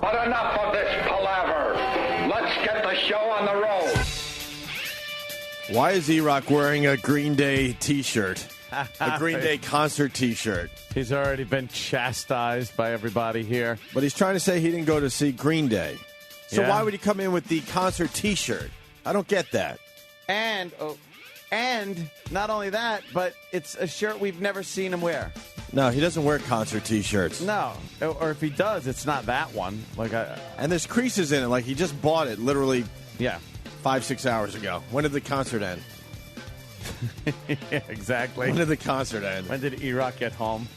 But enough of this palaver. Let's get the show on the road. Why is E-Rock wearing a Green Day T-shirt? A Green Day concert T-shirt. He's already been chastised by everybody here. But he's trying to say he didn't go to see Green Day. So Yeah. why would he come in with the concert T-shirt? I don't get that. And not only that, but it's a shirt we've never seen him wear. No, he doesn't wear concert T-shirts. No, or if he does, it's not that one. And there's creases in it. Like he just bought it literally 5-6 hours ago. When did the concert end? Yeah, exactly. When did the concert end? When did E-Rock get home?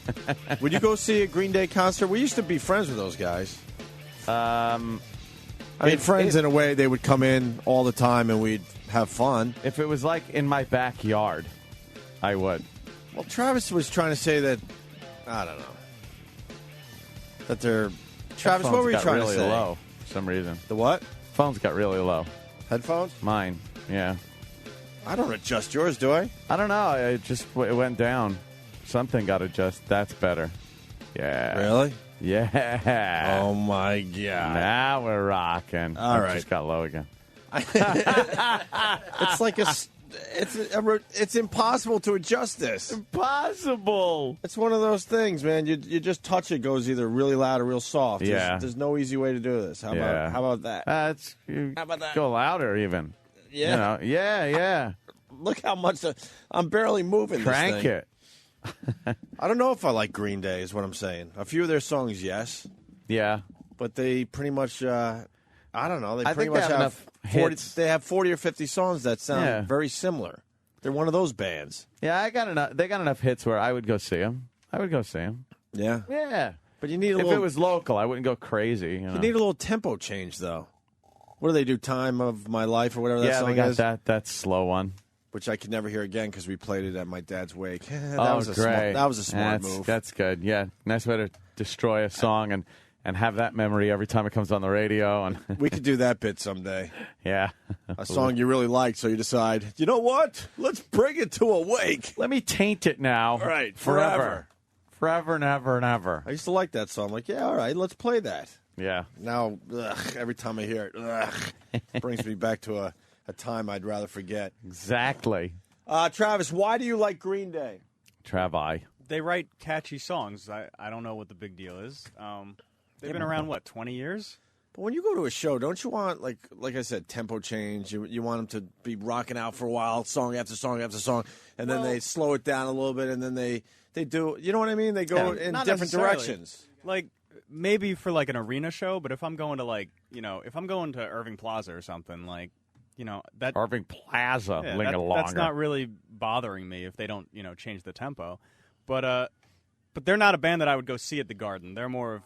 Would you go see a Green Day concert? We used to be friends with those guys. Friends in a way. They would come in all the time and we'd have fun. If it was like in my backyard, I would. Well, Travis was trying to say that, I don't know, that they're... Travis, what were you trying really to say? Low for some reason. The what? Phones got really low. Headphones? Mine, yeah. I don't adjust yours, do I? I don't know. It went down. Something got adjusted. That's better. Yeah. Really? Yeah. Oh, my God. Now we're rocking. All right. It just got low again. It's like it's impossible to adjust this. Impossible. It's one of those things, man. You just touch it, goes either really loud or real soft. Yeah. There's no easy way to do this. How about that? How about that? Go louder even. Yeah. Yeah. Look how much I'm barely moving. Crank this thing. it. I don't know if I like Green Day, is what I'm saying. A few of their songs, yes. Yeah. But they pretty much, I don't know. I think they have enough 40. hits. They have 40 or 50 songs that sound very similar. They're one of those bands. Yeah, they got enough hits where I would go see them. Yeah. Yeah. But you need a if little... it was local, I wouldn't go crazy. You need a little tempo change, though. What do they do? Time of My Life or whatever that song is? Yeah, we got that slow one. Which I could never hear again because we played it at my dad's wake. That was great. That was a smart move. That's good. Yeah, nice way to destroy a song and have that memory every time it comes on the radio. And we could do that bit someday. Yeah. A song you really like, so you decide, you know what? Let's bring it to a wake. Let me taint it now. All right, forever. Forever and ever and ever. I used to like that song. I'm like, yeah, all right, let's play that. Yeah. Now, every time I hear it, brings me back to a time I'd rather forget. Exactly. Travis, why do you like Green Day? Travi. They write catchy songs. I don't know what the big deal is. They've been around, 20 years? But when you go to a show, don't you want, like I said, tempo change? You want them to be rocking out for a while, song after song after song, and then they slow it down a little bit, and then they do, you know what I mean? They go in different directions. Like, maybe for, an arena show, but if I'm going to, if I'm going to Irving Plaza or something, that Irving Plaza, that's not really bothering me if they don't, change the tempo. But they're not a band that I would go see at the Garden. They're more of,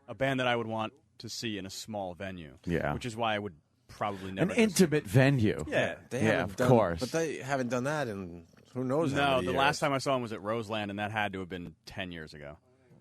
a band that I would want to see in a small venue. Yeah. Which is why I would probably never. An intimate venue. Yeah. Of course. But they haven't done that in who knows how No, many the years. last time I saw them was at Roseland, and that had to have been 10 years ago.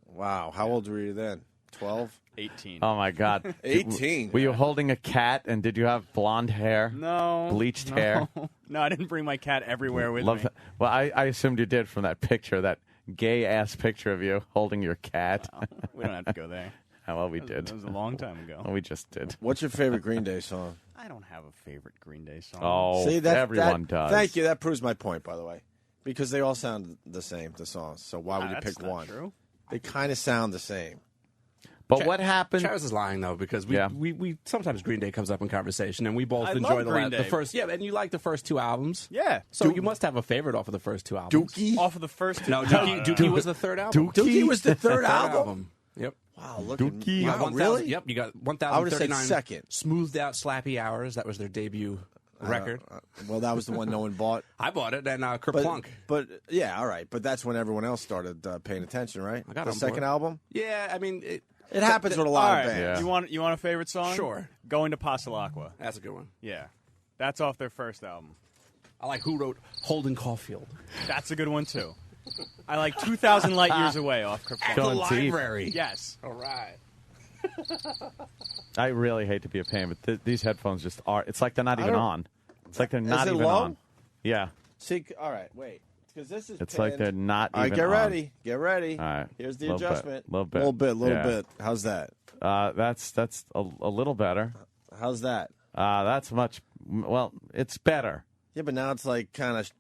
Wow. How old were you then? 12? 18. Oh, my God. 18? Were you holding a cat, and did you have blonde hair? No. Bleached hair? No, I didn't bring my cat everywhere with me. Well, I assumed you did from that picture, that gay-ass picture of you holding your cat. We don't have to go there. Oh, well, we did. That was a long time ago. Well, we just did. What's your favorite Green Day song? I don't have a favorite Green Day song. Oh, See, everyone does. Thank you. That proves my point, by the way. Because they all sound the same, the songs. So why would you pick one? True. They kind of sound the same. But what happened? Travis is lying, though, because we sometimes Green Day comes up in conversation, and we both enjoy the first. Yeah, and you like the first two albums. Yeah. So you must have a favorite off of the first two albums. Dookie? Off of the first two. No, Dookie was the third album. Dookie was the third album? Yep. Wow, look Dookie. You got wow, 1,000 really? Yep, you got 1,039. I would have said second. Smoothed Out Slappy Hours. That was their debut record. Well, that was the one no one bought. I bought it, and Kerplunk. But yeah, all right. But that's when everyone else started paying attention, right? I got the on second board. album? Yeah, I mean... It happens with a lot All of right. bands. Yeah. You want a favorite song? Sure. Going to Pasalacqua. That's a good one. Yeah. That's off their first album. I like who wrote Holden Caulfield. That's a good one, too. I like 2,000 Light Years Away off Kerplunk. Going deep. Library. Yes. All right. I really hate to be a pain, but these headphones just are. It's like they're not even don't- on. It's like they're not it even low? on. Yeah. See, all right, wait. Because this is It's pinned. like they're not even All right, get on. ready. Get ready. All right. Here's the Little adjustment. Bit. Little bit. How's that? That's a little better. How's that? That's much. Well, it's better. Yeah, but now it's like kind of.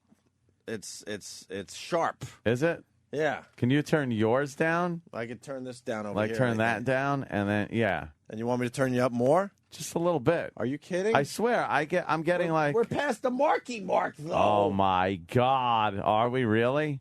It's sharp. Is it? Yeah. Can you turn yours down? I could turn this down over like here. turn that down, and then And you want me to turn you up more? just a little bit. Are you kidding? I swear, I'm getting like. We're past the marky mark, though. Oh my God! Are we really?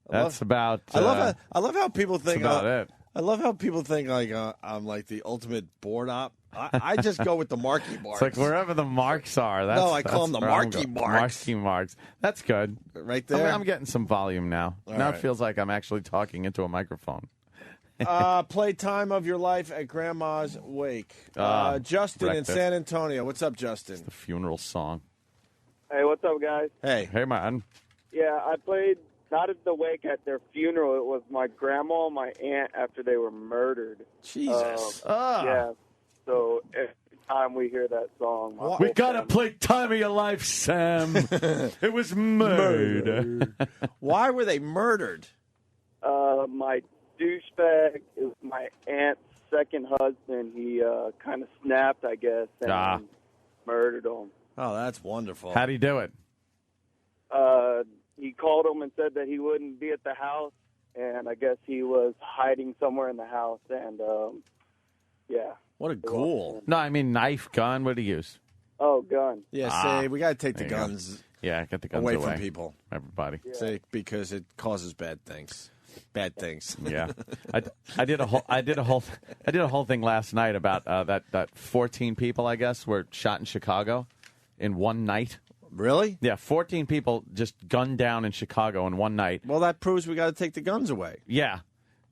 That's about. I love how people think. That's about it. I love how people think like I'm like the ultimate board op. I just go with the marky marks. It's like wherever the marks are. I call them the marky marks. Marky marks. That's good. Right there. I'm getting some volume now. All now right. it feels like I'm actually talking into a microphone. Playtime of your life at Grandma's wake. Justin in breakfast. San Antonio. What's up, Justin? The funeral song. Hey, what's up, guys? Hey. Hey, man. Yeah, I played not at the wake, at their funeral. It was my grandma and my aunt after they were murdered. Jesus. Yeah. So every time we hear that song, my We whole gotta family- play Time of Your Life, Sam. It was murder. Why were they murdered? My douchebag is my aunt's second husband. He kind of snapped, I guess, and murdered him. Oh, that's wonderful. How'd he do it? He called him and said that he wouldn't be at the house, and I guess he was hiding somewhere in the house, and yeah. What a ghoul. No, I mean knife, gun. What do you use? Oh, gun. Yeah, say we got to take the There you go. guns Yeah, get the guns away from people. Everybody. Say because it causes bad things. Bad things. Yeah, I did a whole thing last night about that 14 people I guess were shot in Chicago in one night. Really? Yeah, 14 people just gunned down in Chicago in one night. Well, that proves we got to take the guns away. Yeah,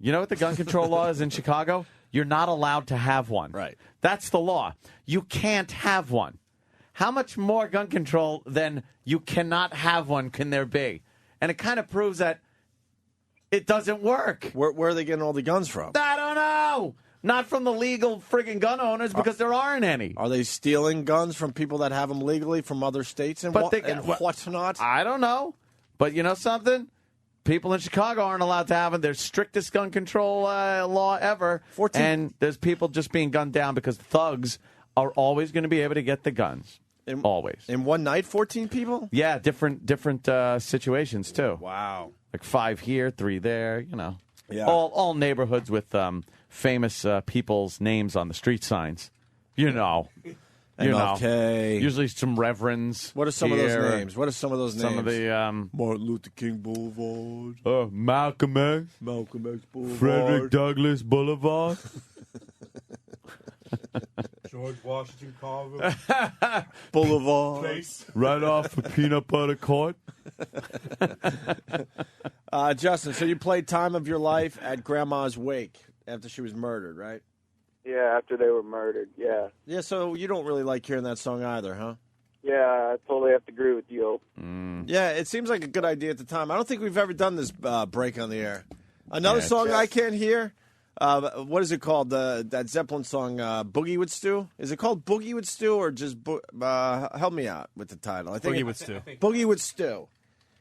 you know what the gun control law is in Chicago? You're not allowed to have one. Right. That's the law. You can't have one. How much more gun control than you cannot have one can there be? And it kind of proves that it doesn't work. Where are they getting all the guns from? I don't know. Not from the legal friggin' gun owners because there aren't any. Are they stealing guns from people that have them legally from other states and whatnot? I don't know. But you know something? People in Chicago aren't allowed to have them. There's strictest gun control law ever. 14. And there's people just being gunned down because thugs are always going to be able to get the guns. Always. In one night, 14 people? Yeah, different situations, too. Wow. Like 5 here, 3 there, you know. Yeah. All neighborhoods with famous people's names on the street signs. You know. MLK. Usually some reverends. What are some of those names? Some of the Martin Luther King Boulevard. Malcolm X. Malcolm X Boulevard. Frederick Douglass Boulevard. George Washington Carver Boulevard. Place. Right off the Peanut Butter Court. Justin, so you played Time of Your Life at Grandma's wake after she was murdered, right? Yeah, after they were murdered, yeah. Yeah, so you don't really like hearing that song either, huh? Yeah, I totally have to agree with you. Yeah, it seems like a good idea at the time. I don't think we've ever done this break on the air. Another song I can't hear. What is it called? That Zeppelin song, Boogie with Stew? Is it called Boogie with Stew or just help me out with the title? I think Boogie with Stew. Boogie with Stew.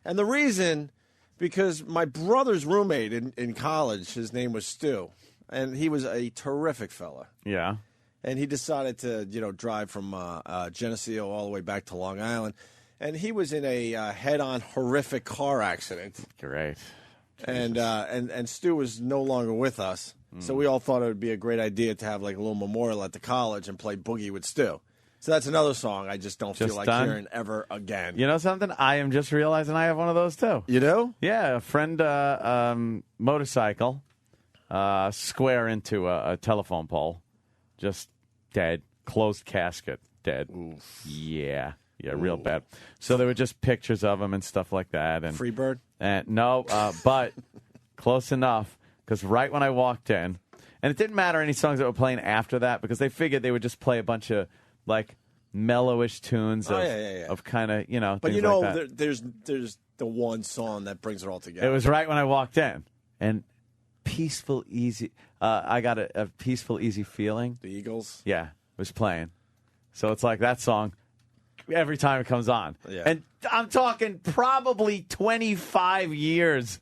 And the reason, because my brother's roommate in college, his name was Stu, and he was a terrific fella. Yeah. And he decided to, drive from Geneseo all the way back to Long Island. And he was in a head-on horrific car accident. Great. And Stu was no longer with us. So we all thought it would be a great idea to have like a little memorial at the college and play Boogie with Stu. So that's another song I just don't feel like hearing ever again. You know something? I am just realizing I have one of those too. You do? Yeah, a friend motorcycle square into a telephone pole, just dead, closed casket, dead. Oof. Yeah, real bad. So there were just pictures of him and stuff like that. And Freebird? And no, but close enough because right when I walked in, and it didn't matter any songs that were playing after that because they figured they would just play a bunch of like mellowish tunes of kind of But things like that. there's the one song that brings it all together. It was right when I walked in, and peaceful, easy. I got a peaceful, easy feeling. The Eagles. Yeah, was playing. So it's like that song. every time it comes on. Yeah. And I'm talking probably 25 years.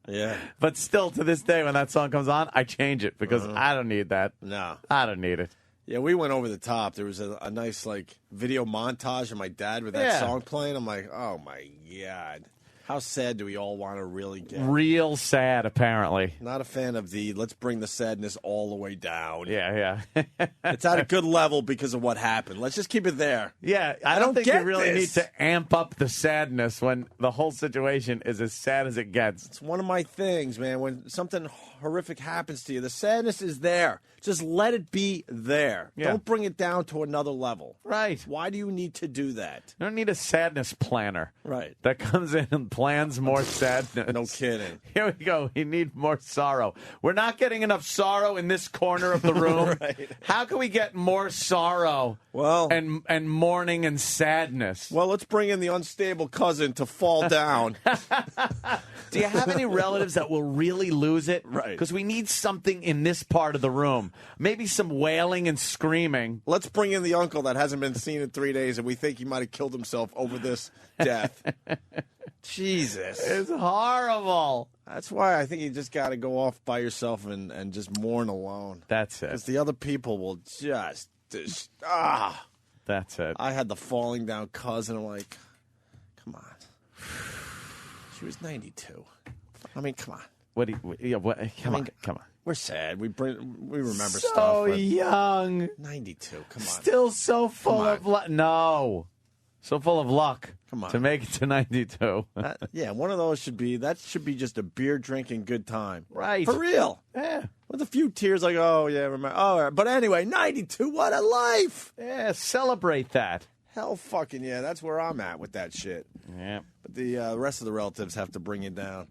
Yeah. But still, to this day, when that song comes on, I change it because I don't need that. No. I don't need it. Yeah, we went over the top. There was a nice video montage of my dad with that song playing. I'm like, oh my God. How sad do we all want to really get? Real sad, apparently. Not a fan of let's bring the sadness all the way down. Yeah. It's at a good level because of what happened. Let's just keep it there. Yeah, I don't think you really this. need to amp up the sadness when the whole situation is as sad as it gets. It's one of my things, man. When something horrific happens to you, the sadness is there. Just let it be there. Yeah. Don't bring it down to another level. Right. Why do you need to do that? You don't need a sadness planner. Right. That comes in and plans more sadness. No kidding. Here we go. We need more sorrow. We're not getting enough sorrow in this corner of the room. Right. How can we get more sorrow and mourning and sadness? Well, let's bring in the unstable cousin to fall down. Do you have any relatives that will really lose it? Right. Because we need something in this part of the room. Maybe some wailing and screaming. Let's bring in the uncle that hasn't been seen in 3 days, and we think he might have killed himself over this death. Jesus. It's horrible. That's why I think you just got to go off by yourself and just mourn alone. That's it. Because the other people will just That's it. I had the falling down cousin. I'm like, come on. She was 92. I mean, come on. Come on. We're sad. We remember stuff. So young. 92. Come on. Still so full of luck. No. So full of luck. Come on. To make it to 92. Yeah, one of those should be just a beer drinking good time. Right. For real. Yeah. With a few tears like, oh, yeah, remember. Oh, but anyway, 92, what a life. Yeah, celebrate that. Hell fucking yeah, that's where I'm at with that shit. Yeah. But the rest of the relatives have to bring you down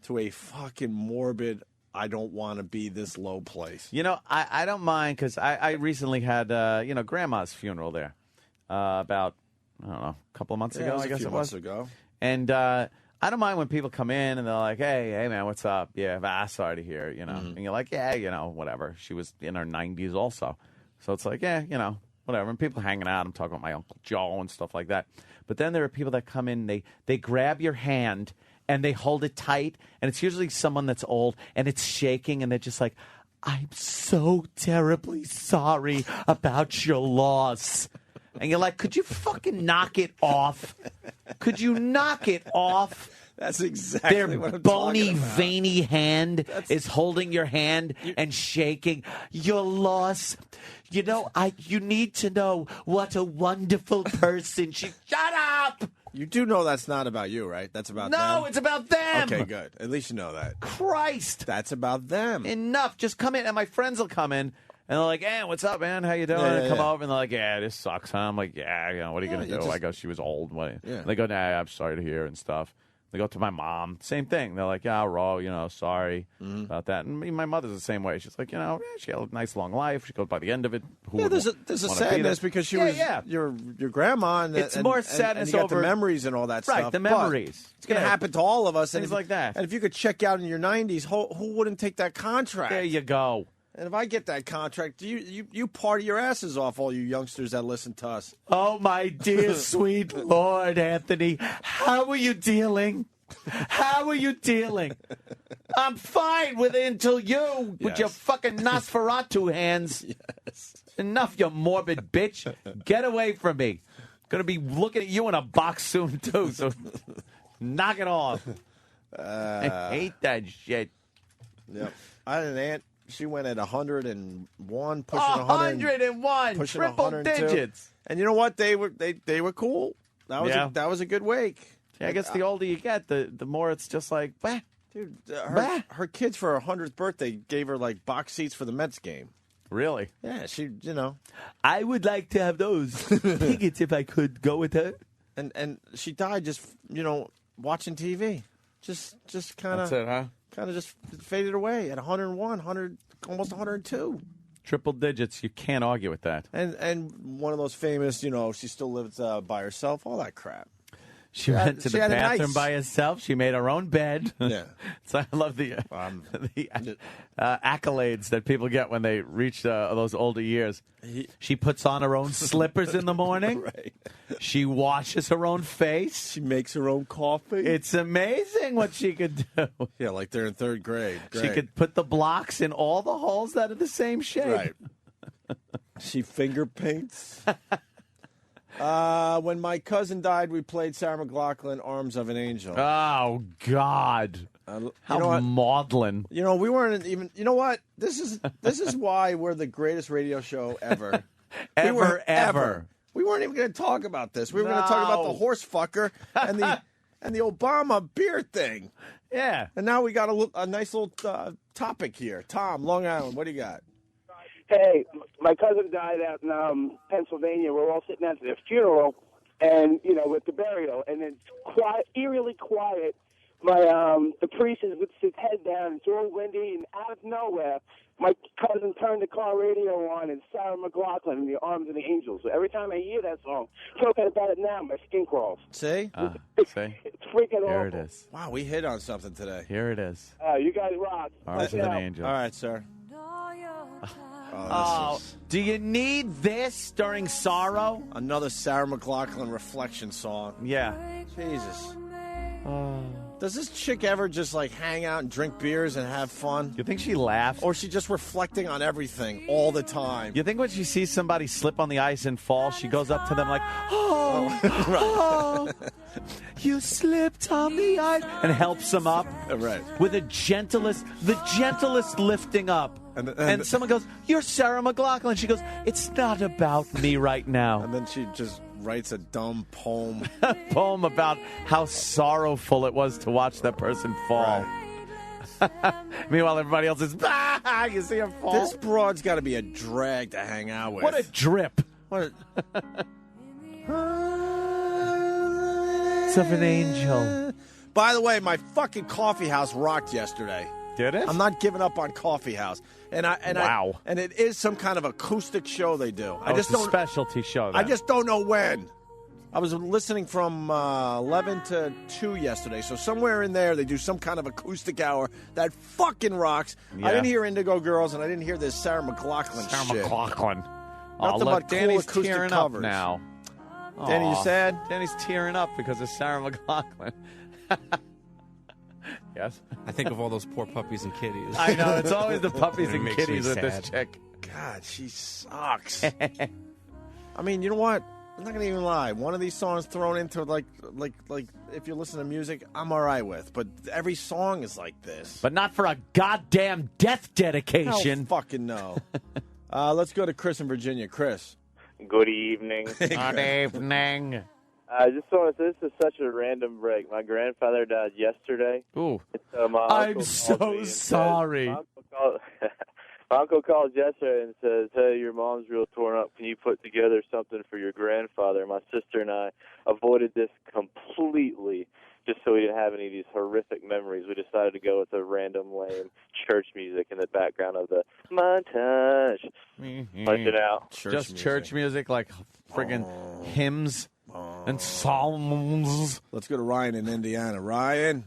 to a fucking morbid, I don't want to be this low place. You know, I don't mind because I recently had, Grandma's funeral there about, I don't know, a couple of months ago, I guess it was. A few months ago. And I don't mind when people come in and they're like, hey, man, what's up? Yeah, sorry to hear, And you're like, yeah, whatever. She was in her 90s also. So it's like, yeah, whatever. And people hanging out. I'm talking about my Uncle Joe and stuff like that. But then there are people that come in, they grab your hand and they hold it tight. And it's usually someone that's old and it's shaking and they're just like, I'm so terribly sorry about your loss. And you're like, could you fucking knock it off? Could you knock it off? That's exactly Their what I'm bony, talking about. veiny hand is holding your hand and shaking. Your loss. You need to know what a wonderful person she... Shut up! You do know that's not about you, right? That's about them? No, it's about them! Okay, good. At least you know that. Christ! That's about them. Enough. Just come in, and my friends will come in, and they're like, hey, what's up, man? How you doing? Yeah, and come over, and they're like, yeah, this sucks, huh? I'm like, yeah, what are you going to do? I go, she was old. And they go, nah, I'm sorry to hear and stuff. They go to my mom, same thing. They're like, yeah, Ro, sorry about that. And my mother's the same way. She's like, she had a nice long life. She goes by the end of it. There's a sadness because she was your grandma. And it's more sadness and you got over the memories and all that stuff. Right, the memories. But it's going to happen to all of us. Things like that. And if you could check out in your 90s, who wouldn't take that contract? There you go. And if I get that contract, you party your asses off, all you youngsters that listen to us. Oh, my dear, sweet Lord, Anthony. How are you dealing? How are you dealing? I'm fine with it until you, with your fucking Nosferatu hands. Yes. Enough, you morbid bitch. Get away from me. Gonna be looking at you in a box soon, too, so knock it off. I hate that shit. Yep. I had an aunt. She went at 101, pushing 101, pushing triple 102. digits. And you know what? They were cool. That was a good wake. Yeah, I guess the older you get, the more it's just like, bah. Dude, her kids for her 100th birthday gave her like box seats for the Mets game. Really? Yeah, she, I would like to have those tickets if I could go with her. And she died just, watching TV. Just kind of. That's it, huh? Kind of just faded away at 101, almost 102. Triple digits. You can't argue with that. And one of those famous, she still lives by herself, all that crap. She went to the had a bathroom nice- by herself. She made her own bed. Yeah. So I love the accolades that people get when they reach those older years. She puts on her own slippers in the morning. Right. She washes her own face. She makes her own coffee. It's amazing what she could do. Yeah, like they're in third grade. Great. She could put the blocks in all the holes that are the same shape. Right. She finger paints. When my cousin died, we played Sarah McLachlan, Arms of an Angel. Oh, God. How maudlin. You know, we weren't even. You know what? This is why we're the greatest radio show ever. Ever. We weren't even going to talk about this. We were going to talk about the horse fucker and the Obama beer thing. Yeah. And now we got a nice little topic here. Tom, Long Island, what do you got? Hey, my cousin died out in Pennsylvania. We're all sitting at the funeral, and with the burial, and it's quiet, eerily quiet. The priest is with his head down. It's all windy, and out of nowhere, my cousin turned the car radio on, and Sarah McLachlan and the Arms of the Angels. So every time I hear that song, talking about it now, my skin crawls. See? It's freaking awful. Here it is. Wow, we hit on something today. Here it is. You guys rock. Arms of an Angel. All right, sir. Do you need this during sorrow? Another Sarah McLachlan reflection song. Yeah. Jesus. Does this chick ever just hang out and drink beers and have fun? You think she laughs? Or is she just reflecting on everything all the time? You think when she sees somebody slip on the ice and fall, she goes up to them like, oh, you slipped on the ice, and helps them up? Right. With the gentlest lifting up. And someone goes, you're Sarah McLachlan. She goes, it's not about me right now. And then she just writes a dumb poem. A poem about how sorrowful it was to watch that person fall. Right. Meanwhile, everybody else is, you see her fall. This broad's got to be a drag to hang out with. What a drip. What It's of an angel. By the way, my fucking coffee house rocked yesterday. Did it? I'm not giving up on Coffee House. Wow. And it is some kind of acoustic show they do. It's a specialty show. Then. I just don't know when. I was listening from 11 to 2 yesterday, so somewhere in there they do some kind of acoustic hour that fucking rocks. Yeah. I didn't hear Indigo Girls, and I didn't hear this Sarah McLachlan shit. Sarah McLachlan. Nothing look, but cool Danny's acoustic tearing covers. up now. Danny, you sad? Danny's tearing up because of Sarah McLachlan. Yes? I think of all those poor puppies and kitties. I know. It's always the puppies and makes me kitties with this sad. chick. God, she sucks. I mean, you know what? I'm not gonna even lie. One of these songs thrown into like if you listen to music, I'm all right with. But every song is like this. But not for a goddamn death dedication. Hell fucking no. Let's go to Chris in Virginia. Chris. Good evening. Good evening. I just want to say this is such a random break. My grandfather died yesterday. Ooh. I'm so sorry. My uncle called yesterday and says, hey, your mom's real torn up. Can you put together something for your grandfather? My sister and I avoided this completely just so we didn't have any of these horrific memories. We decided to go with a random lame church music in the background of the montage. Punch it out. Church music, like friggin' hymns and psalms. Let's go to Ryan in Indiana. Ryan.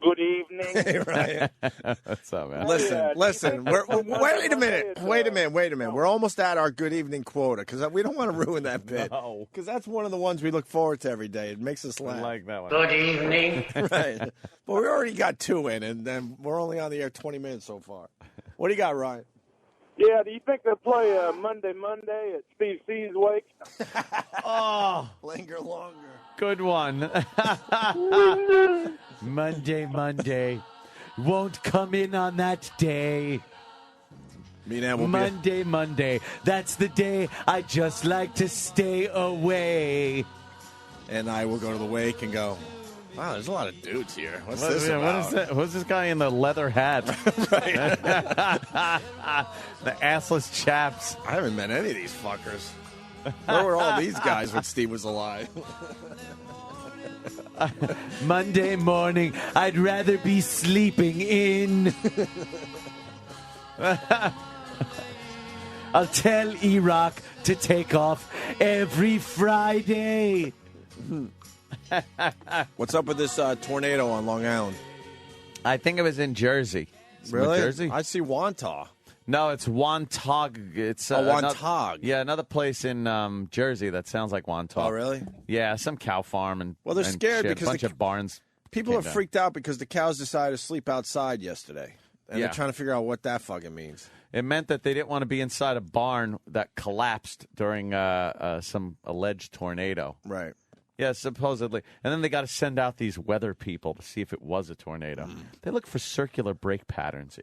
Good evening. Hey, Ryan. What's up, man? Listen. Wait a minute. We're almost at our good evening quota because we don't want to ruin that bit. No. Because that's one of the ones we look forward to every day. It makes us laugh. I like that one. Good evening. Right. But we already got 2 in, and then we're only on the air 20 minutes so far. What do you got, Ryan? Yeah, do you think they'll play Monday at Steve C's wake? Oh, Linger longer. good one. Monday. Won't come in on that day. Me and Ann will be Monday. That's the day I just like to stay away. and I will go to the wake and go, wow, there's a lot of dudes here. What's this about? What is that? Who's this guy in the leather hat? The assless chaps. I haven't met any of these fuckers. Where were all these guys when Steve was alive? Monday morning, I'd rather be sleeping in. I'll tell Iraq to take off every Friday. What's up with this tornado on Long Island? I think it was in Jersey. Really? Jersey? I see Wantagh. No, it's Wantagh. It's Wantagh. Another place in Jersey that sounds like Wantagh. Oh, really? Yeah, some cow farm and they're scared shit. because a bunch of barns. People are freaked out because the cows decided to sleep outside yesterday, and they're trying to figure out what that fucking means. It meant that they didn't want to be inside a barn that collapsed during some alleged tornado. Right. Yeah, supposedly. And then they got to send out these weather people to see if it was a tornado. They look for circular break patterns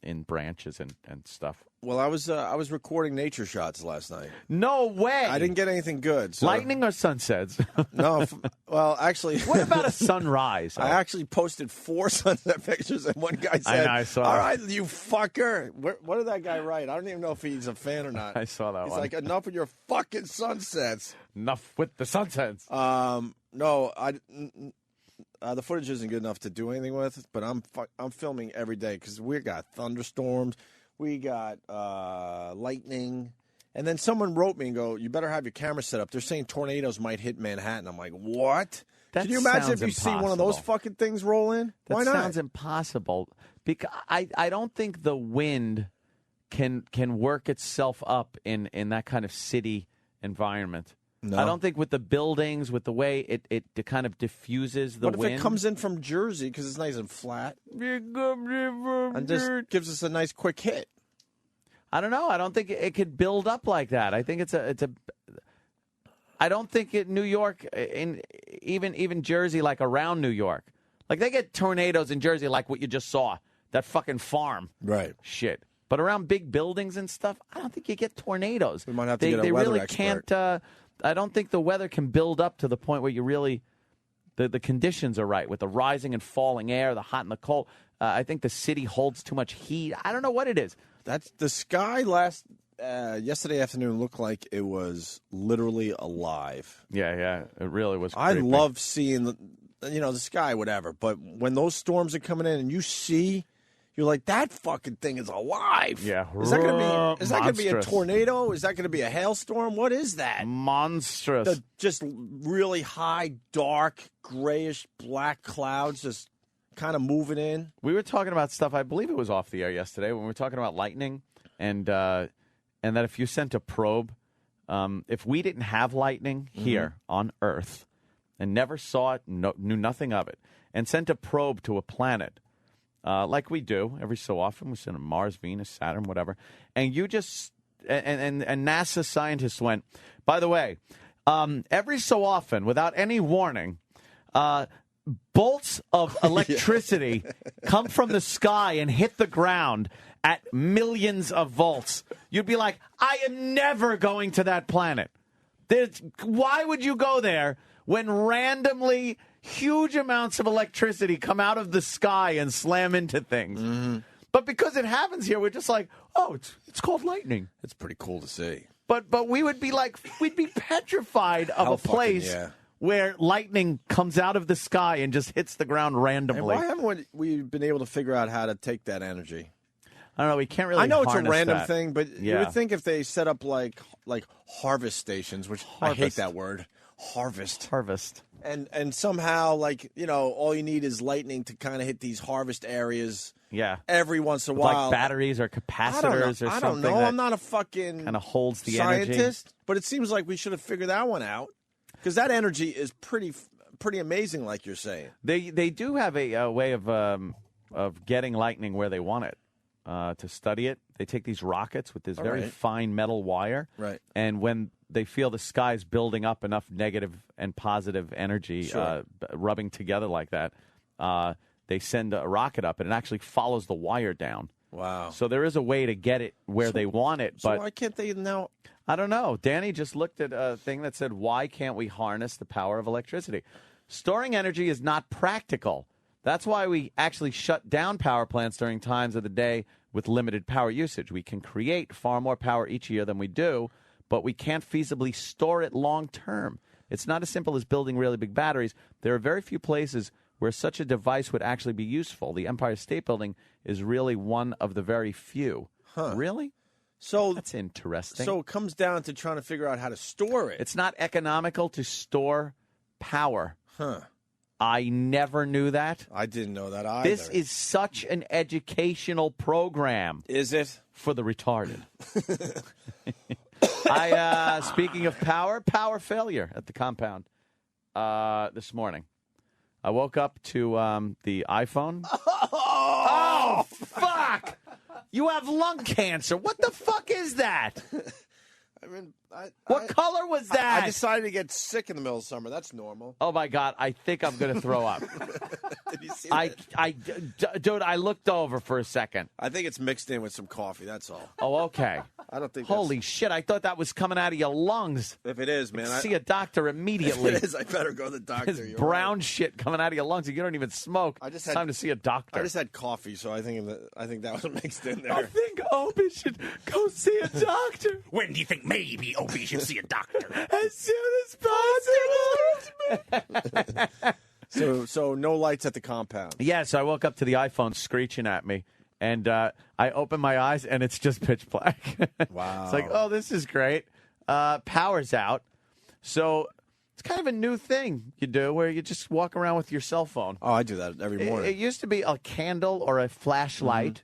in branches and stuff. Well, I was recording nature shots last night. No way! I didn't get anything good. So. Lightning or sunsets? No. Well, actually... What about a sunrise? I actually posted 4 sunset pictures, and one guy said, I saw all right, you fucker. What did that guy write? I don't even know if he's a fan or not. I saw that He's one. like, enough with your fucking sunsets. Enough with the sunsets. No, the footage isn't good enough to do anything with, but I'm filming every day because we got thunderstorms, we got lightning, and then someone wrote me and go, you better have your camera set up. They're saying tornadoes might hit Manhattan. I'm like, what? Can you imagine if you see one of those fucking things roll in? Why not? That sounds impossible. Because I don't think the wind can work itself up in that kind of city environment. No. I don't think with the buildings, with the way it kind of diffuses the wind. What if it comes in from Jersey because it's nice and flat and just gives us a nice quick hit? I don't know. I don't think it could build up like that. I think it's a. I don't think New York, even Jersey, like around New York, like they get tornadoes in Jersey, like what you just saw, that fucking farm, right? Shit. But around big buildings and stuff, I don't think you get tornadoes. We might have to get a weather really expert. Can't. I don't think the weather can build up to the point where you really, the conditions are right with the rising and falling air, the hot and the cold. I think the city holds too much heat. I don't know what it is. That's the sky yesterday afternoon looked like it was literally alive. Yeah, it really was. I creepy. love seeing the sky, whatever. But when those storms are coming in and you see. You're like, that fucking thing is alive. Yeah. Is that gonna be a tornado? Is that gonna be a hailstorm? What is that? Monstrous. Just really high, dark, grayish, black clouds just kind of moving in. We were talking about stuff, I believe it was off the air yesterday, when we were talking about lightning and that if you sent a probe, if we didn't have lightning here on Earth and never saw it, knew nothing of it, and sent a probe to a planet, like we do every so often. We send a Mars, Venus, Saturn, whatever. And you just and NASA scientists went, by the way, every so often, without any warning, bolts of electricity come from the sky and hit the ground at millions of volts. You'd be like, I am never going to that planet. Why would you go there when randomly huge amounts of electricity come out of the sky and slam into things? Mm-hmm. But because it happens here, we're just like, oh, it's called lightning. It's pretty cool to see. But we would be like, we'd be petrified of a place where lightning comes out of the sky and just hits the ground randomly. And why haven't we been able to figure out how to take that energy? I don't know. We can't really. I know it's a harness random that. thing, but you would think if they set up like harvest stations, which I hate that word, harvest, and somehow all you need is lightning to kind of hit these harvest areas. Yeah. Every once in a while, like batteries or capacitors or something. I don't know. I'm not a fucking kind of holds the scientist, energy. But it seems like we should have figured that one out because that energy is pretty amazing, like you're saying. They do have a way of getting lightning where they want it. To study it, they take these rockets with this very fine metal wire, right? And when they feel the sky's building up enough negative and positive energy rubbing together like that, they send a rocket up, and it actually follows the wire down. Wow! So there is a way to get it where they want it, but why can't they now? I don't know. Danny just looked at a thing that said, "Why can't we harness the power of electricity? Storing energy is not practical." That's why we actually shut down power plants during times of the day with limited power usage. We can create far more power each year than we do, but we can't feasibly store it long term. It's not as simple as building really big batteries. There are very few places where such a device would actually be useful. The Empire State Building is really one of the very few. Huh. Really? So that's interesting. So it comes down to trying to figure out how to store it. It's not economical to store power. Huh. I never knew that. I didn't know that either. This is such an educational program. Is it? For the retarded. Speaking of power failure at the compound this morning. I woke up to the iPhone. Oh, fuck! You have lung cancer. What the fuck is that? I mean, what color was that? I decided to get sick in the middle of summer. That's normal. Oh, my God. I think I'm going to throw up. Did you see that? Dude, I looked over for a second. I think it's mixed in with some coffee. That's all. Oh, okay. I don't think Holy shit. I thought that was coming out of your lungs. If it is, man. See a doctor immediately. If it is, I better go to the doctor. There's brown shit coming out of your lungs. You don't even smoke. It's time to see a doctor. I just had coffee, so I think that was mixed in there. I think Opie should go see a doctor. When do you think maybe Opie should see a doctor? As soon as possible. So no lights at the compound. Yeah, so I woke up to the iPhone screeching at me, and I open my eyes, and it's just pitch black. Wow. It's like, oh, this is great. Power's out. So it's kind of a new thing you do where you just walk around with your cell phone. Oh, I do that every morning. It used to be a candle or a flashlight,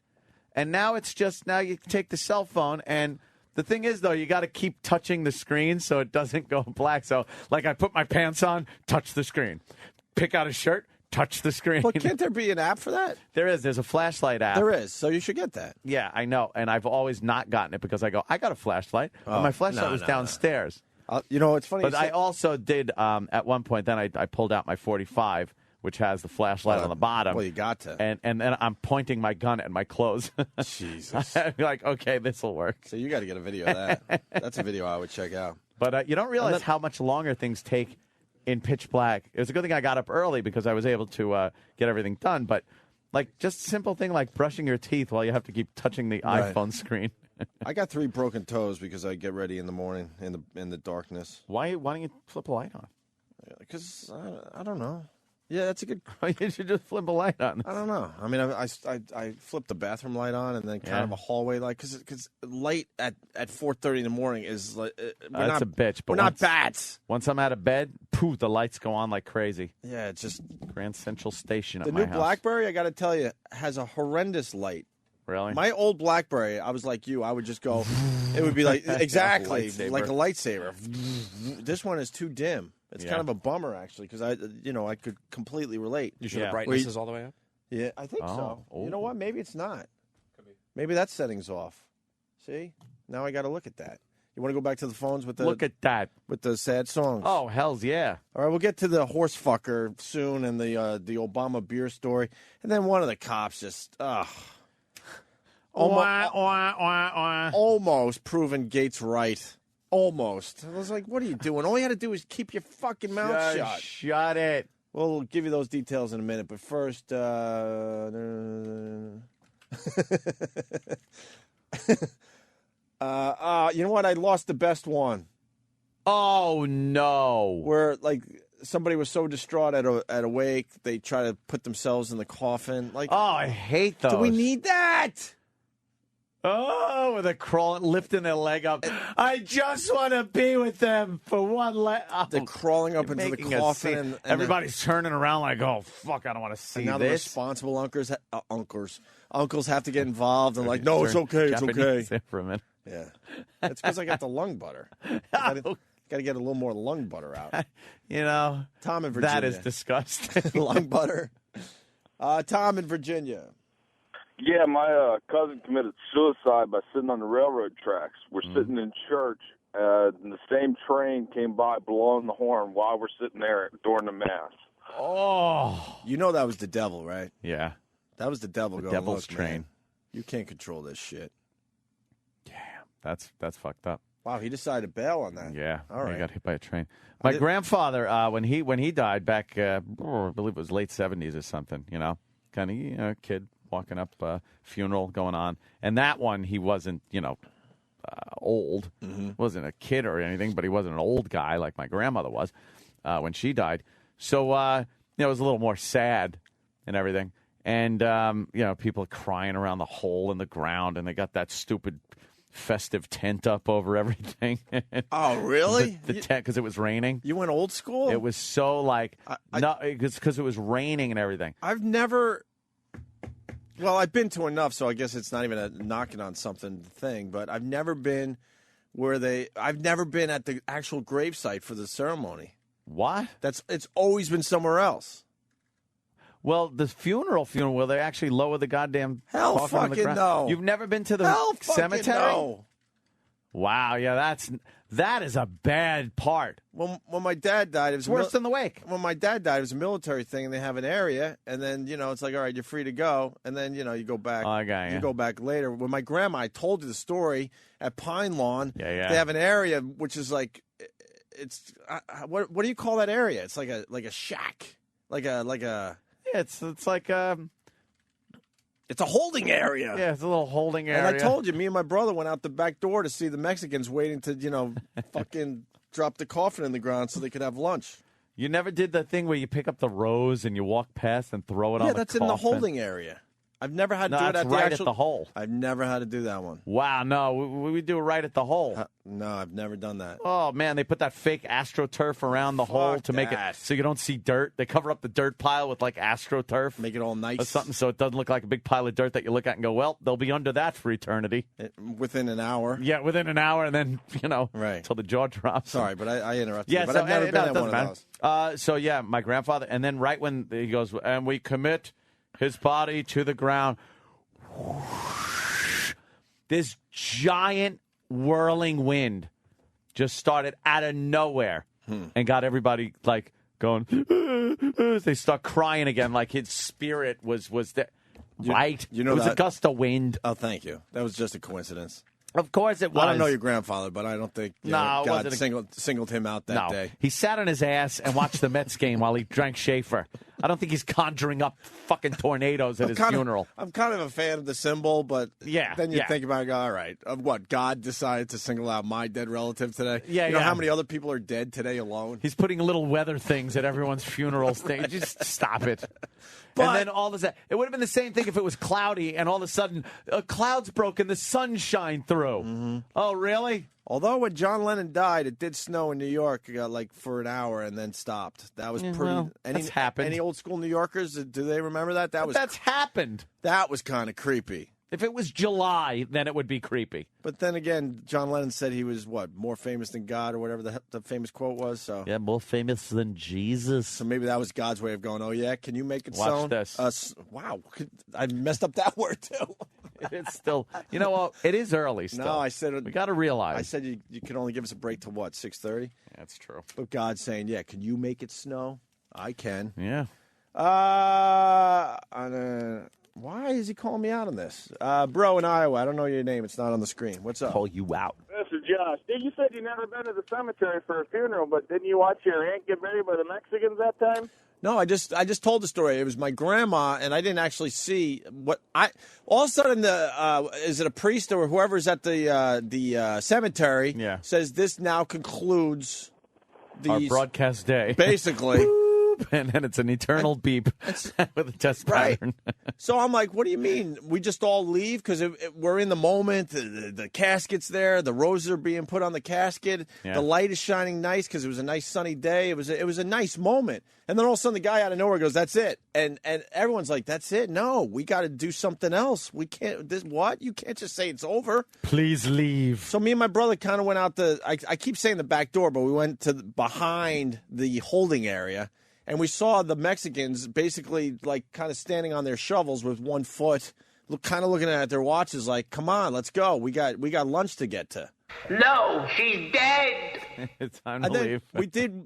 and now it's just, now you take the cell phone, and the thing is, though, you got to keep touching the screen so it doesn't go black. So, like, I put my pants on, touch the screen. Pick out a shirt, touch the screen. Well, can't there be an app for that? There is. There's a flashlight app. There is. So you should get that. Yeah, I know. And I've always not gotten it because I go, I got a flashlight. But my flashlight was downstairs. You know, it's funny. But I also did, at one point, then I pulled out my 45, which has the flashlight on the bottom. Well, you got to. And then I'm pointing my gun at my clothes. Jesus. I'm like, okay, this will work. So you got to get a video of that. That's a video I would check out. But you don't realize how much longer things take in pitch black. It was a good thing I got up early because I was able to get everything done. But like just simple thing like brushing your teeth while you have to keep touching the iPhone screen. I got 3 broken toes because I get ready in the morning in the darkness. Why don't you flip a light on? Because I don't know. Yeah, that's a good. You should just flip a light on. I don't know. I mean, I flipped the bathroom light on and then kind of a hallway light because light at 4:30 in the morning is like that's a bitch. But we're not bats. Once I'm out of bed, poof, the lights go on like crazy. Yeah, it's just Grand Central Station. The new BlackBerry, I got to tell you, has a horrendous light. Really? My old BlackBerry, I was like you. I would just go. It would be like exactly like a lightsaber. This one is too dim. It's kind of a bummer, actually, because I could completely relate. You sure the brightness is all the way up? Yeah, I think so. Oh. You know what? Maybe it's not. Maybe that setting's off. See? Now I got to look at that. You want to go back to the phones with the look at that with the sad songs? Oh, hell's yeah! All right, we'll get to the horse fucker soon and the Obama beer story, and then one of the cops just almost proven Gates right. Almost. I was like, what are you doing? All you had to do is keep your fucking mouth shut. Shut it. Well, we'll give you those details in a minute, but first, you know what? I lost the best one. Oh, no. Where, like, somebody was so distraught at a wake, they try to put themselves in the coffin. Like, oh, I hate those. Do we need that? Oh, with a crawling, lifting their leg up. I just want to be with them for one leg. Oh, they're crawling up into the coffin. And everybody's turning around like, oh, fuck, I don't want to see and now this. The responsible uncles have to get involved and like, no, it's okay, it's okay. For a minute. Yeah. That's because I got the lung butter. Got to get a little more lung butter out. You know, Tom in Virginia. That is disgusting. Lung butter. Tom in Virginia. Yeah, my cousin committed suicide by sitting on the railroad tracks. We're sitting in church, and the same train came by blowing the horn while we're sitting there during the mass. Oh. You know that was the devil, right? Yeah. That was the devil going, devil's train. Man, you can't control this shit. Yeah, that's fucked up. Wow, he decided to bail on that. Yeah. All right. He got hit by a train. My grandfather, when he died back, I believe it was late 70s or something, you know, kind of kid. Walking up, funeral going on. And that one, he wasn't, old. Wasn't a kid or anything, but he wasn't an old guy like my grandmother was when she died. So, it was a little more sad and everything. And, people crying around the hole in the ground, and they got that stupid festive tent up over everything. Oh, really? The tent, because it was raining. You went old school? It was so like, no, it's because it was raining and everything. I've never, well, I've been to enough, so I guess it's not even a knocking on something thing, but I've never been I've never been at the actual gravesite for the ceremony. What? It's always been somewhere else. Well, the funeral where they actually lower the goddamn hell coffin on the fucking ground. no. You've never been to the hell cemetery? No. Wow, yeah, that is a bad part. When my dad died, it was worse than the wake. When my dad died, it was a military thing, and they have an area, and then it's like, all right, you're free to go, and then you go back. Oh, I got you. You go back later. When my grandma, I told you the story at Pine Lawn. Yeah. They have an area which is like, it's what do you call that area? It's like a shack, like a. Yeah, it's like it's a holding area. Yeah, it's a little holding area. And I told you, me and my brother went out the back door to see the Mexicans waiting to, fucking drop the coffin in the ground so they could have lunch. You never did the thing where you pick up the rose and you walk past and throw it on the coffin? Yeah, that's in the holding area. I've never had to do it at the right actual... at the hole. I've never had to do that one. Wow, no, we do it right at the hole. No, I've never done that. Oh, man, they put that fake AstroTurf around the hole to make it so you don't see dirt. They cover up the dirt pile with, like, AstroTurf. Make it all nice. Or something so it doesn't look like a big pile of dirt that you look at and go, well, they'll be under that for eternity. Within an hour. Yeah, within an hour, and then, right. Until the jaw drops. Sorry, but I interrupted yeah, you. But so, I've never been at one of those. So, yeah, my grandfather, and then right when he goes, and we commit his body to the ground, this giant whirling wind just started out of nowhere and got everybody like going. They start crying again, like his spirit was there. Right? You know it was that, a gust of wind. Oh, thank you. That was just a coincidence. Of course it was. I don't know your grandfather, but I don't think God singled him out that day. He sat on his ass and watched the Mets game while he drank Schaefer. I don't think he's conjuring up fucking tornadoes at his funeral. I'm kind of a fan of the symbol, but then you think about it, all right, what, God decided to single out my dead relative today? Yeah, you know how many other people are dead today alone? He's putting little weather things at everyone's funerals. Just stop it. But, and then all of a sudden, it would have been the same thing if it was cloudy and all of a sudden clouds broke and the sun shined through. Mm-hmm. Oh, really? Although when John Lennon died, it did snow in New York like for an hour and then stopped. That was pretty. Well, that's happened. Any old school New Yorkers, do they remember that? That's happened. That was kind of creepy. If it was July, then it would be creepy. But then again, John Lennon said he was, more famous than God or whatever the famous quote was. So yeah, more famous than Jesus. So maybe that was God's way of going, oh, yeah, can you make it Watch sound? this. Wow, I messed up that word, too. It's still, you know what? It is early still. No, I said we got to realize. I said you can only give us a break to what, 6:30? That's true. But God's saying, yeah, can you make it snow? I can. Yeah. Why is he calling me out on this? Bro in Iowa, I don't know your name. It's not on the screen. What's up? Call you out. This is Josh. You said you never been to the cemetery for a funeral, but didn't you watch your aunt get buried by the Mexicans that time? No, I just told the story. It was my grandma, and I didn't actually see what I. All of a sudden, is it a priest or whoever's at the cemetery? Yeah. Says this now concludes our broadcast day. Basically. And then it's an eternal beep with a test pattern. So I'm like, what do you mean? We just all leave? Because we're in the moment. The casket's there. The roses are being put on the casket. Yeah. The light is shining nice because it was a nice sunny day. It was a nice moment. And then all of a sudden the guy out of nowhere goes, that's it. And everyone's like, that's it? No, we got to do something else. We can't. What? You can't just say it's over. Please leave. So me and my brother kind of went out I keep saying the back door, but we went to behind the holding area. And we saw the Mexicans basically like kind of standing on their shovels with one foot, kind of looking at their watches like, come on, let's go. We got lunch to get to. No, she's dead. It's time to leave.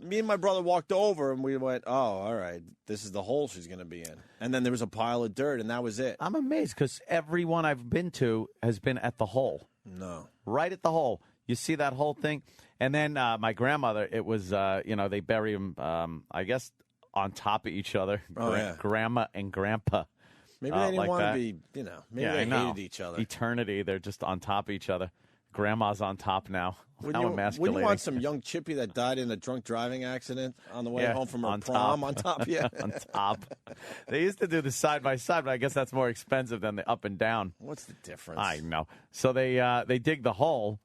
Me and my brother walked over and we went, oh, all right, this is the hole she's going to be in. And then there was a pile of dirt and that was it. I'm amazed because everyone I've been to has been at the hole. No. Right at the hole. You see that whole thing? And then my grandmother, it was, they bury him, I guess, on top of each other, grandma and grandpa. Maybe they didn't like want that. to be, maybe they hated each other. Eternity, they're just on top of each other. Grandma's on top now. Wouldn't you want some young chippy that died in a drunk driving accident on the way home from her prom on top? Yeah, on top. They used to do the side by side, but I guess that's more expensive than the up and down. What's the difference? I know. So they dig the hole,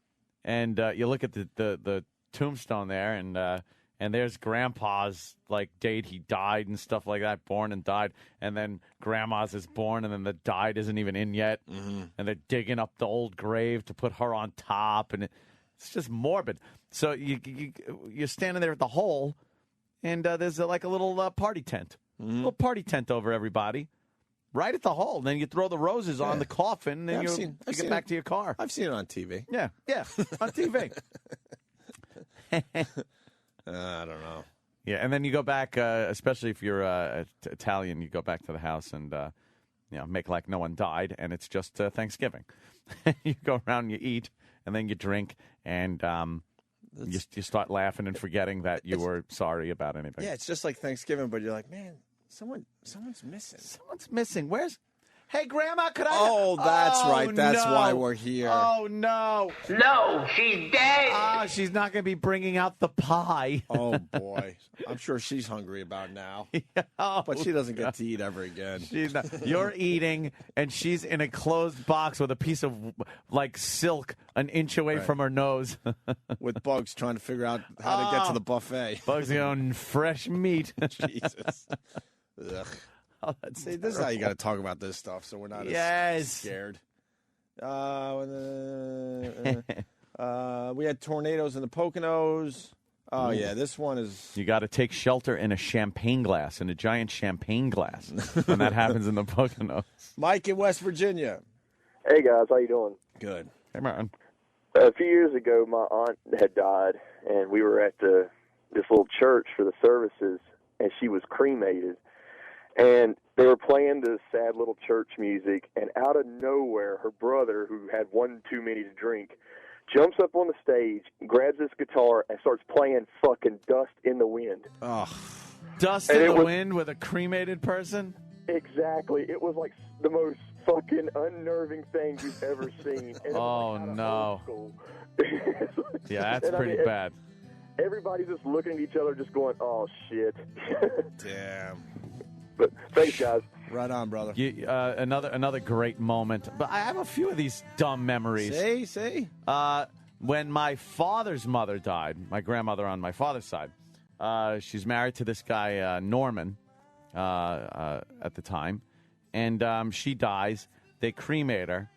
and you look at the tombstone there, and there's Grandpa's date he died and stuff like that, born and died, and then Grandma's is born, and then the died isn't even in yet, and they're digging up the old grave to put her on top, and it's just morbid. So you're standing there at the hole, and there's a little party tent, a little party tent over everybody, right at the hole. And then you throw the roses on the coffin, and then you get back to your car. I've seen it on TV. Yeah, on TV. I don't know. Yeah, and then you go back, especially if you're Italian, you go back to the house and make like no one died, and it's just Thanksgiving. You go around and you eat, and then you drink, and you start laughing and forgetting that you were sorry about anything. Yeah, it's just like Thanksgiving, but you're like, man, someone's missing. Someone's missing. Hey, Grandma, could I... Oh, that's right. That's why we're here. Oh, no. No, she's dead. Oh, she's not going to be bringing out the pie. Oh, boy. I'm sure she's hungry about now. But she doesn't get to eat ever again. She's not. You're eating, and she's in a closed box with a piece of, silk an inch away from her nose. With Bugs trying to figure out how to get to the buffet. Bugs going fresh meat. Jesus. Ugh. Oh, see, this is how you got to talk about this stuff, so we're not as scared. We had tornadoes in the Poconos. Oh, yeah, this one is... You got to take shelter in a champagne glass, in a giant champagne glass, when that happens in the Poconos. Mike in West Virginia. Hey, guys, how you doing? Good. Hey, Martin. A few years ago, my aunt had died, and we were at this little church for the services, and she was cremated. And they were playing this sad little church music, and out of nowhere, her brother, who had one too many to drink, jumps up on the stage, grabs his guitar, and starts playing fucking Dust in the Wind. Oh. Dust in the Wind with a cremated person? Exactly. It was like the most fucking unnerving thing you've ever seen. And oh, no. Yeah, that's pretty bad. Everybody's just looking at each other just going, oh, shit. Damn. But thanks, guys. Right on, brother. Another great moment. But I have a few of these dumb memories. Say. When my father's mother died, my grandmother on my father's side, she's married to this guy, Norman, at the time. And she dies. They cremate her.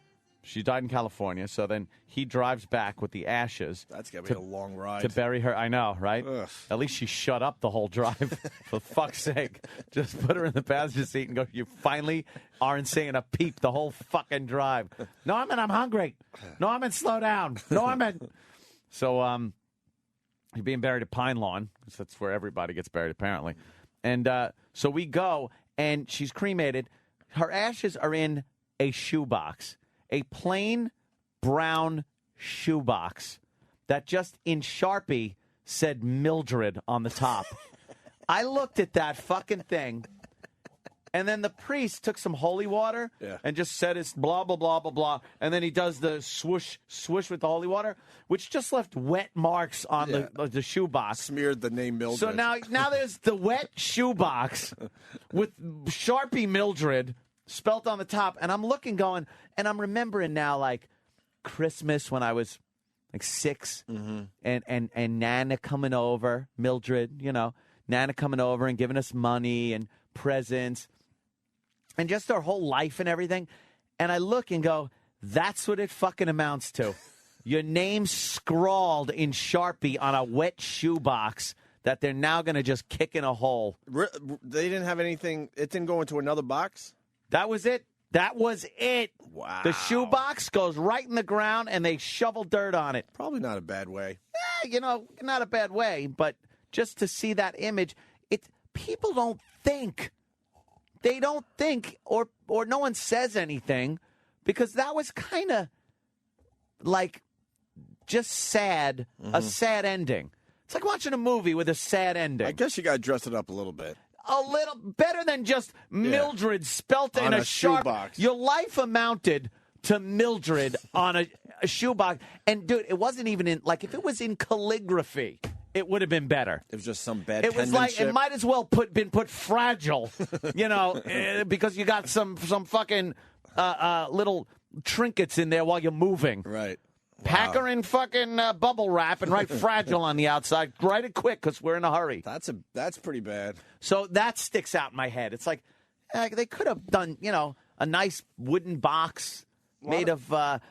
She died in California, so then he drives back with the ashes. That's going to be a long ride. To bury her. I know, right? Ugh. At least she shut up the whole drive, for fuck's sake. Just put her in the passenger seat and go, you finally aren't saying a peep the whole fucking drive. Norman, I'm hungry. Norman, slow down. Norman. So you're being buried at Pine Lawn, because that's where everybody gets buried, apparently. And so we go, and she's cremated. Her ashes are in a shoebox. A plain brown shoebox that just in Sharpie said Mildred on the top. I looked at that fucking thing, and then the priest took some holy water and just said it's blah, blah, blah, blah, blah. And then he does the swoosh with the holy water, which just left wet marks on the shoebox. Smeared the name Mildred. So now there's the wet shoebox with Sharpie Mildred spelt on the top, and I'm looking going, and I'm remembering now, like, Christmas when I was, like, 6, and Nana coming over, Mildred, Nana coming over and giving us money and presents, and just our whole life and everything, and I look and go, that's what it fucking amounts to. Your name scrawled in Sharpie on a wet shoebox that they're now going to just kick in a hole. They didn't have anything, it didn't go into another box? That was it. Wow. The shoebox goes right in the ground, and they shovel dirt on it. Probably not a bad way. Not a bad way, but just to see that image, people don't think. They don't think, or no one says anything, because that was kind of like just sad, a sad ending. It's like watching a movie with a sad ending. I guess you got to dress it up a little bit. A little better than just Mildred spelt in a shoebox. Your life amounted to Mildred on a shoebox. And, dude, it wasn't even in, like, if it was in calligraphy, it would have been better. It was just some bad It was like, it might as well been put fragile, because you got some fucking little trinkets in there while you're moving. Right. Pack her in fucking bubble wrap and write fragile on the outside. Write it quick because we're in a hurry. That's pretty bad. So that sticks out in my head. It's like they could have done, a nice wooden box made of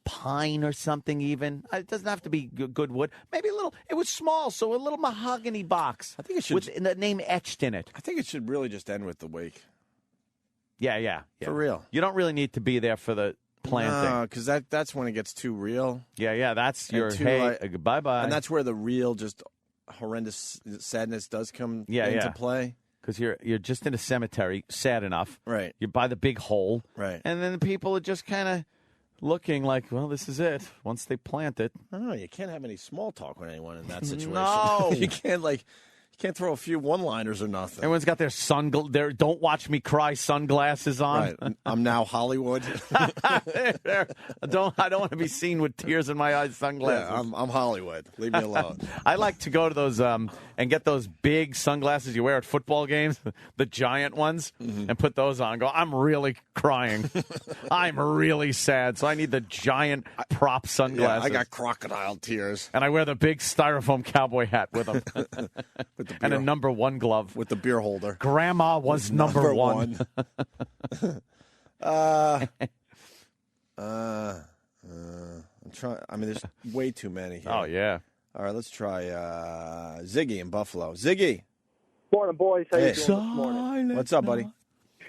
pine or something even. It doesn't have to be good wood. Maybe a little, it was small, so a little mahogany box. I think it should. With the name etched in it. I think it should really just end with the wake. Yeah. For real. You don't really need to be there for the planting. No, because that's when it gets too real. Yeah, that's your, bye-bye. And that's where the real, just horrendous sadness does come into play. Because you're just in a cemetery, sad enough. Right. You're by the big hole. Right. And then the people are just kind of looking like, well, this is it. Once they plant it. No, you can't have any small talk with anyone in that situation. No. You can't throw a few one-liners or nothing. Everyone's got their "Don't Watch Me Cry" sunglasses on. Right. I'm now Hollywood. I don't want to be seen with tears in my eyes sunglasses. Yeah, I'm Hollywood. Leave me alone. I like to go to those and get those big sunglasses you wear at football games, the giant ones, and put those on. Go, I'm really crying. I'm really sad, so I need the giant prop sunglasses. Yeah, I got crocodile tears. And I wear the big styrofoam cowboy hat with them. And a number 1 glove. With the beer holder. Grandma was number one. I'm trying. I mean, there's way too many here. Oh, yeah. All right, let's try Ziggy in Buffalo. Ziggy. Morning, boys. How you doing this morning? What's up, buddy?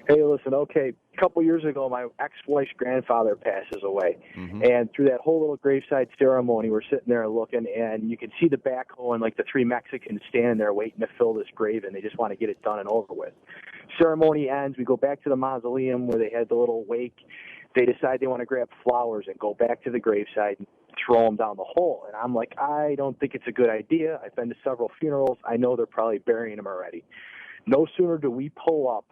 Hey, listen, okay, a couple years ago, my ex-wife's grandfather passes away. And through that whole little graveside ceremony, we're sitting there looking, and you can see the backhoe and, like, the 3 Mexicans standing there waiting to fill this grave, and they just want to get it done and over with. Ceremony ends. We go back to the mausoleum where they had the little wake. They decide they want to grab flowers and go back to the graveside and throw them down the hole. And I'm like, I don't think it's a good idea. I've been to several funerals. I know they're probably burying them already. No sooner do we pull up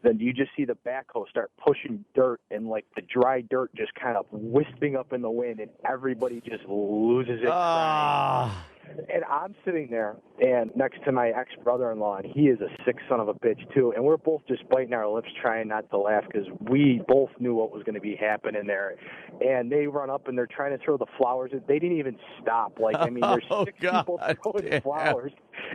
then you just see the backhoe start pushing dirt, and like the dry dirt just kind of wisping up in the wind, and everybody just loses it. And I'm sitting there, and next to my ex-brother-in-law, and he is a sick son of a bitch too, and we're both just biting our lips trying not to laugh because we both knew what was going to be happening there. And they run up, and they're trying to throw the flowers. They didn't even stop. Like, I mean, there's 6 people throwing flowers,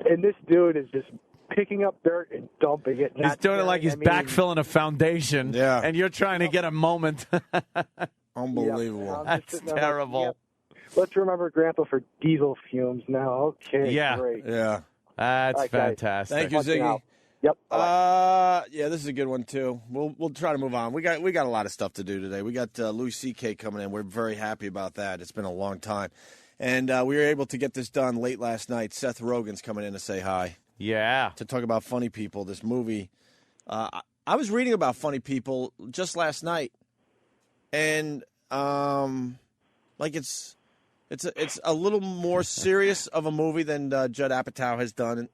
and this dude is just picking up dirt and dumping it. He's doing it like he's backfilling a foundation. Yeah. And you're trying to get a moment. Unbelievable. That's terrible. Like, let's remember Grandpa for diesel fumes now. Okay, great. Yeah. That's right, fantastic. Thank you, Ziggy. Yep. Yeah, this is a good one too. We'll try to move on. We got a lot of stuff to do today. We got Louis C.K. coming in. We're very happy about that. It's been a long time, and we were able to get this done late last night. Seth Rogen's coming in to say hi. Yeah. To talk about Funny People, this movie. I was reading about Funny People just last night, and like it's a little more serious of a movie than Judd Apatow has done,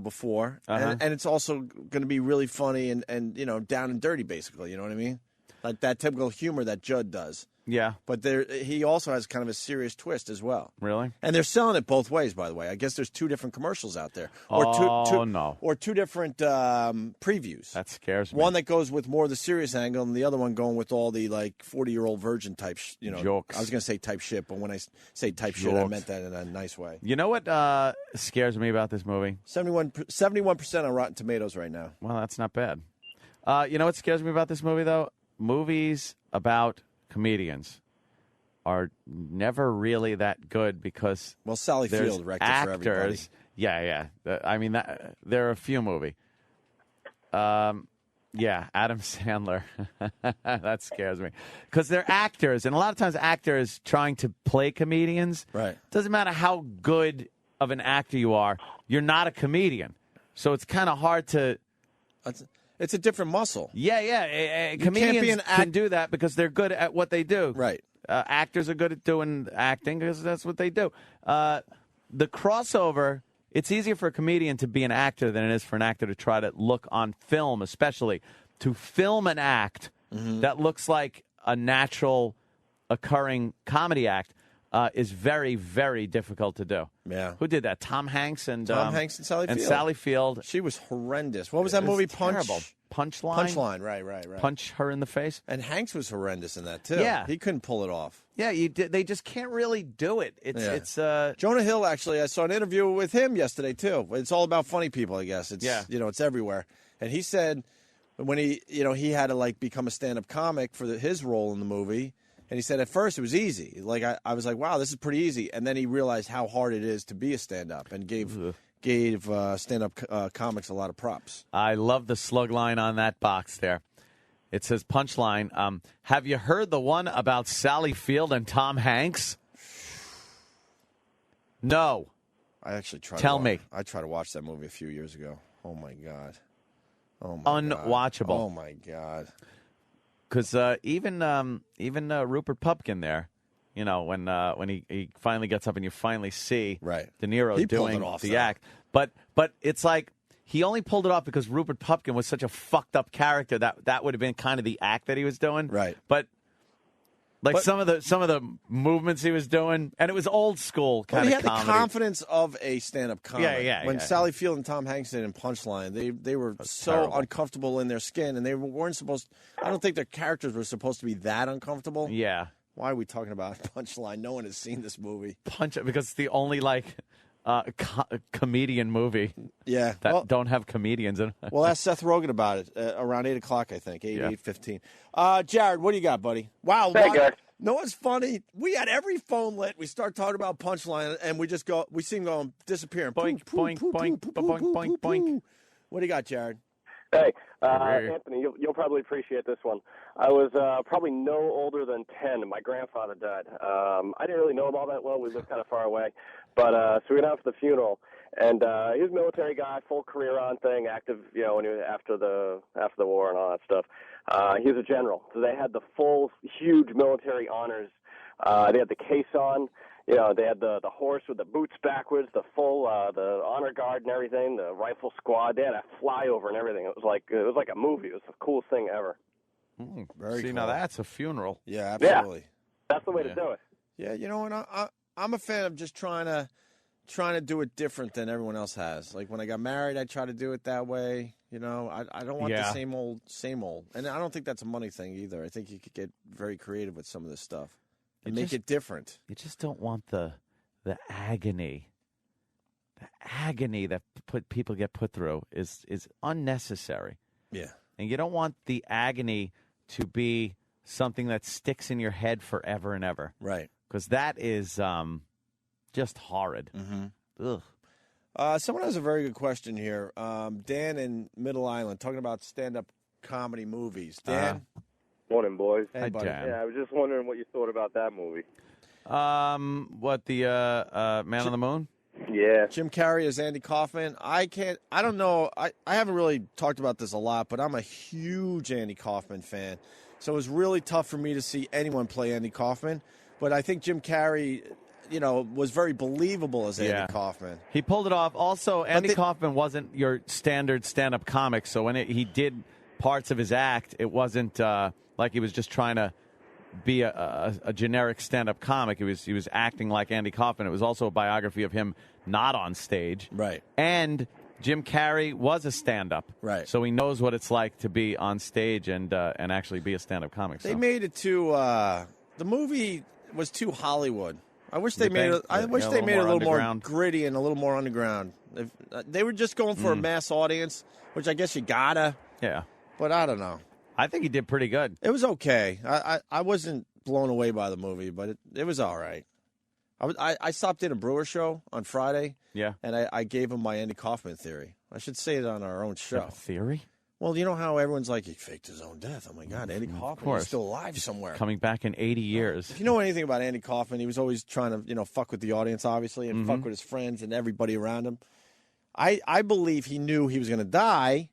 before, and it's also going to be really funny and down and dirty, basically. You know what I mean? Like that typical humor that Judd does. Yeah. But he also has kind of a serious twist as well. Really? And they're selling it both ways, by the way. I guess there's 2 different commercials out there. No. Or 2 different previews. That scares me. One that goes with more of the serious angle, and the other one going with all the, 40-year-old virgin type, jokes. I was going to say type shit, but when I say type shit, I meant that in a nice way. You know what scares me about this movie? 71% on Rotten Tomatoes right now. Well, that's not bad. You know what scares me about this movie, though? Movies about comedians are never really that good because Sally Field wrecked it for everybody. Yeah. I mean, there are a few movies. Adam Sandler. That scares me because they're actors, and a lot of times actors trying to play comedians. Right. Doesn't matter how good of an actor you are, you're not a comedian, so it's kind of hard to. It's a different muscle. Yeah. Comedians can do that because they're good at what they do. Right. Actors are good at doing acting because that's what they do. The crossover, it's easier for a comedian to be an actor than it is for an actor to try to look on film, especially to film an act that looks like a natural occurring comedy act is very, very difficult to do. Yeah. Who did that? Tom Hanks and Sally Field. And Sally Field. She was horrendous. What was that movie? Terrible. Punchline? Punchline, right. Punch her in the face. And Hanks was horrendous in that, too. Yeah. He couldn't pull it off. Yeah, they just can't really do it. It's Jonah Hill, actually, I saw an interview with him yesterday, too. It's all about funny people, I guess. It's, it's everywhere. And he said when he had to, become a stand-up comic for his role in the movie, and he said at first it was easy. Like, I was like, wow, this is pretty easy. And then he realized how hard it is to be a stand-up and gave stand-up comics a lot of props. I love the slug line on that box there. It says punchline. Have you heard the one about Sally Field and Tom Hanks? No. I actually tried. Tell me. I tried to watch that movie a few years ago. Oh my god. Unwatchable. God. Oh my god. Because even Rupert Pupkin there, when he finally gets up and you finally see De Niro doing the act. But it's like he only pulled it off because Rupert Pupkin was such a fucked up character that would have been kind of the act that he was doing. Right. But some of the movements he was doing, and it was old school kind of comedy. He had the confidence of a stand-up comic. Yeah. When Sally Field and Tom Hanks did in Punchline, they were so terrible. uncomfortable in their skin, and they weren't supposed. I don't think their characters were supposed to be that uncomfortable. Yeah. Why are we talking about Punchline? No one has seen this movie. Because it's the only comedian movie. Yeah. That don't have comedians in it. Well, ask Seth Rogen about it around 8 o'clock, I think. 8:15. Jared, what do you got, buddy? Wow. Hey, guys. No, it's funny. We had every phone lit. We start talking about Punchline, and we see him going disappearing. Boink, boink, boink, boink, boink, boink. What do you got, Jared? Hey, Anthony, you'll probably appreciate this one. I was probably no older than 10, and my grandfather died. I didn't really know him all that well. We lived kind of far away. But so we went out for the funeral, and he was a military guy, full career on thing, active, when he was after the war and all that stuff. He was a general, so they had the full, huge military honors. They had the caisson. They had the horse with the boots backwards, the full the honor guard and everything, the rifle squad. They had a flyover and everything. It was like a movie. It was the coolest thing ever. Very cool. Now that's a funeral. Yeah, absolutely. Yeah, that's the way to do it. Yeah, and I'm a fan of just trying to do it different than everyone else has. Like when I got married, I try to do it that way. I don't want the same old. And I don't think that's a money thing either. I think you could get very creative with some of this stuff and make it different. You just don't want the agony. The agony that people get put through is unnecessary. Yeah. And you don't want the agony to be something that sticks in your head forever and ever. Right. Because that is just horrid. Mm-hmm. Ugh. Someone has a very good question here. Dan in Middle Island talking about stand-up comedy movies. Dan? Morning, boys. Hey, buddy. Yeah, I was just wondering what you thought about that movie. What, the Man on the Moon? Yeah. Jim Carrey as Andy Kaufman. I don't know. I haven't really talked about this a lot, but I'm a huge Andy Kaufman fan. So it was really tough for me to see anyone play Andy Kaufman. But I think Jim Carrey, was very believable as Andy Kaufman. He pulled it off. Also, Andy Kaufman wasn't your standard stand-up comic, so when he did parts of his act, it wasn't like he was just trying to be a generic stand-up comic. He was acting like Andy Kaufman. It was also a biography of him not on stage. Right. And Jim Carrey was a stand-up. Right. So he knows what it's like to be on stage and actually be a stand-up comic. They made it too. The movie was too Hollywood. I wish they made it. I wish they made it a little more gritty and a little more underground. If, they were just going for a mass audience, which I guess you gotta. Yeah. But I don't know. I think he did pretty good. It was okay. I wasn't blown away by the movie, but it was all right. I stopped in a Brewer show on Friday. Yeah. And I gave him my Andy Kaufman theory. I should say it on our own show. You have a theory? Well, you know how everyone's like, he faked his own death. Oh, my God, Andy Kaufman is still alive somewhere. Coming back in 80 years. If you know anything about Andy Kaufman, he was always trying to, fuck with the audience, obviously, and fuck with his friends and everybody around him. I believe he knew he was going to die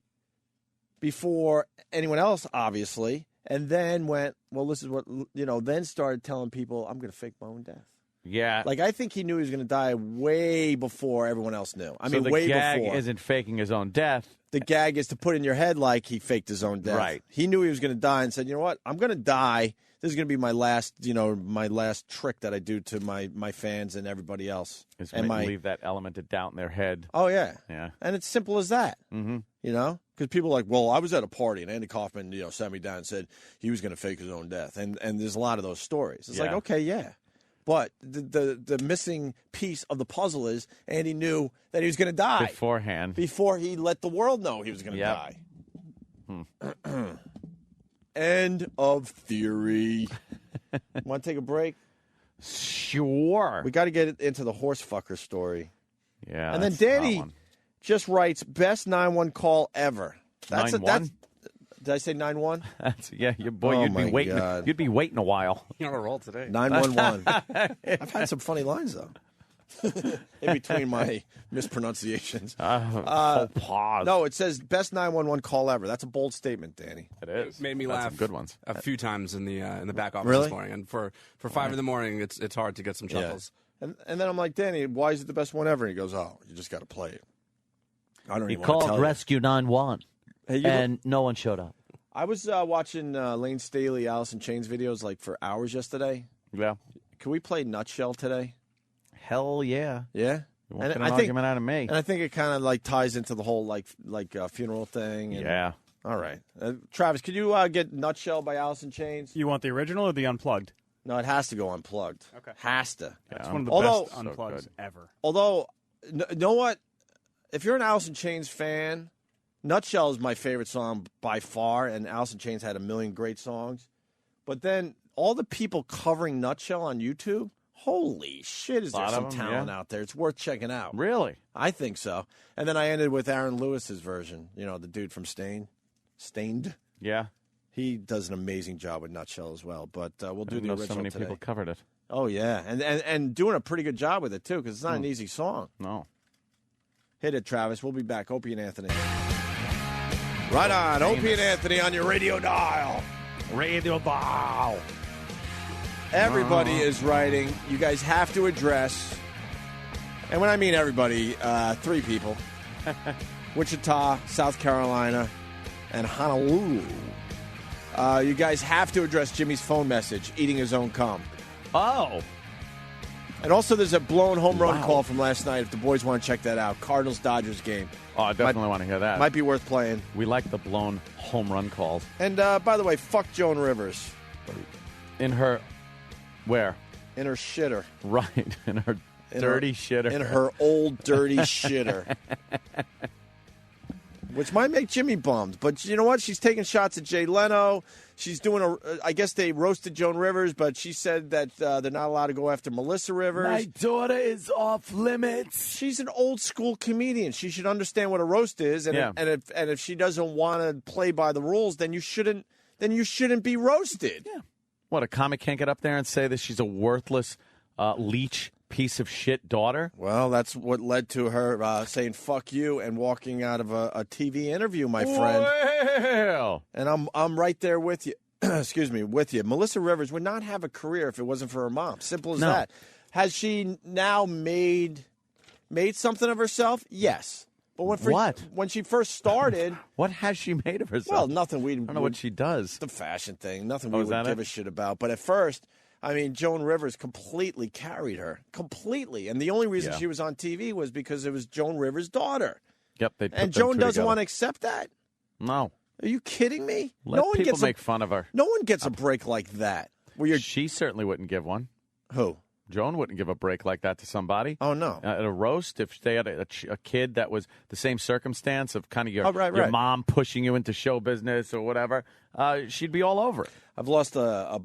before anyone else, obviously, and then went, well, this is what, then started telling people, I'm going to fake my own death. Yeah. Like, I think he knew he was going to die way before everyone else knew. I mean, way before. The gag isn't faking his own death. The gag is to put in your head like he faked his own death. Right. He knew he was going to die and said, you know what? I'm going to die. this is going to be my last, my last trick that I do to my fans and everybody else. Is and leave that element of doubt in their head. Oh, yeah. Yeah. And it's simple as that. Mm-hmm. Because people are like, well, I was at a party and Andy Kaufman, sat me down and said he was going to fake his own death. And there's a lot of those stories. It's like, okay, yeah. But the missing piece of the puzzle is Andy knew that he was going to die. Beforehand. Before he let the world know he was going to die. End of theory. Want to take a break? Sure. We got to get into the horse fucker story. Yeah. And then Danny just writes, best 911 call ever. That's 9-1? Did I say 9-1? You'd be waiting. God. You'd be waiting a while. You're on a roll today. 911. I've had some funny lines though. In between my mispronunciations. Pause. No, it says best 911 call ever. That's a bold statement, Danny. It is. It made me That's laugh. some good ones. A few times in the back office Really? this morning, and for 5 in the morning, it's hard to get some chuckles. And then I'm like, Danny, why is it the best one ever? And he goes, oh, you just got to play it. I don't He even want to tell called Rescue 911, and no one showed up. I was watching Lane Staley, Alice in Chains videos like for hours yesterday. Yeah. Can we play Nutshell today? Hell yeah. Yeah? You won't get an argument out of me. And I think it kind of like ties into the whole like funeral thing. And, Yeah. All right. Travis, could you get Nutshell by Alice in Chains? You want the original or the unplugged? No, it has to go unplugged. Okay. Has to. It's one of the best unplugs ever. Although, you know what? If you're an Alice in Chains fan, Nutshell is my favorite song by far, and Alice in Chains had a million great songs. But then all the people covering Nutshell on YouTube, holy shit, is there some talent out there. It's worth checking out. Really? I think so. And then I ended with Aaron Lewis's version, the dude from Stained. Yeah. He does an amazing job with Nutshell as well. But we'll do the original so many today. people covered it. Oh, yeah. And doing a pretty good job with it, too, because it's not an easy song. No. Hit it, Travis. We'll be back. Opie and Anthony. Right on. Opie and Anthony on your radio dial. Radio dial. Everybody is writing. You guys have to address, and when I mean everybody, 3 people. Wichita, South Carolina, and Honolulu. You guys have to address Jimmy's phone message, eating his own cum. Oh. And also there's a blown home run call from last night if the boys want to check that out. Cardinals-Dodgers game. Oh, I definitely want to hear that. Might be worth playing. We like the blown home run calls. And by the way, fuck Joan Rivers. In her, where? In her shitter. Right, in her dirty shitter. In her old dirty shitter. Which might make Jimmy bummed. But you know what? She's taking shots at Jay Leno. She's doing I guess they roasted Joan Rivers, but she said that they're not allowed to go after Melissa Rivers. My daughter is off limits. She's an old school comedian. She should understand what a roast is. And, if she doesn't want to play by the rules, then you shouldn't be roasted. Yeah. What, a comic can't get up there and say that she's a worthless leech piece of shit daughter? Well, that's what led to her saying "fuck you" and walking out of a TV interview, my friend. Well. And I'm right there with you. Excuse me, with you. Melissa Rivers would not have a career if it wasn't for her mom. Simple as that. Has she now made something of herself? Yes. But when she first started, what has she made of herself? Well, nothing. I don't know what she does. The fashion thing. Nothing we would give a shit about. But at first, I mean, Joan Rivers completely carried her. Completely. And the only reason she was on TV was because it was Joan Rivers' daughter. Yep. And Joan doesn't want to accept that? No. Are you kidding me? Let people make fun of her. No one gets a break like that. She certainly wouldn't give one. Who? Joan wouldn't give a break like that to somebody. Oh, no. At a roast, if they had a kid that was the same circumstance of kind of your mom pushing you into show business or whatever, she'd be all over it. I've lost a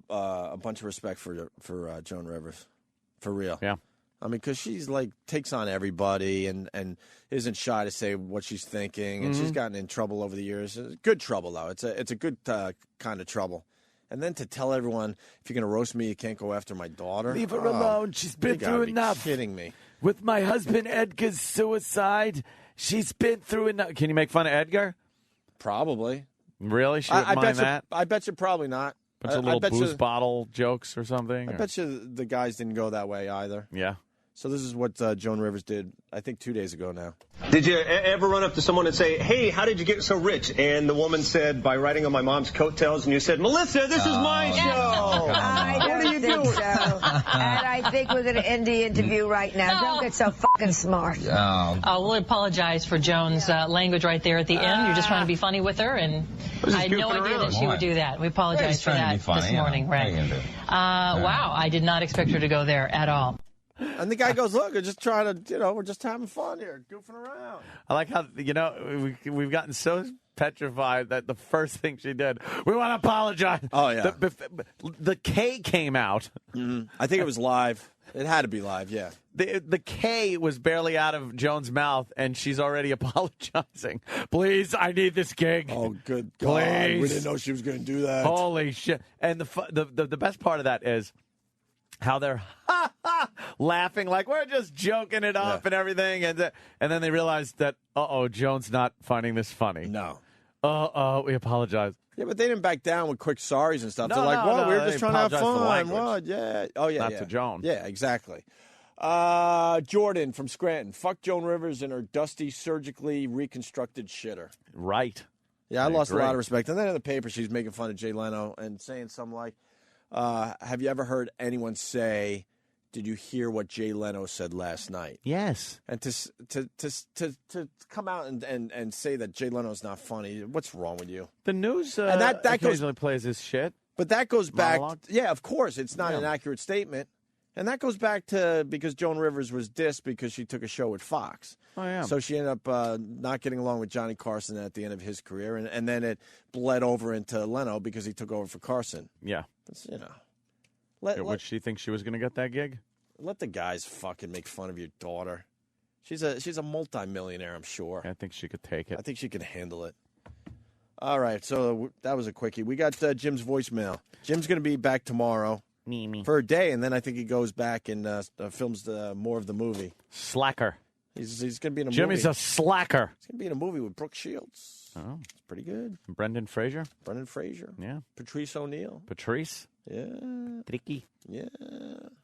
bunch of respect for Joan Rivers, for real. Yeah. I mean, because she's takes on everybody and isn't shy to say what she's thinking, and she's gotten in trouble over the years. Good trouble, though. It's a good kind of trouble. And then to tell everyone, if you're going to roast me, you can't go after my daughter. Leave her alone. She's been through enough. You're kidding me. With my husband Edgar's suicide, she's been through enough. Can you make fun of Edgar? Probably. Really? She wouldn't mind that? I bet you probably not. Bunch of little booze bottle jokes or something? I bet you the guys didn't go that way either. Yeah. So this is what Joan Rivers did, I think 2 days ago now. Did you ever run up to someone and say, hey, how did you get so rich? And the woman said, by riding on my mom's coattails. And you said, Melissa, this is my show. I don't think so. And I think we're going to end the interview right now. Don't get so fucking smart. We'll apologize for Joan's language right there at the end. You're just trying to be funny with her, and I had no idea that she would do that. We apologize for that this morning. Right. Wow, I did not expect her to go there at all. And the guy goes, look, we're just trying to, we're just having fun here, goofing around. I like how, we've gotten so petrified that the first thing she did, we want to apologize. Oh, yeah. The K came out. Mm-hmm. I think it was live. It had to be live, yeah. The K was barely out of Joan's mouth, and she's already apologizing. Please, I need this gig. Oh, good God. Please. We didn't know she was going to do that. Holy shit. And the best part of that is how they're laughing like we're just joking it up and everything. And then they realize that, Joan's not finding this funny. No. We apologize. Yeah, but they didn't back down with quick sorries and stuff. No, They're like, no, we were just trying to have fun. What? Yeah. Oh, yeah. Not to Joan. Yeah, exactly. Jordan from Scranton. Fuck Joan Rivers and her dusty, surgically reconstructed shitter. Right. Yeah, I lost a lot of respect. And then in the paper, she's making fun of Jay Leno and saying something like, have you ever heard anyone say, did you hear what Jay Leno said last night? Yes. And to come out and say that Jay Leno's not funny, what's wrong with you? The news and that occasionally plays this shit. But that goes back. Monologue? Yeah, of course. It's not an accurate statement. And that goes back to because Joan Rivers was dissed because she took a show with Fox. Oh, yeah. So she ended up not getting along with Johnny Carson at the end of his career. And then it bled over into Leno because he took over for Carson. Yeah. It's, Would she think she was going to get that gig? Let the guys fucking make fun of your daughter. She's a multimillionaire, I'm sure. I think she could take it. I think she can handle it. All right, so that was a quickie. We got Jim's voicemail. Jim's going to be back tomorrow for a day, and then I think he goes back and films more of the movie. Slacker. He's going to be in a movie. Jimmy's a slacker. He's going to be in a movie with Brooke Shields. Oh. It's pretty good. Brendan Fraser. Yeah. Patrice O'Neal. Patrice. Yeah. Tricky. Yeah.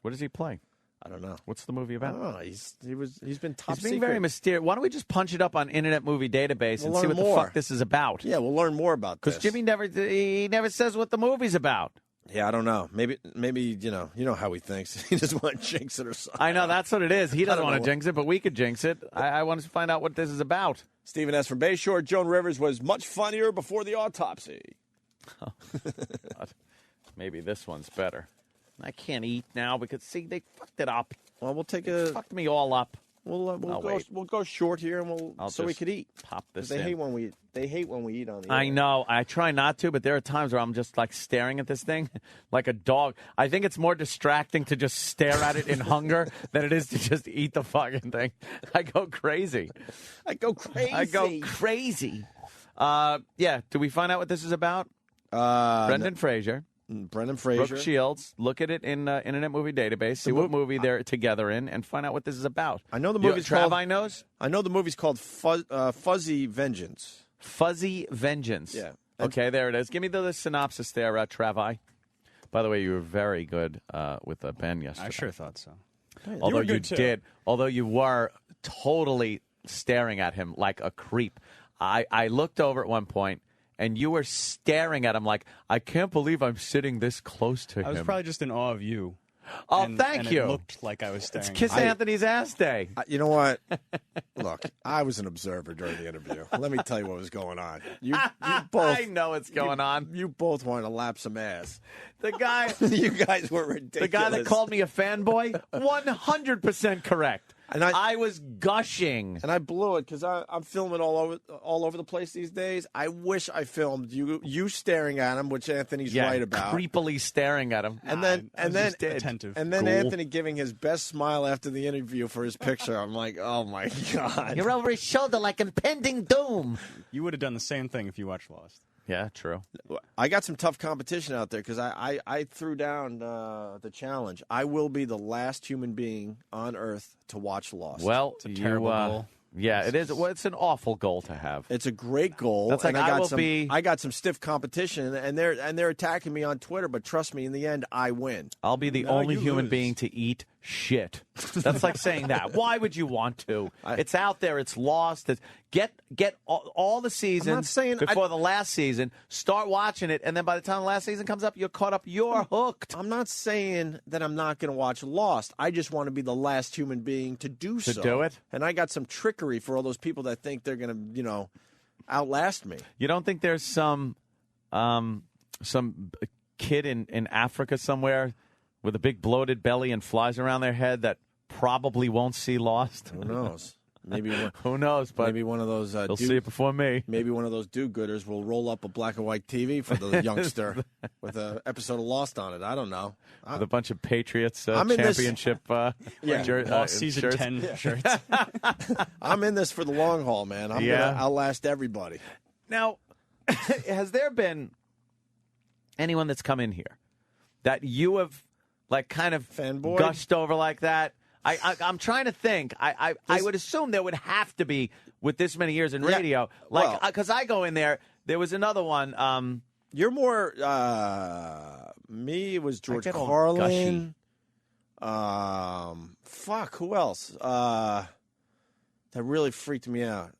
What does he play? I don't know. What's the movie about? Oh, he's been top He's being secret. very mysterious. Why don't we just punch it up on Internet Movie Database and see what the fuck this is about? Yeah, we'll learn more about this. Because Jimmy never says what the movie's about. Yeah, I don't know. Maybe you know how he thinks. He doesn't want to jinx it or something. I know, that's what it is. He doesn't want to jinx it, but we could jinx it. I want to find out what this is about. Stephen S. from Bayshore. Joan Rivers was much funnier before the autopsy. Oh, maybe this one's better. I can't eat now because, see, they fucked it up. Well, we'll take they fucked me all up. We'll go short here, and so we could eat. Pop this. They hate when we eat on the air. I know. I try not to, but there are times where I'm just like staring at this thing like a dog. I think it's more distracting to just stare at it in hunger than it is to just eat the fucking thing. I go crazy. Yeah. Do we find out what this is about? Brendan Fraser. Brendan Fraser. Brooke Shields. Look at it in Internet Movie Database. See what movie they're together in, and find out what this is about. I know the movie's called. Travi knows. I know the movie's called Fuzzy Vengeance. Fuzzy Vengeance. Yeah. Okay, there it is. Give me the synopsis there, Travi. By the way, you were very good with Ben yesterday. I sure thought so. Although you were totally staring at him like a creep. I looked over at one point. And you were staring at him like, I can't believe I'm sitting this close to him. I was probably just in awe of you. Oh, thank you. It looked like I was staring. It's Kiss Anthony's ass day. You know what? Look, I was an observer during the interview. Let me tell you what was going on. You both. I know what's going on. You both wanted to lap some ass. The guy. You guys were ridiculous. The guy that called me a fanboy, 100% correct. And I was gushing, and I blew it because I'm filming all over the place these days. I wish I filmed you staring at him, which Anthony's right about, creepily staring at him, and then attentive, and then Anthony giving his best smile after the interview for his picture. I'm like, oh my God, you're over his shoulder like impending doom. You would have done the same thing if you watched Lost. Yeah, true. I got some tough competition out there because I threw down the challenge. I will be the last human being on Earth to watch Lost. Well, it's a terrible goal. Yeah, it is. Well, it's an awful goal to have. It's a great goal. That's like I got some stiff competition, and they're attacking me on Twitter. But trust me, in the end, I win. I'll be the only human being to eat shit. That's like saying that. Why would you want to? It's out there. It's lost. Get all the seasons before the last season. Start watching it, and then by the time the last season comes up, you're caught up. You're hooked. I'm not saying that I'm not going to watch Lost. I just want to be the last human being to do so. To do it? And I got some trickery for all those people that think they're going to, outlast me. You don't think there's some kid in Africa somewhere with a big bloated belly and flies around their head that probably won't see Lost? Who knows? Maybe who knows? But maybe one of those they'll see it before me. Maybe one of those do-gooders will roll up a black and white TV for the youngster with an episode of Lost on it. I don't know. With a bunch of Patriots championship season shirts. 10 shirts. I'm in this for the long haul, man. I'm gonna outlast everybody. Now, has there been anyone that's come in here that you have kind of fanboy gushed over like that? I'm trying to think. I would assume there would have to be with this many years in radio. Because I go in there. There was another one. You're more me. It was George Carlin. Fuck. Who else? That really freaked me out.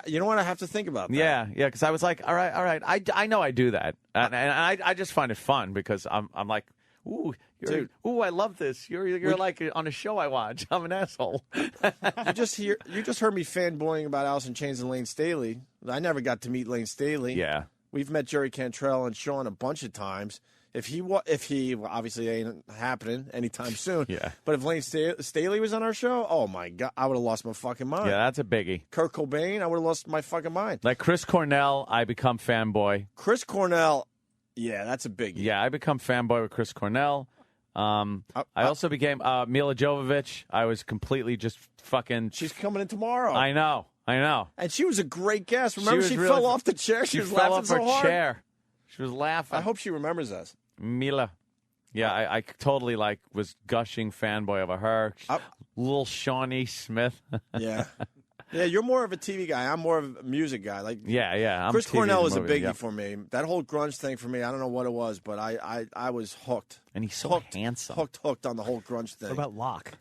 You know what? I have to think about that. Yeah. Because I was like, all right. I know I do that, and I just find it fun because I'm like, ooh. Dude, I love this. You're like on a show I watch. I'm an asshole. You just heard me fanboying about Alice in Chains and Lane Staley. I never got to meet Lane Staley. Yeah, we've met Jerry Cantrell and Sean a bunch of times. If he obviously ain't happening anytime soon. Yeah. But if Lane Staley was on our show, oh my God, I would have lost my fucking mind. Yeah, that's a biggie. Kurt Cobain, I would have lost my fucking mind. Like Chris Cornell, I become fanboy. Chris Cornell, yeah, that's a biggie. Yeah, I become fanboy with Chris Cornell. I also became Mila Jovovich. I was completely just fucking. She's coming in tomorrow. I know. And she was a great guest. Remember, she fell off the chair. She was fell laughing off so her hard. chair. She was laughing. I hope she remembers us. Mila. Yeah, I totally was gushing fanboy over her. Little Shawnee Smith. Yeah. Yeah, you're more of a TV guy. I'm more of a music guy. Yeah. Chris Cornell is a biggie for me. That whole grunge thing for me, I don't know what it was, but I was hooked. And he's so handsome. Hooked on the whole grunge thing. What about Locke?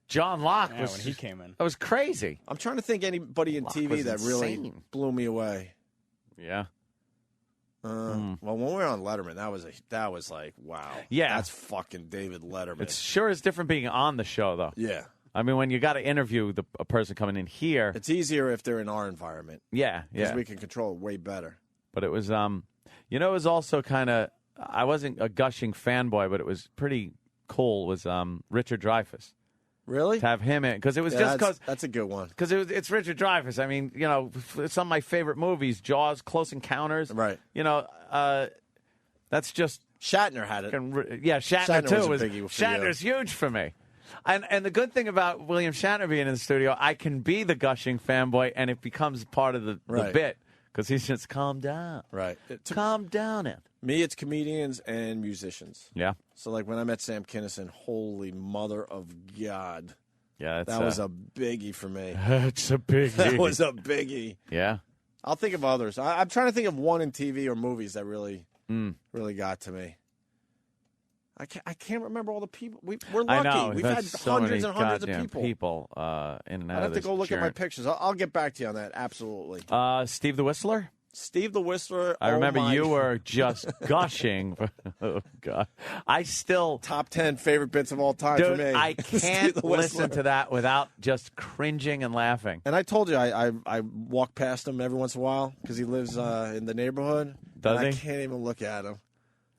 John Locke when he came in. That was crazy. I'm trying to think anybody in Locke TV was that really insane. blew me away. Yeah. Well, when we were on Letterman, that was like, wow. Yeah. That's fucking David Letterman. It sure is different being on the show, though. Yeah. I mean, when you got to interview a person coming in here. It's easier if they're in our environment. Yeah. Because we can control it way better. But it was, it was also kind of, I wasn't a gushing fanboy, but it was pretty cool, was Richard Dreyfuss. Really? To have him in. Because it was just because. That's a good one. Because it's Richard Dreyfuss. I mean, some of my favorite movies, Jaws, Close Encounters. Right. That's just. Shatner had it. Yeah, Shatner too. Was a biggie for Shatner's huge for me. And the good thing about William Shatner being in the studio, I can be the gushing fanboy, and it becomes part of the bit. Because he's just, calm down. Right. Calm down, Ed. Me, it's comedians and musicians. Yeah. So, when I met Sam Kinison, holy mother of God. Yeah, that was a biggie for me. It's a biggie. That was a biggie. Yeah. I'll think of others. I'm trying to think of one in TV or movies that really got to me. I can't remember all the people. We're lucky. I know. We've had hundreds and hundreds of people. In and out I'd have of to go look at my journey. pictures. I'll get back to you on that. Absolutely. Steve the Whistler? Steve the Whistler. I remember you were just gushing. Oh, God. I still. Top 10 favorite bits of all time Dude, for me. I can't listen to that without just cringing and laughing. And I told you, I walk past him every once in a while because he lives in the neighborhood. Does he? I can't even look at him.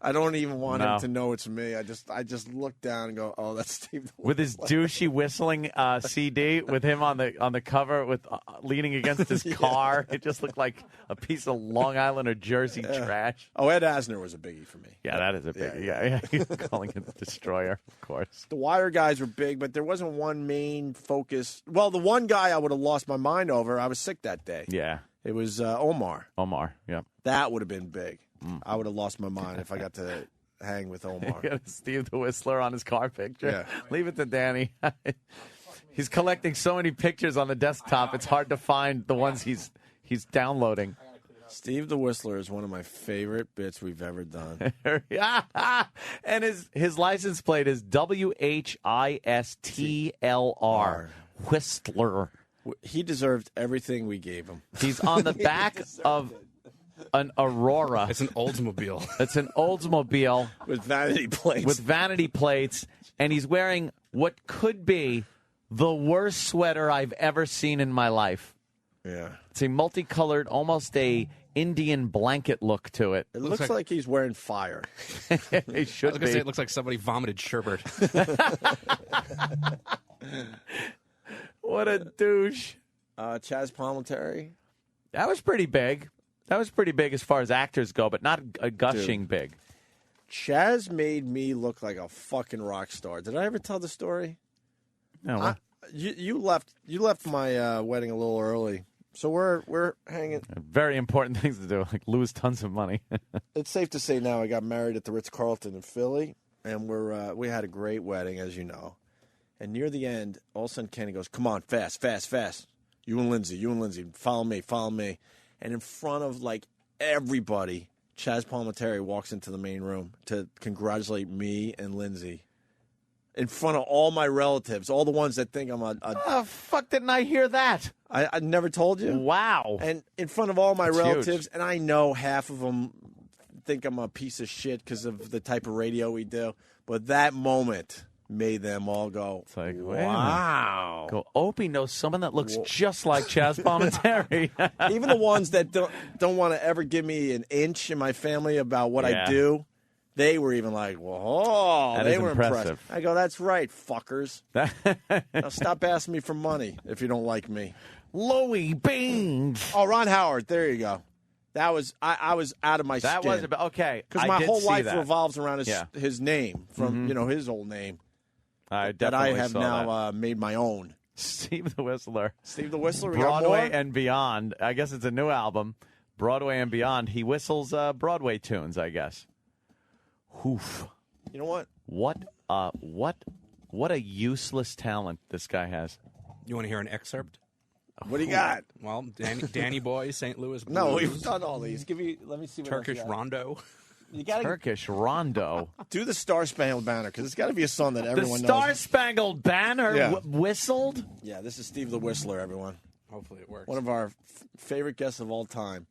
I don't even want him to know it's me. I just look down and go, oh, that's Steve the Whistler. With his douchey whistling CD, with him on the cover, with leaning against his car, it just looked like a piece of Long Island or Jersey trash. Oh, Ed Asner was a biggie for me. Yeah, that is a biggie. Yeah. He's calling it the Destroyer, of course. The Wire guys were big, but there wasn't one main focus. Well, the one guy I would have lost my mind over, I was sick that day. Yeah. It was Omar. Omar, yeah. That would have been big. I would have lost my mind if I got to hang with Omar. Steve the Whistler on his car picture. Yeah. Leave it to Danny. He's collecting so many pictures on the desktop, it's hard to find the ones he's downloading. Steve the Whistler is one of my favorite bits we've ever done. And his license plate is WHISTLR. Whistler. He deserved everything we gave him. He's on the back of an Aurora. It's an Oldsmobile. It's an Oldsmobile. With vanity plates. With vanity plates. And he's wearing what could be the worst sweater I've ever seen in my life. Yeah. It's a multicolored, almost a Indian blanket look to it. It looks like he's wearing fire. He should I was going to say it looks like somebody vomited sherbet. What a douche. Chaz Palminteri. That was pretty big. That was pretty big as far as actors go, but not a gushing big. Chaz made me look like a fucking rock star. Did I ever tell the story? No. You left my wedding a little early, so we're hanging. Very important things to do, like lose tons of money. It's safe to say now I got married at the Ritz-Carlton in Philly, and we had a great wedding, as you know. And near the end, all of a sudden Kenny goes, "Come on, fast, fast, fast! You and Lindsay, follow me, follow me!" And in front of like everybody, Chaz Palminteri walks into the main room to congratulate me and Lindsay. In front of all my relatives, all the ones that think I'm Oh, fuck, didn't I hear that? I never told you? Wow. And in front of all my That's relatives, huge. and I know half of them think I'm a piece of shit because of the type of radio we do. But that moment made them all go, it's like, wow. Go, Opie knows someone that looks just like Chaz Palminteri. Even the ones that don't want to ever give me an inch in my family about what I do, they were even like, whoa, That they is were impressive. impressed. I go, that's right, fuckers. Now stop asking me for money if you don't like me. Louis Beans. Oh, Ron Howard. There you go. That was I was out of my skin. That was about okay. Because my whole life revolves around his name from his old name. I that I definitely have saw now made my own. Steve the Whistler. Steve the Whistler. We got Broadway more? and Beyond. I guess it's a new album. Broadway and Beyond. He whistles Broadway tunes, I guess. Oof. You know what? What a useless talent this guy has. You want to hear an excerpt? What do you got? Well, Danny Boy, St. Louis Blues. No, we've done all these. Let me see what Turkish else you got. Rondo. You gotta Turkish Rondo. Do the Star Spangled Banner because it's got to be a song that everyone The knows. Star Spangled Banner whistled? Yeah, this is Steve the Whistler, everyone. Hopefully it works. One of our favorite guests of all time.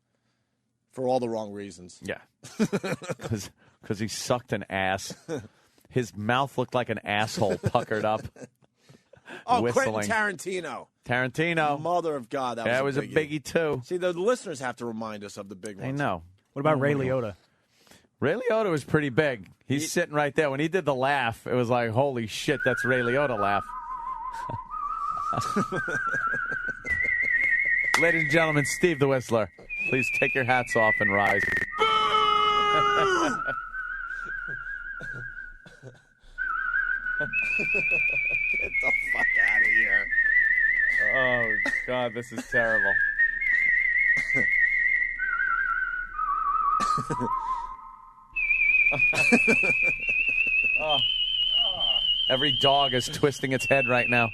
For all the wrong reasons. Yeah. Because he sucked an ass. His mouth looked like an asshole puckered up. Oh, whistling. Quentin Tarantino. Mother of God. That was a biggie, too. See, the listeners have to remind us of the big ones. I know. What about Ray Liotta? Ray Liotta was pretty big. He's sitting right there. When he did the laugh, it was like, holy shit, that's Ray Liotta laugh. Ladies and gentlemen, Steve the Whistler. Please take your hats off and rise. Get the fuck out of here. Oh, God, this is terrible. Oh. Every dog is twisting its head right now.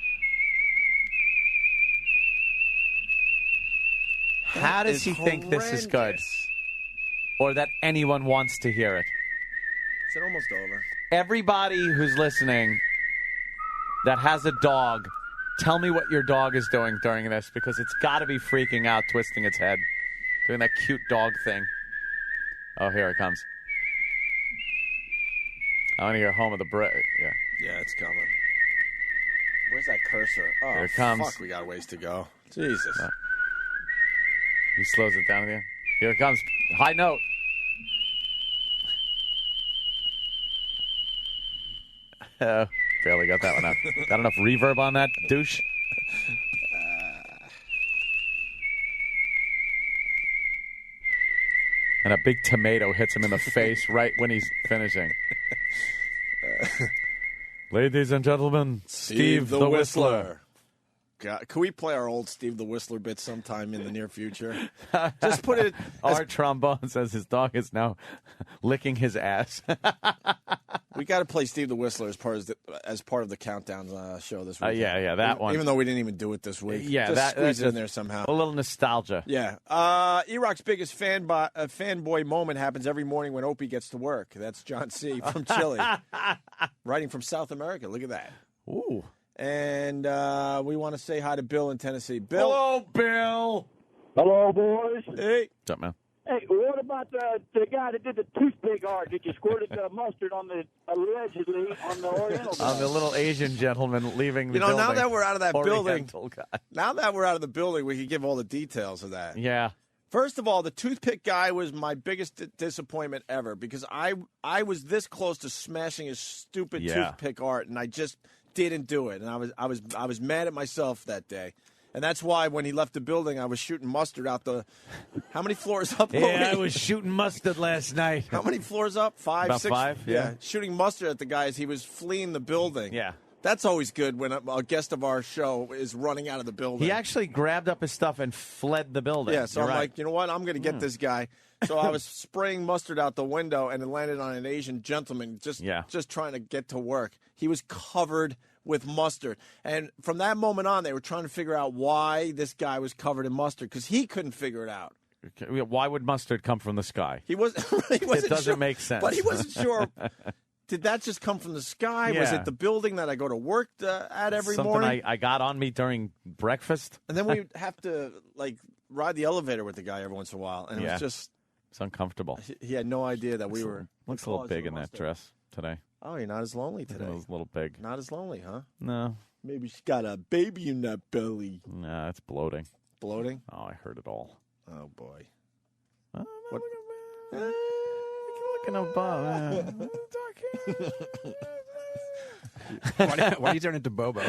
How does he think this is good? Or that anyone wants to hear it? Is it almost over? Everybody who's listening that has a dog, tell me what your dog is doing during this, because it's got to be freaking out, twisting its head, doing that cute dog thing. Oh, here it comes. I want to hear Home of the Brit. Yeah. Yeah, it's coming. Where's that cursor? Oh, Here it comes. Fuck, we got a ways to go. Jesus. He slows it down again. Here it comes. High note. Barely got that one out. Got enough reverb on that douche? And a big tomato hits him in the face right when he's finishing. Ladies and gentlemen, Steve the Whistler. God. Can we play our old Steve the Whistler bit sometime in the near future? Just put it. Our trombone says his dog is now licking his ass. We got to play Steve the Whistler as part of the countdown show this week. Yeah, that one. Even though we didn't even do it this week. Yeah, just squeeze it in just there somehow. A little nostalgia. Yeah. E-Rock's biggest fanboy moment happens every morning when Opie gets to work. That's John C. from Chile. Writing from South America. Look at that. Ooh. And we want to say hi to Bill in Tennessee. Bill. Hello, Bill. Hello, boys. Hey. What's up, man? Hey, what about the guy that did the toothpick art that you squirted mustard on allegedly on the Oriental guy? On the little Asian gentleman leaving the building. Now that we're out of that building, guy. now that we're out of the building, we can give all the details of that. Yeah. First of all, the toothpick guy was my biggest disappointment ever because I was this close to smashing his stupid toothpick art, and I just didn't do it, and I was mad at myself that day. And that's why when he left the building, I was shooting mustard out the... How many floors up? Yeah, I was shooting mustard last night. How many floors up? 5, About 6? 5, yeah. Shooting mustard at the guy as he was fleeing the building. Yeah. That's always good when a guest of our show is running out of the building. He actually grabbed up his stuff and fled the building. Yeah, so I'm like, you know what? I'm going to get this guy. So I was spraying mustard out the window, and it landed on an Asian gentleman just trying to get to work. He was covered with mustard. And from that moment on, they were trying to figure out why this guy was covered in mustard because he couldn't figure it out. Why would mustard come from the sky? He wasn't it doesn't sure, make sense. But he wasn't sure. Did that just come from the sky? Yeah. Was it the building that I go to work at every Something morning? I got on me during breakfast. And then we have to ride the elevator with the guy every once in a while. And it was just... It's uncomfortable. He had no idea that we were... Looks a little big in that dress today. Oh, you're not as lonely today. It was a little big. Not as lonely, huh? No. Maybe she's got a baby in that belly. Nah, it's bloating. Bloating? Oh, I heard it all. Oh, boy. What? Looking above. Why do you turn into Bobo?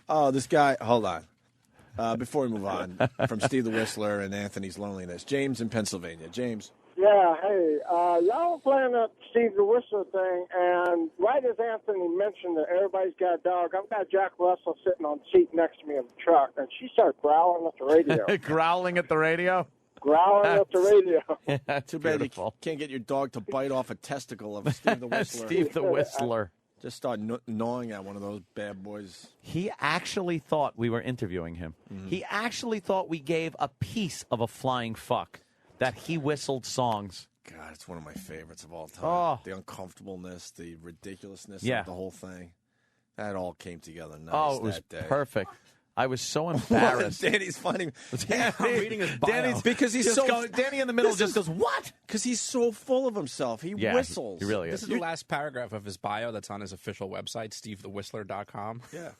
Oh, this guy. Hold on. Before we move on from Steve the Whistler and Anthony's loneliness, James in Pennsylvania. James. Yeah, hey, y'all were playing that Steve the Whistler thing, and right as Anthony mentioned that everybody's got a dog, I've got Jack Russell sitting on the seat next to me in the truck, and she started growling at the radio. Growling at the radio? Growling at the radio. Yeah, too bad you can't get your dog to bite off a testicle of Steve the Whistler. Steve the Whistler. Just start gnawing at one of those bad boys. He actually thought we were interviewing him. Mm-hmm. He actually thought we gave a piece of a flying fuck that he whistled songs. God, it's one of my favorites of all time. Oh. The uncomfortableness, the ridiculousness Yeah. of the whole thing. That all came together nice Oh, it was that day. perfect. I was so embarrassed. Danny's finding. I'm reading his bio. Danny's because he's Just so. going, Danny in the middle just goes, what? Because he's so full of himself. He whistles. He really is. This is the last paragraph of his bio that's on his official website, SteveTheWhistler.com. Yeah.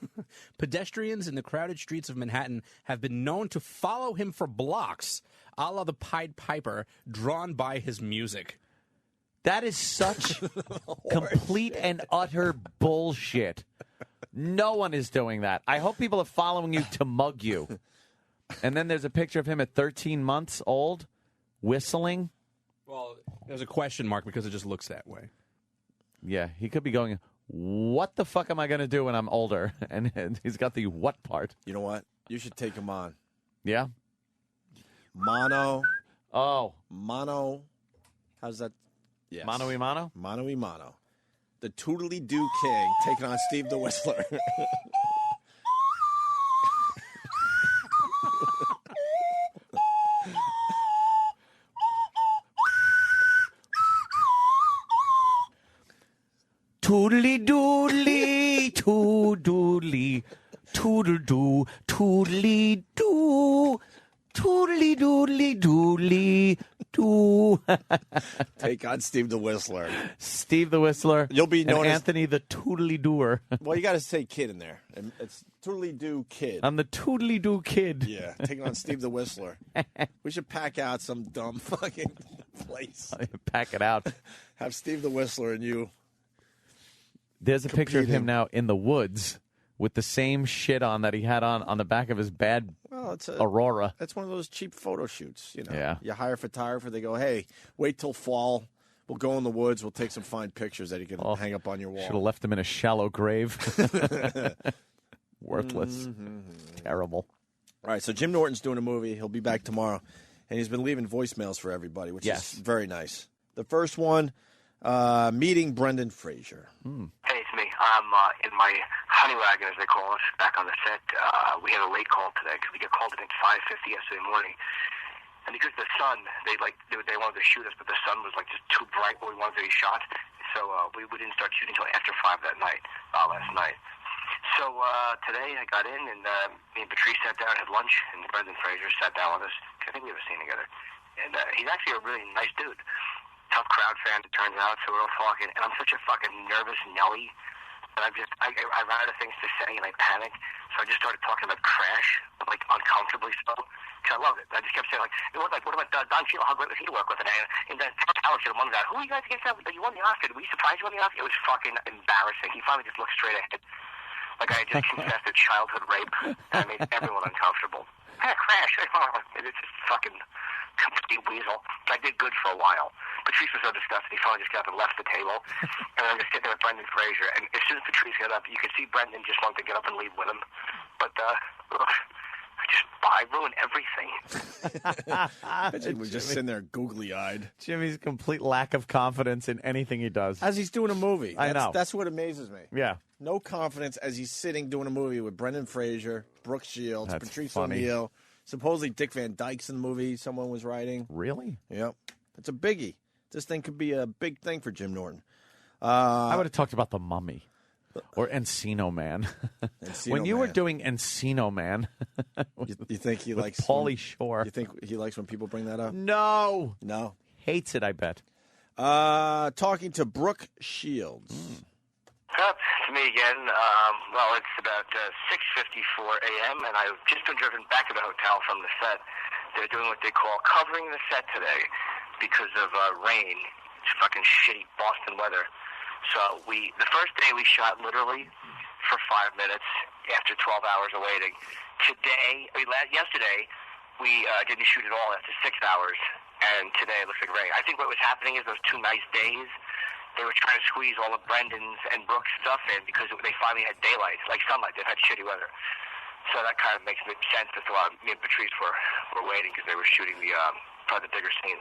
Pedestrians in the crowded streets of Manhattan have been known to follow him for blocks, a la the Pied Piper, drawn by his music. That is such complete and utter bullshit. No one is doing that. I hope people are following you to mug you. And then there's a picture of him at 13 months old, whistling. Well, there's a question mark because it just looks that way. Yeah, he could be going, what the fuck am I going to do when I'm older? And he's got the what part. You know what? You should take him on. Yeah? Mono. Oh. Mono. How's that? Yes. Mano y mano? Mano y mano. The Toodly-Doo King taking on Steve the Whistler. Toodly doodly, toodly, toodle-doo, toodly doo, toodly doodly doodly doo. Take on Steve the Whistler. Steve the Whistler. You'll be known and as Anthony the Toodly Dooer. Well, you got to say kid in there. It's Toodly-Doo Kid. I'm the Toodly Doo Kid. Yeah, taking on Steve the Whistler. We should pack out some dumb fucking place. Pack it out. Have Steve the Whistler and you. There's a picture of him now in the woods with the same shit on that he had on the back of his bad Aurora. That's one of those cheap photo shoots, you know. Yeah. You hire a photographer, they go, hey, wait till fall We'll go in the woods. We'll take some fine pictures that you can hang up on your wall. Should have left him in a shallow grave. Worthless. Terrible. All right, so Jim Norton's doing a movie. He'll be back tomorrow. And he's been leaving voicemails for everybody, which is very nice. The first one, meeting Brendan Fraser. Hey, it's me. I'm in my honey wagon, as they call it, back on the set. We had a late call today because we got called in at 5:50 yesterday morning. And because the sun, they wanted to shoot us, but the sun was like just too bright when we wanted to be shot. So we didn't start shooting until after 5 that night, last night. So today I got in, and me and Patrice sat down, had lunch, and Brendan Fraser sat down with us. I think we have a scene together. And he's actually a really nice dude. Tough crowd fan, it turns out, so we're all talking. And I'm such a fucking nervous Nelly that I ran out of things to say, and I panicked. So I just started talking about Crash, like uncomfortably so, because I loved it. I just kept saying, what about Don Cheadle? How great was he to work with? And then Alex said, "One guy, who are you guys against that? You won the Oscar. Did we surprise you on the Oscar?" It was fucking embarrassing. He finally just looked straight ahead. Like I had just confessed to childhood rape, and I made everyone uncomfortable. Crash. It's just fucking complete weasel. I did good for a while. Patrice was so disgusted, he finally just got up and left the table. And I'm just sitting there with Brendan Fraser. And as soon as Patrice got up, you could see Brendan just wanted to get up and leave with him. But I ruined everything. He was just sitting there googly-eyed. Jimmy's complete lack of confidence in anything he does. As he's doing a movie. I know. That's what amazes me. Yeah. No confidence as he's sitting doing a movie with Brendan Fraser, Brooke Shields, That's Patrice funny. O'Neill. Supposedly Dick Van Dyke's in the movie someone was writing. Really? Yep. It's a biggie. This thing could be a big thing for Jim Norton. I would have talked about The Mummy or Encino Man. When you were doing Encino Man. You think he likes Pauly Shore. You think he likes when people bring that up? No. No. Hates it, I bet. Talking to Brooke Shields. It's me again. Well, it's about 6:54 a.m., and I've just been driven back to the hotel from the set. They're doing what they call covering the set today because of rain. It's fucking shitty Boston weather. So the first day we shot literally for 5 minutes after 12 hours of waiting. Yesterday, we didn't shoot at all after 6 hours, and today it looks like rain. I think what was happening is those 2 nice days, they were trying to squeeze all of Brendan's and Brooke's stuff in because they finally had daylight, like sunlight. They've had shitty weather. So that kind of makes sense as to why me and Patrice were waiting because they were shooting probably the bigger scene.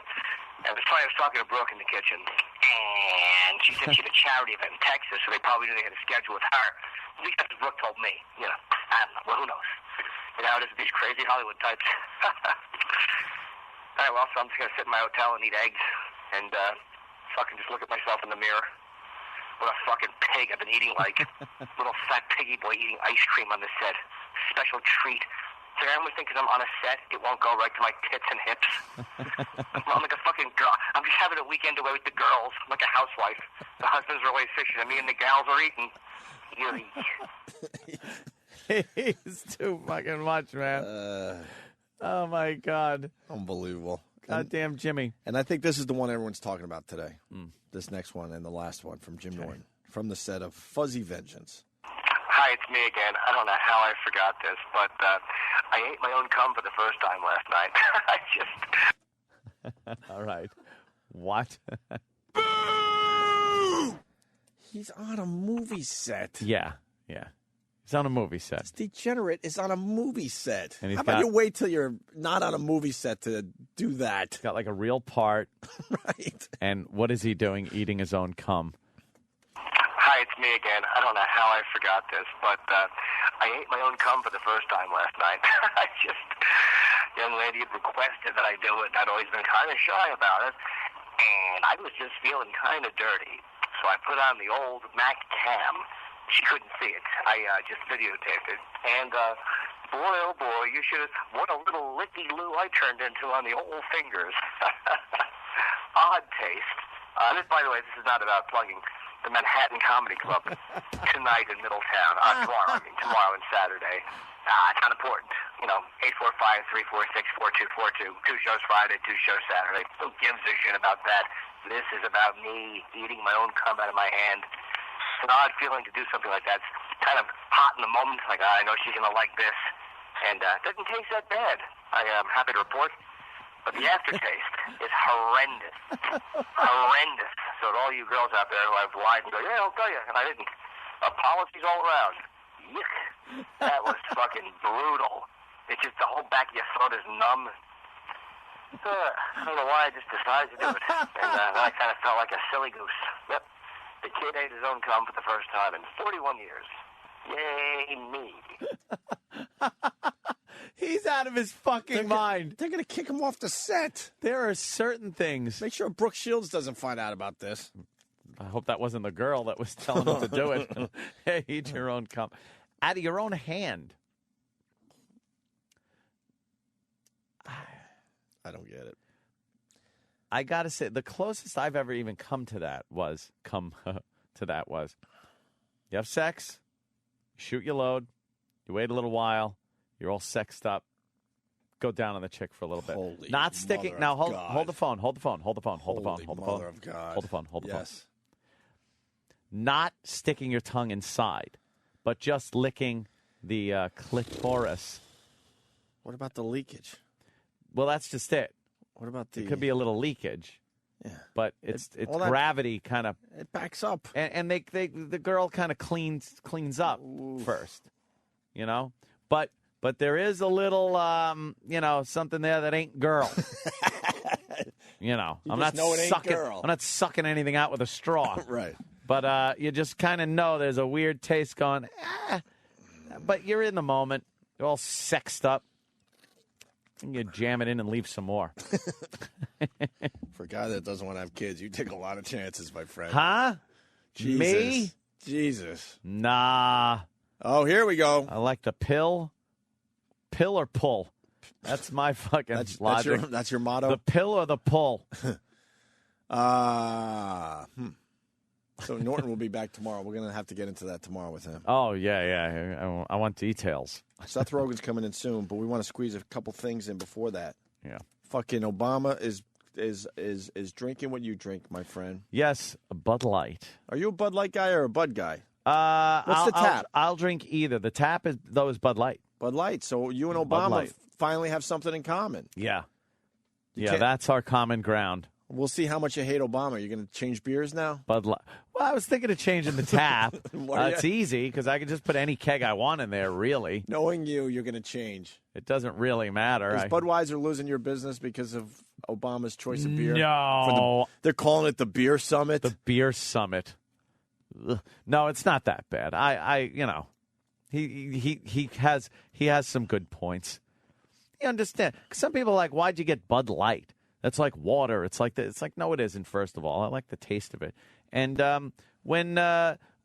And it's funny, I was talking to Brooke in the kitchen, and she said she had a charity event in Texas, so they probably knew they had a schedule with her. At least that's what Brooke told me. I don't know. Well, who knows? You know how it is with these crazy Hollywood types. All right, well, so I'm just going to sit in my hotel and eat eggs and fucking just look at myself in the mirror. What a fucking pig I've been eating like. Little fat piggy boy eating ice cream on the set. Special treat. So I always think because I'm on a set, it won't go right to my tits and hips. I'm like a fucking girl. I'm just having a weekend away with the girls. I'm like a housewife. The husbands are away fishing, and me and the gals are eating. He's too fucking much, man. Oh, my God. Unbelievable. Goddamn Jimmy. And I think this is the one everyone's talking about today. This next one and the last one from Jim Norton. From the set of Fuzzy Vengeance. Hi, it's me again. I don't know how I forgot this, but I ate my own cum for the first time last night. All right. What? He's on a movie set. Yeah. He's on a movie set. This degenerate is on a movie set. And he's How about you wait till you're not on a movie set to do that? He's got like a real part. Right. And what is he doing? Eating his own cum. Hi, it's me again. I don't know how I forgot this, but I ate my own cum for the first time last night. Young lady had requested that I do it, and I'd always been kind of shy about it, and I was just feeling kind of dirty. So I put on the old Mac cam. She couldn't see it. I just videotaped it, and boy, oh boy, you should have, what a little licky-loo I turned into on the old fingers. Odd taste. By the way, this is not about plugging the Manhattan Comedy Club tonight in Middletown. Tomorrow and Saturday. It's not important. 845-346-4242. 2 shows Friday, 2 shows Saturday. Who gives a shit about that? This is about me eating my own cum out of my hand. It's an odd feeling to do something like that. It's kind of hot in the moment. Like, I know she's going to like this. And it doesn't taste that bad. I am happy to report But the aftertaste is horrendous. Horrendous. So to all you girls out there who I've lied and go, yeah, I'll tell you, and I didn't. Apologies all around. Yuck. That was fucking brutal. It's just the whole back of your throat is numb. I don't know why I just decided to do it. And then I kind of felt like a silly goose. Yep. The kid ate his own cum for the first time in 41 years. Yay, me. He's out of his fucking mind. They're going to kick him off the set. There are certain things. Make sure Brooke Shields doesn't find out about this. I hope that wasn't the girl that was telling him to do it. Hey, eat your own cum. Out of your own hand. I don't get it. I got to say, the closest I've ever even come to that was, you have sex, shoot your load, you wait a little while, you're all sexed up, go down on the chick for a little bit. Holy Not sticking. Now, hold the phone. Yes. Not sticking your tongue inside, but just licking the clitoris. What about the leakage? Well, that's just it. What about the... It could be a little leakage. Yeah. But it's gravity kind of... It backs up. And the girl kind of cleans up first, you know? But there is a little, something there that ain't girl. You know, I'm not sucking anything out with a straw. Right. But you just kind of know there's a weird taste going, but you're in the moment. You're all sexed up. And you jam it in and leave some more. For a guy that doesn't want to have kids, you take a lot of chances, my friend. Huh? Jesus. Me? Jesus. Nah. Oh, here we go. I like the pill. Pill or pull? That's my fucking logic. That's your motto? The pill or the pull? So Norton will be back tomorrow. We're going to have to get into that tomorrow with him. Oh, yeah. I want details. Seth Rogen's coming in soon, but we want to squeeze a couple things in before that. Yeah. Fucking Obama is drinking what you drink, my friend. Yes, a Bud Light. Are you a Bud Light guy or a Bud guy? What's the tap? I'll drink either. The tap is Bud Light. Bud Light. So you and Obama finally have something in common. Yeah. That's our common ground. We'll see how much you hate Obama. You're going to change beers now? Bud Light. Well, I was thinking of changing the tap. It's easy because I can just put any keg I want in there, really. Knowing you're going to change. It doesn't really matter. Is Budweiser losing your business because of Obama's choice of beer? No. They're calling it the Beer Summit? The Beer Summit. Ugh. No, it's not that bad. He has some good points. You understand? 'Cause some people are like, why'd you get Bud Light? That's like water. It's like no, it isn't. First of all, I like the taste of it. And when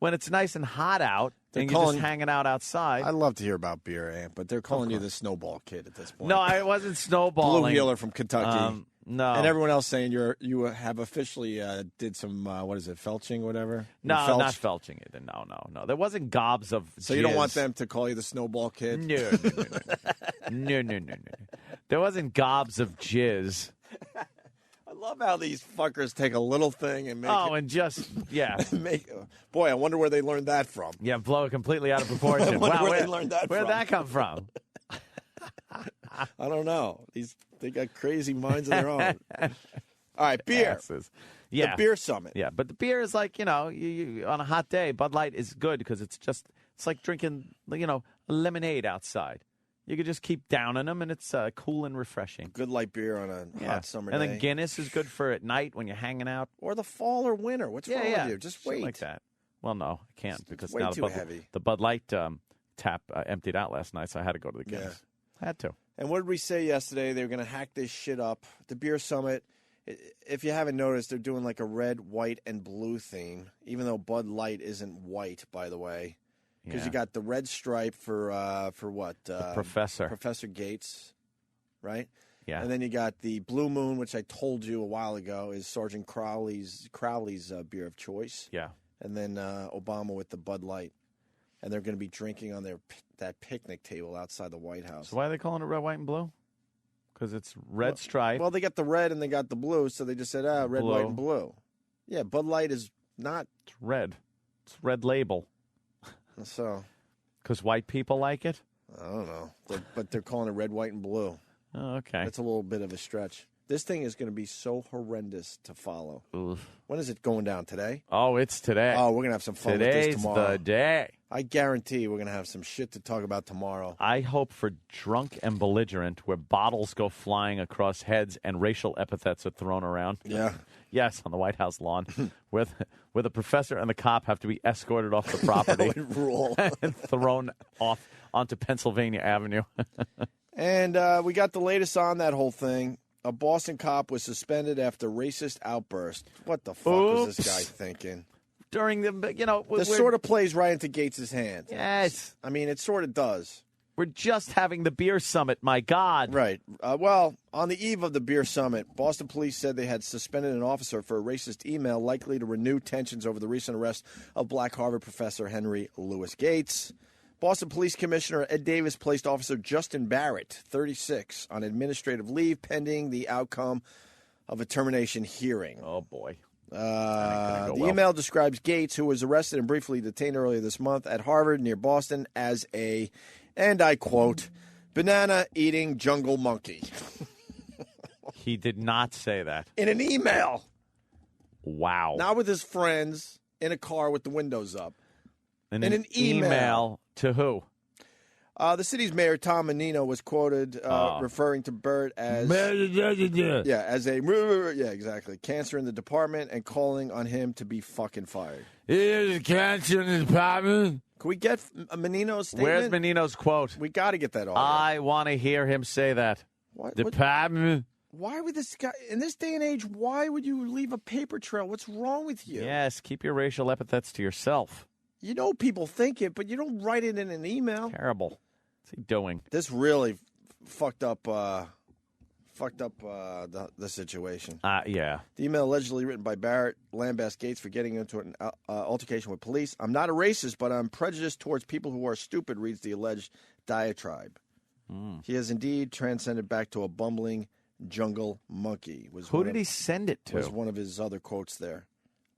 it's nice and hot out and you're just hanging out outside, I'd love to hear about beer, Ant, but they're calling you the Snowball Kid at this point. No, I wasn't snowballing. Blue Wheeler from Kentucky. No, and everyone else saying you have officially did some felching, whatever. No, not felching it. No. There wasn't gobs of. So you don't want them to call you the Snowball Kid? No. There wasn't gobs of jizz. I love how these fuckers take a little thing and make it. And just, yeah. Boy, I wonder where they learned that from. Yeah, blow it completely out of proportion. Where they learned that from. Where'd that come from? I don't know. They got crazy minds of their own. All right, beer. Asses. Yeah. The Beer Summit. Yeah, but the beer is like, you on a hot day, Bud Light is good because it's like drinking, lemonade outside. You could just keep downing them, and it's cool and refreshing. Good light beer on a hot summer day. And then Guinness is good for at night when you're hanging out. Or the fall or winter. What's wrong with you? Just wait. Something like that. Well, no, I can't because way now too heavy. The Bud Light tap emptied out last night, so I had to go to the Guinness. I had to. And what did we say yesterday? They were going to hack this shit up. The Beer Summit, if you haven't noticed, they're doing like a red, white, and blue theme, even though Bud Light isn't white, by the way. Because you got the red stripe for what? The Professor. Professor Gates, right? Yeah. And then you got the Blue Moon, which I told you a while ago is Sergeant Crowley's beer of choice. Yeah. And then Obama with the Bud Light. And they're going to be drinking on that picnic table outside the White House. So why are they calling it red, white, and blue? Because it's red stripe. Well, they got the red and they got the blue, so they just said, red, white, and blue. Yeah, Bud Light is not... It's red. It's red label. So, because white people like it? I don't know. But they're calling it red, white, and blue. Oh, okay. That's a little bit of a stretch. This thing is going to be so horrendous to follow. Oof. When is it going down? Today? Oh, it's today. Oh, we're going to have some fun with Today's this tomorrow. the day. I guarantee we're going to have some shit to talk about tomorrow. I hope for drunk and belligerent, where bottles go flying across heads and racial epithets are thrown around. Yeah. Yes, on the White House lawn, where the professor and the cop have to be escorted off the property That would rule. and thrown off onto Pennsylvania Avenue. And we got the latest on that whole thing. A Boston cop was suspended after racist outburst. What the fuck was this guy thinking? During the, This sort of plays right into Gates' hands. Yes. I mean, it sort of does. We're just having the beer summit, my God. Right. Well, on the eve of the beer summit, Boston police said they had suspended an officer for a racist email likely to renew tensions over the recent arrest of Black Harvard professor Henry Louis Gates. Boston Police Commissioner Ed Davis placed Officer Justin Barrett, 36, on administrative leave pending the outcome of a termination hearing. Oh, boy. The email describes Gates, who was arrested and briefly detained earlier this month at Harvard near Boston, as a, and I quote, banana-eating jungle monkey. He did not say that. In an email. Wow. Not with his friends in a car with the windows up. In an email to who? The city's mayor, Tom Menino, was quoted referring to Burt as exactly, cancer in the department, and calling on him to be fucking fired. There's cancer in the department. Can we get Menino's statement? Where's Menino's quote? We got to get that audio. I want to hear him say that. Department. Why would this guy, in this day and age, why would you leave a paper trail? What's wrong with you? Yes, keep your racial epithets to yourself. You know people think it, but you don't write it in an email. Terrible. What's he doing? This really fucked up the situation. Yeah. The email allegedly written by Barrett lambast Gates for getting into an altercation with police. I'm not a racist, but I'm prejudiced towards people who are stupid, reads the alleged diatribe. He has indeed transcended back to a bumbling jungle monkey. Who did he send it to? Was one of his other quotes there.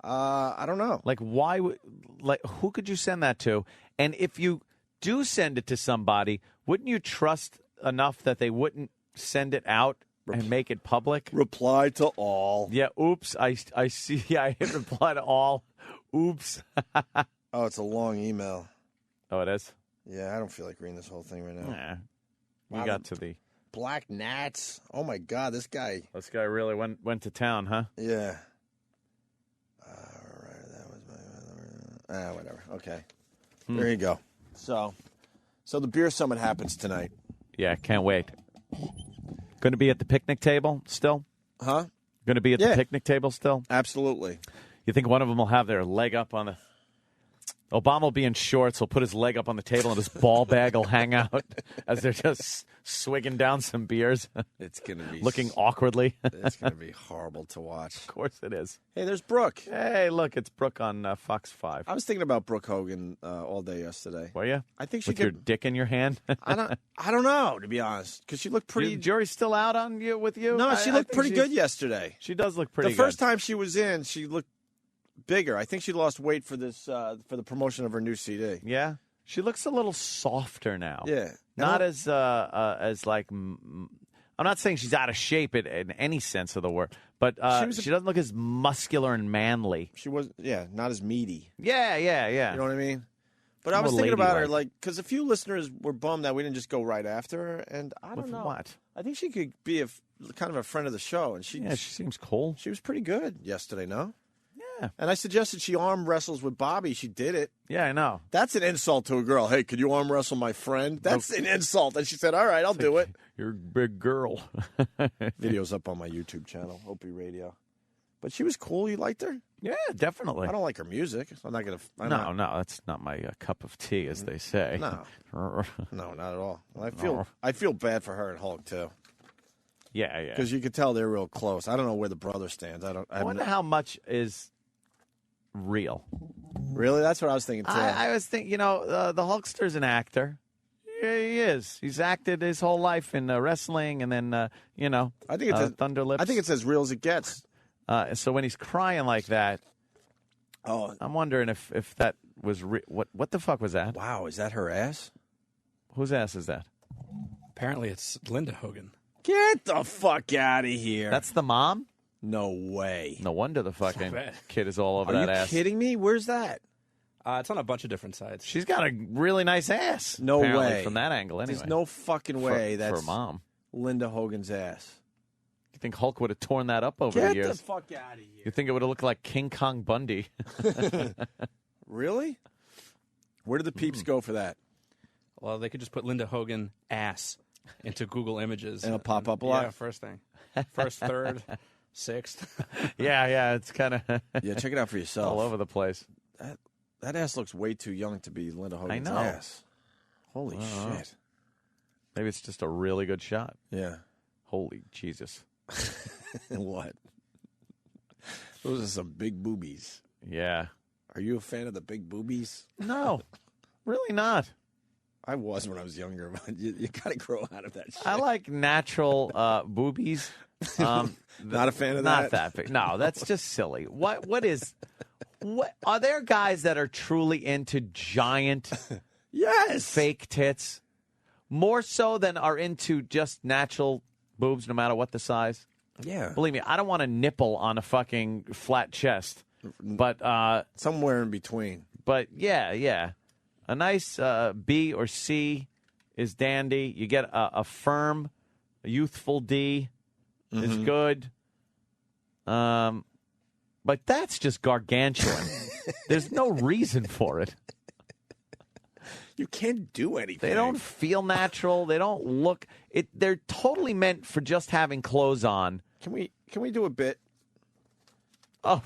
I don't know. Like, why? Who could you send that to? And if you do send it to somebody, wouldn't you trust enough that they wouldn't send it out and make it public? Reply to all. Yeah. Oops. I see. Yeah, I hit reply to all. Oops. Oh, it's a long email. Oh, it is? Yeah, I don't feel like reading this whole thing right now. Yeah. We got to the Black Gnats. Oh my God, this guy. This guy really went to town, huh? Yeah. Whatever. Okay. There you go. So the beer summit happens tonight. Yeah, can't wait. Going to be at the picnic table still? Huh? Going to be at the picnic table still? Absolutely. You think one of them will have their leg up on the... Obama will be in shorts. He'll put his leg up on the table and his ball bag will hang out as they're just swigging down some beers. It's going to be... looking awkwardly. It's going to be horrible to watch. Of course it is. Hey, there's Brooke. Hey, look, it's Brooke on Fox 5. I was thinking about Brooke Hogan all day yesterday. Were you? I think she With could... your dick in your hand? I don't know, to be honest, because she looked pretty... Jury's still out on you with you? No, she looked pretty good yesterday. She does look pretty good. The first time she was in, she looked bigger. I think she lost weight for this for the promotion of her new CD. Yeah, she looks a little softer now. Yeah, not as like. I'm not saying she's out of shape in any sense of the word, but she doesn't look as muscular and manly. She was, not as meaty. Yeah. You know what I mean? But I was thinking about her, like, because a few listeners were bummed that we didn't just go right after her, and I don't know. What? I think she could be kind of a friend of the show, and she seems cool. She was pretty good yesterday, no? Yeah. And I suggested she arm wrestles with Bobby. She did it. Yeah, I know. That's an insult to a girl. Hey, could you arm wrestle my friend? That's an insult. And she said, all right, I'll do it. You're a big girl. Video's up on my YouTube channel, Opie Radio. But she was cool. You liked her? Yeah, definitely. I don't like her music. I'm not going to... No, that's not my cup of tea, as they say. No. No, not at all. I feel bad for her and Hulk, too. Yeah. Because you could tell they're real close. I don't know where the brother stands. I wonder how much is real. Really? That's what I was thinking, too. I was thinking, the Hulkster's an actor. Yeah, he is. He's acted his whole life in wrestling and then, I think it's Thunder Lips. I think it's as real as it gets. So when he's crying like that, I'm wondering if that was what the fuck was that? Wow, is that her ass? Whose ass is that? Apparently it's Linda Hogan. Get the fuck out of here. That's the mom? No way. No wonder the fucking bad. kid is all over Are that you ass. kidding me? Where's that? It's on a bunch of different sites. She's got a really nice ass. No apparently, way. From that angle, anyway. There's no fucking way for that's a mom. Linda Hogan's ass. You think Hulk would have torn that up over Get the years? the fuck out of here. You think it would have looked like King Kong Bundy? Really? Where did the peeps go for that? Well, they could just put Linda Hogan ass into Google Images. And it'll pop up a lot? Yeah, first thing. First, third, sixth. Yeah, it's kind of Yeah, check it out for yourself. all over the place. That ass looks way too young to be Linda Hogan's know. ass. Holy shit. Maybe it's just a really good shot. Yeah. Holy Jesus. What? Those are some big boobies. Yeah. Are you a fan of the big boobies? No, really not. I was when I was younger, but you got to grow out of that shit. I like natural boobies. Not a fan of that? Not that big. No, that's just silly. What are there guys that are truly into giant yes, fake tits? More so than are into just natural boobs, no matter what the size? Yeah. Believe me, I don't want a nipple on a fucking flat chest. But somewhere in between. But yeah. A nice B or C is dandy. You get a firm, a youthful D is good. But that's just gargantuan. There's no reason for it. You can't do anything. They don't feel natural. They don't look. They're totally meant for just having clothes on. Can we do a bit? Oh,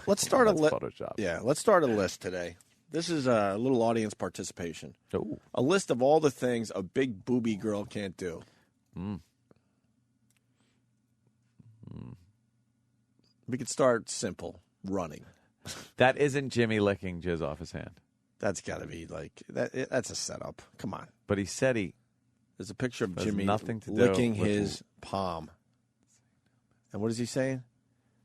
let's start a list. Photoshop. Yeah, let's start a list today. This is a little audience participation. Ooh. A list of all the things a big booby girl can't do. We could start simple, running. That isn't Jimmy licking jizz off his hand. That's got to be like that. That's a setup. Come on. But he said there's a picture of Has Jimmy nothing to do licking with- his palm. And what is he saying?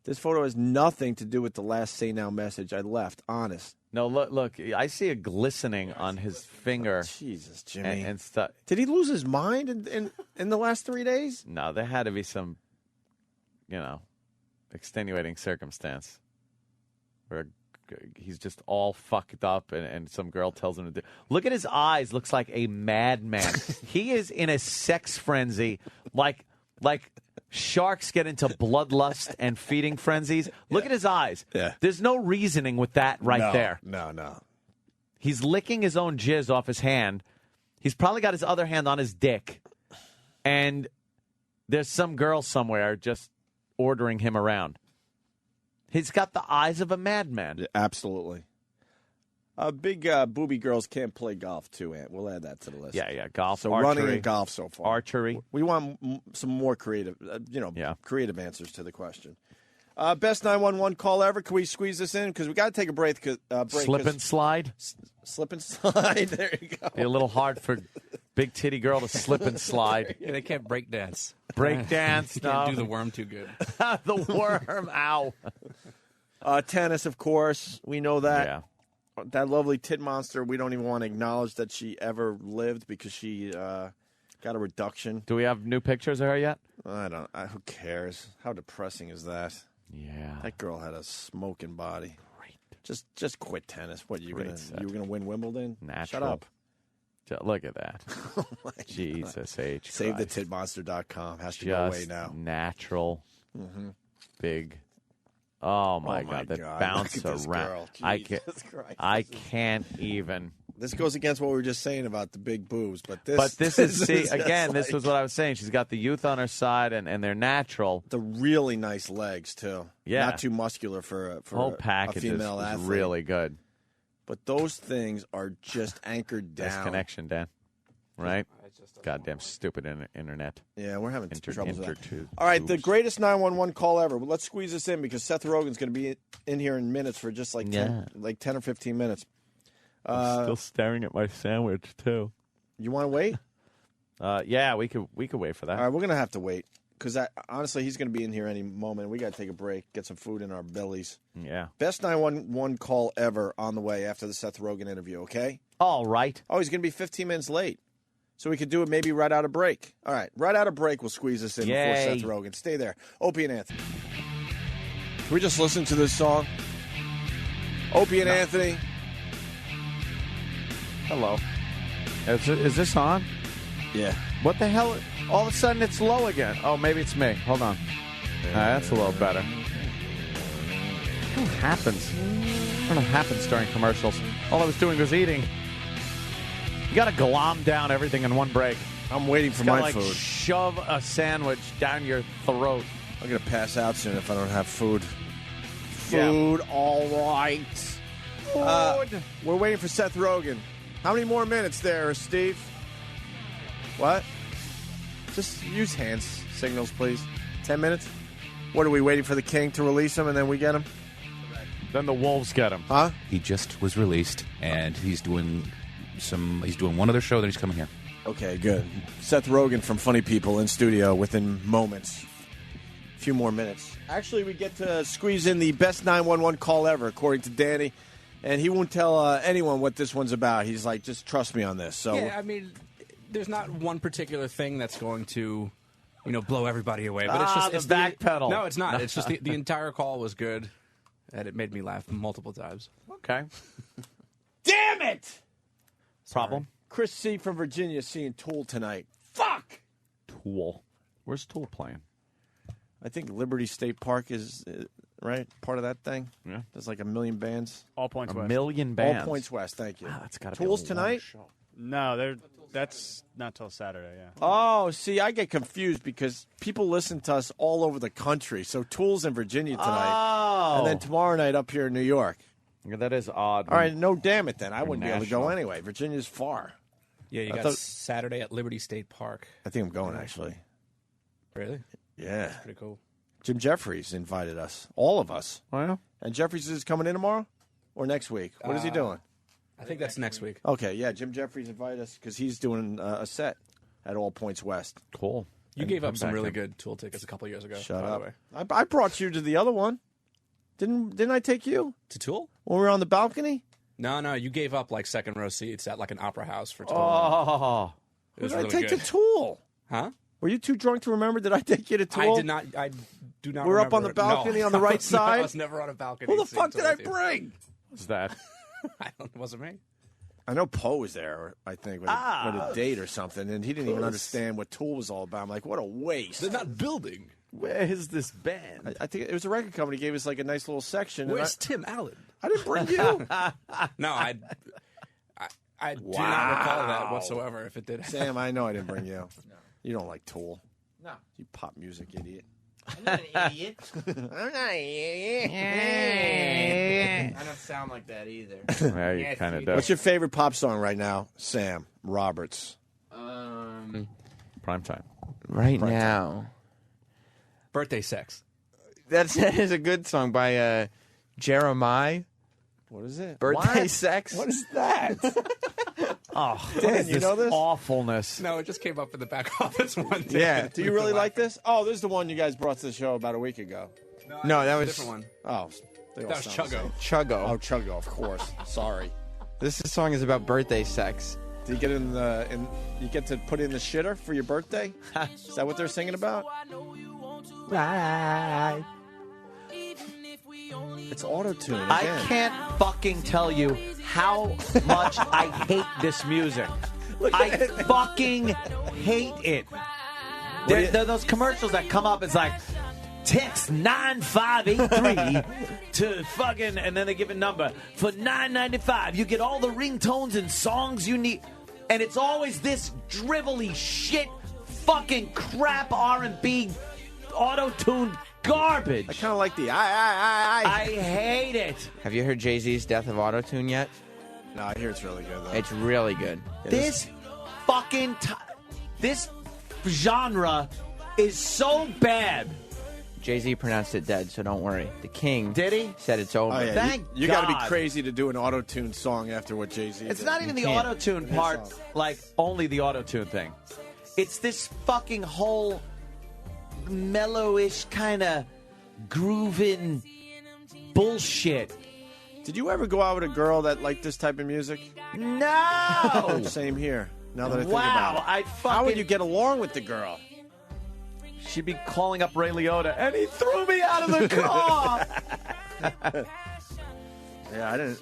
This photo has nothing to do with the last Say Now message I left. Honest. No, look. I see a glistening on his finger. Jesus, Jimmy. And stuff. Did he lose his mind in the last 3 days? No, there had to be some, extenuating circumstance where he's just all fucked up and some girl tells him to do. Look at his eyes. Looks like a madman. He is in a sex frenzy like sharks get into bloodlust and feeding frenzies. Look at his eyes. Yeah. There's no reasoning with that there. No. He's licking his own jizz off his hand. He's probably got his other hand on his dick. And there's some girl somewhere just ordering him around. He's got the eyes of a madman. Yeah, absolutely. Big booby girls can't play golf, too, Ant. We'll add that to the list. Yeah, golf, So archery. running and golf so far. Archery. We want some more creative, creative answers to the question. Best 911 call ever. Can we squeeze this in? Because we got to take a break. Slip and slide? Slip and slide. There you go. Be a little hard for big titty girl to slip and slide. Yeah, they can't break dance. Break dance, You no. can't do the worm too good. The worm, ow. Tennis, of course. We know that. Yeah. That lovely tit monster, we don't even want to acknowledge that she ever lived because she got a reduction. Do we have new pictures of her yet? Who cares? How depressing is that? Yeah. That girl had a smoking body. Great. Just quit tennis. What, you were gonna win Wimbledon? Natural. Shut up. Look at that. Jesus H. Save the Christ. titmonster.com. Has to go away now. Natural. Big. Oh my God! The God. bounce Look at this around. girl. I Jesus can't. Christ. I can't even. This goes against what we were just saying about the big boobs, but this. But this is just again. This like was what I was saying. She's got the youth on her side, and they're natural. the really nice legs too. Yeah. Not too muscular for Whole a package female is athlete. really good. But those things are just anchored down. Nice connection, Dan. Right? Goddamn stupid internet. Yeah, we're having trouble with that. Intertube. All right, the greatest 911 call ever. Well, let's squeeze this in because Seth Rogen's going to be in here in minutes for just like 10 or 15 minutes. I'm still staring at my sandwich too. You want to wait? Yeah, we could wait for that. All right, we're going to have to wait because honestly, he's going to be in here any moment. We got to take a break, get some food in our bellies. Yeah. Best 911 call ever on the way after the Seth Rogen interview. Okay. All right. Oh, he's going to be 15 minutes late. So we could do it maybe right out of break. All right, right out of break, we'll squeeze this in before Seth Rogen. Stay there. Opie and Anthony. Can we just listen to this song? Opie and Anthony. Hello. Is this on? Yeah. What the hell? All of a sudden it's low again. Oh, maybe it's me. Hold on. That's a little better. What happens? I don't know what happens during commercials. All I was doing was eating. You got to glom down everything in one break. I'm waiting for my food. Shove a sandwich down your throat. I'm going to pass out soon if I don't have food. Food, all right. Food. We're waiting for Seth Rogen. How many more minutes there, Steve? What? Just use hand signals, please. 10 minutes? What, are we waiting for the king to release him and then we get him? Then the wolves get him. Huh? He just was released, and he's doing one other show, then he's coming here. Okay, good. Seth Rogen from Funny People in studio within moments. A few more minutes. Actually, we get to squeeze in the best 911 call ever, according to Danny. And he won't tell anyone what this one's about. He's like, just trust me on this. So Yeah, I mean, there's not one particular thing that's going to, blow everybody away. But it's just the backpedal. No, it's not. It's just the entire call was good, and it made me laugh multiple times. Okay. Damn it! Problem? Chris C. from Virginia seeing Tool tonight. Fuck! Tool. Where's Tool playing? I think Liberty State Park is, right? Part of that thing? Yeah. There's like a million bands. All Points West. A million bands. All Points West, thank you. Wow, that's gotta Tool's be a tonight? show. No, that's not till Saturday, yeah. Oh, see, I get confused because people listen to us all over the country. So Tool's in Virginia tonight. And then tomorrow night up here in New York. Yeah, that is odd. All right, no, damn it then. I wouldn't be able to go national. anyway. Virginia's far. Yeah, you I got thought- Saturday at Liberty State Park. I think I'm going, actually. Really? Yeah. Pretty cool. Jim Jeffries invited us. All of us. Oh, yeah? And Jeffries is coming in tomorrow? Or next week? What is he doing? I think that's next week. Okay, yeah, Jim Jeffries invited us because he's doing a set at All Points West. Cool. You gave up some really good Tool tickets a couple years ago. Shut by up. The way. I brought you to the other one. Didn't I take you? To Tool? When we were on the balcony? No, you gave up like second row seats at like an opera house for Tool. Oh. It was Who did really I take good. to Tool? Huh? Were you too drunk to remember? Did I take you to Tool? I did not. I do not. We're up on the remember- balcony no. on the right No, side? I was never on a balcony. Who the seeing fuck did Tool I with you. bring? What's that? It wasn't me. I know Poe was there, I think, with a date or something, and he didn't even understand what Tool was all about. I'm like, what a waste. They're not building. Where is this band? I think it was a record company gave us like a nice little section. Where's Tim Allen? I didn't bring you. No, I do not recall that whatsoever. If it did, Sam, I know I didn't bring you. No. You don't like Tool. No. You pop music idiot. I'm not an idiot. I'm not an idiot. I don't sound like that either. Yeah, you Yes, kind of you do. What's your favorite pop song right now, Sam Roberts? Prime time. Right Prime now. Birthday Sex. That is a good song by Jeremiah. What is it? Birthday What? Sex. What is that? Oh, Dan, what is you this know this? awfulness? No, it just came up in the back office one day. Yeah. Do you really like this? Oh, this is the one you guys brought to the show about a week ago. No, that a was different one. Oh, they all That was sound the Chuggo. Chuggo. Oh, Chuggo, of course. Sorry. This song is about birthday sex. Do you get you get to put in the shitter for your birthday? Is that what they're singing about? Right. It's auto-tune. I again. can't fucking tell you how much I hate this music. I fucking hate it. There are those commercials that come up. It's like, text 9583 to fucking, and then they give a number for $9.95. You get all the ringtones and songs you need, and it's always this drivelly shit, fucking crap R&B, auto-tuned garbage. I kind of like the I. I hate it. Have you heard Jay-Z's Death of Autotune yet? No, I hear it's really good though. It's really good. This fucking this genre is so bad. Jay-Z pronounced it dead, so don't worry. The King Did he? said it's over. Oh, yeah. Thank you got to be God. crazy to do an auto-tune song after what Jay-Z It's did. not even the can't. auto-tune His part, song. like only the auto-tune thing. It's this fucking whole mellowish kind of grooving bullshit. Did you ever go out with a girl that liked this type of music? No. Same here. Now that I think about it. How would you get along with the girl? She'd be calling up Ray Liotta, and he threw me out of the car. Yeah, I didn't.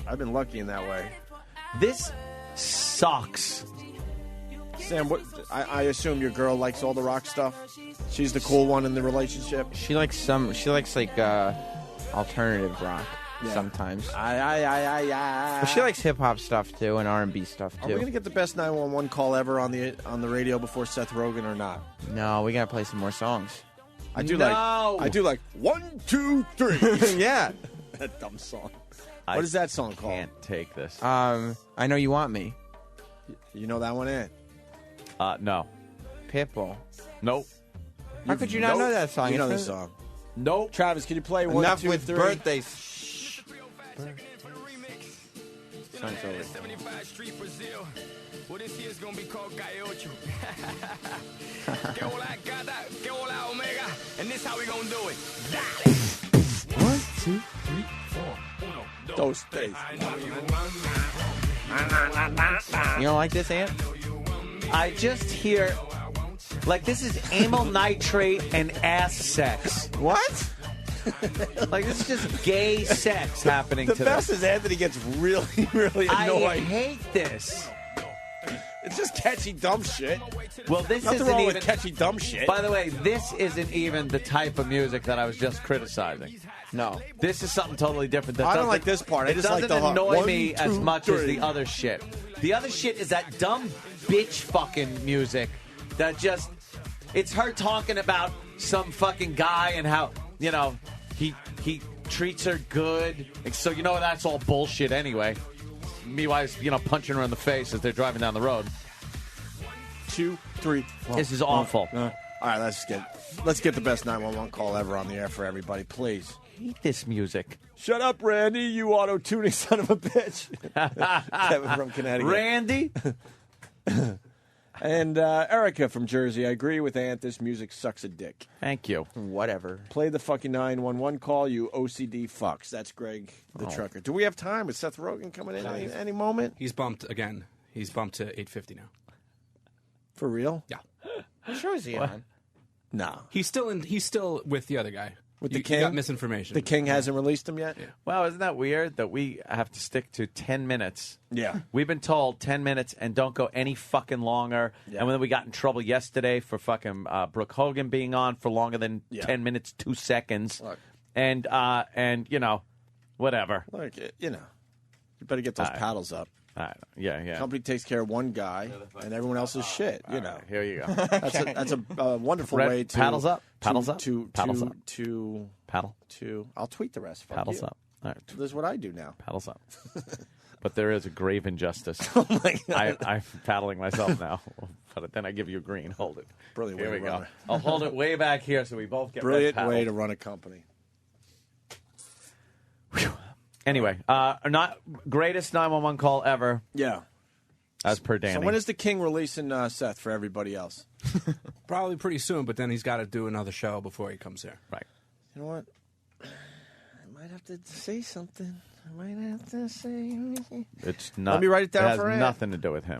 I've been lucky in that way. This sucks. Sam, I assume your girl likes all the rock stuff. She's the cool one in the relationship. She likes like alternative rock sometimes. But she likes hip hop stuff too and R&B stuff too. Are we gonna get the best 911 call ever on the radio before Seth Rogen or not? No, we gotta play some more songs. I do like 1, 2, 3. Yeah, that dumb song. What is that song called? Can't take this. I Know You Want Me. You know that one, Ant? No. Pitbull. Nope. How could you not know that song? You know this song. Nope. Travis, can you play 1, Enough 2, with 3? birthdays. Song's over. Well, this year's gonna be called Gaiocho. Que hola gata, que hola omega, and this how we gonna do it. Dale. 1, 2, 3, 4. Those days. You don't like this, Ant? I just hear, like, this is amyl nitrate and ass sex. What? Like, this is just gay sex happening The to best this. is Anthony gets really, really annoyed. I hate this. It's just catchy, dumb shit. Well, this Nothing isn't wrong even with catchy, dumb shit. By the way, this isn't even the type of music that I was just criticizing. No. This is something totally different. That I don't doesn't- like this part. I It just like doesn't the annoy 1, me as 2, much as 3. the other shit. The other shit is that dumb bitch fucking music that just... It's her talking about some fucking guy and how, you know, he treats her good. So, you know, that's all bullshit anyway. Meanwhile, he's, you know, punching her in the face as they're driving down the road. 2, 3, 4. This is awful. All right, let's get the best 911 call ever on the air for everybody, please. I hate this music. Shut up, Randy, you auto-tuning son of a bitch. Kevin from Connecticut. Randy? And Erica from Jersey. I agree with Ant. This music sucks a dick. Thank you. Whatever. Play the fucking 911 call, you OCD fucks. That's Greg the trucker. Do we have time? Is Seth Rogen coming in any moment? He's bumped again. He's bumped to 8:50 now. For real? Yeah. What show is he on? No. He's still with the other guy. With the You king? got misinformation. The king hasn't released him yet? Yeah. Wow, isn't that weird that we have to stick to 10 minutes? Yeah. We've been told 10 minutes and don't go any fucking longer. Yeah. And then we got in trouble yesterday for fucking Brooke Hogan being on for longer than 10 minutes, 2 seconds. Look. And you know, whatever. Look, you know, you better get those paddles up. Yeah. Company takes care of one guy, and everyone else is shit. You know, Here you go. that's a wonderful Red, way to paddles up, paddles up, to paddles up. to Paddle. to. I'll tweet the rest. Fuck Paddles you. up. All right. This is what I do now. Paddles up. But there is a grave injustice. Oh my God. I'm paddling myself now. But then I give you a green. Hold it. Brilliant Here way we to go. run it. I'll hold it way back here so we both get Brilliant red way paddled. to run a company. Anyway, not greatest 911 call ever. Yeah. As per Danny. So when is the king releasing Seth for everybody else? Probably pretty soon, but then he's got to do another show before he comes here. Right. You know what? I might have to say something. I might have to say. It's not. Let me write it down it has for Ant. nothing to do with him.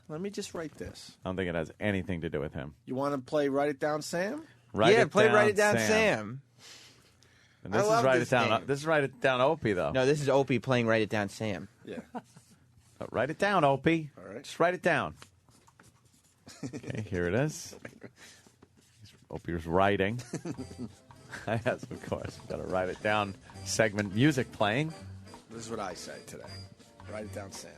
Let me just write this. I don't think it has anything to do with him. You want to play Write It Down, Sam? Write It Down, Sam. And this I is love Write this It Down. game. This is Write It Down, Opie, though. No, this is Opie playing Write It Down, Sam. Yeah. Write it down, Opie. All right. Just write it down. Okay, here it is. Opie was writing. Yes, of course. Got to write it down. Segment music playing. This is what I say today. Write it down, Sam.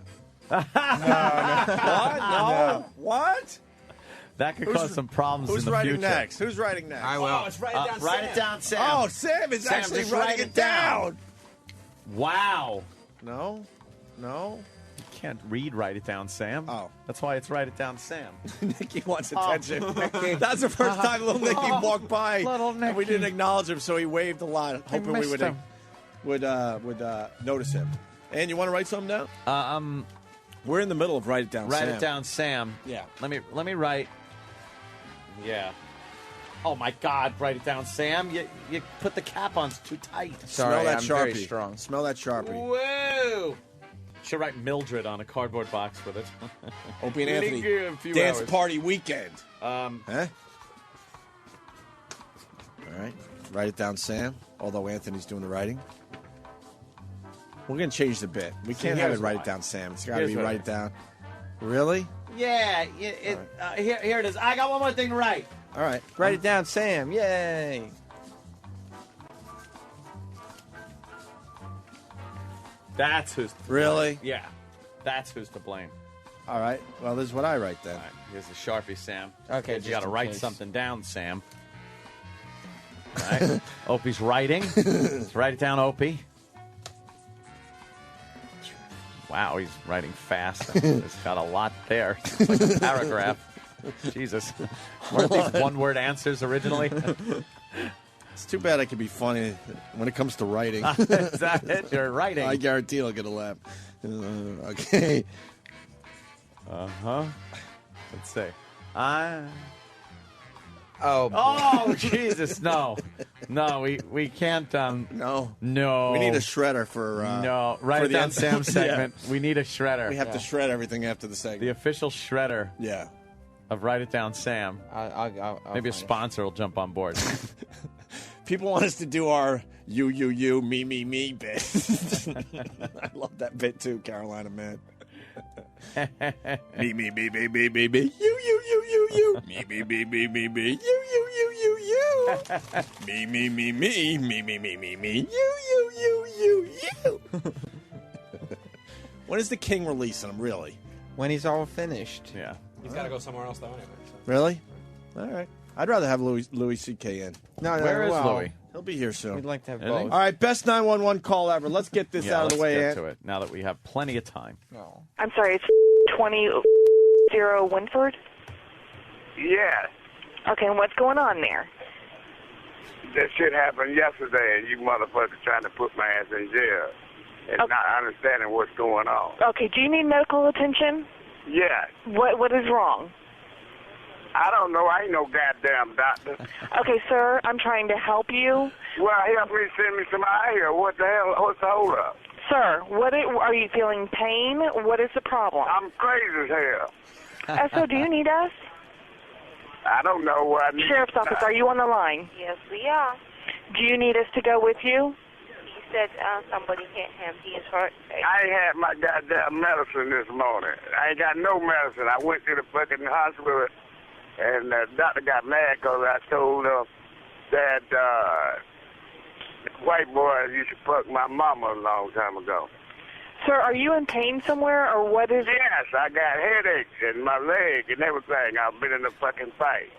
No. What? No. What? That could cause some problems Who's in the writing future. next? Who's writing next? I will. Oh, it's Write It Down, Sam. Write it down, Sam. Oh, Sam is actually just writing write it down. Wow. No. You can't read Write It Down, Sam. Oh. That's why it's Write It Down, Sam. Nikki wants attention. Nicky. That's the first time little Nicky walked by. Little And we Nicky. didn't acknowledge him, so he waved a lot, hoping we missed him. would notice him. And you want to write something down? We're in the middle of Write It Down, Write Sam. it down, Sam. Yeah. Let me write. Yeah. Oh my God! Write it down, Sam. You put the cap on too tight. Smell that I'm Sharpie. very strong. Smell that Sharpie. Whoa! Should write Mildred on a cardboard box with it. Opie and Anthony, Give a few dance hours. party weekend. Huh? All right. Write it down, Sam. Although Anthony's doing the writing. We're going to change the bit. We can't have it write it down, Sam. It's got to be write it down. Really? Yeah. Here it is. I got one more thing to write. All right. Write it down, Sam. Yay. That's who's to blame. Really? Yeah. That's who's to blame. All right. Well, this is what I write then. All right. Here's the Sharpie, Sam. Okay, You got to just in write case. something down, Sam. All right. Opie's writing. Let's write it down, Opie. Wow, he's writing fast. It's got a lot there. It's like a paragraph. Jesus. Weren't these one-word answers originally? It's too bad I can be funny when it comes to writing. Is that it? You're writing. I guarantee I'll get a laugh. Okay. Uh-huh. Let's see. Oh, Jesus, no. No, we can't. No. No. We need a shredder for no. Write for it the down, end Sam segment. We need a shredder. We have to shred everything after the segment. The official shredder. Yeah. Of Write It Down, Sam. I'll Maybe a sponsor will jump on board. People want us to do our you, me bit. I love that bit too, Carolina man. Me, you. Me, you. Me, you. You. When is the King releasing them, really? When he's all finished. Yeah. He's got to go somewhere else, though, anyway. So. Really? All right. I'd rather have Louis C.K. in. No, Where is Louis? He'll be here soon. We'd like to have Anything? both. All right, best 911 call ever. Let's get this out of the way, let's Ant. get to it now that we have plenty of time. No. I'm sorry, it's 20 Winford? Yes. Okay, and what's going on there? That shit happened yesterday, and you motherfuckers trying to put my ass in jail and not understanding what's going on. Okay, do you need medical attention? Yes. What is wrong? I don't know. I ain't no goddamn doctor. Okay, sir, I'm trying to help you. Well, help me send me some eye here. What the hell? What's the hold up? Sir, are you feeling pain? What is the problem? I'm crazy as hell. So do you need us? I don't know what I need. Sheriff's office, are you on the line? Yes, we are. Do you need us to go with you? He said somebody hit him. He is hurt. I ain't had my goddamn medicine this morning. I ain't got no medicine. I went to the fucking hospital, and the doctor got mad because I told him that white boy used to fuck my mama a long time ago. Sir, are you in pain somewhere, or what is it? Yes, I got headaches in my leg and everything. I've been in a fucking fight.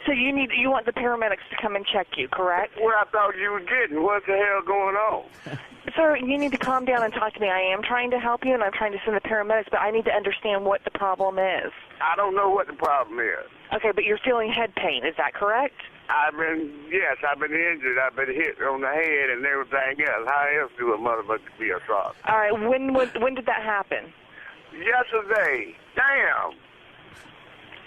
So you want the paramedics to come and check you, correct? What I thought you were getting. What the hell going on? Sir, you need to calm down and talk to me. I am trying to help you, and I'm trying to send the paramedics, but I need to understand what the problem is. I don't know what the problem is. Okay, but you're feeling head pain. Is that correct? I've been injured. I've been hit on the head and everything else. How else do a motherfucker be assaulted? All right, when did that happen? Yesterday. Damn.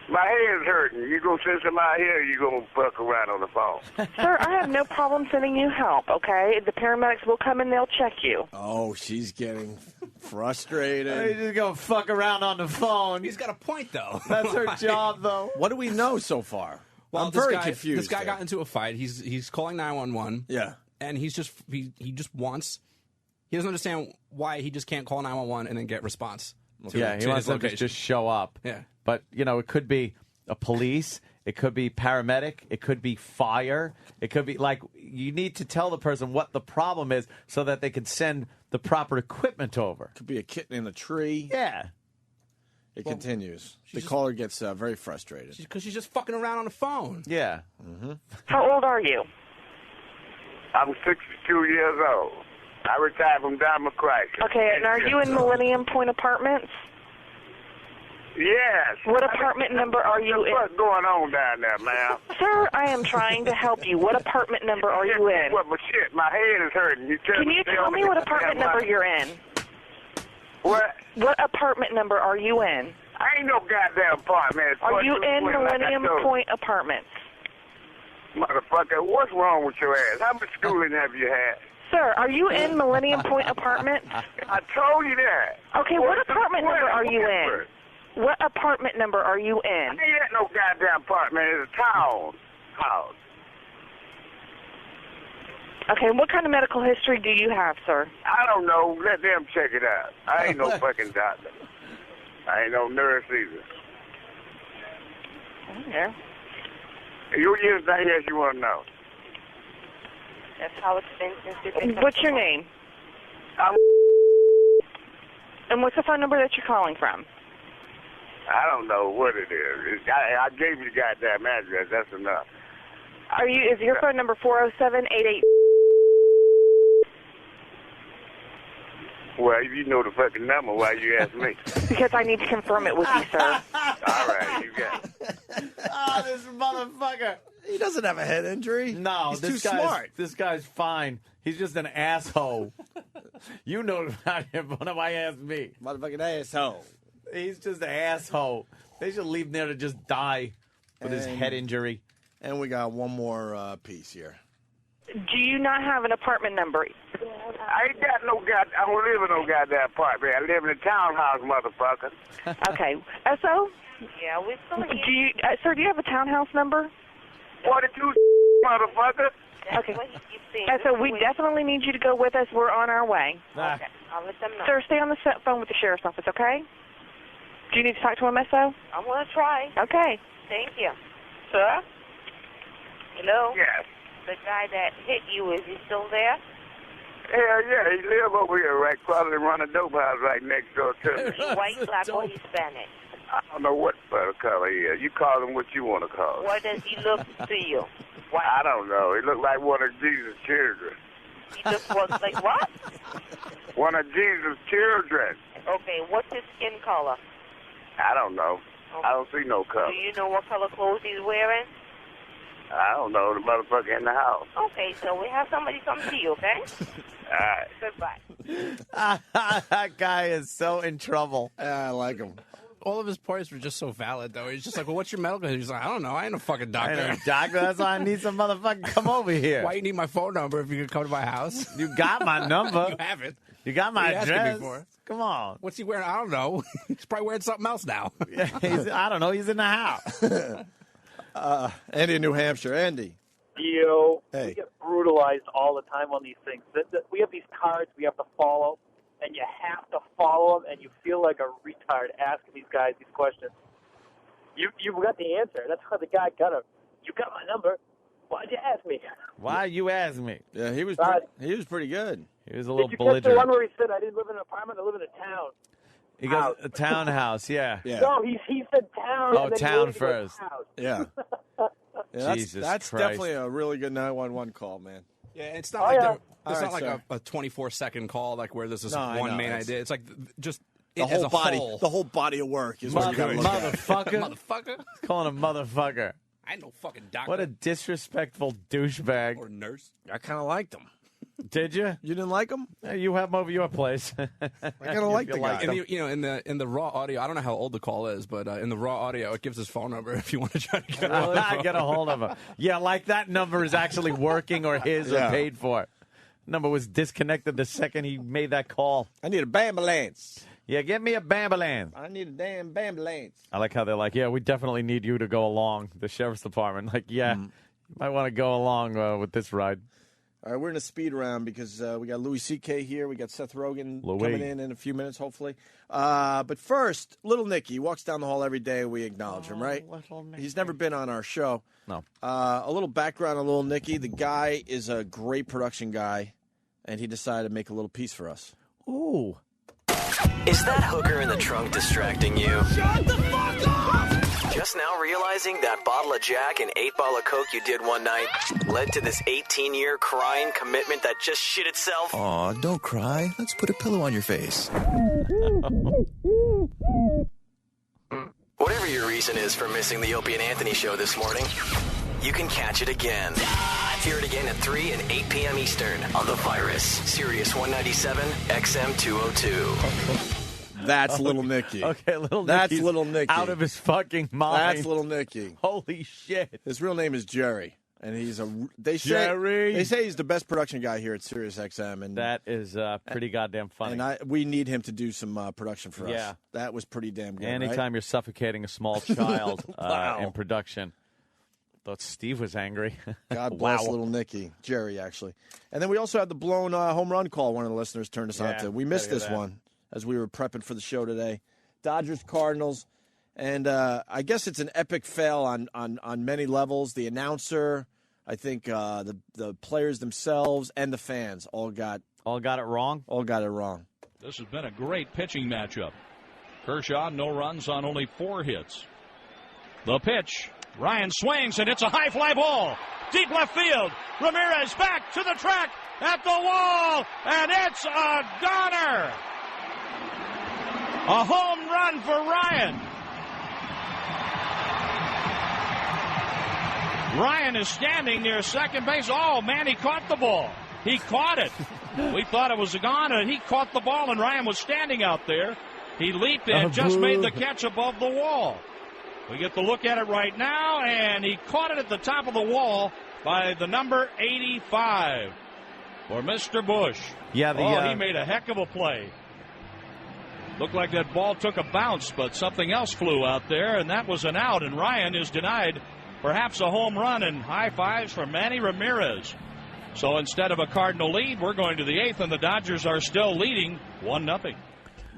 My head's hurting. You gonna send somebody here, or you gonna fuck around on the phone? Sir, I have no problem sending you help, okay? The paramedics will come and they'll check you. Oh, she's getting frustrated. He's just going to fuck around on the phone. He's got a point, though. That's her job, though. What do we know so far? Well, I'm very confused. This guy got into a fight. He's calling 911. Yeah. And he just wants. He doesn't understand why he just can't call 911 and then get response. He wants them to just show up. Yeah. But, it could be a police. It could be paramedic. It could be fire. It could be, you need to tell the person what the problem is so that they can send the proper equipment over. Could be a kitten in a tree. Yeah. It continues. The caller gets very frustrated. Because she's just fucking around on the phone. Yeah. Mm-hmm. How old are you? I'm 62 years old. I retired from Diamond Crisis. Okay, and are you in Millennium Point Apartments? Yes. What apartment number are you in? What's going on down there, ma'am? Sir, I am trying to help you. What apartment number are you in? What? But shit, my head is hurting. Can you tell me what apartment number you're in? What? What apartment number are you in? I ain't no goddamn apartment. Are you in Millennium Point Apartments? Motherfucker, what's wrong with your ass? How much schooling have you had? Sir, are you in Millennium Point Apartments? I told you that. Okay, what apartment number are you in? What apartment number are you in? I ain't at no goddamn apartment. It's a town house. Okay, what kind of medical history do you have, sir? I don't know. Let them check it out. I ain't no fucking doctor. I ain't no nurse either. Yeah. You anything else you want to know? That's how it's been since we've been. What's your name? And what's the phone number that you're calling from? I don't know what it is. I gave you the goddamn address. That's enough. Is your phone number 407-88? Well, if you know the fucking number, why you ask me? Because I need to confirm it with you, sir. All right, you got it. Oh, this motherfucker. He doesn't have a head injury. No, he's this too smart. This guy's fine. He's just an asshole. You know about him, but why ask me? Motherfucking asshole. He's just an asshole. They should leave him there to just die with his head injury. And we got one more piece here. Do you not have an apartment number? I ain't got no goddamn. I don't live in no goddamn apartment. I live in a townhouse, motherfucker. Okay. SO? Yeah, we're still here. Do you, sir, do you have a townhouse number? 42, motherfucker. Okay. So we definitely need you to go with us. We're on our way. Okay, I'll let them know. Sir, stay on the phone with the sheriff's office, okay? Do you need to talk to him, SO? I'm going to try. Okay. Thank you. Sir? Hello? Yes. The guy that hit you, is he still there? Hell yeah, he live over here right across and run a dope house right next door to me. Is he white, black, or Hispanic? I don't know what color he is. You call him what you want to call him. What does he look to you? White. I don't know. He looked like one of Jesus' children. He looks like what? One of Jesus' children. Okay, what's his skin color? I don't know. Okay. I don't see no color. Do you know what color clothes he's wearing? I don't know. The motherfucker in the house. Okay, so we have somebody come see you, okay? All right. Goodbye. That guy is so in trouble. I like him. All of his points were just so valid, though. He's just like, well, what's your medical history? He's like, I don't know. I ain't a fucking doctor. I ain't a doctor. That's why I need some motherfucker come over here. Why you need my phone number if you could come to my house? You got my number. You have it. You got my address. Before. Come on. What's he wearing? I don't know. He's probably wearing something else now. I don't know. He's in the house. Andy in New Hampshire. Andy. Yo, hey. We get brutalized all the time on these things. We have these cards we have to follow, and you have to follow them, and you feel like a retard asking these guys these questions. You've got the answer. That's how the guy got him. You got my number. Why'd you ask me? Why you ask me? Yeah, he was pretty good. He was a little Did you catch the belligerent. one where he said, I didn't live in an apartment, I live in a town? He goes, a townhouse, yeah. No, he said town. Oh, and then town he waited to go first. house. Yeah. Jesus that's Christ. definitely a really good 911 call, man. Yeah, it's not like All it's right, not like sir. a 24-second call like where there's this No, I one know. main It's- idea. It's like just The as whole a body, whole. the whole body of work is what you gotta look at. Motherfucker. Motherfucker. He's calling him motherfucker. I ain't no fucking doctor. What a disrespectful douchebag. Or nurse. I kind of liked him. Did you? You didn't like him? You have him over your place. I kind of like the guy. In the raw audio, I don't know how old the call is, but in the raw audio, it gives his phone number if you want to try to get Get a hold of him. Yeah, like that number is actually working or his or paid for. Number was disconnected the second he made that call. I need a bambulance. Yeah, get me a bambulance. I need a damn bambulance. I like how they're like, yeah, we definitely need you to go along. The sheriff's department. Like, yeah, you might want to go along with this ride. All right, we're in a speed round because we got Louis C.K. here. We got Seth Rogen coming in a few minutes, hopefully. But first, little Nikki. He walks down the hall every day. We acknowledge him, right? He's never been on our show. No. A little background on little Nikki. The guy is a great production guy, and he decided to make a little piece for us. Ooh. Is that hooker in the trunk distracting you? Shut the fuck up! Just now realizing that bottle of Jack and 8 ball of Coke you did one night led to this 18-year crying commitment that just shit itself? Aw, don't cry. Let's put a pillow on your face. Whatever your reason is for missing the Opie and Anthony show this morning, you can catch it again. Hear it again at 3 and 8 p.m. Eastern on The Virus, Sirius 197, XM 202. That's little Nicky. Okay, little That's Nicky's little Nicky. out of his fucking mind. That's little Nicky. Holy shit. His real name is Jerry. And he's they say he's the best production guy here at Sirius XM, and that is pretty goddamn funny. And we need him to do some production for us. Yeah, that was pretty damn good. Anytime you're suffocating a small child in production. Thought Steve was angry. God bless little Nikki. Jerry, actually. And then we also had the blown home run call one of the listeners turned us on to. We missed this one as we were prepping for the show today. Dodgers-Cardinals. And I guess it's an epic fail on many levels. The announcer, I think the players themselves, and the fans all got it wrong? All got it wrong. This has been a great pitching matchup. Kershaw, no runs on only 4 hits. The pitch. Ryan swings, and it's a high fly ball. Deep left field. Ramirez back to the track at the wall, and it's a goner. A home run for Ryan. Ryan is standing near second base. Oh, man, he caught the ball. He caught it. We thought it was a goner, and he caught the ball, and Ryan was standing out there. He leaped and just made the catch above the wall. We get the look at it right now, and he caught it at the top of the wall by the number 85 for Mr. Bush. Yeah, he made a heck of a play. Looked like that ball took a bounce, but something else flew out there, and that was an out, and Ryan is denied perhaps a home run, and high fives for Manny Ramirez. So instead of a Cardinal lead, we're going to the 8th, and the Dodgers are still leading 1-0.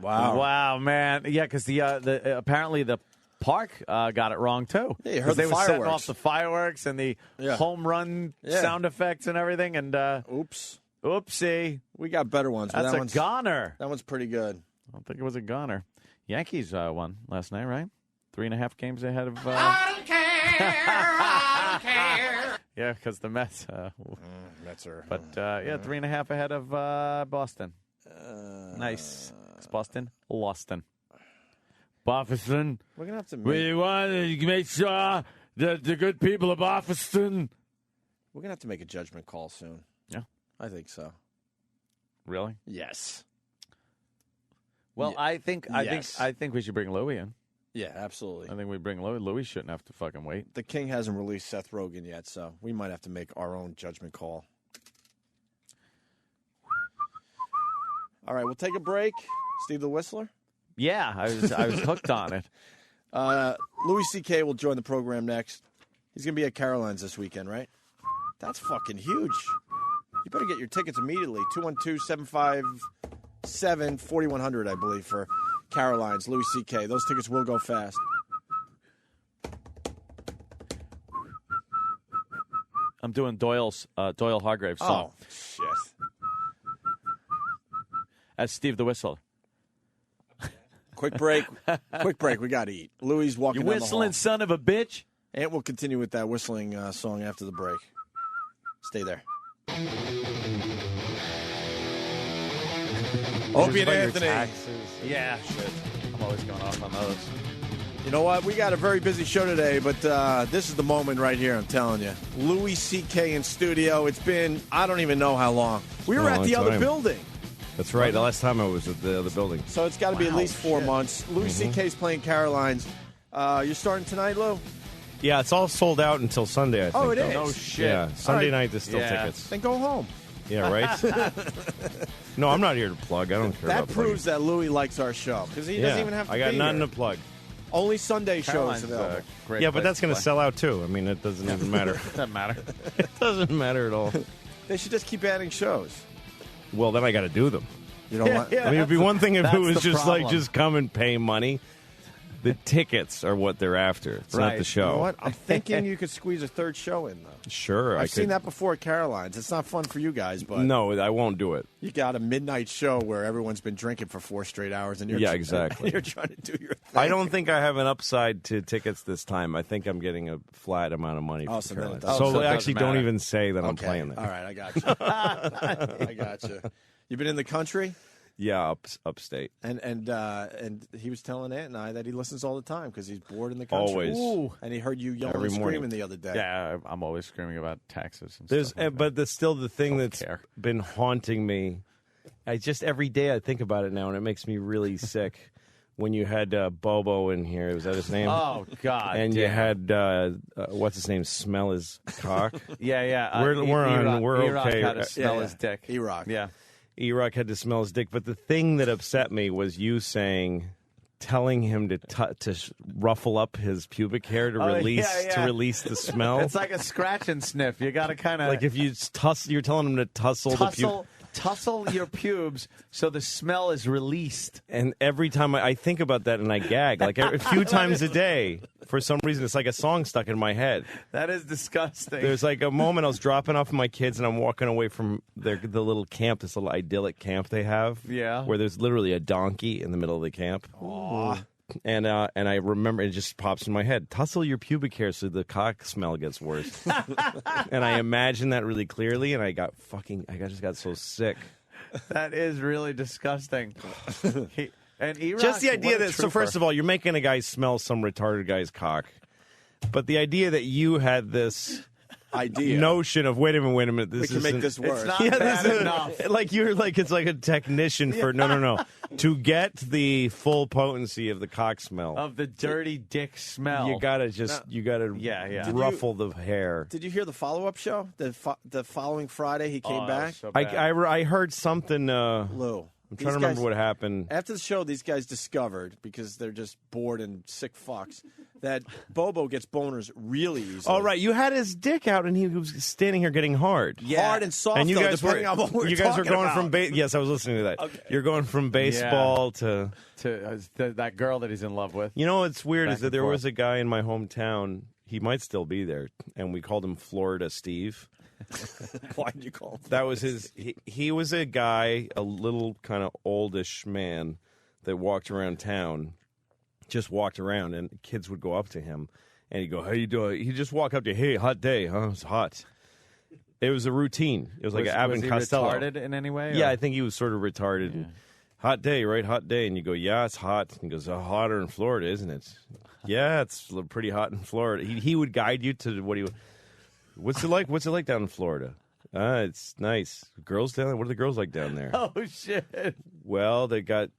Wow, man. Yeah, because apparently the Park got it wrong, too. Yeah, you heard they the were fireworks. setting off the fireworks and the home run sound effects and everything. And oopsie. We got better ones. But That's a goner. That one's pretty good. I don't think it was a goner. Yankees won last night, right? 3.5 games ahead of... I don't care. Yeah, because the Mets... Mets are... But, 3.5 ahead of Boston. Nice. It's Boston. Boston. Boston. We're going to have to We want to make sure that the good people of Boston. We're going to have to make a judgment call soon. Yeah. I think so. Really? Yes. Well, I think we should bring Louie in. Yeah, absolutely. I think we bring Louie. Louie shouldn't have to fucking wait. The King hasn't released Seth Rogen yet, so we might have to make our own judgment call. All right, we'll take a break. Steve the Whistler? Yeah, I was hooked on it. Louis C.K. will join the program next. He's going to be at Caroline's this weekend, right? That's fucking huge. You better get your tickets immediately. 212-757-4100, I believe, for Caroline's, Louis C.K. Those tickets will go fast. I'm doing Doyle Hargrave's song. Oh, shit. As Steve the Whistler. Quick break. We got to eat. Louis walking You down the whistling hall. son of a bitch. And we'll continue with that whistling song after the break. Stay there. Opie and Anthony. Yeah, shit. I'm always going off on those. You know what? We got a very busy show today, but this is the moment right here, I'm telling you. Louis C.K. in studio. It's been, I don't even know how long. We were at the other building. That's right. The last time I was at the other building. So it's got to be at least 4 months. Louis C.K.'s playing Caroline's. You're starting tonight, Lou? Yeah, it's all sold out until Sunday, I think. Oh, it is? No shit. Yeah, Sunday right. night there's still tickets. Then go home. Yeah, right? No, I'm not here to plug. I don't care That about proves that Louis likes our show, because he doesn't even have to I got be nothing here. to plug. Only Sunday Caroline's shows available. Yeah, but that's going to sell out, too. I mean, it doesn't even matter. Doesn't matter. It doesn't matter at all. They should just keep adding shows. Well, then I got to do them. You know what? I mean, it'd be one thing if it was just problem. like, just come and pay money. The tickets are what they're after. It's not the show. You know what? I'm thinking you could squeeze a third show in, though. Sure, I've seen that before at Caroline's. It's not fun for you guys, but No, I won't do it. you got a midnight show where everyone's been drinking for 4 straight hours, and you're exactly. You're trying to do your thing. I don't think I have an upside to tickets this time. I think I'm getting a flat amount of money. Oh, for so then it Caroline's. doesn't- So it actually, doesn't don't matter. even say that I'm Okay. playing there. All right, I got you. I got you. You been in the country? Yeah, upstate. And he was telling Aunt and I that he listens all the time because he's bored in the country. Always. Ooh. And he heard you yelling Every and morning. screaming the other day. Yeah, I'm always screaming about taxes. And There's, stuff like but there's still the thing Don't that's care. been haunting me. I just every day I think about it now, and it makes me really sick. when you had Bobo in here. Was that his name? Oh, God. And damn. you had what's his name? Smell his cock. Yeah. We're okay. Had to smell his dick. E-Rock. Yeah. E-Rock had to smell his dick. But the thing that upset me was you telling him to ruffle up his pubic hair to release the smell. It's like a scratch and sniff. You got to kind of like if you're telling him to tussle your pubes so the smell is released. And every time I think about that and I gag, like a few times a day, for some reason, it's like a song stuck in my head. That is disgusting. There's like a moment I was dropping off my kids and I'm walking away from the little camp, this little idyllic camp they have. Yeah. Where there's literally a donkey in the middle of the camp. Aww. And I remember it just pops in my head. Tussle your pubic hair so the cock smell gets worse. And I imagine that really clearly, and I just got so sick. That is really disgusting. And E-Rock, just the idea that, so trooper. first of all, you're making a guy smell some retarded guy's cock. But the idea that you had this notion of, wait a minute, this we can make this work. It's not bad enough. Like you're like, it's like a technician for, no. To get the full potency of the cock smell. Of the dirty dick smell. You gotta ruffle the hair. Did you hear the follow-up show? The following Friday, he came back. So I heard something. Lou. I'm trying to remember what happened. After the show, these guys discovered, because they're just bored and sick fucks, that Bobo gets boners really easily. Oh, right. You had his dick out, and he was standing here getting hard. Yeah. Hard and soft, and you guys depending on what we're you guys are talking going about. from yes, I was listening to that. Okay. You're going from baseball to that girl that he's in love with. You know what's weird Back is that and there forth. was a guy in my hometown. He might still be there, and we called him Florida Steve. Why did you call him? That was his. He was a guy, a little kind of oldish man that walked around town, just walked around, and kids would go up to him, and he'd go, "How you doing?" He'd just walk up to you, "Hey, hot day, huh? It's hot." It was a routine. It was like an Abbott and Costello. Was he retarded in any way? Yeah, or? I think he was sort of retarded. Yeah. Hot day, right? Hot day, and you go, "Yeah, it's hot." And he goes, "Hotter in Florida, isn't it?" Yeah, it's pretty hot in Florida. He would guide you to what he. What's it like? What's it like down in Florida? It's nice. Girls down there. What are the girls like down there? Oh shit! Well, they got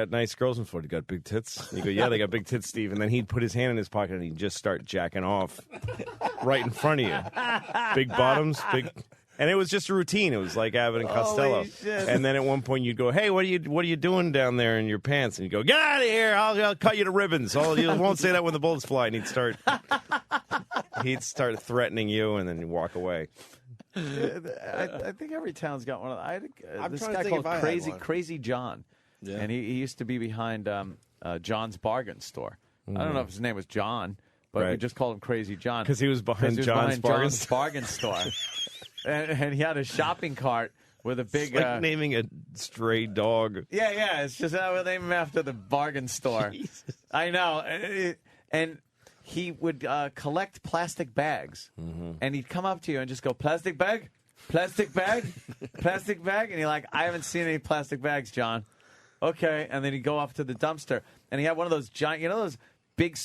nice girls in Florida. They got big tits. And you go, yeah, they got big tits, Steve. And then he'd put his hand in his pocket and he'd just start jacking off right in front of you. Big bottoms, big. And it was just a routine. It was like Abbott and Costello. And then at one point you'd go, "Hey, what are you doing down there in your pants?" And you go, "Get out of here! I'll cut you to ribbons." You won't say that when the bullets fly. And he'd start threatening you, and then you walk away. I think every town's got one of them. I'm this trying to guy think called if I had one. Crazy John, and he used to be behind John's bargain store. I don't know if his name was John, but we just called him Crazy John because he was behind John's bargain store. And he had a shopping cart with a big... It's like naming a stray dog. Yeah. It's just we'll name him after the bargain store. Jesus. I know. And he would collect plastic bags. Mm-hmm. And he'd come up to you and just go, "Plastic bag? Plastic bag? Plastic bag?" And you're like, "I haven't seen any plastic bags, John." Okay. And then he'd go up to the dumpster. And he had one of those giant... You know those... big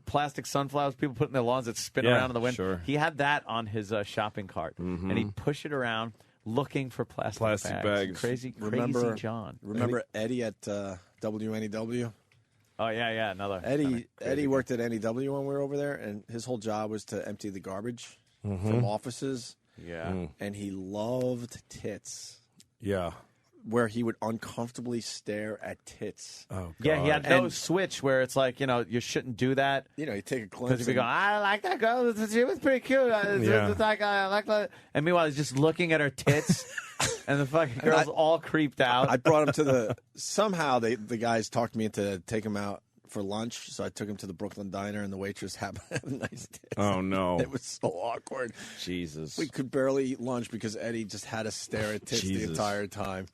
plastic sunflowers people put in their lawns that spin around in the wind. Sure. He had that on his shopping cart, and he'd push it around looking for plastic bags. Crazy John. Remember Eddie at WNEW? Oh yeah, another Eddie worked at NEW when we were over there, and his whole job was to empty the garbage from offices. Yeah, and he loved tits. Yeah. Where he would uncomfortably stare at tits. Oh, God. Yeah, he had no switch where it's like, you shouldn't do that. You take a glimpse. Because if you go, "I like that girl. She was pretty cute. I like that." And meanwhile, he's just looking at her tits, and the fucking girl's all creeped out. I brought him to somehow the guys talked me into take him out for lunch, so I took him to the Brooklyn Diner, and the waitress happened to have nice tits. Oh, no. It was so awkward. Jesus. We could barely eat lunch because Eddie just had to stare at tits the entire time.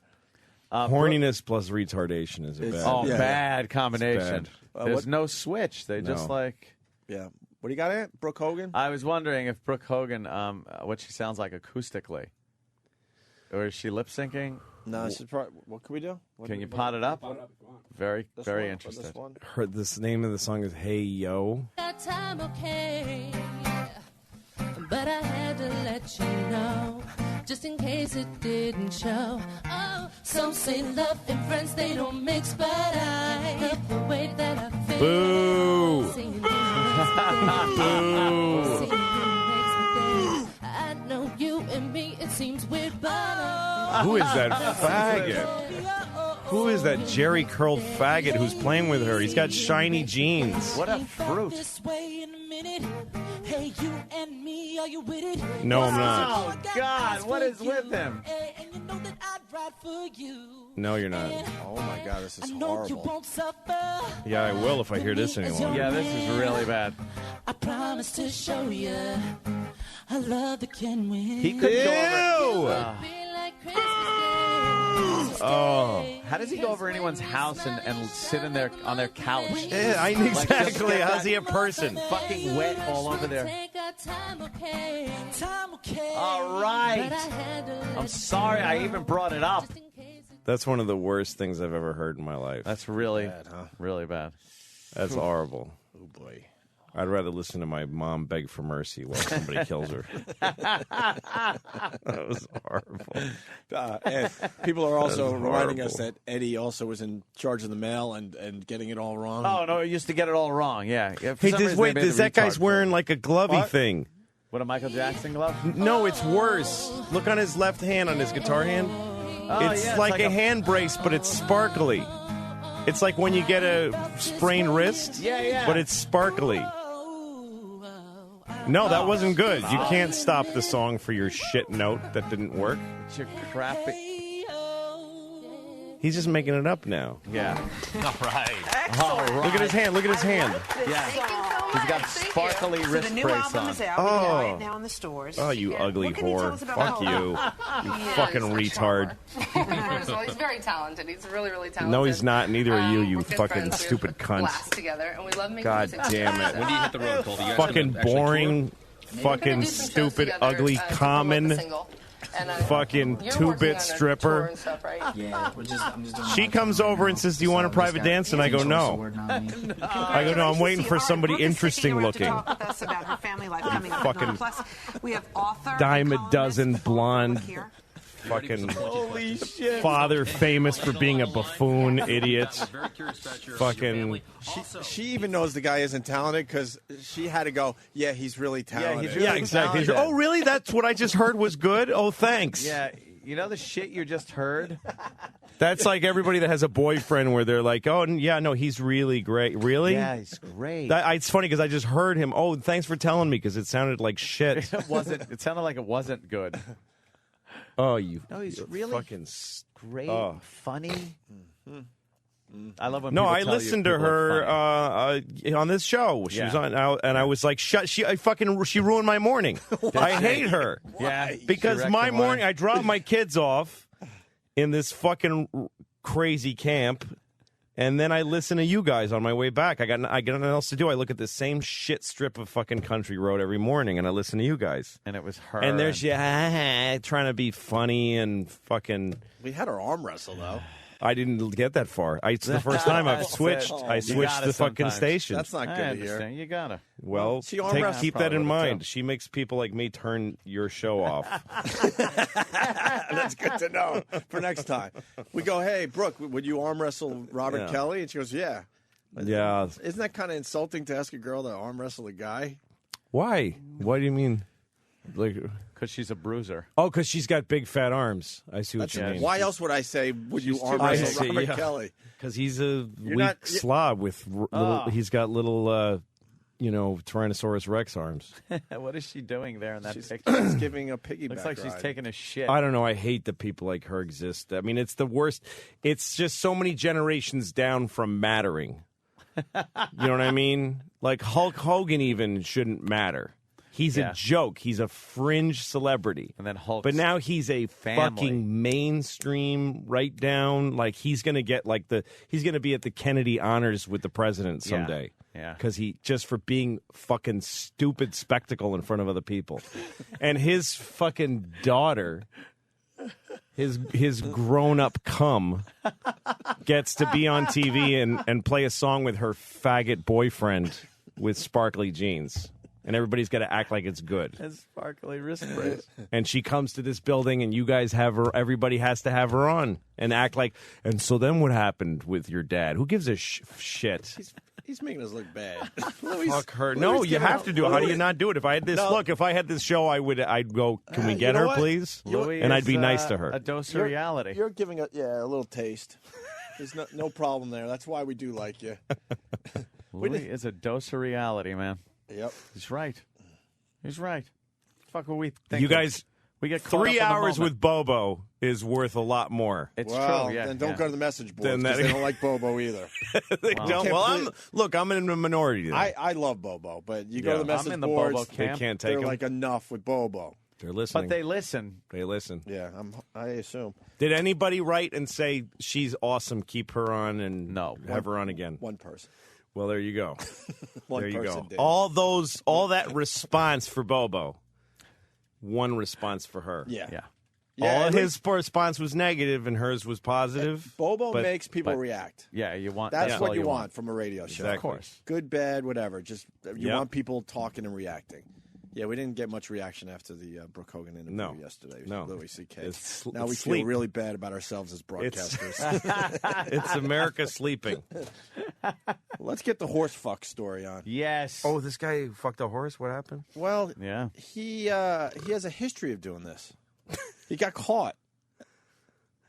Horniness plus retardation is a bad. Bad combination. Bad. There's no switch. They just like. Yeah. What do you got at Brooke Hogan? I was wondering if Brooke Hogan, what she sounds like acoustically, or is she lip syncing? No, she's probably. What can we do? Can you pot it up? Very one, interested. Heard this name of the song is "Hey Yo." That time okay, but I had to let you know, just in case it didn't show. Oh, some say love and friends, they don't mix, but I Boo. Boo. I know you and me, it seems weird, but Who is that faggot? Who is that Jerry curled faggot who's playing with her? He's got shiny jeans. What a fruit. No, I'm not. Oh, God. What is with him? No, you're not. Oh, my God. This is horrible. Yeah, I will if I hear this anymore. Yeah, this is really bad. I promise to show you I love the can win. He could go over. Oh. How does he go over anyone's house and sit in their on their couch? Yeah, exactly. How's he a person? Fucking wet all over there. All right. I'm sorry I even brought it up. That's one of the worst things I've ever heard in my life. That's really bad, huh? Really bad. That's horrible. Oh, boy. I'd rather listen to my mom beg for mercy while somebody kills her. That was horrible. And people are also That was reminding us horrible. that Eddie also was in charge of the mail and getting it all wrong. Oh, no, he used to get it all wrong. Yeah. For Hey, some reason, they made does the that guy's retard wearing like a glovey What? thing? What, a Michael Jackson glove? No, it's worse. Look on his left hand, on his guitar hand. It's yeah, like a hand brace, but it's sparkly. It's like when you get a sprained wrist. Yeah. But it's sparkly. No, that wasn't good. You can't stop the song for your shit note that didn't work. It's your crappy. He's just making it up now. Yeah. All right. All right. Look at his hand. Look at his hand. Yeah. He's got sparkly wrist So the new brace album on. is out Oh. right now in the stores. Oh, you ugly What can you tell whore. us about Fuck the you. album? You fucking retard. First of all, he's very talented. He's really, really talented. No, he's not. Neither are you, you we're good fucking friends. We stupid have a cunt. blast together, and we love making God music damn together. it. When do you hit the road, Colby? You guys Fucking gonna actually boring, fucking stupid, ugly, common, fucking two-bit stripper. Yeah, I'm just doing She comes over and says, "Do you want a private dance?" And I go, "No." I go, "No, I'm waiting for somebody interesting looking." Talk with us about her family life coming up. Fucking Plus, we have author, dime a dozen blonde, fucking Holy shit. father famous for being a buffoon, idiot. Fucking. She even knows the guy isn't talented because she had to go, yeah, he's really talented. Yeah, exactly. Oh, really? That's what I just heard was good? Oh, thanks. Yeah. You know the shit you just heard? That's like everybody that has a boyfriend where they're like, oh, yeah, no, he's really great. Really? Yeah, he's great. It's funny because I just heard him. Oh, thanks for telling me because it sounded like shit. It sounded like it wasn't good. Oh, you. No, he's really fucking great, oh. funny. I love when No, people I tell listened you to people are her funny. on this show. She was on, and I was like, she ruined my morning. I hate her. Yeah, because my morning, I dropped my kids off in this fucking crazy camp, and then I listen to you guys on my way back. I got nothing else to do. I look at the same shit strip of fucking country road every morning, and I listen to you guys. And it was her. And there's trying to be funny and fucking. We had her arm wrestle, though. I didn't get that far. It's the first time I've switched. I switched the fucking station. That's not good to hear. You gotta. Well, She arm wrestled. keep that in Probably mind. would've She makes people like me turn your show off. That's good to know for next time. We go, hey, Brooke, would you arm wrestle Robert Yeah. Kelly? And she goes, yeah. Yeah. Isn't that kind of insulting to ask a girl to arm wrestle a guy? Why? What do you mean? Like, because she's a bruiser. Oh, because she's got big fat arms. I see what you mean. Why else would I say, would you arm wrestle Robert Kelly? Because he's a weak not- slob with little. He's got little, Tyrannosaurus Rex arms. What is she doing there in that picture? She's giving a piggyback Looks like she's ride. taking a shit. I don't know. I hate that people like her exist. I mean, it's the worst. It's just so many generations down from mattering. You know what I mean? Like Hulk Hogan even shouldn't matter. He's a joke. He's a fringe celebrity. And then Hulk's But now he's a family. fucking mainstream right down. Like he's going to get he's going to be at the Kennedy honors with the president someday. Yeah. Because just for being fucking stupid spectacle in front of other people. And his fucking daughter, his grown-up cum, gets to be on TV and play a song with her faggot boyfriend with sparkly jeans. And everybody's got to act like it's good. Has sparkly wrist brace. And she comes to this building, and you guys have her. Everybody has to have her on and act like. And so then, what happened with your dad? Who gives a shit? He's making us look bad. Fuck her. No, you have to do it. How do you not do it? If I had this if I had this show, I'd go, can we get her, please? Louis and I'd be is, nice to her. A dose of reality. You're giving a little taste. There's no problem there. That's why we do like you. Louis is a dose of reality, man. Yep. He's right. He's right. Fuck what we think. You guys, we get caught 3 up in the hours moment. with Bobo is worth a lot more. It's well, true, yeah. Then don't go to the message boards Then because they don't like Bobo either. They don't. Well, I'm in the minority there. I love Bobo, but you go to the message I'm in the boards, Bobo camp. They can't take they're him. like enough with Bobo. They're listening. But they listen. They listen. Yeah, I assume. Did anybody write and say she's awesome? Keep her on and have her on again. One person. Well, there you go. One there you person go. did. All that response for Bobo. One response for her. Yeah. All of his response was negative and hers was positive. Bobo makes people react. Yeah, you want. That's what all you want from a radio show. Exactly. Of course. Good, bad, whatever. Just you Yep. want people talking and reacting. Yeah, we didn't get much reaction after the Brooke Hogan interview yesterday. No. Louis C.K. It's Now we sleep. feel really bad about ourselves as broadcasters. It's America sleeping. Let's get the horse fuck story on. Yes. Oh, this guy who fucked a horse? What happened? Well, yeah. He has a history of doing this. He got caught.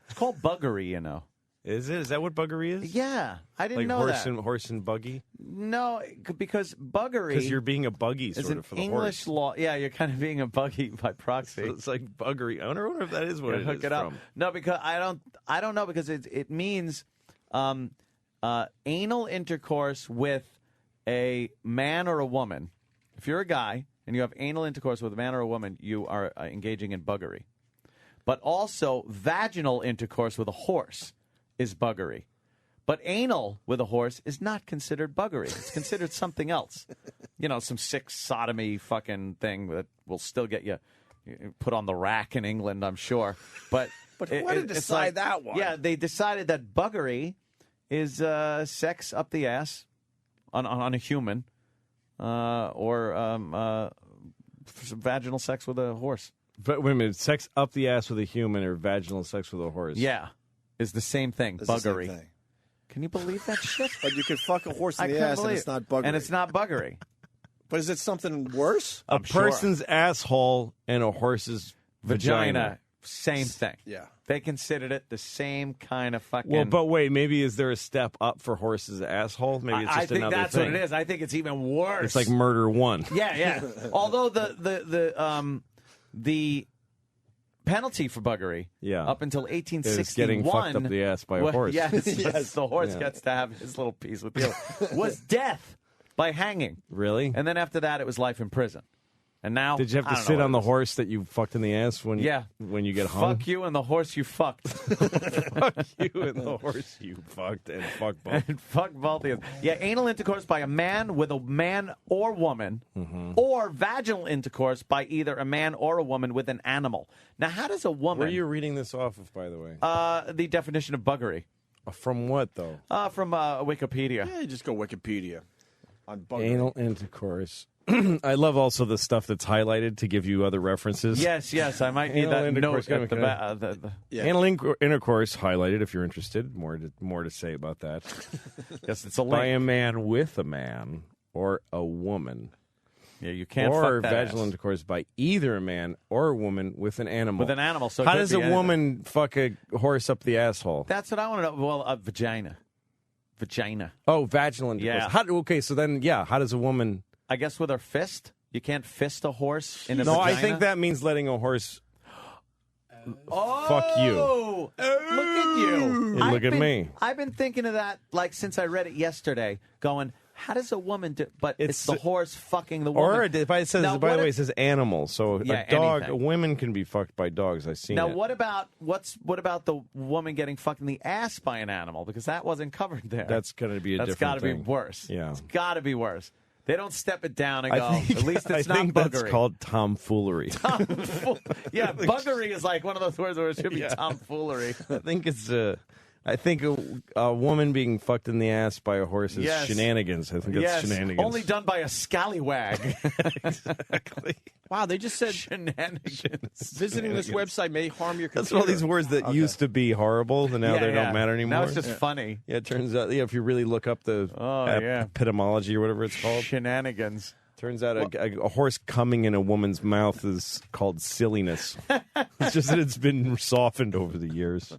It's called buggery, you know. Is it? Is that what buggery is? Yeah, I didn't like know horse that. And horse and buggy? No, because buggery. Because you're being a buggy is sort an of for the English horse. law. Yeah, you're kind of being a buggy by proxy. So it's like buggery. I wonder if that is what it hook is it up. from. No, because I don't know because it means anal intercourse with a man or a woman. If you're a guy and you have anal intercourse with a man or a woman, you are engaging in buggery. But also vaginal intercourse with a horse is buggery. But anal with a horse is not considered buggery. It's considered something else. You know, some sick sodomy fucking thing that will still get you put on the rack in England, I'm sure. But who had to decide that one? Yeah, they decided that buggery is sex up the ass on a human or vaginal sex with a horse. But wait a minute, sex up the ass with a human or vaginal sex with a horse? Yeah, is the same thing. It's the same Buggery. thing. Can you believe that shit? But you can fuck a horse in I the couldn't ass and believe it's it. not buggery. And it's not buggery. But is it something worse? A person's asshole and a horse's vagina. Same thing. Yeah. They considered it the same kind of fucking... Well, but wait, maybe is there a step up for horse's asshole? Maybe it's just I think another that's thing. what it is. I think it's even worse. It's like murder one. Yeah. Although the penalty for buggery, up until 1861, is getting fucked up the ass by a horse. Yes, the horse gets to have his little piece with you. Was death by hanging. Really? And then after that, it was life in prison. And now, Did you have to sit on the horse that you fucked in the ass when when you get hung? Fuck you and the horse you fucked. Fuck you and the horse you fucked and fuck both. And fuck both of you. Yeah, anal intercourse by a man with a man or woman, or vaginal intercourse by either a man or a woman with an animal. Now, how does a woman... Where are you reading this off of, by the way? The definition of buggery. From what, though? From Wikipedia. Yeah, you just go Wikipedia on buggery. Anal intercourse. I love also the stuff that's highlighted to give you other references. Yes, I might need that note at the back. Anal intercourse highlighted if you're interested. More to say about that. Yes, it's a link. By a man with a man or a woman. Yeah, you can't or fuck that vaginal ass. intercourse by either a man or a woman with an animal. With an animal. So it how could does be a anything. woman fuck a horse up the asshole? That's what I want to know. Well, a vagina. Vagina. Oh, vaginal intercourse. Yeah. Okay, so then, how does a woman... I guess with her fist. You can't fist a horse in a No, vagina? I think that means letting a horse fuck you. Look at you. Look at me. I've been thinking of that since I read it yesterday, going, how does a woman do... But it's the horse fucking the woman. Or if it says, Now, by what the way, if- it says animal. So Yeah, a dog, anything. women can be fucked by dogs. I've seen Now, it. what about the woman getting fucked in the ass by an animal? Because that wasn't covered there. That's going to be a That's different got to be thing. worse. Yeah. It's got to be worse. They don't step it down and go, I think, at least it's I not think buggery. that's called tomfoolery. Yeah, buggery is like one of those words where it should be tomfoolery. I think it's I think a woman being fucked in the ass by a horse is Yes. shenanigans. I think that's shenanigans. Only done by a scallywag. Exactly. Wow, they just said shenanigans. visiting this website may harm your computer. That's all these words that used to be horrible, and now Yeah, they yeah. don't matter anymore. Now it's just funny. Yeah, it turns out, if you really look up the yeah. epitomology or whatever it's called. Shenanigans. Turns out a horse coming in a woman's mouth is called silliness. It's just that it's been softened over the years.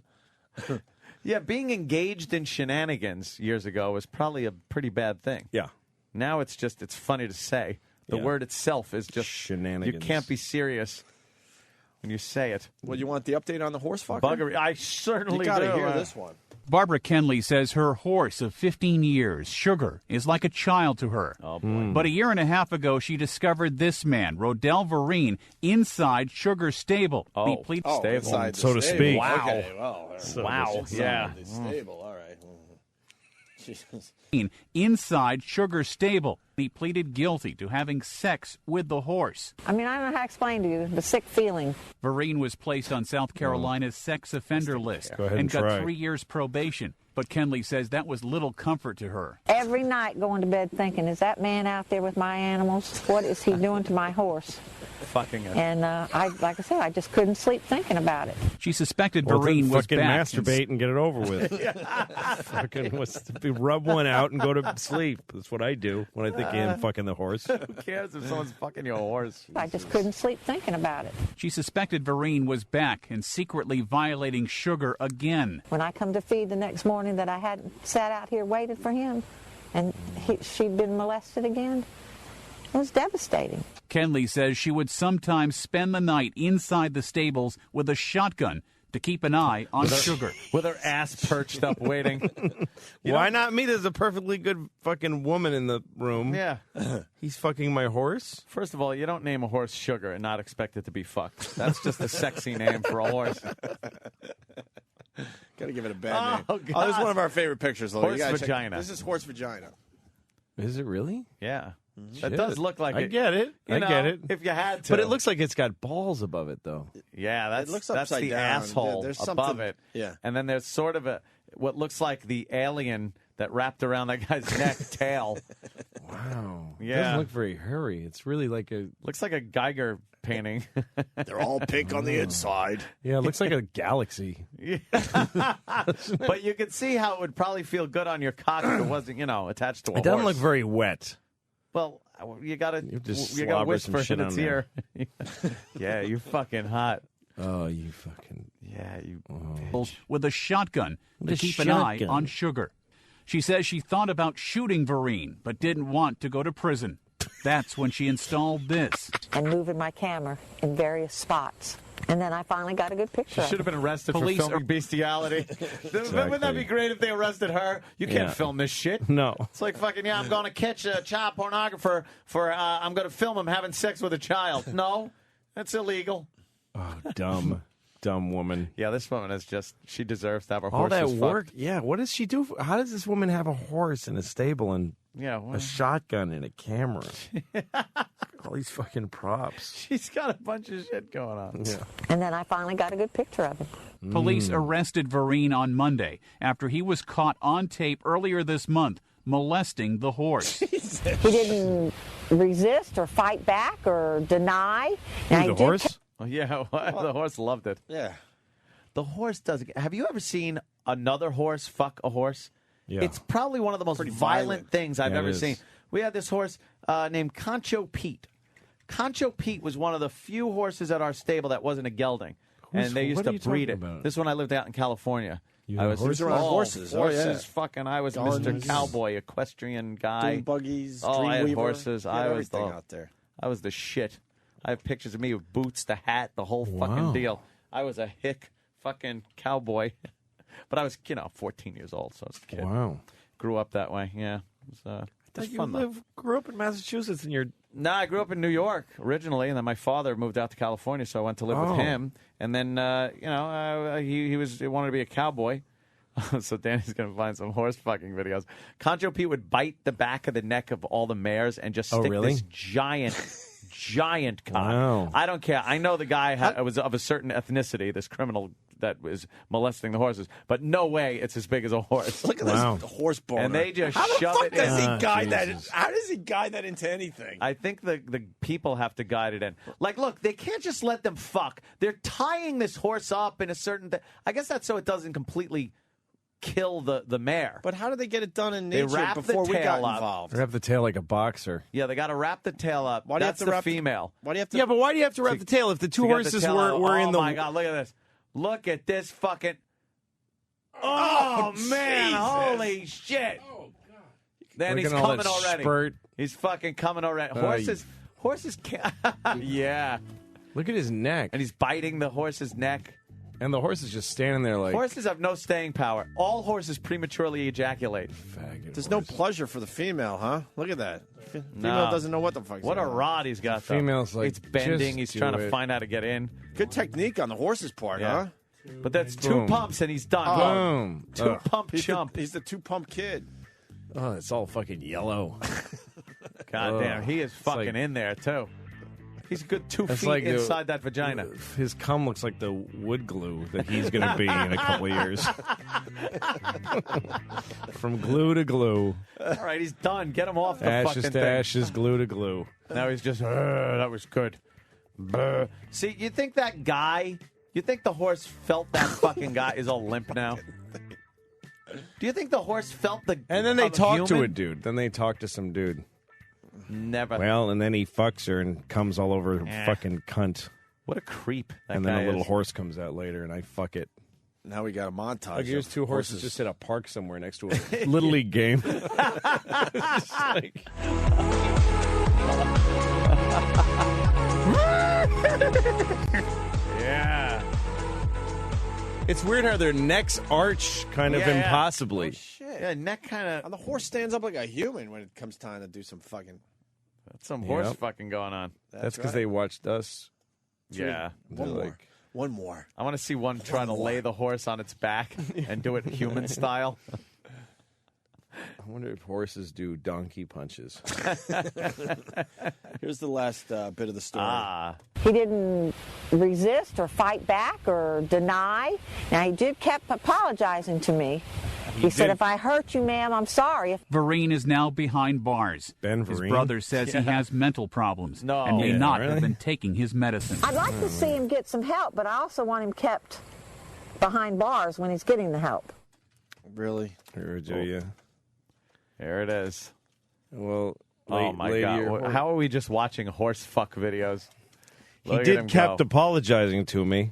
Yeah, being engaged in shenanigans years ago was probably a pretty bad thing. Yeah. Now it's funny to say. The word itself is just shenanigans. You can't be serious when you say it. Well, you want the update on the horse fucker? Buggery. I certainly You gotta do. hear this one. Barbara Kenley says her horse of 15 years, Sugar, is like a child to her. Oh, boy. But a year and a half ago, she discovered this man, Rodell Vereen, inside Sugar's stable. Oh, stable. inside the so to stable. speak. Wow. Okay, well, Wow. inside Yeah. the stable. All right. Jesus. Inside Sugar's stable. He pleaded guilty to having sex with the horse. I mean, I don't know how to explain to you the sick feeling. Vereen was placed on South Carolina's sex offender list Go ahead and got try. 3 years probation. But Kenley says that was little comfort to her. Every night going to bed thinking, is that man out there with my animals? What is he doing to my horse? Fucking it. And like I said, I just couldn't sleep thinking about it. She suspected Well, Vereen then was fucking back. masturbate and get it over with. Rub one out and go to sleep. That's what I do when I think I'm fucking the horse. Who cares if someone's fucking your horse? I just couldn't sleep thinking about it. She suspected Vereen was back and secretly violating Sugar again. When I come to feed the next morning that I hadn't sat out here waiting for him, and she'd been molested again, it was devastating. Kenley says she would sometimes spend the night inside the stables with a shotgun to keep an eye on Sugar. With her ass perched up waiting. Why not me? There's a perfectly good fucking woman in the room. Yeah. He's fucking my horse. First of all, you don't name a horse Sugar and not expect it to be fucked. That's just a sexy name for a horse. Got to give it a bad name. God. Oh, this is one of our favorite pictures. Lou. Horse You gotta check- vagina. This is horse vagina. Is it really? Yeah. Shit. That does look like I it. get it. You know, I get it. If you had to. But it looks like it's got balls above it, though. Yeah, that's, It looks that's upside the down. asshole There's above something- it. yeah. And then there's sort of what looks like the alien that wrapped around that guy's neck tail. Wow. It Yeah. doesn't look very hairy. It's really like a... Looks like a Geiger painting. They're all pink on the inside. Yeah, it looks like a galaxy. But you could see how it would probably feel good on your cock if it wasn't, attached to a It doesn't horse. look very wet. Well, you gotta just you gotta slobber some whisper shit in its on ear. Yeah, you fucking hot. Oh, you fucking... Yeah, you with a shotgun to With a keep an eye shotgun. on Sugar. She says she thought about shooting Vereen, but didn't want to go to prison. That's when she installed this. And moving my camera in various spots. And then I finally got a good picture She of should have it. been arrested Police for filming bestiality. Wouldn't that be great if they arrested her? You can't Yeah. film this shit. No. It's like fucking, I'm going to catch a child pornographer for I'm going to film him having sex with a child. No, that's illegal. Oh, dumb. Dumb woman. Yeah, this woman is just, she deserves to have her All that horses work. fucked. Yeah, what does she do? How does this woman have a horse in a stable and Yeah, well, a shotgun and a camera? All these fucking props. she's got a bunch of shit going on. Yeah. And then I finally got a good picture of it. Police arrested Vereen on Monday after he was caught on tape earlier this month molesting the horse. He didn't resist or fight back or deny. Now, he The did horse? Oh, yeah, the horse loved it. Yeah. The horse doesn't. Have you ever seen another horse fuck a horse? Yeah. It's probably one of the most Pretty violent violent. things I've Yeah, it ever is. seen. We had this horse named Concho Pete. Concho Pete was one of the few horses at our stable that wasn't a gelding. Who's- And they used what are to you breed talking it. about? This is when I lived out in California. You I had was horses? Around horses. Oh, Horses, yeah. fucking. I was Gardens. Mr. Cowboy, equestrian guy. Doing buggies, Oh, I had Dreamweaver. horses. You had I was everything the out there. I was the shit. I have pictures of me with boots, the hat, the whole fucking Wow. deal. I was a hick fucking cowboy. But I was, 14 years old, so I was a kid. Wow. Grew up that way, yeah. It was You fun, though. grew up in Massachusetts and you're... No, I grew up in New York originally, and then my father moved out to California, so I went to live Oh. with him. And then, he wanted to be a cowboy. So Danny's going to find some horse fucking videos. Concho Pete would bite the back of the neck of all the mares and just Oh, stick really? this giant cock. Wow. I don't care. I know the guy was of a certain ethnicity, this criminal that was molesting the horses. But no way it's as big as a horse. Look at this horse boner. And they just How the shove fuck it does in. he guide that? How does he guide that into anything? I think the people have to guide it in. Like, look, they can't just let them fuck. They're tying this horse up in a certain... I guess that's so it doesn't completely kill the mare. But how do they get it done in They nature wrap before the we got tail up. involved? Wrap the tail like a boxer. Yeah, they got to wrap the tail up. Why do you That's have to the wrap female. Why do you have to? Yeah, but why do you have to wrap the tail if the two To get the horses tail out. were in the... Oh, my God, look at this. Look at this fucking... Oh, man, Jesus. holy shit. Then Look he's at all coming that already. spurt. He's fucking coming already. Horses can't... yeah. Look at his neck. And he's biting the horse's neck. And the horse is just standing there like... Horses have no staying power. All horses prematurely ejaculate. There's no pleasure for the female, huh? Look at that. Female No. doesn't know what the fuck's What a going on. rod he's got, though. Female's like, it's bending. just He's do trying to it. find how to get in. Good technique on the horse's part, Yeah. huh? But that's two Boom. pumps and he's done. Boom. Two Ugh. pump He's chump. he's the two-pump kid. Oh, it's all fucking yellow. God damn, he is fucking like- in there, too. He's a good 2 It's feet like inside that vagina. His cum looks like the wood glue that he's going to be in a couple of years. From glue to glue. All right, he's done. Get him off the Ashes fucking to thing. ashes, glue to glue. Now he's just, that was good. See, you think that guy, you think the horse felt that fucking guy is all limp now? Do you think the horse felt the... And then they of a talk to human? a dude. Then they talk to some dude. Never. Well, and then he fucks her and comes all over her Eh. fucking cunt. What a creep that And guy then a little is. horse comes out later, and I fuck it. Now we got a montage. Like here's of two horses just at a park somewhere next to a Little League game. It's like- Yeah. It's weird how their necks arch kind of Yeah, yeah. impossibly. Shit. Yeah, neck kind of... And the horse stands up like a human when it comes time to do some fucking... That's some horse Yep. fucking going on. That's because right. they watched us. Yeah. One They're more. like- One more. I want to see one trying to lay the horse on its back and do it human style. I wonder if horses do donkey punches. Here's the last bit of the story. He didn't resist or fight back or deny. Now, he did kept apologizing to me. He said, did. if I hurt you, ma'am, I'm sorry. Vereen is now behind bars. Ben His Vereen? brother says he has mental problems No. and may Yeah, not really? have been taking his medicine. I'd like to see him get some help, but I also want him kept behind bars when he's getting the help. Really? Or do you? Here it is. Well, Oh, my God. How are we just watching horse fuck videos? He Look at did him kept go. apologizing to me.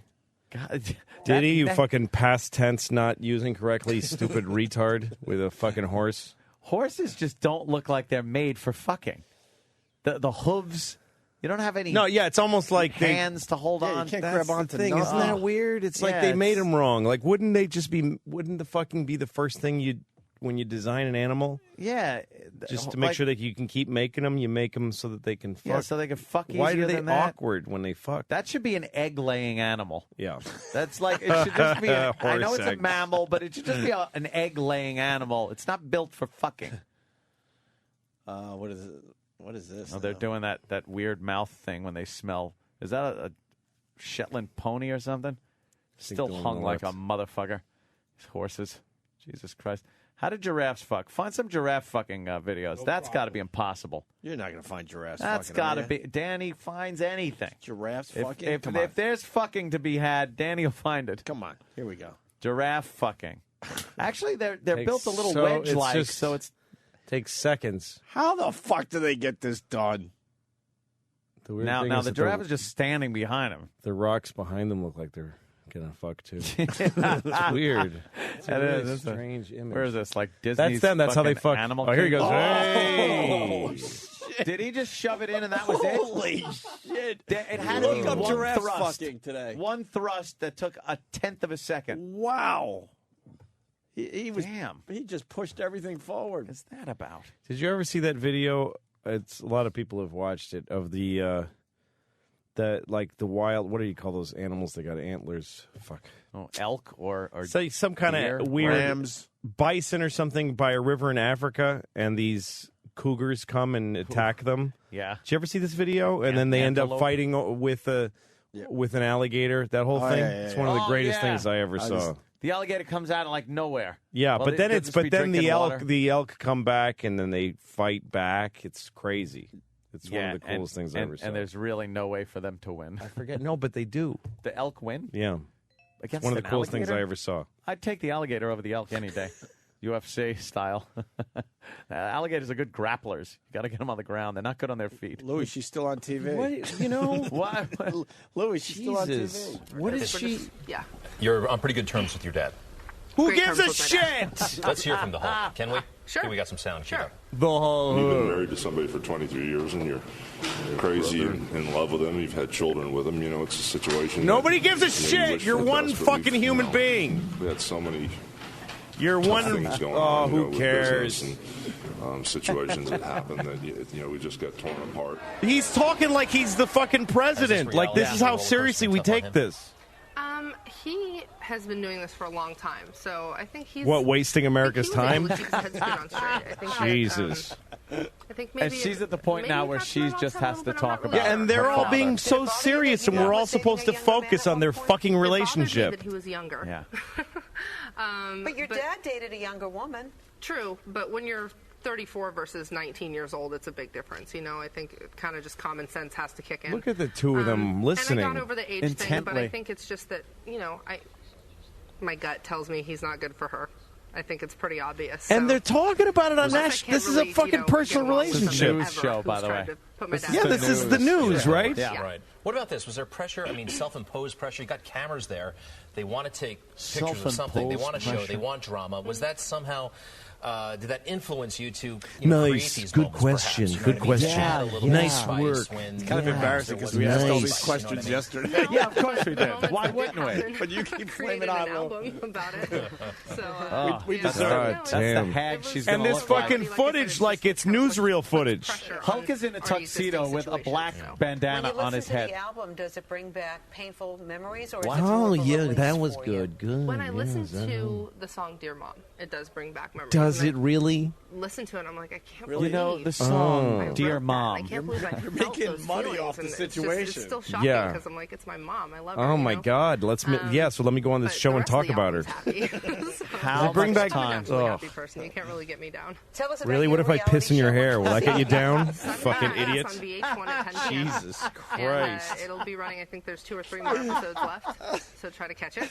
God, Did he? You that- fucking past tense not using correctly, stupid retard with a fucking horse. Horses just don't look like they're made for fucking. The hooves, you don't have any No, yeah, it's almost like they hands to hold Yeah, you on. can't That's grab the onto thing. nothing. Isn't that weird? It's like Yeah, they made it's- him wrong. Like, wouldn't the fucking be the first thing you when you design an animal? Yeah. Just to make like- sure that you can keep making them, you make them so that they can fuck. Yeah, so they can fuck easier Why are they than that. awkward when they fuck? That should be an egg-laying animal. Yeah. That's like, it should just be, I know Horse it's a eggs. mammal, but it should just be an egg-laying animal. It's not built for fucking. What is it? What is this? Oh, they're doing that weird mouth thing when they smell. Is that a Shetland pony or something? Still doing hung like a what? motherfucker. These horses. Jesus Christ. How do giraffes fuck? Find some giraffe fucking videos. That's got to be impossible. You're not going to find giraffes That's fucking, got to are be. you? Danny finds anything. Giraffes If, fucking? if, Come on. if there's fucking to be had, Danny will find it. Come on. Here we go. Giraffe fucking. Actually, they're Takes built a little so- wedge-like, it's just- so it's Takes seconds. How the fuck do they get this done? The weird now thing is the that giraffe is just standing behind him. the rocks behind them look like they're gonna fuck too. It's weird. It's a That really is. That's a- strange image. Where is this? Like Disney's That's them. That's how they fucking fuck. Animal Oh, here he goes. Kingdom? Hey! Did he just shove it in and that was it? Holy shit. It had to be Look up one giraffe thrust. fucking today. One thrust that took a tenth of a second. Wow. He was. Damn. He just pushed everything forward. What's that about? Did you ever see that video? It's a lot of people have watched it of the like the wild. What do you call those animals that got antlers? Fuck. Oh, elk or Say some kind deer? of weird Rams. bison or something by a river in Africa, and these cougars come and attack them. Yeah. Did you ever see this video? And then they end up Antelope. fighting with with an alligator? That whole thing. It's one of the greatest things I ever saw. The alligator comes out of like nowhere. Yeah, Well, but then water. the elk come back and then they fight back. It's crazy. It's one of the coolest things I ever saw. And there's really no way for them to win. I forget. No, but they do. The elk win? Yeah. Against one of an the coolest things alligator? I ever saw. I'd take the alligator over the elk any day. UFC style. Alligators are good grapplers. You got to get them on the ground. They're not good on their feet. Louis, she's still on TV. What? Louis, she's still on Jesus. TV. What is she? Yeah. You're on pretty good terms with your dad. Who Great gives terms a with my shit? dad. Let's hear from the whole. Can we? Sure. Here we got some sound. Sure. The whole. You've been married to somebody for 23 years and you're crazy and in love with them. You've had children with them. You know, it's a situation. Nobody that, gives a you shit. wish You're for the one best, but fucking we've, human being. We had so many. You're tough one. things going Oh, on, who with cares? business and, situations that happen that we just got torn apart. He's talking like he's the fucking president. Like this is how seriously we take this. He has been doing this for a long time, so I think he's Wasting America's time? Jesus. I think maybe And she's at the point now where she just has to talk about Yeah, and they're all being so serious, and we're all supposed to focus on their fucking relationship. that he was younger. Yeah. But your dad dated a younger woman. True, but when you're 34 versus 19 years old, it's a big difference. I think kind of just common sense has to kick in. Look at the two of them listening. And I got over the age thing, but I think it's just that, my gut tells me he's not good for her. I think it's pretty obvious. And they're talking about it on national. This is a fucking personal relationship. News show, by the way. Yeah, this is the news, right? Yeah, right. What about this? Was there pressure? I mean, self-imposed pressure. You got cameras there. They want to take pictures of something. They want to show. They want drama. Was that somehow? Did that influence you to create these Good moments, question. perhaps? Good question. Nice work. It's kind of embarrassing because we asked all these questions yesterday. Yeah, of course we did. Why wouldn't we? But you keep created flaming an on. album about it. We deserve it. That's the hag she's And gonna this look fucking like. footage, like it's newsreel footage. Hulk is in a tuxedo with a black bandana When you on his listen to head. the album, does it bring back painful memories, or is it Oh more of a yeah, release that was for you? good. Good. When I listen to the song "Dear Mom," it does bring back memories. Does And it I really? Listen to it, I'm like, I can't You believe know the I song wrote "Dear that. Mom." I can't believe I felt making those money feelings, off the and it's situation. still shocking Yeah. because I'm like, it's my mom. I love her. Oh you my know? God! Yeah. So let me go on this But show the and rest talk of the about her. album's happy. So How bring much back time? I'm a really Oh. happy person. You can't really get me down. Tell us about Really? your What if I piss in your reality hair? show. Will that get you down? Fucking Yes, idiot! on VH1 at 10 p.m. Jesus And, Christ! it'll be running. I think there's 2 or 3 more episodes left, so try to catch it.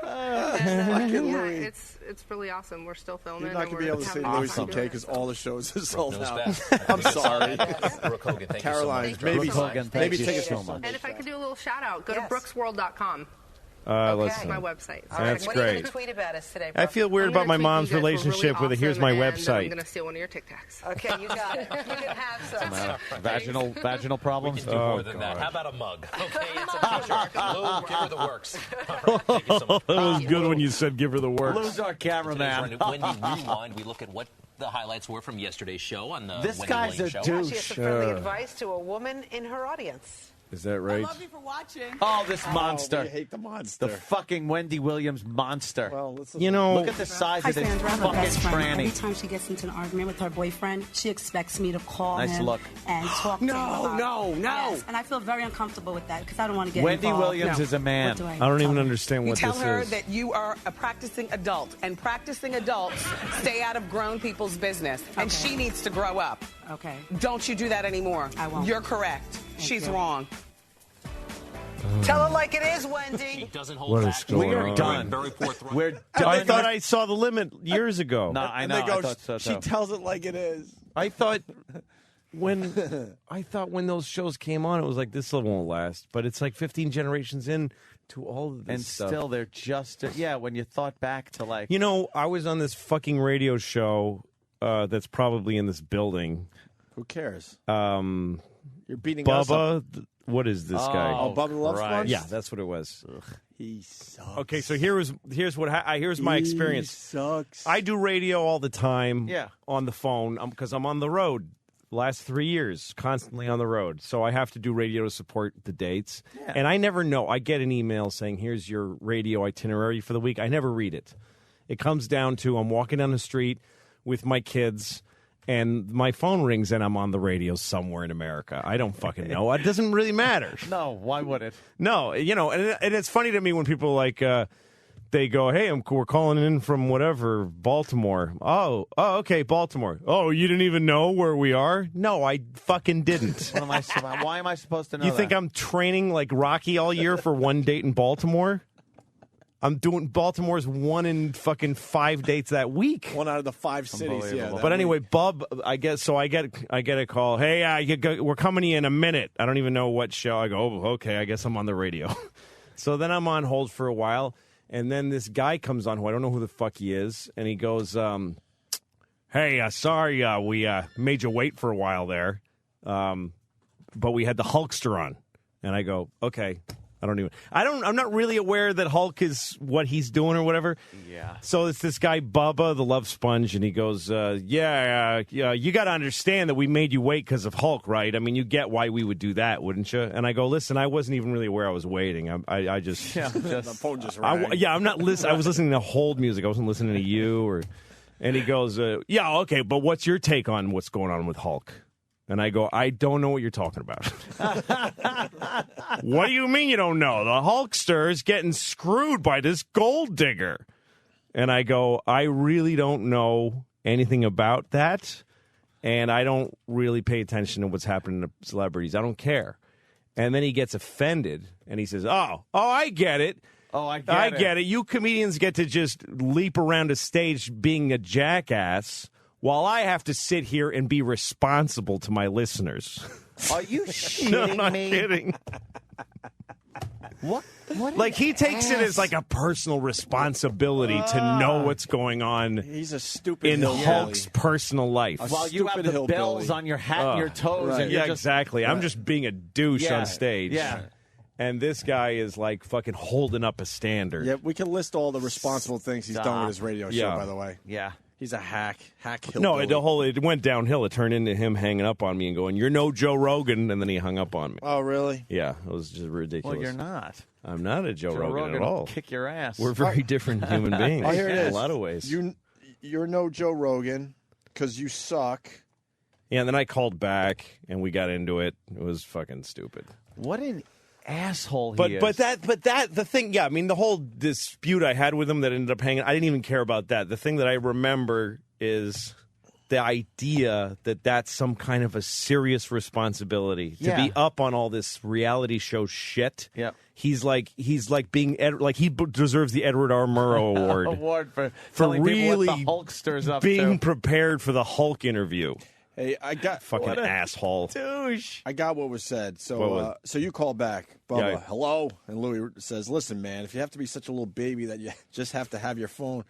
And, yeah, it's really awesome. We're still filming. You're not and going to be able to say having Louis fun C.K. doing it. because all the shows are sold Knows out. best. I'm sorry. Brooke Hogan, thank Caroline, you so much. maybe, Brooke Hogan, thank maybe you take so us much. And if I could do a little shout out, go to Yes. brooksworld.com. Listen. My website. All right, That's what are you great. going to tweet about us today, I Brooke? feel weird I'm about gonna my tweet mom's you guys. We're relationship really with it. Here's my awesome, and website. I'm going to steal one of your Tic Tacs. Okay, you got it. You can have some. Vaginal problems. Do more than that. How about a mug? Okay, it's a pleasure. Lou, give her the works. All right, thank you so much. That was good when you said give her the works. Lou's our cameraman. Today's Wendy Rewind. We look at what the highlights were from yesterday's show on the This Wendy guy's Lane a show. douche. She has some friendly advice to a woman in her audience. Is that right? for watching. Oh, this monster. we hate the monster. The fucking Wendy Williams monster. Well, let's You know, Look at the size Hi, of this Sandra. I'm a best fucking friend. Every tranny. time she gets into an argument with her boyfriend, she expects me to call Nice him look. and talk to him about it. Yes, and I feel very uncomfortable with that because I don't want to get Wendy involved. Williams is a man. What do I don't even understand You what tell this her is. that you are a practicing adult, and practicing adults stay out of grown people's business, and Okay. she needs to grow up. Okay. Don't you do that anymore. I won't. You're correct. She's you. wrong. Tell her like it is, She Wendy. doesn't hold What back. is going We're on? done. Very forthright. We're done. I thought I saw the limit years ago. No, I and know. they go, I thought so, she too. tells it like it is. I thought when those shows came on, it was like this won't last. But it's like 15 generations in to all of this And stuff. still, they're just when you thought back to like You know, I was on this fucking radio show that's probably in this building. Who cares? You're beating us up. Bubba. What is this guy? Oh, Bubba Love Sponge? Yeah, that's what it was. He sucks. Okay, so here's my experience. Sucks. I do radio all the time. Yeah. On the phone because I'm on the road. Last 3 years, constantly on the road. So I have to do radio to support the dates. Yeah. And I never know. I get an email saying, here's your radio itinerary for the week. I never read it. It comes down to I'm walking down the street with my kids, and my phone rings and I'm on the radio somewhere in America. I don't fucking know. It doesn't really matter. No, why would it? No, and it's funny to me when people like they go, "Hey, we're calling in from whatever, Baltimore." Oh, okay, Baltimore. Oh, you didn't even know where we are? No, I fucking didn't. Why am I supposed to know? You think I'm training like Rocky all year for one date in Baltimore? I'm doing Baltimore's 1 in fucking 5 dates that week. 1 out of the 5 cities. Yeah. But anyway, Bub, I guess so. I get a call. Hey, we're coming to you in a minute. I don't even know what show. I go, oh, okay. I guess I'm on the radio. So then I'm on hold for a while, and then this guy comes on who I don't know who the fuck he is, and he goes, "Hey, sorry, we made you wait for a while there, but we had the Hulkster on." And I go, okay. I'm not really aware that Hulk is what he's doing or whatever. Yeah. So it's this guy, Bubba, the Love Sponge, and he goes, yeah, you got to understand that we made you wait because of Hulk, right? I mean, you get why we would do that, wouldn't you? And I go, listen, I wasn't even really aware I was waiting. I just... Yeah, the phone just rang. I'm not listening. I was listening to hold music. I wasn't listening to you. And he goes, yeah, okay, but what's your take on what's going on with Hulk? And I go, I don't know what you're talking about. What do you mean you don't know? The Hulkster is getting screwed by this gold digger. And I go, I really don't know anything about that. And I don't really pay attention to what's happening to celebrities. I don't care. And then he gets offended. And he says, oh, I get it. Oh, I get it. You comedians get to just leap around a stage being a jackass, while I have to sit here and be responsible to my listeners. Are you shitting No, I'm not me? kidding. What like, he takes it as like a personal responsibility to know what's going on. He's a stupid in hillbilly. Hulk's personal life. While you have the bells on your hat and your toes. Right. And you're Yeah, just, exactly. I'm just being a douche on stage. Yeah. And this guy is like fucking holding up a standard. Yeah, we can list all the responsible things he's done with his radio show, Yeah. by the way. Yeah. He's a hack hillbilly. No, it went downhill. It turned into him hanging up on me and going, "You're no Joe Rogan," and then he hung up on me. Oh, really? Yeah, it was just ridiculous. Well, you're not. I'm not a Joe Rogan at all. Will kick your ass. We're very different human beings. Oh, here it in is. a lot of ways. You're no Joe Rogan because you suck. Yeah, and then I called back and we got into it. It was fucking stupid. What an asshole he But is. the thing, yeah, I mean, the whole dispute I had with him that ended up hanging, I didn't even care about that. The thing that I remember is the idea that that's some kind of a serious responsibility to be up on all this reality show shit. Yeah. He's like being he deserves the Edward R. Murrow Award Award for telling people really what the Hulkster's up being to. prepared for the Hulk interview. Hey, I got Fucking asshole. Douche. I got what was said. So, What was- so you call back, Bubba. Yeah. Hello, and Louis says, "Listen, man, if you have to be such a little baby that you just have to have your phone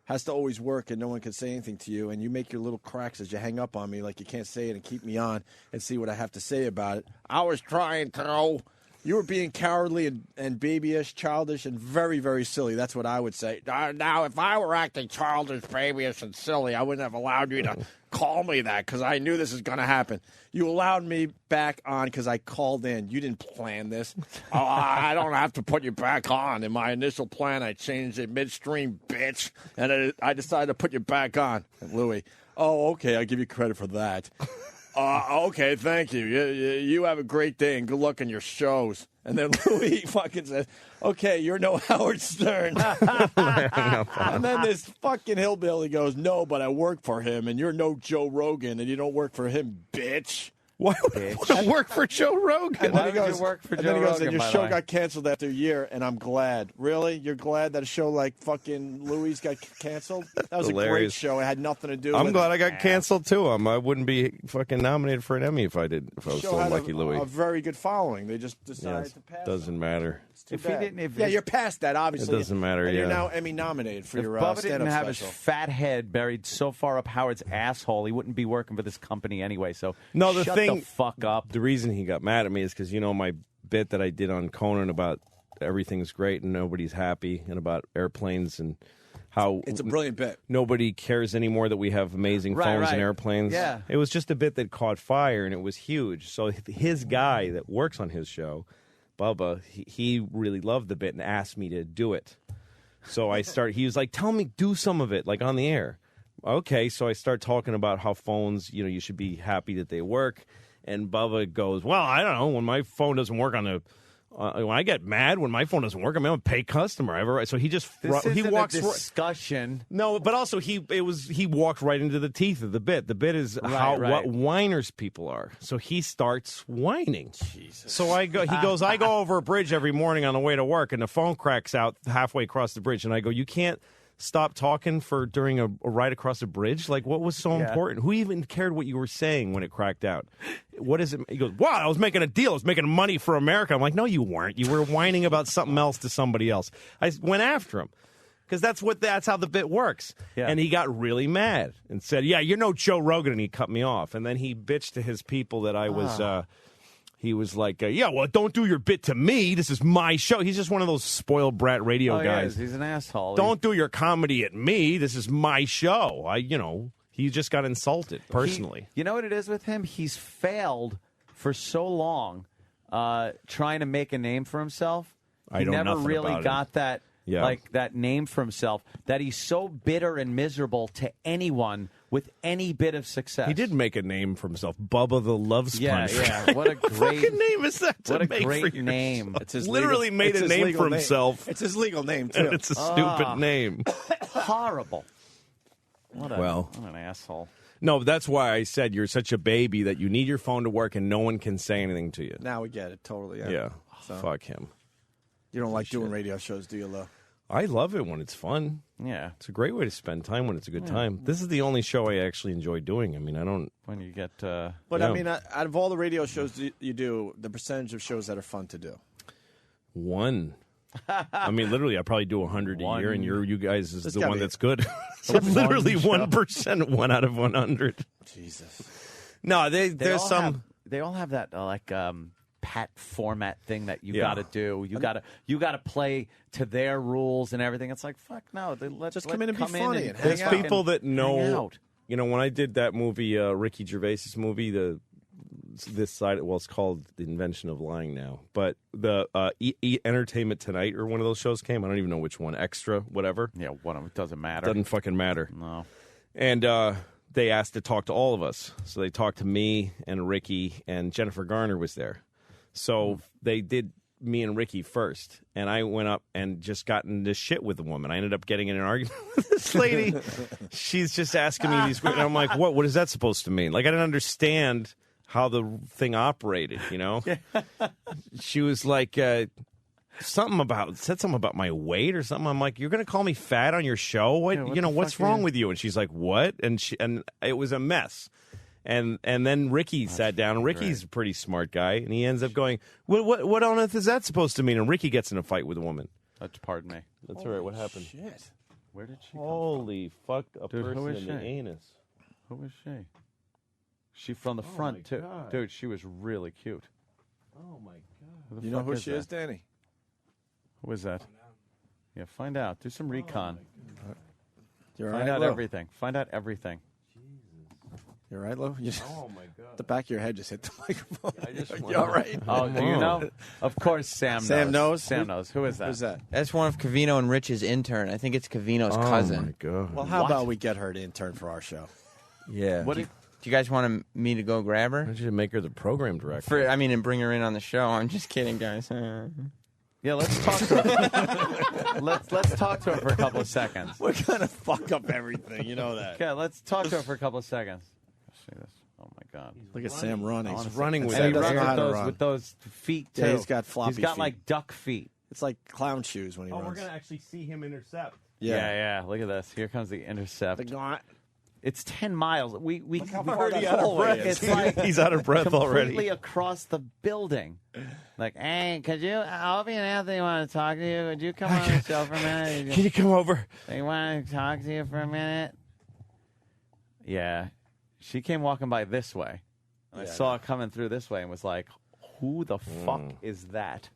has to always work and no one can say anything to you, and you make your little cracks as you hang up on me like you can't say it and keep me on and see what I have to say about it. I was trying to know. You were being cowardly and babyish, childish, and very, very silly. That's what I would say. Now, if I were acting childish, babyish, and silly, I wouldn't have allowed you to call me that because I knew this was going to happen. You allowed me back on because I called in. You didn't plan this. Oh, I don't have to put you back on. In my initial plan, I changed it midstream, bitch, and I decided to put you back on. And Louis, oh, okay, I give you credit for that. Okay, thank you. You have a great day and good luck in your shows. And then Louis fucking says, okay, you're no Howard Stern. And then this fucking hillbilly goes, no, but I work for him, and you're no Joe Rogan, and you don't work for him, bitch. Why would I work for Joe Rogan? And then he Why would goes, you work for and Joe then he goes, Rogan, and your by the show way? got canceled after a year, and I'm glad. Really? You're glad that a show like fucking Louis got canceled? That was a great Hilarious. show. It had nothing to do I'm with glad I got canceled too. I wouldn't be fucking nominated for an Emmy if I was show still had Lucky Louie. a very good following. They just Yeah, decided to pass. doesn't matter. Too bad. Yeah, you're past that, obviously. It doesn't matter, And You're yeah. now Emmy nominated for If your Bubba stand-up didn't have special. his fat head buried so far up Howard's asshole, he wouldn't be working for this company anyway. So No, the shut thing. the fuck up. The reason he got mad at me is because my bit that I did on Conan about everything's great and nobody's happy, and about airplanes and how It's a brilliant bit. nobody cares anymore that we have amazing Right, phones right. and airplanes. Yeah. It was just a bit that caught fire, and it was huge. So his guy that works on his show, Bubba, he really loved the bit and asked me to do it. So he was like, tell me, do some of it, like on the air. Okay, so I start talking about how phones, you should be happy that they work. And Bubba goes, well, I don't know, when my phone doesn't work when I get mad when my phone doesn't work, I'm a pay customer. So he just This isn't walks a discussion. No, but also he walked right into the teeth of the bit. The bit is what whiners people are. So he starts whining. Jesus. So he goes, I go over a bridge every morning on the way to work, and the phone cracks out halfway across the bridge, and I go, you can't stop talking during a ride across a bridge? Like, what was so important? Who even cared what you were saying when it cracked out? What is it? He goes, wow, I was making a deal. I was making money for America. I'm like, no, you weren't. You were whining about something else to somebody else. I went after him because that's how the bit works. Yeah. And he got really mad and said, yeah, you're no Joe Rogan, and he cut me off. And then he bitched to his people that I was... He was like, yeah, well, don't do your bit to me. This is my show. He's just one of those spoiled brat radio guys. He's an asshole. Don't do your comedy at me. This is my show. He just got insulted personally. You know what it is with him? He's failed for so long trying to make a name for himself. He never really got that name for himself, that he's so bitter and miserable to anyone with any bit of success. He did make a name for himself. Bubba the Love Sponge. Yeah. What a great fucking name is that to what a make great for name. It's his literally made a name for himself. It's his legal name, too. And it's a stupid name. Horrible. What an asshole. No, that's why I said you're such a baby that you need your phone to work and no one can say anything to you. Now we get it, totally. Yeah. Fuck him. You don't like doing radio shows, do you, Lo? I love it when it's fun. Yeah. It's a great way to spend time when it's a good time. This is the only show I actually enjoy doing. I mean, I don't... When you get... But, I mean, out of all the radio shows you do, the percentage of shows that are fun to do? One. I mean, literally, I probably do 100 a year, and you guys is the one that's good. So literally 1%, 1 out of 100. Jesus. No, there's some... They all have that, pat format thing that you got to do. You got to play to their rules and everything. It's like, fuck no. Let's come in and be funny. And there's people that know. When I did that movie, Ricky Gervais's movie, this side, it's called The Invention of Lying now. But the Entertainment Tonight or one of those shows came. I don't even know which one. Extra, whatever. Yeah, one of them. Doesn't matter. Doesn't fucking matter. No. And they asked to talk to all of us. So they talked to me and Ricky, and Jennifer Garner was there. So they did me and Ricky first, and I went up and just got into shit with the woman. I ended up getting in an argument with this lady. She's just asking me these questions. And I'm like, what is that supposed to mean? Like, I didn't understand how the thing operated, She was like, said something about my weight or something. I'm like, you're going to call me fat on your show? What's wrong with you? And she's like, what? And it was a mess. And then Ricky sat down. Ricky's a pretty smart guy, and he ends up going, what on earth is that supposed to mean? And Ricky gets in a fight with a woman. Pardon me. That's all right. What happened? Shit. Where did she Holy fuck, a Dude, person in the anus. Who is she? She from the front, too. God. Dude, she was really cute. Oh, my God. You know who she is, Danny? Who is that? Yeah, find out. Do some recon. You're Find right, out Lo? everything. Find out everything. You're right, Lo? Oh, my God. The back of your head just hit the microphone. You all right? Oh, do you know? Of course, Sam knows. Sam knows? Sam knows. Who is that? Who's that? That's one of Covino and Rich's intern. I think it's Covino's cousin. Oh, my God. Well, how about we get her to intern for our show? Yeah. Do you guys want me to go grab her? Why don't you make her the program director? And bring her in on the show. I'm just kidding, guys. Yeah, let's talk to her. let's talk to her for a couple of seconds. We're gonna fuck up everything, you know that. Okay, let's talk to her for a couple of seconds. Let's see this. Oh my God! Look at Sam running. He's running with and he that. runs with those feet too. Yeah, he's got floppy He's got feet. like duck feet. It's like clown shoes when he runs. We're gonna actually see him intercept. Yeah. Look at this. Here comes the intercept. The gaunt. It's 10 miles. We already out of breath. It's like he's out of breath already. Completely across the building. Like, hey, could you? Opie and Anthony want to talk to you. Would you come on the show for a minute? Can you come over? They want to talk to you for a minute. Yeah, she came walking by this way. And I saw her coming through this way and was like, "Who the fuck is that?"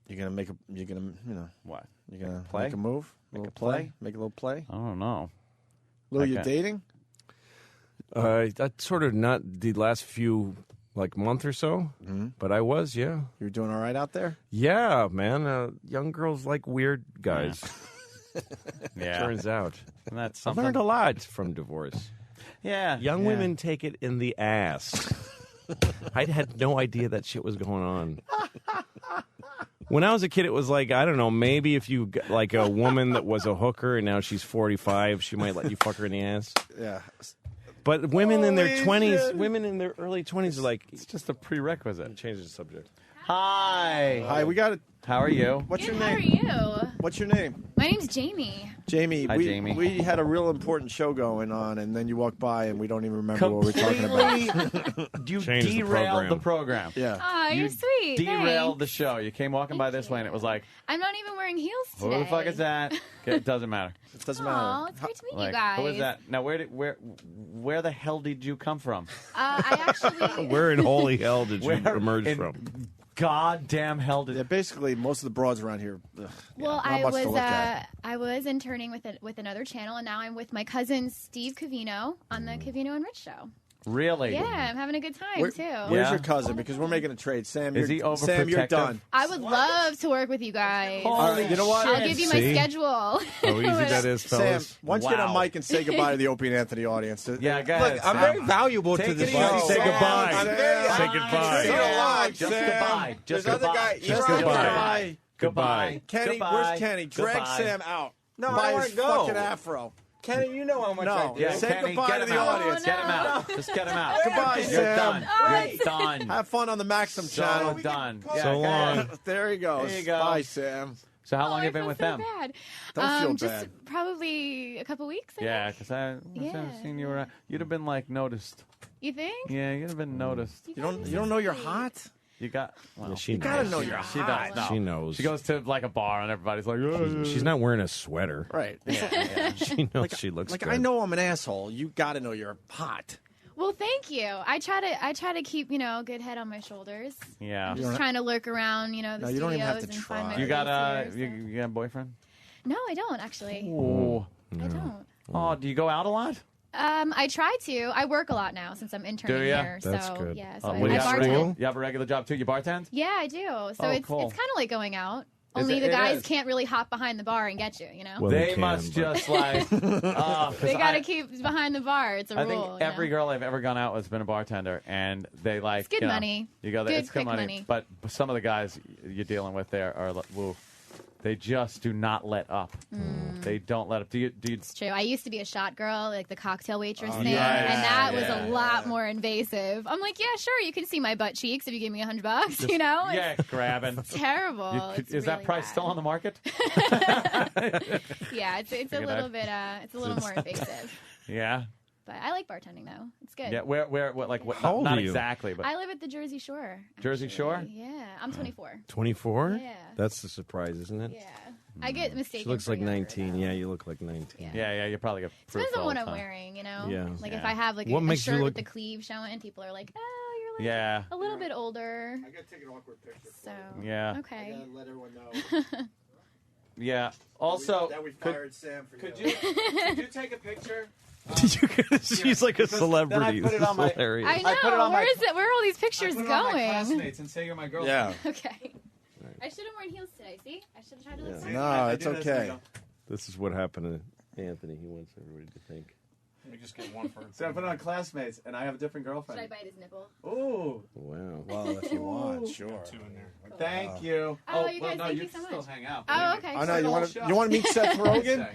You're gonna make a. You're gonna. What? You're gonna play? Make a move. Make a play. Make a little play. I don't know. Lou, you dating? I sort of not the last few month or so, but I was, yeah. You were doing all right out there? Yeah, man. Young girls like weird guys. Yeah. Turns out. And that's I've something. learned a lot from divorce. Yeah. Young women take it in the ass. I had no idea that shit was going on. When I was a kid, it was like, I don't know, maybe if you, like a woman that was a hooker and now she's 45, she might let you fuck her in the ass. Yeah. But women in their Holy 20s, shit. women in their early 20s are like, It's just a prerequisite. change the subject. Hi. Hi, we got it. How are you? What's your How name? are you? What's your name? My name's Jamie. Jamie. Hi, Jamie. We had a real important show going on, and then you walked by, and we don't even remember what we were talking about. You Changed the derailed the program. program. Yeah. Aw, you're sweet. Derailed the Thanks. show. You came walking by this way, and it was like, I'm not even wearing heels who today. the fuck is that? Okay, it doesn't matter. It doesn't Aw, matter. it's great to meet Like, you guys. who is that? Now, where the hell did you come from? I actually. Where in holy hell did you Where emerge in from? Goddamn hell did Yeah, basically, most of the broads around here. Well, not I much to was look at. I was interning with another channel, and now I'm with my cousin Steve Covino on the Covino and Rich show. Really? Yeah, I'm having a good time Where's too. your cousin? Because we're making a trade. Sam, Is he Sam, you're overprotective? done. I would love to work with you guys. All right, you know what? I'll give you my See? schedule. How easy that is, Sam, fellas. why don't you get on Wow. mic and say goodbye to the Opie and Anthony audience? Yeah, go ahead. Look, I'm Sam. very valuable Take to the it show. easy, Say Sam. goodbye. I'm very Say goodbye. Stay alive, Just Sam. goodbye. Just There's other goodbye. guy. Just You're goodbye. Goodbye. Kenny, Goodbye. where's Kenny? Drag Goodbye. Sam out. No, I by wanna his go. fucking afro. Kenny, you know how much I No. do. Yeah, Say Kenny, goodbye get to him the out. audience. Get him out. Just get him out. Goodbye, You're Sam. done. You're done. Have fun on the Maxim So channel. done. So Yeah, go long. ahead. There he goes. There you go. Bye, Sam. So how long Oh, have you I been with feel them? so bad. Don't feel just bad. probably a couple weeks. I Yeah, think. because I've Yeah. seen you around. You'd have been like noticed. You think? Yeah, you'd have been noticed. You don't know you're hot? You got. Well, Yeah, she You gotta knows. know you're She hot. does. No. She knows. She goes to like a bar and everybody's like, oh, She's not wearing a sweater. Right. Yeah. She knows she looks Like good. I know I'm an asshole. You got to know you're hot. Well, thank you. I try to keep good head on my shoulders. Yeah. I'm just trying to lurk around, the No, you don't even have studios to and find try. my You got place a here, so- you got a boyfriend? No, I don't actually. Oh. I don't. Oh, do you go out a lot? I try to. I work a lot now since I'm interning Do ya? here. That's so good. yeah, so Oh, I you, have a bartend. regular, you have a regular job too? You bartend? Yeah, I do. So Oh, it's cool. kind of like going out. Is Only it- the it guys is. can't really hop behind the bar and get you. Well, they can, must but- just like. Oh, They got to keep behind the bar. It's a I rule. think every girl I've ever gone out with has been a bartender, and they like. It's good you know, money. You go there, Good, it's good quick money. But some of the guys you're dealing with there are, woo, they just do not let up. They don't let up. Do you? It's true. I used to be a shot girl, like the cocktail waitress Oh, thing, yeah, and that was yeah, a lot more invasive. I'm like, yeah, sure, you can see my butt cheeks if you give me $100. You know? Yeah, grabbing. It's terrible. It's is that really price bad. still on the market? Yeah, it's a Figured little I'd- bit it's a little more invasive. Yeah. But I like bartending though. It's good. Yeah. What? Like what? How old not are you? exactly, but I live at the Jersey Shore. Jersey Shore. Yeah, I'm 24. 24? Yeah. That's the surprise, isn't it? Yeah. I get mistaken. She looks for like younger, 19. though. Yeah, you look like 19. Yeah. You probably get proof Depends on all what the I'm time. wearing, Yeah. Like Yeah. if I have like What a makes you shirt look- with the sleeve showing, people are like, "Oh, you're like Yeah. a little bit older." I gotta take an awkward picture. So Yeah. okay. I gotta let everyone know Yeah. Also, that we fired Sam for could you. Could you take a picture? She's like a celebrity. Then I put it on my. hilarious. I know. put it on Where my- is it? Where are all these pictures I put it on my going? classmates and say you're my girlfriend. Yeah. Okay. I should have worn heels today. See, I should have tried to look. sexy. No, it's okay. This is what happened to Anthony. He wants everybody to think. Let me just get one for. So I put it on classmates, and I have a different girlfriend. Should I bite his nipple? Ooh. Wow. Well, if you want, sure. Thank you. Oh, you well, guys, no, thank you you so still much. hang out. Oh, okay. I know The you whole want show. to. You want to meet Seth Rogen?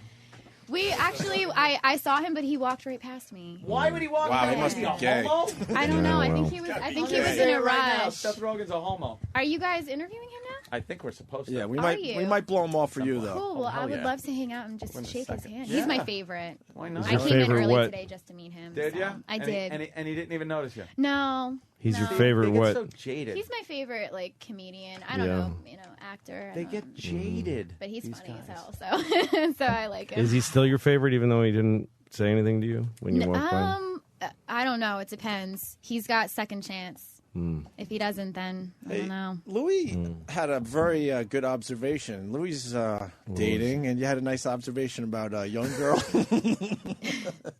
We actually, I saw him, but he walked right past me. Why would he walk? Wow, by he must be a gay. homo? I don't know. I wow. think he was. I think he was Say in it a right now, rush. Seth Rogen's a homo. Are you guys interviewing him now? I think we're supposed to. Yeah, we Are might. you? We might blow him off for you though. Cool. Well, hell I would yeah. love to hang out and just Wait a shake his second. hand. Yeah. He's my favorite. Why not? I your came in favorite early what? today just to meet him. Did so you? I And did. and he didn't even notice you. No. He's your no. favorite They get what? so jaded. He's my favorite, like comedian. I don't Yeah. know, actor. I They don't get know. jaded. But he's these funny as guys. hell, so so I like him. Is he still your favorite, even though he didn't say anything to you when you walked by? I don't know. It depends. He's got second chance. Hmm. If he doesn't, then I don't know. Louis had a very good observation. Louis is dating, and you had a nice observation about a young girl.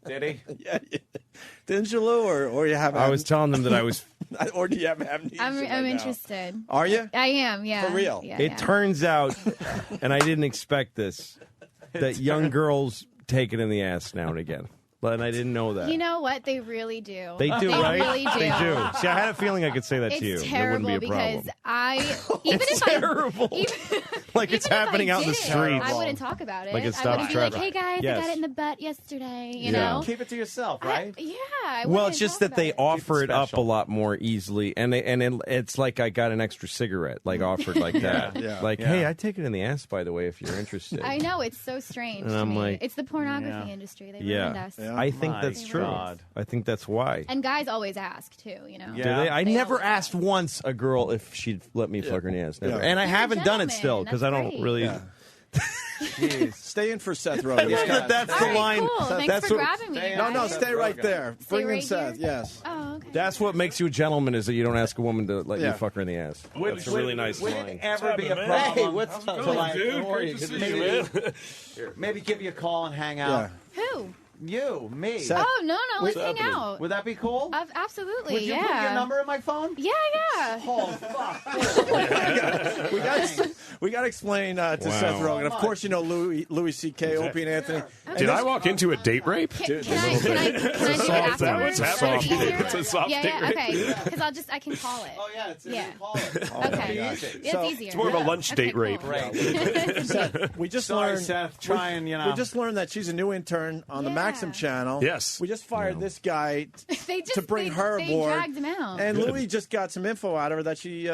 Did he? Yeah. Didn't you, Lou? Or you have? I was telling them that I was. Or do you have amnesia? I'm right now? interested. Are you? I am. Yeah. For real? Yeah, It yeah. turns out, and I didn't expect this, that young girls take it in the ass now and again. But I didn't know that. You know what? They really do. They do, right? Really do. They do. See, I had a feeling I could say that to you. It's terrible there wouldn't be a because problem. It's terrible. Like it's happening out in the streets. I wouldn't talk about it. Like it I stops wouldn't be like, traffic. hey guys, Yes. I got it in the butt yesterday. You know? Keep it to yourself, right? I Well, wouldn't it's just talk that they about it. offer it up a lot more easily, and it's like I got an extra cigarette, like offered like that. Like, hey, I take it in the ass, by the way, if you're interested. I know, it's so strange And to I'm me. like, it's the pornography industry. They ruined us. I think that's true. I think that's why. And guys always ask too, you know. Do they? I never asked once a girl if she'd let me fuck her in the ass. Never. And I You're a haven't done it still gentleman. because I don't That's really. Jeez. Stay in for Seth Rogen. That's the line. Cool. Thanks That's for what, grabbing me. No, guys. stay right there. Stay Bring in right Seth. here? Yes. Oh, okay. That's what makes you a gentleman is that you don't ask a woman to let you Yeah. fuck her in the ass. That's a really nice Would line. it ever be a Hey, problem? what's up? to, like, Dude, great to see you, man. maybe give you a call and hang out. Who? You, me. Oh, no, let's hang out. Would that be cool? Absolutely, Would you yeah. put your number in my phone? Yeah. Oh, fuck. We got to explain to Wow. Seth Rogen. Of course, you know Louis C.K., Opie, and Anthony. Did I walk into a date rape? Can I do it afterwards? What's happening? It's a soft date rape. Okay. Because I can call it. Oh, yeah, it's call it. Okay. Easy. It's easier. It's more of a lunch date rape. Seth, we just Sorry, learned. Seth, try and, you know. We just learned that she's a new intern on the Maxim channel. Yes. We just fired this guy to bring her they aboard. dragged him out. And Louis just got some info out of her that she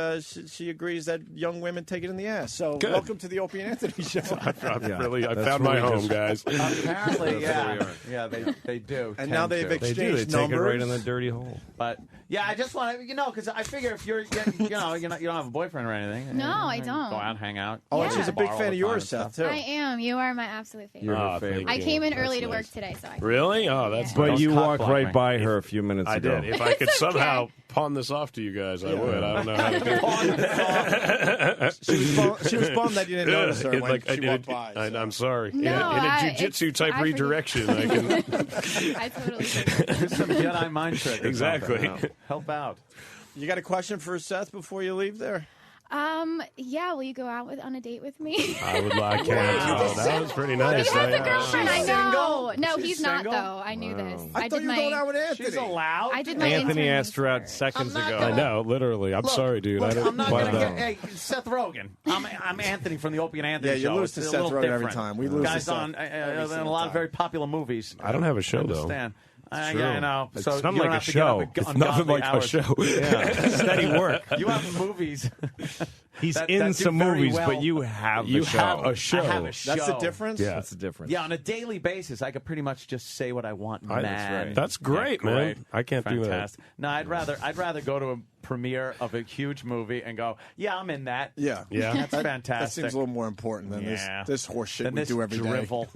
agrees that young women take it in the ass. So Good. welcome to the Opie and Anthony show. I found my home, guys. Apparently, yeah. Yeah, they do. And now they've They do. They exchanged take it right numbers. in the dirty hole. But yeah, I just want to, because I figure if you're, you don't have a boyfriend or anything. No, I don't. Go out, hang out. Oh, and Yeah. she's a big Bar all fan the of yours, time and Seth, stuff. too. I am. You are my absolute favorite. You're favorite. I came in That's early to nice. work today, so I Really? Oh, that's But nice. you cock walked block right me. by her a few minutes I ago. did. If I could somehow pawn this off to you guys, I would. I don't know how to do it. She was bummed that you didn't notice her when she walked by. I'm sorry. No, in a jiu-jitsu type I forget. redirection, I can. I totally forget. Do some Jedi mind trick. or Exactly. something. Help out. You got a question for Seth before you leave there? Yeah, will you go out on a date with me? I would. I can't. Oh, that was pretty nice. He has a I- girlfriend, I She's know. single? No, She's he's not, single? though. I knew this. I thought did you were going out with Anthony. She's allowed. I did my Anthony intern asked her out research. seconds ago. I know, literally. I'm Look, sorry, dude. Look, I don't. I'm not but, going to get. Hey, Seth Rogen. I'm Anthony from the Opie and Anthony Yeah, you show. lose It's to a Seth little Rogen every different. time. We lose to Guys Seth on every in a single lot of time. very popular movies. I don't have a show, though. Understand. true. Yeah, I know. It's So not you don't like a have to get up show. at It's nothing ungodly like a hours. show. Yeah, steady work. You have movies. He's that in do some very movies, well. but you have You a show. have a show. I have a show. That's the difference? Yeah. That's the difference. Yeah, on a daily basis, I could pretty much just say what I want. That's great, Yeah, man. I can't do that. Fantastic. No, I'd rather go to a premiere of a huge movie and go, yeah, I'm in that. Yeah. That's That fantastic. seems a little more important than this horse shit Than we this do every day. drivel.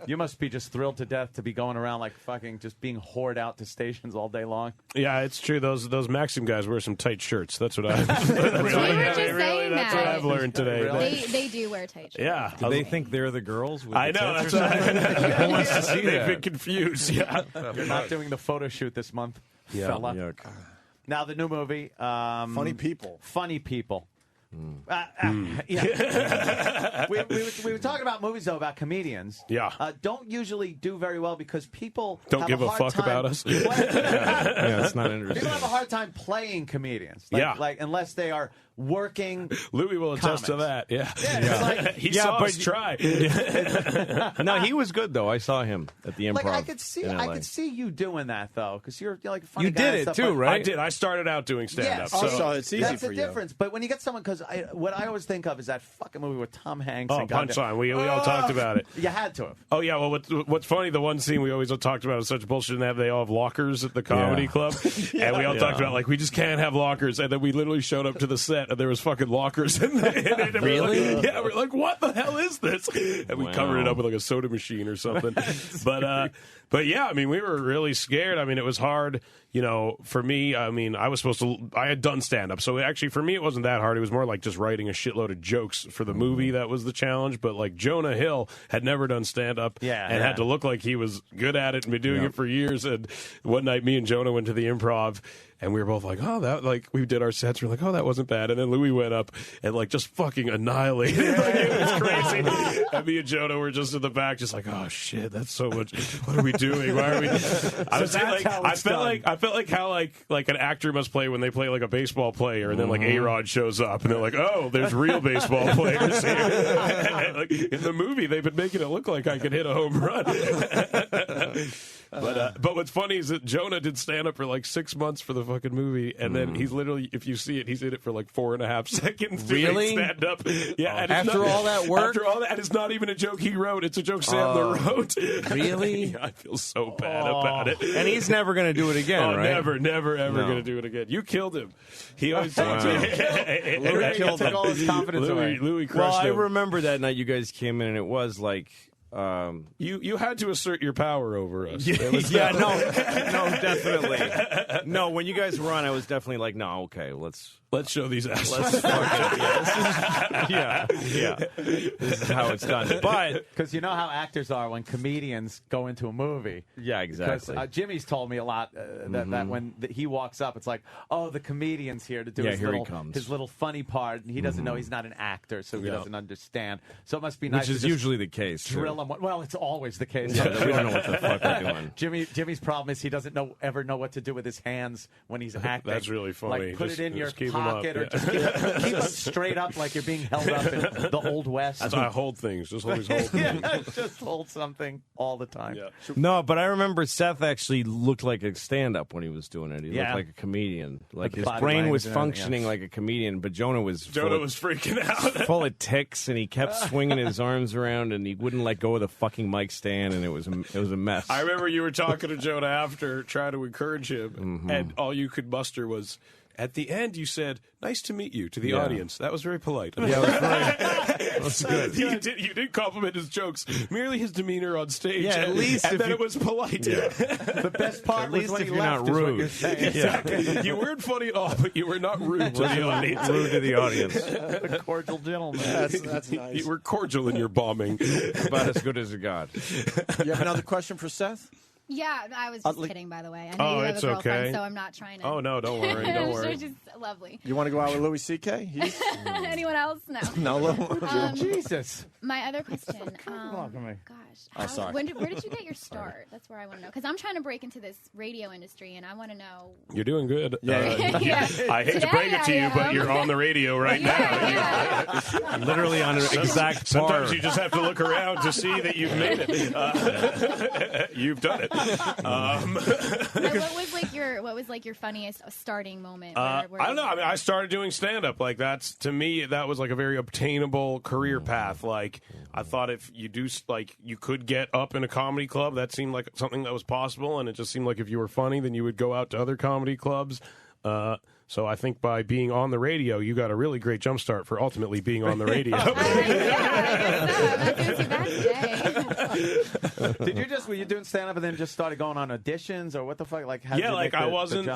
You must be just thrilled to death to be going around like fucking just being whored out to stations all day long. Yeah, it's true. Those Maxim guys wear some tight shirts. That's what I. We were just saying That's what I've learned today. They do wear tight shirts. Yeah. Do they think they're the girls? With I the know. tits That's or what something? Who wants to see They've that? been confused. Yeah. You're not doing the photo shoot this month, fella. Yuck. Now the new movie, Funny People. Funny People. Yeah. we were talking about movies though about comedians. Yeah. Don't usually do very well because people Don't have give a hard fuck time about us. Yeah, it's not interesting. People have a hard time playing comedians. Yeah. Like unless they are working. Louis will attest to comics. that. Yeah. It's like, He saw us try. No, he was good though. I saw him at the Improv. like I could see in LA. you doing that though because you're like a funny You guy did and it stuff, too, but- right? I did. I started out doing stand-up. Yes. So it's easy That's for the you. difference. But when you get someone, because what I always think of is that fucking movie with Tom Hanks. Oh, and goddamn- Punchline. We all talked about it. You had to have. Oh, yeah. Well, what's funny, the one scene we always talked about is such bullshit, and they all have lockers at the comedy club. And we all talked about, like, we just can't have lockers. And then we literally showed up to the set, and there was fucking lockers in there. And Really? Yeah, we're like, what the hell is this? And we covered it up with, like, a soda machine or something. But But yeah, I mean, we were really scared. I mean, it was hard, for me. I mean, I had done stand-up. So actually, for me, it wasn't that hard. It was more like just writing a shitload of jokes for the movie. That was the challenge. But like Jonah Hill had never done stand-up and had to look like he was good at it and been doing it for years. And one night, me and Jonah went to the Improv. And we were both like, we did our sets. We're like, that wasn't bad. And then Louis went up and like just fucking annihilated. It was crazy. And me and Jonah were just in the back, just like, oh shit, that's so much. What are we doing? Why are we? I felt like how an actor must play when they play like a baseball player, and then like A-Rod shows up, and they're like, oh, there's real baseball players here. And, like, in the movie, they've been making it look like I could hit a home run. But what's funny is that Jonah did stand up for like 6 months for the fucking movie, and then he's literally, if you see it, he's in it for like 4.5 seconds. Really? Stand up. Yeah. And after all that work? After all that, and it's not even a joke he wrote. It's a joke Sandler wrote. Really? Yeah, I feel so bad about it. And he's never going to do it again, right? Never, ever going to do it again. You killed him. He always told you. Louis killed him. All his confidence away. Louis crushed him. I remember that night you guys came in, and it was like... You had to assert your power over us. No, definitely. No, when you guys were on, I was definitely like, no, okay, let's show these assholes. Let's fuck it. Yeah, this is how it's done. But because you know how actors are when comedians go into a movie. Yeah, exactly. Because Jimmy's told me a lot that when he walks up, it's like, oh, the comedian's here to do his little funny part, and he doesn't know he's not an actor, so he doesn't understand. So it must be nice. Which is usually the case. Drill him. Well, it's always the case. Yeah, we don't know what the fuck they're doing. Jimmy's problem is he doesn't ever know what to do with his hands when he's acting. That's really funny. Like put just, it in your keep pocket or just keep them straight up like you're being held up in the Old West. That's why I hold things. Just always hold things. Just hold something all the time. Yeah. No, but I remember Seth actually looked like a stand-up when he was doing it. He looked like a comedian. Like his brain was functioning like a comedian, but Jonah was freaking out. Full of tics, and he kept swinging his arms around, and he wouldn't let go of the fucking mic stand, and it was a mess. I remember you were talking to Jonah after, trying to encourage him, and all you could muster was, at the end, you said, "Nice to meet you," to the audience. That was very polite. Yeah, that was good. You did compliment his jokes, merely his demeanor on stage. Yeah, at least and then it was polite. Yeah. The best part was when he left. Not rude. Exactly. You weren't funny at all, but you were not rude to the audience. Rude to the audience. A cordial gentleman. That's nice. You were cordial in your bombing. About as good as it got. You have another question for Seth? Yeah, I was just kidding, by the way. I know you have a girlfriend, so I'm not trying to. Oh, no, don't worry. Don't worry. She's just lovely. You want to go out with Louis C.K.? Anyone else? No. No, Jesus. My other question. Gosh. Oh, sorry. Where did you get your start? That's where I want to know. Because I'm trying to break into this radio industry, and I want to know. You're doing good. Yeah. I hate to break it to you, but you're on the radio right now. Yeah. Literally on an exact Sometimes you just have to look around to see that you've made it. You've done it. What was your funniest starting moment? I don't know. I mean, I started doing stand up. Like to me, that was like a very obtainable career path. Like I thought if you do you could get up in a comedy club. That seemed like something that was possible, and it just seemed like if you were funny, then you would go out to other comedy clubs. So I think by being on the radio, you got a really great jump start for ultimately being on the radio. Were you doing stand up and then just started going on auditions, or what the fuck? Like, I wasn't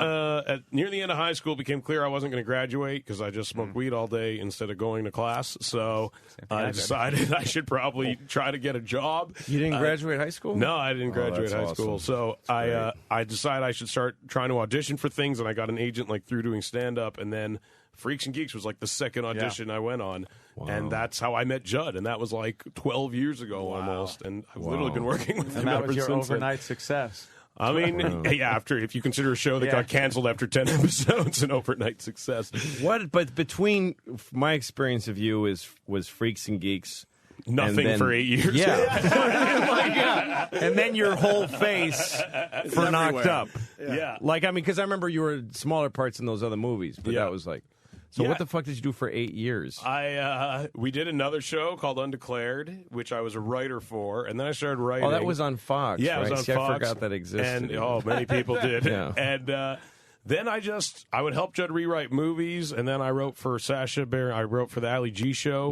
near the end of high school. It became clear I wasn't going to graduate because I just smoked weed all day instead of going to class. So I decided I should probably try to get a job. You didn't graduate high school? No, I didn't graduate high school. So I decided I should start trying to audition for things, and I got an agent through doing stand up, and then Freaks and Geeks was like the second audition I went on. Wow. And that's how I met Judd, and that was like 12 years ago almost. And I've literally been working with him ever since. And that was your overnight success. I mean, if you consider a show that got canceled after 10 episodes, an overnight success. But between my experience of you was Freaks and Geeks. Nothing for 8 years. Yeah. And then your whole face for Knocked Up. Yeah. Because I remember you were smaller parts in those other movies, but that was like... So what the fuck did you do for 8 years? We did another show called Undeclared, which I was a writer for, and then I started writing. Oh, that was on Fox, Yeah, right? it was on Fox. I forgot that existed. And, many people did. Yeah. And Then I would help Judd rewrite movies, and then I wrote for Sacha Baron. I wrote for the Ali G show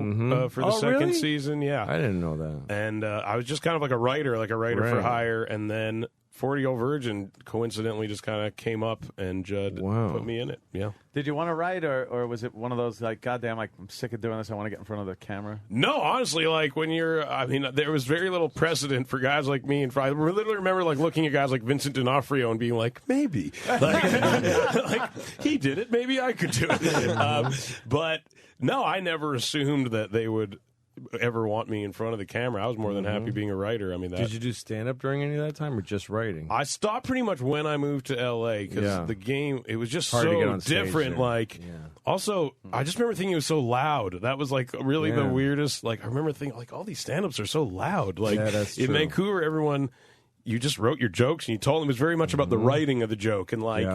for the second season. Yeah, I didn't know that. And I was just kind of like a writer for hire. And then 40-Year-Old Virgin coincidentally just kind of came up, and Judd put me in it. Yeah. Did you want to write, or was it one of those like, goddamn, I'm sick of doing this. I want to get in front of the camera. No, honestly, like when there was very little precedent for guys like me, and I literally remember like looking at guys like Vincent D'Onofrio and being like, maybe, like he did it, maybe I could do it. But no, I never assumed that they would ever want me in front of the camera. I was more than happy being a writer. I mean, did you do stand-up during any of that time, or just writing? I stopped pretty much when I moved to L.A. because the game, it was just hard to get so on stage different. there. Like, also, I just remember thinking it was so loud. That was like really the weirdest. Like, I remember thinking like all these stand-ups are so loud. Like that's in true. Vancouver, everyone. You just wrote your jokes and you told them it was very much about the writing of the joke and like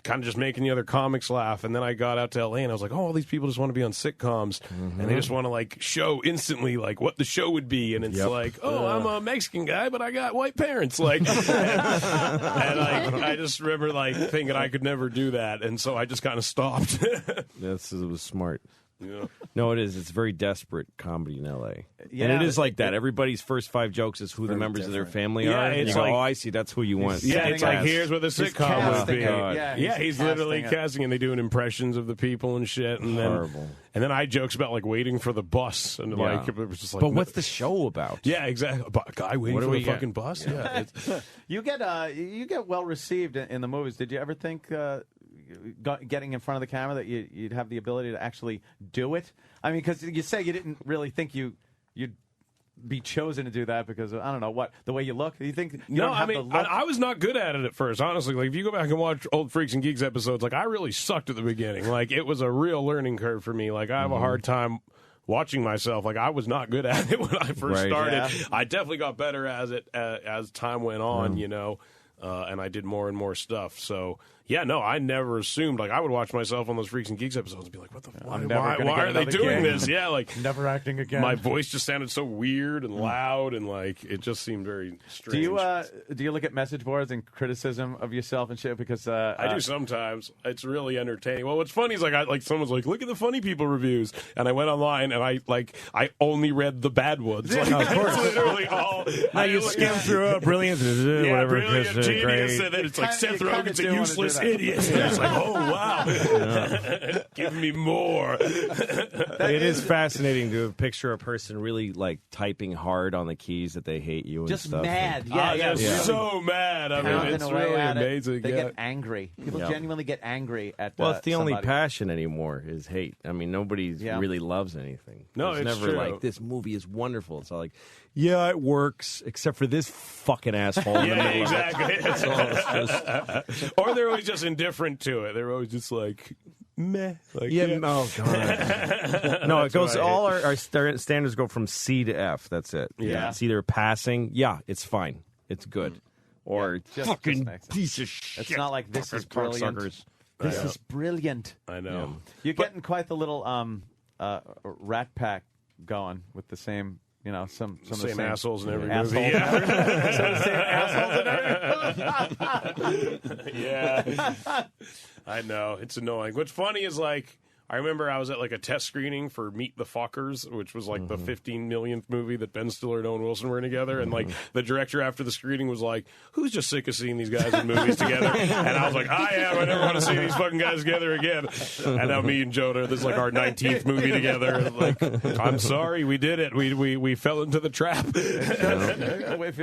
kind of just making the other comics laugh. And then I got out to LA and I was like, oh, all these people just want to be on sitcoms and they just want to like show instantly like what the show would be. And it's like, oh, I'm a Mexican guy, but I got white parents. Like, and like, I just remember like thinking I could never do that. And so I just kind of stopped. It was smart. Yeah. No, it is. It's very desperate comedy in L.A. Yeah, and it is like that. Everybody's first 5 jokes is who the members of their family are. And it's you go, like, oh, I see. That's who you want. Yeah, it's like, here's what the sitcom would be. Yeah, he's literally casting, and they doing impressions of the people and shit. And Horrible. And then I had jokes about like waiting for the bus and like it was just like. But what's the show about? Yeah, exactly. A guy waiting for the fucking bus. Yeah. You get well received in the movies. Did you ever think getting in front of the camera that you'd have the ability to actually do it? I mean, because you say you didn't really think you'd be chosen to do that because I don't know what the way you look. You think you don't have the look? I was not good at it at first. Honestly, like if you go back and watch old Freaks and Geeks episodes, like I really sucked at the beginning. Like it was a real learning curve for me. Like I have a hard time watching myself. Like I was not good at it when I first started. Yeah. I definitely got better as time went on. You know. And I did more and more stuff. So, yeah, no, I never assumed. Like, I would watch myself on those Freaks and Geeks episodes and be like, what the fuck? Why are they doing this? Yeah, like... Never acting again. My voice just sounded so weird and loud, and, like, it just seemed very strange. Do you look at message boards and criticism of yourself and shit? Because... I do sometimes. It's really entertaining. Well, what's funny is, like, someone's like, look at the funny people reviews. And I went online, and I only read the bad ones. Like, of course. That's literally all... Now you skim through brilliant, whatever. Brilliant, genius, and then it's like Seth Rogen's a useless idiot. And it's like, oh, wow. Give me more. It is fascinating to picture a person really, like, typing hard on the keys that they hate you and just stuff. Mad. They're so mad. I mean, it's really amazing. They get angry. People genuinely get angry at Well, it's the somebody. only passion anymore is hate. I mean, nobody really loves anything. No, it's it's never true. like, this movie is wonderful. It's all like, yeah, it works, except for this fucking asshole in the middle exactly. of it. So it's just... Or they're always just indifferent to it. They're always just like, meh. Like, oh, God. No, it goes, all our standards go from C to F. That's it. Yeah. It's either passing, it's fine, it's good. Or fucking piece of shit. It's not like this is brilliant. This is brilliant. I know. You're getting quite the little rat pack going with the same... You know, some of the same assholes in every assholes movie. Yeah. I know. It's annoying. What's funny is, like, I remember I was at, like, a test screening for Meet the Fockers, which was, like, the 15 millionth movie that Ben Stiller and Owen Wilson were in together. And, like, the director after the screening was like, who's just sick of seeing these guys in movies together? And I was like, I am. I never want to see these fucking guys together again. And now me and Joan, this is, like, our 19th movie together. And, like, I'm sorry, we did it. We fell into the trap. If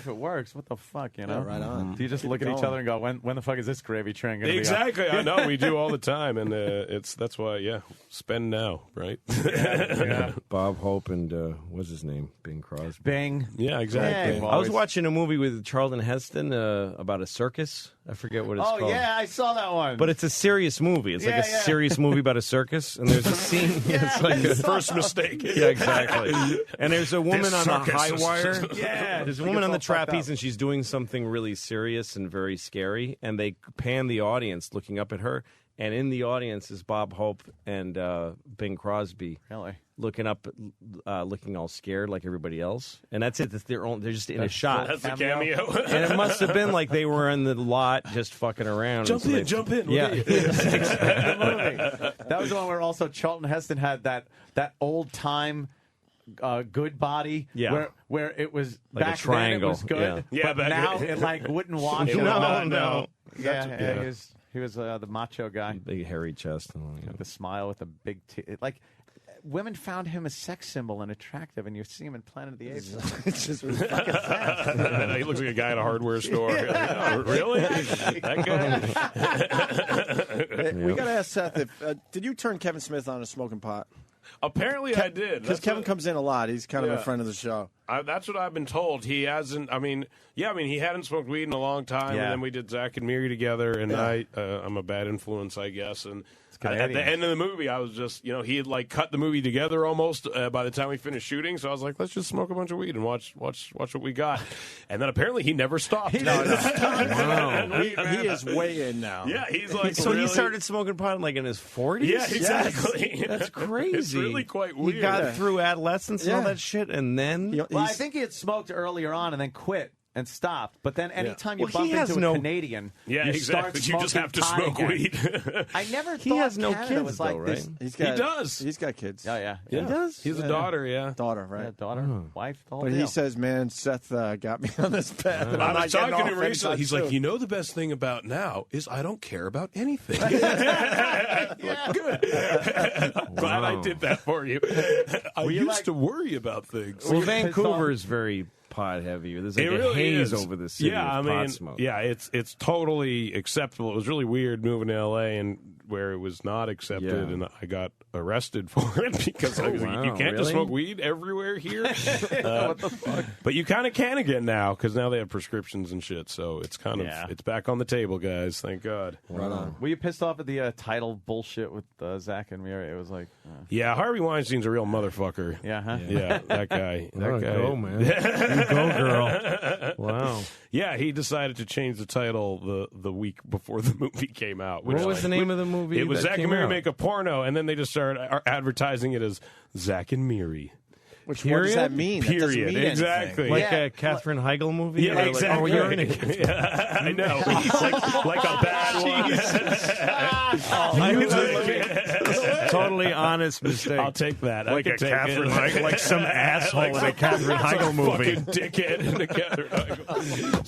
it works, what the fuck, you know? Yeah, right on. Do you just look at each other and go, when the fuck is this gravy train going to be up? Exactly. I know. We do all the time. And that's why, spend now, right? Yeah. Bob Hope and what's his name? Bing Crosby. Bing. Yeah, exactly. I was watching a movie with Charlton Heston about a circus. I forget what it's called. Oh, yeah, I saw that one. But it's a serious movie. It's like a serious movie about a circus, and there's a scene. It's like a first mistake. Yeah, exactly. And there's a woman on a high wire. Yeah. There's a woman on the trapeze, and she's doing something really serious and very scary, and they pan the audience looking up at her. And in the audience is Bob Hope and Bing Crosby. Really? Looking up, looking all scared like everybody else. And that's it. They're just in a shot. That's a cameo. And it must have been like they were in the lot just fucking around. Jump in. Yeah. That was the one where also Charlton Heston had that old time good body. Yeah. Where it was Like a back triangle. then it was good. Yeah, but now it like wouldn't wash. No. Yeah. He was the macho guy. Big hairy chest. The smile with the big teeth. Like, women found him a sex symbol and attractive, and you see him in Planet of the Apes. It's just fucking sad. He looks like a guy in a hardware store. Oh, really? That guy? We got to ask Seth, did you turn Kevin Smith on to smoking pot? Apparently I did. Because Kevin comes in a lot. He's kind of a friend of the show. That's what I've been told. He hasn't. He hadn't smoked weed in a long time, and then we did Zach and Miri together, and I'm a bad influence, I guess. And at the end of the movie, I was just, he had like cut the movie together almost by the time we finished shooting. So I was like, let's just smoke a bunch of weed and watch what we got. And then apparently he never stopped. Wow. He is way in now. Yeah, he's like. So really... he started smoking pot like in his 40s. Yeah, exactly. Yes. That's crazy. It's really quite weird. He got through adolescence and all that shit, and then Well, I think he had smoked earlier on and then quit and stopped. But then anytime you Well, bump he has into no- a Canadian, Yeah, you exactly. start You just have to smoking smoke pot again. weed. I never thought He has no Canada kids, was like though, this. right? He does. He's got kids. Oh, yeah. Yeah. He does? He has a daughter, yeah. Daughter, right? Yeah, daughter, wife, the whole But deal. he says, man, Seth got me on this path. And I'm I was not getting talking to off him recently. anytime He's like, soon. the best thing about now is I don't care about anything. Like, good. I'm glad I did that for you. I used to worry about things. Well, Vancouver is very pot heavy. There's like It a really haze is. over the city of pot smoke. Yeah, it's totally acceptable. It was really weird moving to L.A. and where it was not accepted, and I got arrested for it because I was like, you can't just smoke weed everywhere here. What the fuck? But you kind of can again now because now they have prescriptions and shit. So it's kind of it's back on the table, guys. Thank God. Right on. Were you pissed off at the title bullshit with Zach and Miri? It was like, Yeah, Harvey Weinstein's a real motherfucker. Yeah, huh? Yeah, that guy. That guy. Go, man. You go, girl. Wow. Yeah, he decided to change the title the week before the movie came out. What was the name of the movie? It was that Zach came and Miri out? Make a Porno, and then they just started advertising it as Zach and Miri. What does that mean? That doesn't Period. mean exactly. Like a Catherine Heigl movie? Yeah, Or like, exactly. oh, you're in it. Yeah, I know. like a bad one. Totally honest mistake. I'll take that. Like I a can take Catherine it. Heigl, like some asshole in a Catherine Heigl movie. Fucking dickhead in a Catherine Heigl.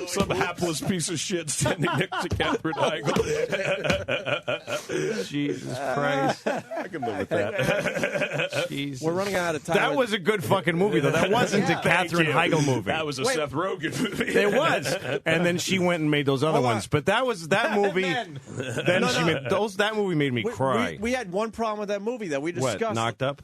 Some hapless piece of shit standing next to Catherine Heigl. Jesus Christ. I can live with that. Jesus. We're running out of time. That was a good fucking movie, though. That wasn't a Catherine Heigl movie. That was a Seth Rogen movie. It was, and then she went and made those other ones. But that movie. Then she made those. That movie made me cry. We had one problem with that movie that we discussed. What, Knocked Up?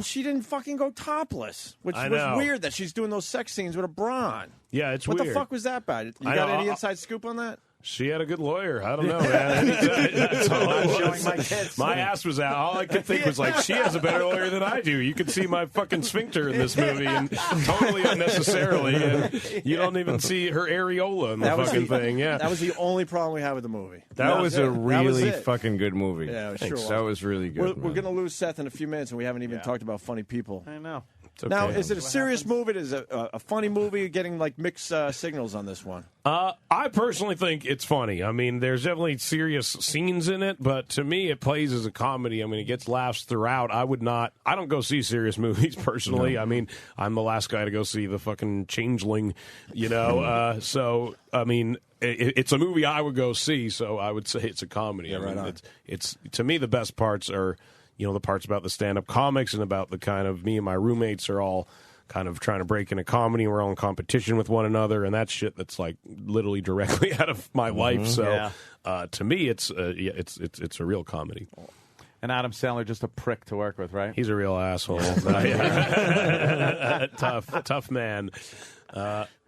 She didn't fucking go topless, which I was know. weird that she's doing those sex scenes with a bra on. Yeah, it's what weird. the fuck was that about? You I got know. any inside scoop on that? She had a good lawyer. I don't know, man. That's all it was. My ass was out. All I could think was like, she has a better lawyer than I do. You could see my fucking sphincter in this movie, and totally unnecessarily. And you don't even see her areola in the fucking thing. Yeah, that was the only problem we had with the movie. That was a really it. fucking good movie. Yeah, Thanks. sure was. That was really good. We're going to lose Seth in a few minutes, and we haven't even talked about funny people. I know. Now, is it a serious movie? Is it a funny movie? Getting like mixed signals on this one. I personally think it's funny. I mean, there's definitely serious scenes in it, but to me, it plays as a comedy. I mean, it gets laughs throughout. I don't go see serious movies personally. No. I mean, I'm the last guy to go see the fucking Changeling, you know? So, I mean, it's a movie I would go see, so I would say it's a comedy. Yeah, I mean, right it's to me, the best parts are, you know, the parts about the stand-up comics and about the kind of me and my roommates are all kind of trying to break into comedy. We're all in competition with one another, and that's shit that's like literally directly out of my life. So to me, it's a real comedy. And Adam Sandler just a prick to work with, right? He's a real asshole. Tough man.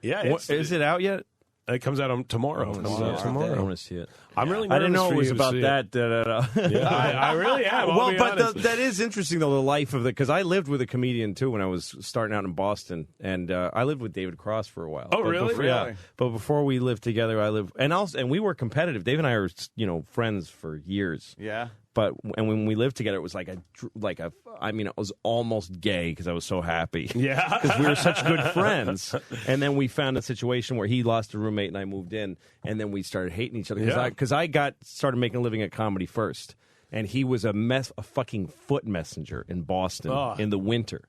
Is it out yet? It comes out tomorrow. I want to see it. I'm really I didn't nervous know for it was you to about see that. Yeah, I really am. I'll be honest. That is interesting, though, the life of because I lived with a comedian, too, when I was starting out in Boston. And I lived with David Cross for a while. Oh, really? Yeah. But before we lived together, and we were competitive. Dave and I were, friends for years. Yeah. And when we lived together, it was it was almost gay because I was so happy. Yeah. Because we were such good friends. And then we found a situation where he lost a roommate and I moved in. And then we started hating each other. Because I started making a living at comedy first. And he was a fucking foot messenger in Boston in the winter.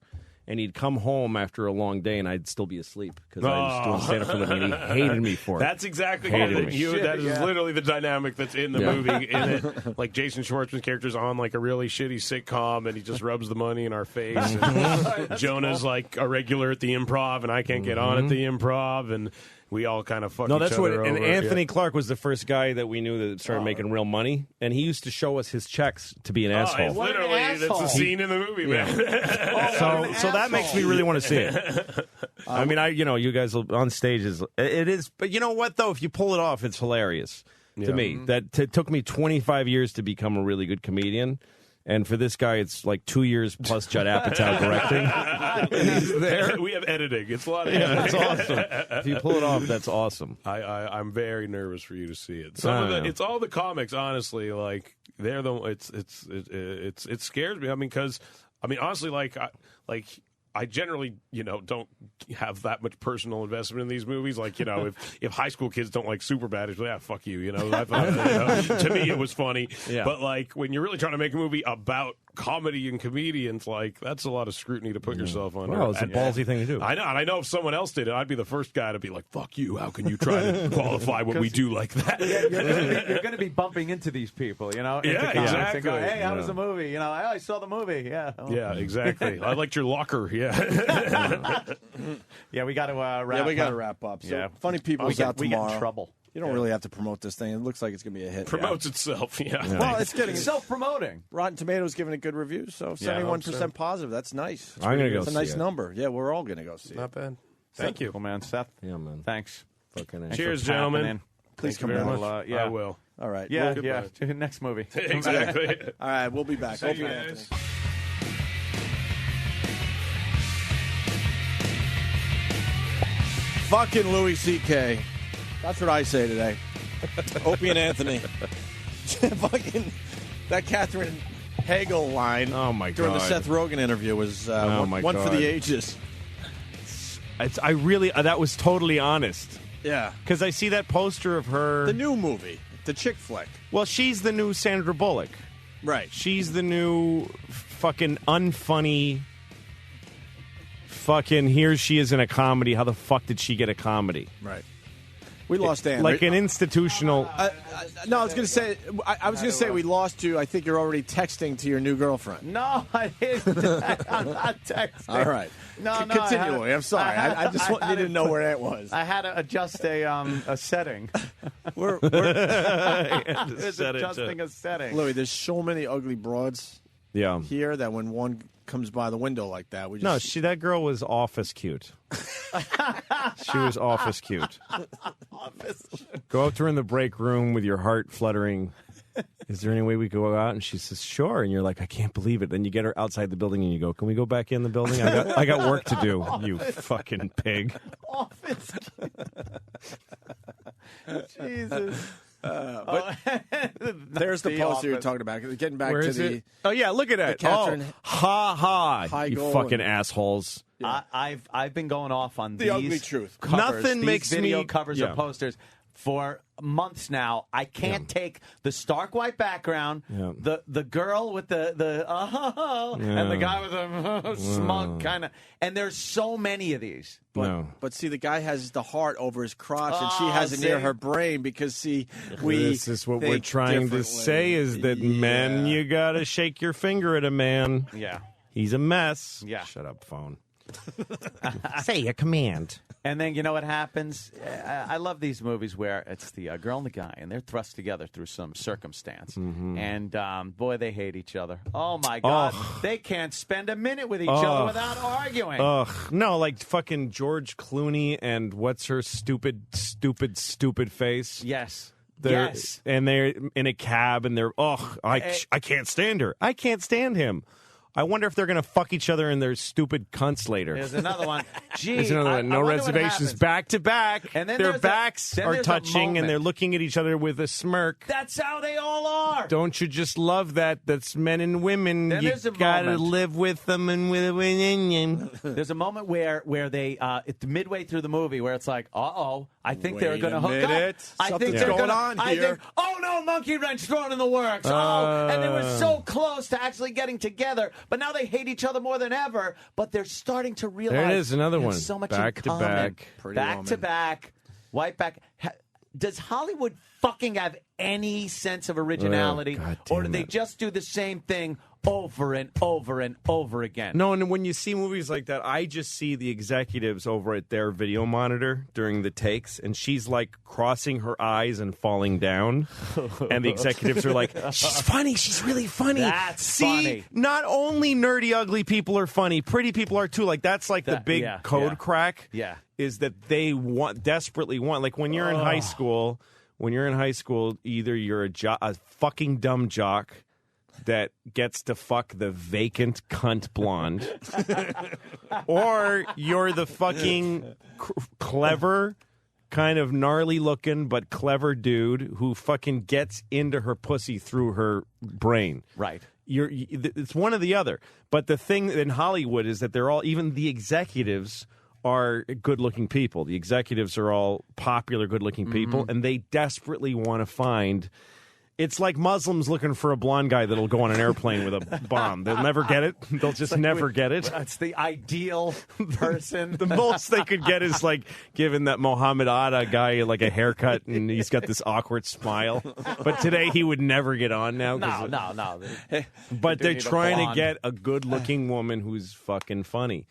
And he'd come home after a long day, and I'd still be asleep because I was doing stand-up for a living, and he hated me for it. That's exactly Hated what me. that is literally the dynamic that's in the movie. In it, like Jason Schwartzman's character's on like a really shitty sitcom, and he just rubs the money in our face. And Jonah's like a regular at the Improv, and I can't get on at the Improv, and we all kind of fuck each other over. And Anthony Clark was the first guy that we knew that started making real money, and he used to show us his checks to be an asshole. It's literally, that's a scene in the movie, man. So that makes me really want to see it. I mean, you guys on stage it is, but you know what though? If you pull it off, it's hilarious to me. That took me 25 years to become a really good comedian. And for this guy, it's like 2 years plus Judd Apatow directing. And he's there. We have editing. It's a lot of editing. That's awesome. If you pull it off, that's awesome. I'm very nervous for you to see it. It's all the comics, honestly. Like they're it scares me. I mean, because honestly, I generally, don't have that much personal investment in these movies. Like, if high school kids don't like Superbad, it's like, fuck you. I thought, to me, it was funny. Yeah. But like, when you're really trying to make a movie about comedy and comedians, like, that's a lot of scrutiny to put yourself under. Well, it's a ballsy thing to do. I know, and I know if someone else did it, I'd be the first guy to be like, fuck you. How can you try to qualify what we do like that? You're going to be bumping into these people, Yeah, exactly. Go, hey, how was the movie? I saw the movie. Yeah. Yeah, exactly. I liked your locker. Yeah. Yeah, we got to wrap. Yeah, we got to wrap up. So Funny People is out tomorrow. We get in trouble. You don't really have to promote this thing. It looks like it's going to be a hit. Promotes itself. Yeah. Well, it's getting self-promoting. Rotten Tomatoes giving it good reviews, so 71% positive. That's nice. I'm going to go. It's a nice number. Yeah, we're all going to go see it. Not bad. Thank you. Cool, man. Seth. Yeah, man. Thanks. Cheers, gentlemen. Please come very back. much. Yeah. I will. All right. Yeah, Next movie. Exactly. All right, we'll be back. See you guys. Fucking Louis C.K. That's what I say today. Opie and Anthony. Fucking that Catherine Hagel line. Oh my during God. the Seth Rogen interview was one for the ages. That was totally honest. Yeah, because I see that poster of her. The new movie, the chick flick. Well, she's the new Sandra Bullock. Right. She's the new fucking unfunny. Fucking here she is in a comedy. How the fuck did she get a comedy? Right. We lost Dan. Like an institutional. No, I was going to say. I was going to say we lost you. I think you're already texting to your new girlfriend. No, I didn't. I'm not texting. All right. No. Continue. I'm sorry. I just needed to know where that was. I had to adjust a setting. We're adjusting a setting. Louis, there's so many ugly broads. Yeah. Here that when one comes by the window like that, we just No, that girl was office cute. She was office cute. Go up to her in the break room with your heart fluttering. Is there any way we could go out? And she says, sure. And you're like, I can't believe it. Then you get her outside the building and you go, can we go back in the building? I got work to do, you fucking pig. Office. Jesus. But there's the poster you're talking about. Getting back to the. Oh yeah, look at that. Catherine You fucking assholes. Yeah. I've been going off on the these ugly truth. Covers, Nothing these makes video me covers or posters for months now. I can't take the stark white background, the girl with the and the guy with the smug kind of. And there's so many of these. But see, the guy has the heart over his crotch, and she has it near her brain because This is what we're trying to say is that men, you gotta shake your finger at a man. Yeah. He's a mess. Yeah. Shut up, phone. Say a command. And then you know what happens? I love these movies where it's the girl and the guy, and they're thrust together through some circumstance. Mm-hmm. And, boy, they hate each other. Oh, my God. They can't spend a minute with each other without arguing. Ugh. No, like fucking George Clooney and what's her stupid face? Yes. Yes. And they're in a cab, and they're, I can't stand her. I can't stand him. I wonder if they're going to fuck each other in their stupid cunts later. There's another one. Gee, There's another one. No reservations. Back to back. And then their backs are touching, and they're looking at each other with a smirk. That's how they all are. Don't you just love that? That's men and women. Then you got to live with them and with women. There's a moment where they midway through the movie where it's like, I think they're going to hook up. Something's going on here. Oh no, monkey wrench thrown in the works. And they were so close to actually getting together, but now they hate each other more than ever. But they're starting to realize there it is, another one. So much back in to common. back, back to back, white back. Does Hollywood fucking have any sense of originality, or do they just do the same thing over and over and over again? No, and when you see movies like that, I just see the executives over at their video monitor during the takes, and she's like crossing her eyes and falling down, and the executives are like, "She's funny. She's really funny." That's funny. Not only nerdy, ugly people are funny, pretty people are too. Like that's like the big code crack. Yeah, is that they desperately want. Like when you're in high school. When you're in high school, either you're a fucking dumb jock that gets to fuck the vacant cunt blonde, or you're the fucking clever, kind of gnarly looking but clever dude who fucking gets into her pussy through her brain. Right. It's one or the other. But the thing in Hollywood is that they're all, even the executives are good-looking people. The executives are all popular, good-looking people, and they desperately want to find... It's like Muslims looking for a blonde guy that'll go on an airplane with a bomb. They'll never get it. They'll just never get it. That's the ideal person. The most they could get is like giving that Mohammed Atta guy like a haircut, and he's got this awkward smile. But today he would never get on now. No. But they're trying to get a good-looking woman who's fucking funny.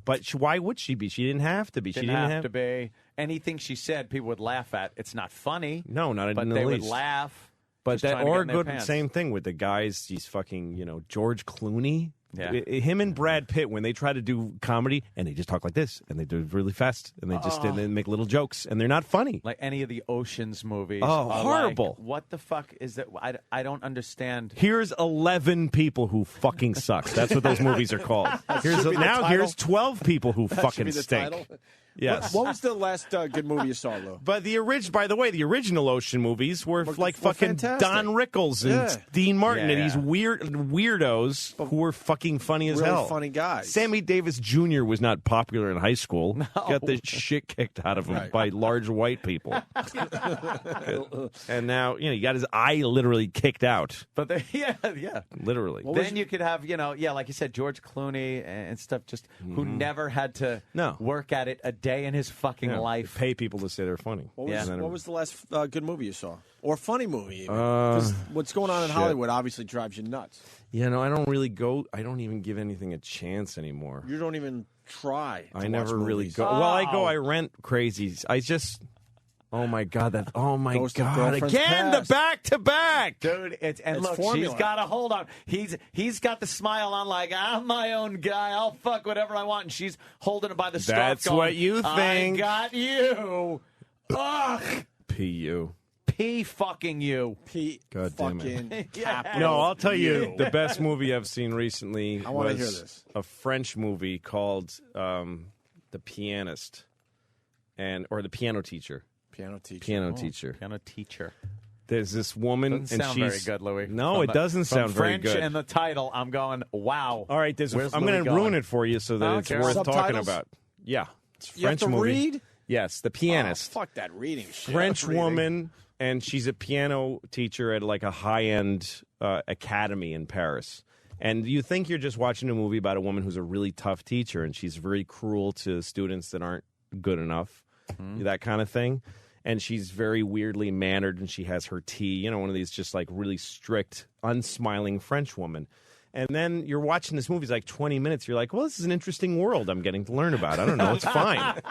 But why would she be? She didn't have to be. She didn't have to be. Anything she said, people would laugh at. It's not funny. No, not in the least. But they would laugh. But that, or good, same thing with the guys. He's fucking, George Clooney. Yeah. Him and Brad Pitt, when they try to do comedy, and they just talk like this, and they do it really fast, and they just and they make little jokes, and they're not funny. Like any of the Ocean's movies. Oh, horrible. Like, what the fuck is that? I don't understand. Here's 11 people who fucking suck. That's what those movies are called. Here's 12 people who fucking stink. Title? Yes. What was the last good movie you saw, Lou? But by the way, the original Ocean movies were like fucking fantastic. Don Rickles and Dean Martin and these weirdos who were fucking funny as really hell. Funny guys. Sammy Davis Jr. was not popular in high school. No. Got the shit kicked out of him by large white people. And now, he got his eye literally kicked out. But yeah. Literally. Then you could have, like you said, George Clooney and stuff just who never had to work at it a day in his fucking life. Pay people to say they're funny. What was the last good movie you saw? Or funny movie, even? Because what's going on in Hollywood obviously drives you nuts. I don't even give anything a chance anymore. You don't even try to I never watch really movies. go. Well, I go, I rent Crazies. I just... Oh my God! Ghost of God! Girlfriend's Again, Past. the back to back, dude. Look, formula. she's got a hold on. He's got the smile on, like I'm my own guy. I'll fuck whatever I want, and she's holding it by the scarf. That's going, what you think. I got you. Ugh. P.U. P fucking you. P. God damn it. Capital. No, I'll tell you the best movie I've seen recently. I want to hear was this. A French movie called The Pianist, or The Piano Teacher. Piano teacher. Piano teacher. There's this woman, Doesn't and sound she's very good, Louis. No, it doesn't sound very French good. and the title, I'm going, wow. All right, I'm going to ruin it for you so that it's worth talking about. Yeah, it's a French you have to movie. read? Yes, The Pianist. Oh, fuck that reading shit. French woman, and she's a piano teacher at like a high-end academy in Paris. And you think you're just watching a movie about a woman who's a really tough teacher, and she's very cruel to students that aren't good enough, that kind of thing. And she's very weirdly mannered, and she has her tea, one of these just like really strict, unsmiling French woman. And then you're watching this movie, it's like 20 minutes. You're like, well, this is an interesting world I'm getting to learn about. I don't know. It's fine.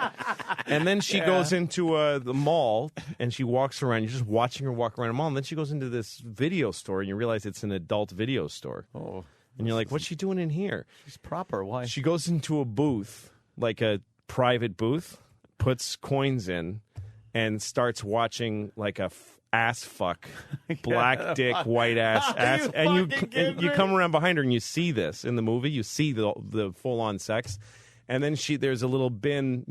And then she goes into the mall, and she walks around. You're just watching her walk around a mall. And then she goes into this video store, and you realize it's an adult video store. Oh. And you're like, what's she doing in here? She's proper. Why? She goes into a booth, like a private booth, puts coins in, and starts watching like a ass fuck, black dick, white ass, and you come around behind her and you see this in the movie. You see the full on sex, and then there's a little bin,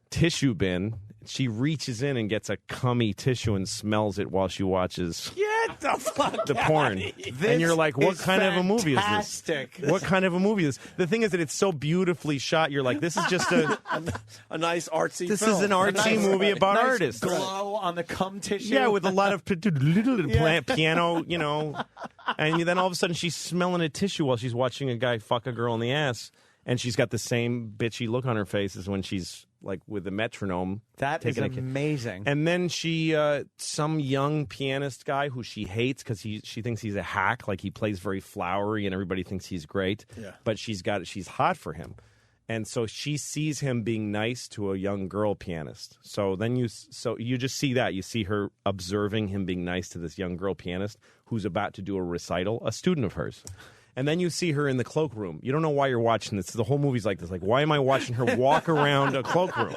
tissue bin. She reaches in and gets a cummy tissue and smells it while she watches Get the fuck the porn. And you're like, what kind of a movie is this? fantastic. What kind of a movie is this? The thing is that it's so beautifully shot. You're like, this is just a nice artsy This film. is an artsy movie about nice artists. glow on the cum tissue. Yeah, with a lot of piano, and then all of a sudden she's smelling a tissue while she's watching a guy fuck a girl in the ass, and she's got the same bitchy look on her face as when she's like with the metronome. That is taking amazing. And then she, some young pianist guy who she hates because she thinks he's a hack, like he plays very flowery and everybody thinks he's great. Yeah. But she's hot for him. And so she sees him being nice to a young girl pianist. So then you just see that. You see her observing him being nice to this young girl pianist who's about to do a recital, a student of hers. And then you see her in the cloakroom. You don't know why you're watching this. The whole movie's like this. Like, why am I watching her walk around a cloakroom?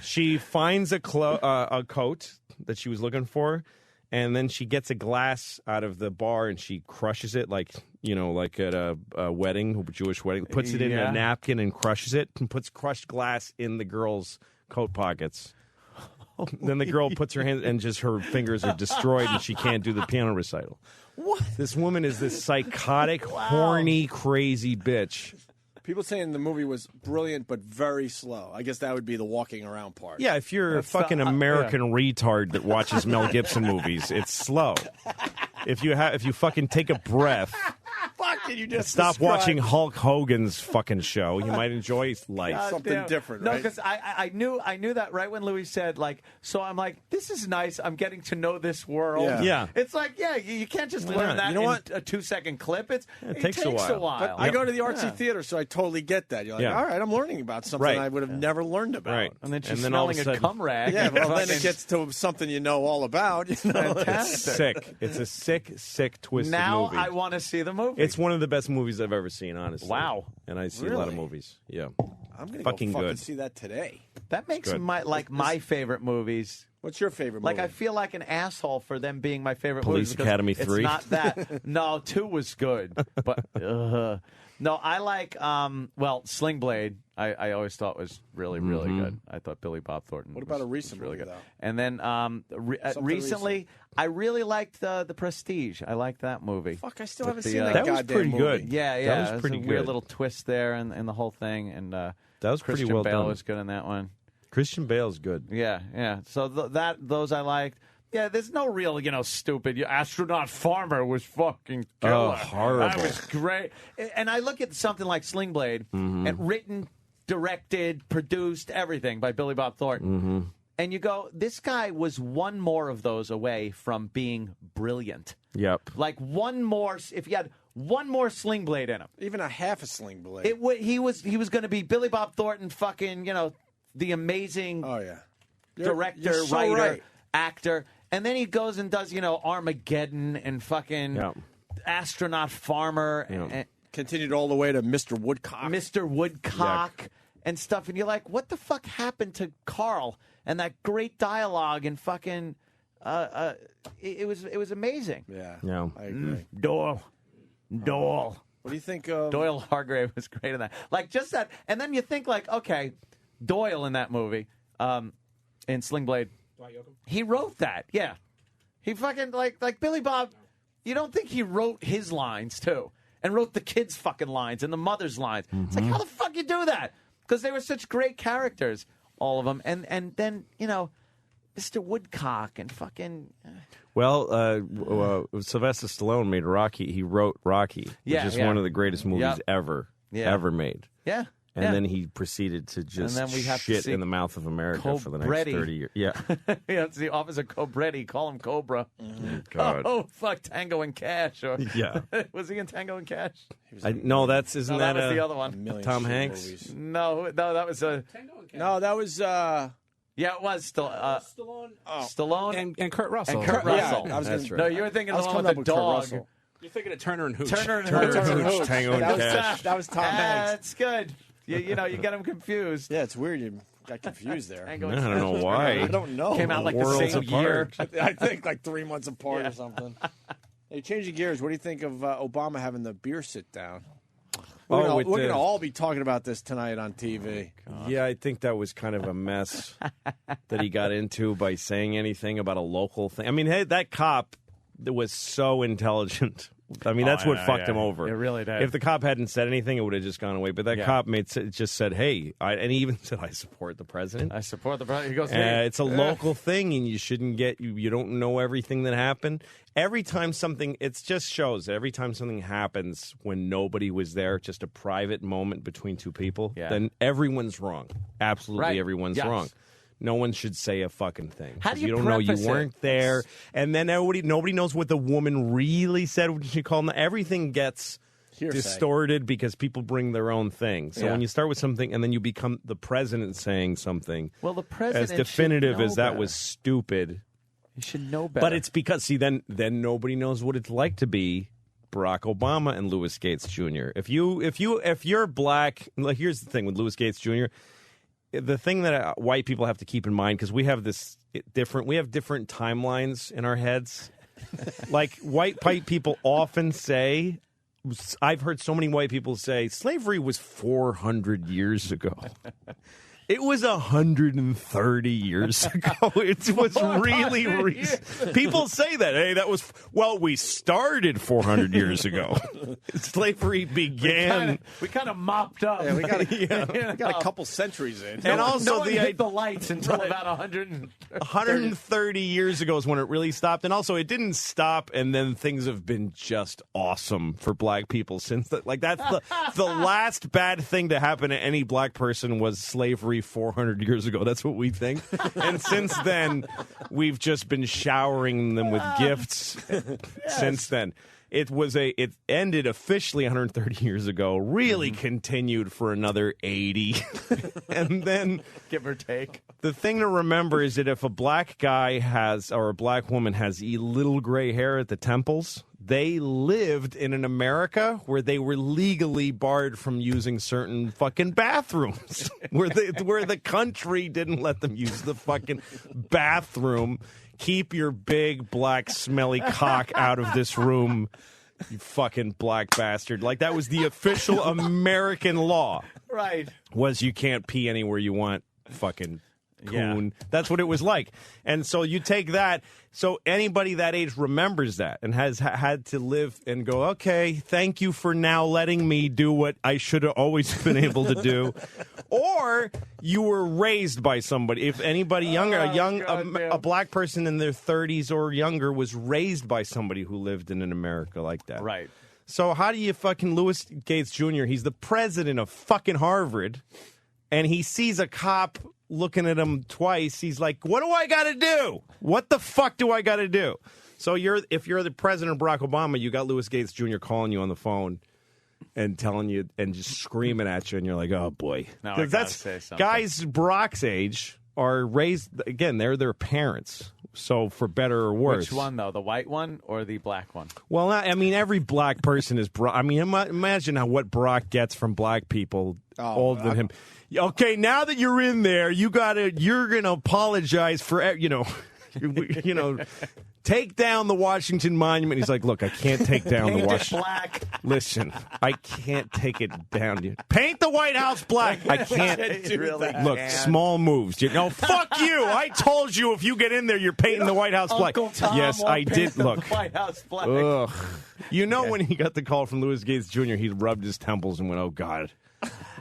She finds a coat that she was looking for, and then she gets a glass out of the bar and she crushes it like at a wedding, a Jewish wedding. Puts it in a napkin and crushes it and puts crushed glass in the girl's coat pockets. Then the girl puts her hands and just her fingers are destroyed and she can't do the piano recital. What? This woman is this psychotic, horny, crazy bitch. People saying the movie was brilliant but very slow. I guess that would be the walking around part. Yeah, if you're a fucking American retard that watches Mel Gibson movies, it's slow. If you fucking take a breath, Fucking you just stop described. watching Hulk Hogan's fucking show. You might enjoy life. Something different, No, right? because I knew that right when Louis said, like, so I'm like, this is nice. I'm getting to know this world. Yeah. It's like, you can't just learn that You know what? in a 2-second clip. It takes a while. But I go to the artsy theater, so I totally get that. You're like, all right, I'm learning about something Right. I would have never learned about. Right. And then she's then all of smelling a a sudden- cum rag. Yeah, well, then it gets to something you know all about. It's sick. It's a sick, twisted Now movie. I want to see the movie. It's one of the best movies I've ever seen, honestly. Wow. And I see a lot of Really? movies. Yeah. I'm going to Fucking go fucking good. see that today. That makes good. my favorite movies. What's your favorite Like, movie? I feel like an asshole for them being my favorite Police movies. because Academy it's 3? not that. No, 2 was good. But, no, I like, Sling Blade, I always thought was really, really good. I thought Billy Bob Thornton What about a was recent really movie, good. though? And then recently, I really liked the Prestige. I liked that movie. Fuck, I still With haven't the, seen that That was goddamn pretty movie. good. Yeah, That yeah. was There's pretty a weird good. little twist there and the whole thing. And That was pretty Christian well Bale done. was good in that one. Christian Bale's good. Yeah, yeah. So those I liked. Yeah, there's no real, stupid. Your astronaut farmer was fucking killer. Oh, horrible. That was great. And I look at something like Sling Blade, and written, directed, produced, everything by Billy Bob Thornton. And you go, this guy was one more of those away from being brilliant. Yep. Like one more, if you had one more Sling Blade in him. Even a half a Sling Blade. He was going to be Billy Bob Thornton, fucking, the amazing director, you're so writer, right. actor. And then he goes and does, Armageddon and fucking astronaut farmer and Continued all the way to Mr. Woodcock. Mr. Woodcock and stuff. And you're like, what the fuck happened to Carl and that great dialogue and fucking it was amazing. Yeah. Yeah. I agree. Doyle. What do you think of... Doyle Hargrave was great in that. Like, just that. And then you think, like, okay, Doyle in that movie, in Sling Blade, he wrote that. Yeah. He fucking, like Billy Bob, you don't think he wrote his lines, too? And wrote the kids' fucking lines and the mother's lines. It's like, how the fuck you do that? Because they were such great characters, all of them. And then, Mr. Woodcock and fucking... Well, Sylvester Stallone made Rocky. He wrote Rocky, which is one of the greatest movies ever made. Yeah. And then he proceeded to just then we have to shit see in the mouth of America for the next Cobretti. 30 years. Yeah. Yeah, it's the Officer Cobretti. Call him Cobra. God. Oh, fuck, Tango and Cash. Or, Yeah. Was he in Tango and Cash? No, that's isn't that that was the other one. Tom Hanks? movies. No, that was a. No, that was. Yeah, it was Stallone. Stallone and Kurt Russell. And Kurt Russell. Yeah, I was That's gonna- right. No, you were thinking I of was the one coming with up the with Kurt dog. Russell. You're thinking of Turner and Hooch. Turner and Hooch. Tango and Cash. That was Tom Hanks. That's good. You know, you get them confused. Yeah, it's weird. You got confused there. Tango I and don't Cash know was why. great. I don't know. Came out like the Worlds same year. apart. I think like 3 months apart or something. Hey, changing gears. What do you think of Obama having the beer sit down? We're going to all be talking about this tonight on TV. Yeah, I think that was kind of a mess that he got into by saying anything about a local thing. I mean, hey, that cop was so intelligent. I mean, that's what fucked him over. It really did. If the cop hadn't said anything, it would have just gone away. But that cop just said, hey, and he even said, I support the president. I support the president. He goes, It's a local thing, and you shouldn't you don't know everything that happened. Every time it just shows that every time something happens when nobody was there, just a private moment between two people, then everyone's wrong. Absolutely Right. everyone's Yes. wrong. No one should say a fucking thing. How do 'Cause you don't know you preface it? weren't there, and then nobody knows what the woman really said when she called him. Everything gets Hearsay. distorted because people bring their own thing. So Yeah. when you start with something and then you become the president saying something, Well, the president as definitive should know as that better. was stupid. You should know better. But it's because then nobody knows what it's like to be Barack Obama and Louis Gates Jr. If you're black, like here's the thing with Louis Gates Jr. The thing that white people have to keep in mind, because we have different timelines in our heads. Like white people often say, I've heard so many white people say slavery was 400 years ago. It was 130 years ago. It was really recent. People say that. Hey, we started 400 years ago. Slavery began. We kind of mopped up. Yeah, we got a couple centuries in. And also no one hit the lights until about 130 years ago is when it really stopped. And also, it didn't stop, and then things have been just awesome for black people since. That's the last bad thing to happen to any black person was slavery 400 years ago. That's what we think. And since then, we've just been showering them with gifts since then. It ended officially 130 years ago, really continued for another 80. And then, give or take. The thing to remember is that if a black guy or a black woman has little gray hair at the temples, they lived in an America where they were legally barred from using certain fucking bathrooms, where the country didn't let them use the fucking bathroom. Keep your big, black, smelly cock out of this room, you fucking black bastard. Like, that was the official American law. Right. Was you can't pee anywhere you want, fucking coon. That's what it was like. And so you take that. So anybody that age remembers that and has had to live and go, okay, thank you for now letting me do what I should have always been able to do. Or you were raised by somebody. If anybody younger, a black person in their 30s or younger was raised by somebody who lived in an America like that. Right. So how do you fucking Louis Gates Jr., he's the president of fucking Harvard, and he sees a cop looking at him twice. He's like, what do I got to do? What the fuck do I got to do? So if you're the president of Barack Obama, you got Louis Gates Jr. calling you on the phone and telling you and just screaming at you, and you're like, oh boy. No, I Because gotta that's say something. guys Barack's age are raised, again, they're their parents. So for better or worse. Which one, though? The white one or the black one? Well, I mean, every black person is Barack. I mean, imagine what Barack gets from black people older than him. Okay, now that you're in there, you're gonna apologize for take down the Washington Monument. He's like, look, I can't take down the Washington. Black. Listen, I can't take it down. Paint the White House black. I can't. Look, small moves. Fuck you. I told you if you get in there, you're painting the White House black. Uncle Tom Yes, I did. the Look. White House black. Ugh. When he got the call from Louis Gates Jr., he rubbed his temples and went, oh, God.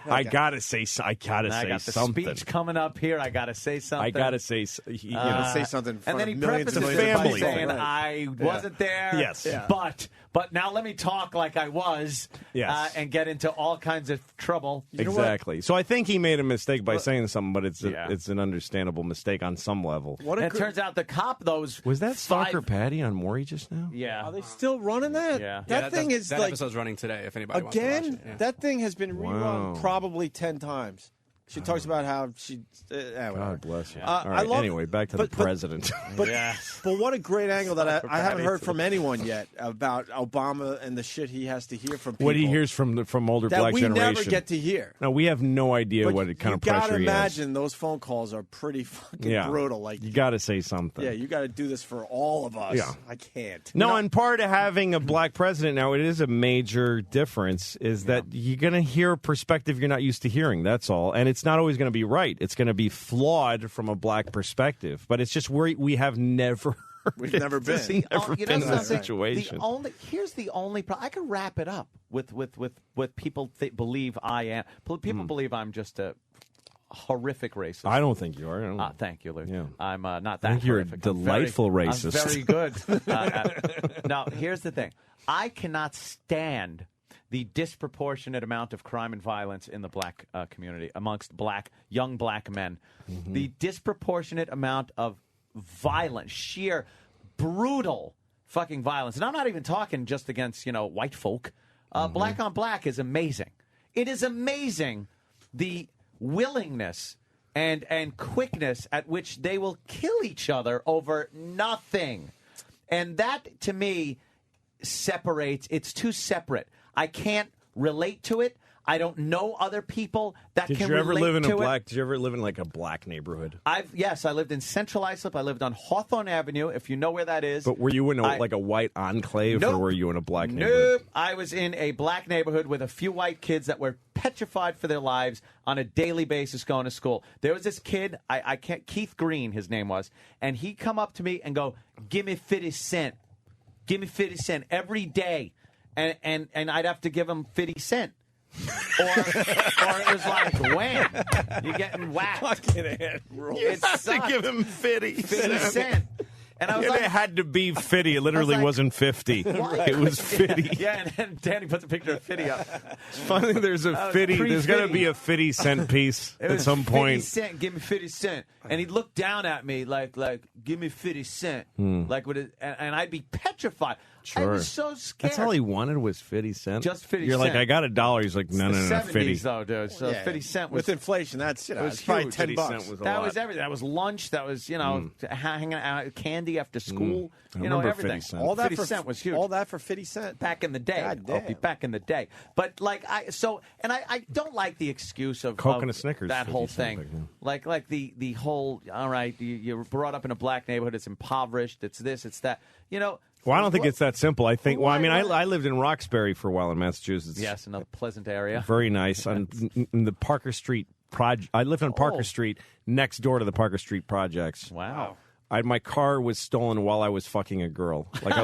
I gotta say I got the something. speech coming up here. I gotta say something. I gotta say, say something. In front and then he of millions prefaces of it by families. saying, Right. "I wasn't there." Yes. Yeah. But now let me talk like I was. Yes. And get into all kinds of trouble. Exactly. So I think he made a mistake by saying something, but it's an understandable mistake on some level. And it turns out the cop, was that Stalker Patty on Maury just now? Yeah. Are they still running that? Yeah. That thing is that like episode's running today. If anybody wants to again, watch it. Yeah. that thing has been rerun Wow. probably 10 times. She talks about how she. Whatever. God bless you. I All right. love- Anyway, back to the president. But what a great angle that I haven't heard from anyone yet about Obama and the shit he has to hear from people. What he hears from older that black we generation. never get to hear. No, we have no idea But what kind of you gotta pressure he has. imagine those phone calls are pretty fucking brutal. Like you got to say something. yeah, you got to do this for all of us. Yeah. I can't. No, and part of having a black president now, it is a major difference, is that you're going to hear a perspective you're not used to hearing. That's all. And it's not always going to be right. It's going to be flawed from a black perspective. But it's just we have never We've never been. Never been in that situation. Here's the only problem. I can wrap it up with what people believe I am. People believe I'm just a horrific racist. I don't think you are. Thank you, Luke. Yeah. I'm not that I think you're horrific. a delightful racist. I'm very good. Now, here's the thing. I cannot stand the disproportionate amount of crime and violence in the black community amongst young black men. Mm-hmm. The disproportionate amount of violence, sheer, brutal fucking violence. And I'm not even talking just against, white folk. Black on black is amazing. It is amazing the willingness and quickness at which they will kill each other over nothing. And that, to me, separates. It's too separate. I can't relate to it. I don't know other people that Did can you ever relate live in to a black? it. Did you ever live in like a black neighborhood? Yes, I lived in Central Islip. I lived on Hawthorne Avenue, if you know where that is. But were you in like a white enclave, or were you in a black neighborhood? Nope. I was in a black neighborhood with a few white kids that were petrified for their lives on a daily basis going to school. There was this kid, I can't, Keith Green, his name was, and he'd come up to me and go, "Give me 50 cents. Give me 50 cents every day." And I'd have to give him 50 cents. or it was like, wham, you're getting whacked. Fucking head roll. You have to give him 50 cents. And I was it had to be 50. It literally wasn't 50. What? It was 50. Yeah, and then Danny puts a picture of 50 up. It's funny there's a 50. There's got to be a 50 cent piece at some point. 50 cent, give me 50 cent. And he'd look down at me like give me 50 cent. Like with it, and I'd be petrified. Sure. I was so scared. That's all he wanted was 50 cents. Just 50 You're like, cent. I got $1. He's like, no, 50. though, dude. So 50 cent was with inflation. That's it was it's probably huge. $10. 50 cent was a That lot. was everything. That was lunch. That was hanging out, candy after school. I remember everything. 50 cent. All that 50 for cent was huge. All that for 50 cents back in the day. God damn. Opie, back in the day. But I don't like the excuse of Coke of and a Snickers, that 50 whole cent thing. back then. Like the whole. All right, you're brought up in a black neighborhood. It's impoverished. It's this. It's that. Well, I don't think it's that simple. I think. Well, I mean, Why? I lived in Roxbury for a while in Massachusetts. Yes, another pleasant area. Very nice. In the Parker Street project. I lived on Parker Street, next door to the Parker Street projects. Wow. My car was stolen while I was fucking a girl. Like I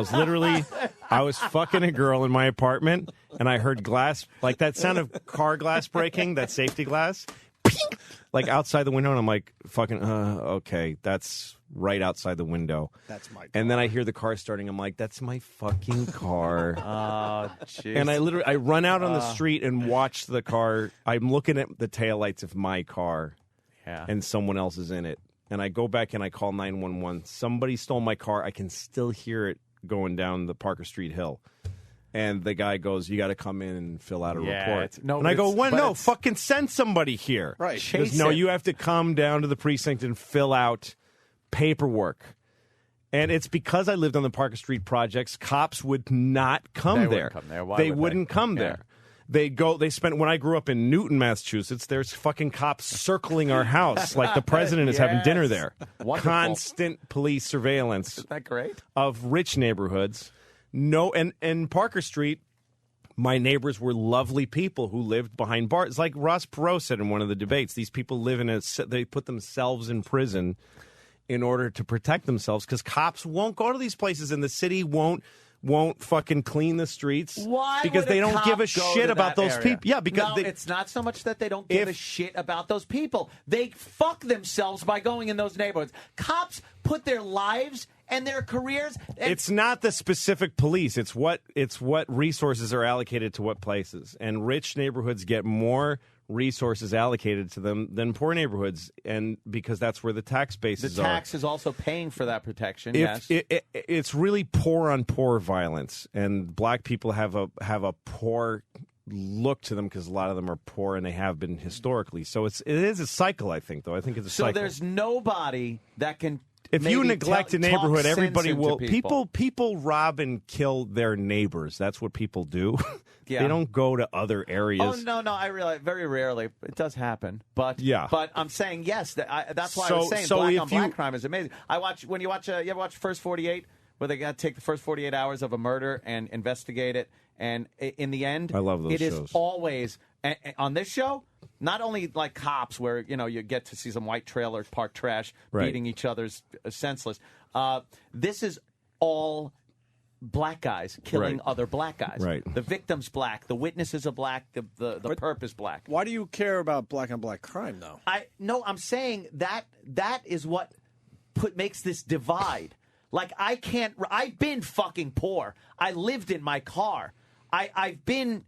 was fucking a girl in my apartment, and I heard glass, like that sound of car glass breaking, that safety glass, pink, like outside the window, and I'm like, fucking, okay, that's right outside the window. That's my car. And then I hear the car starting. I'm like, that's my fucking car. Oh, jeez. And I run out on the street and watch the car. I'm looking at the taillights of my car, and someone else is in it. And I go back and I call 911. Somebody stole my car. I can still hear it going down the Parker Street hill. And the guy goes, "You got to come in and fill out a report." And I go, fucking send somebody here. Right. He goes, no, you have to come down to the precinct and fill out paperwork. And it's because I lived on the Parker Street projects, cops would not come there. They wouldn't come there. They spent, when I grew up in Newton, Massachusetts, there's fucking cops circling our house like the president is having dinner there. Wonderful. Constant police surveillance. Isn't that great? Of rich neighborhoods. No, and Parker Street, my neighbors were lovely people who lived behind bars. It's like Ross Perot said in one of the debates. These people they put themselves in prison in order to protect themselves because cops won't go to these places and the city won't won't fucking clean the streets Why because would they a don't cop give a go shit to about that those area? people. Yeah, because no, it's not so much that they don't give a shit about those people. They fuck themselves by going in those neighborhoods. Cops put their lives and their careers. It's not the specific police. It's what resources are allocated to what places. And rich neighborhoods get more resources allocated to them than poor neighborhoods, and because that's where the tax bases The tax is also paying for that protection. Yes. It's really poor on poor violence, and black people have a poor look to them because a lot of them are poor and they have been historically. So it is a cycle, I think, though. I think it's a cycle. So there's nobody that can. If you maybe neglect a talk neighborhood, sense everybody into will. People rob and kill their neighbors. That's what people do. Yeah. They don't go to other areas. Oh no, I realize very rarely it does happen, but Yeah. But I'm saying yes. That's why I So- was saying so black if on black you- crime is amazing. You ever watch First 48, where they got to take the first 48 hours of a murder and investigate it, and in the end, I love those It is shows. always on this show. Not only like cops, where you get to see some white trailer park trash Right. beating each other's senseless. This is all black guys killing Right. other black guys. Right. The victim's black. The witnesses are black. The perp is black. Why do you care about black on black crime, though? I'm saying that is what makes this divide. Like I've been fucking poor. I lived in my car. I've been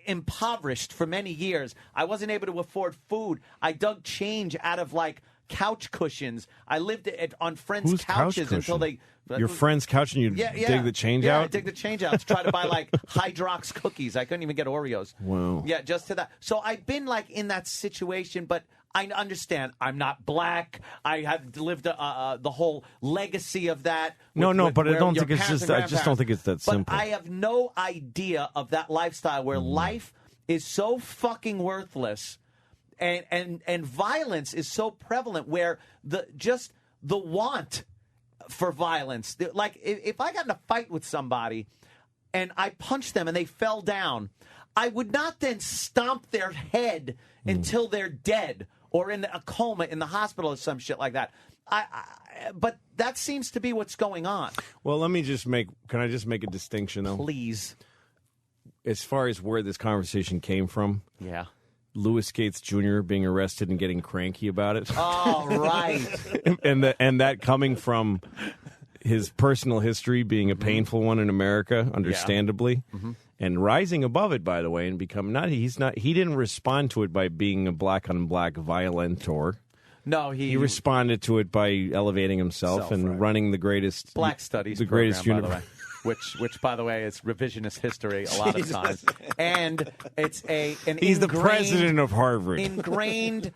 impoverished for many years. I wasn't able to afford food. I dug change out of like couch cushions. I lived on friends' Whose couch couches until cushion? they. Your friend's couch and you dig the change out? Yeah, I dig the change out to try to buy like Hydrox cookies. I couldn't even get Oreos. Wow. Yeah, just to that. So I've been like in that situation, but I understand I'm not black. I have lived the whole legacy of that. No, but I where don't your think it's parents just. and I just don't think it's that but simple. I have no idea of that lifestyle where life is so fucking worthless and violence is so prevalent where the want for violence. Like if I got in a fight with somebody and I punched them and they fell down, I would not then stomp their head until they're dead or in a coma in the hospital or some shit like that. But that seems to be what's going on. Well, let me just make. Can I just make a distinction, though? Please. As far as where this conversation came from. Yeah. Louis Gates Jr. being arrested and getting cranky about it. Oh, right. and that coming from his personal history being a painful one in America, understandably. Mm-hmm. And rising above it, by the way, and become he didn't respond to it by being a black on black violentor. No, he responded to it by elevating himself and running the greatest Black Studies the greatest program, by the universe. way. Which, by the way, is revisionist history a lot of times, and it's He's the president of Harvard. Ingrained,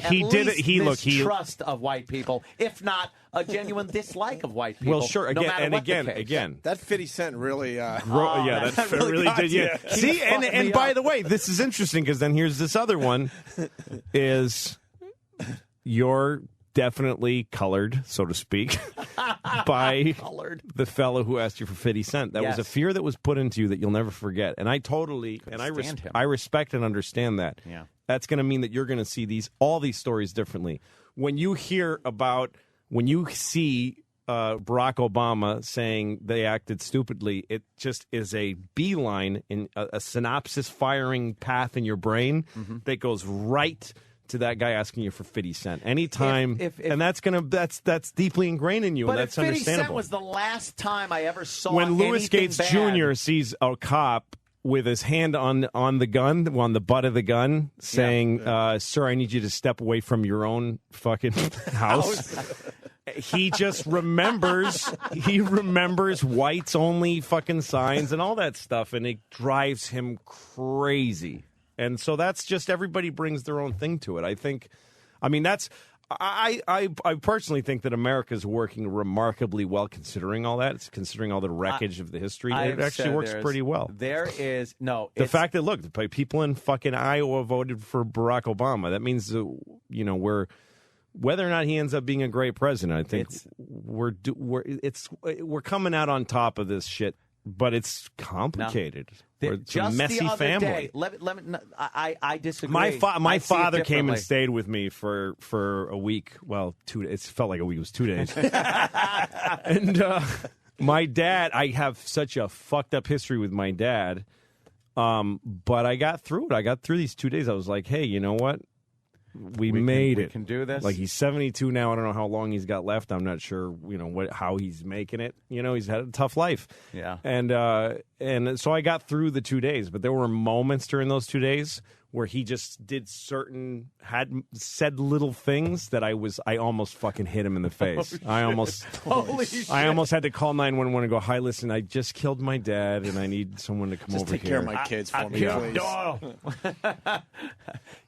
He did it. He mistrust of white people, if not a genuine dislike of white people. Well, sure. no Again, matter and what the case. again. That 50 Cent really. That really really got did. to Yeah. you. See, He fucked and me by up. the way, this is interesting because then here's this other one: is you're definitely colored, so to speak, by the fellow who asked you for 50 Cent. That was a fear that was put into you that you'll never forget. And I totally I respect and understand that. Yeah. That's going to mean that you're going to see all these stories differently. When you see Barack Obama saying they acted stupidly, it just is a beeline in a synopsis firing path in your brain that goes right to that guy asking you for 50 Cent anytime, and that's deeply ingrained in you, But and if that's 50 understandable. Cent was the last time I ever saw When Louis anything Gates bad. Jr. sees a cop with his hand on the gun, on the butt of the gun, saying, "Sir, I need you to step away from your own fucking house." He just remembers. He remembers whites only fucking signs and all that stuff, and it drives him crazy. And so that's just everybody brings their own thing to it. I personally think that America's working remarkably well considering all that. It's considering all the wreckage of the history. It actually works pretty well. There is the fact that people in fucking Iowa voted for Barack Obama. That means that, we're whether or not he ends up being a great president. I think we're coming out on top of this shit. But it's complicated. It's a messy family. I disagree. My father came and differently. stayed with me for a week. Well, 2 days. It felt like a week. It was 2 days. And My dad, I have such a fucked up history with my dad, but I got through it. I got through these 2 days. I was like, hey, you know what? We made it. We can do this. Like, he's 72 now. I don't know how long he's got left. I'm not sure, how he's making it. He's had a tough life. Yeah. And so I got through the 2 days, but there were moments during those 2 days where he just said little things that I almost fucking hit him in the face. I almost had to call 911 and go, hi, listen, I just killed my dad and I need someone to come over here. Take care of my kids for me, please.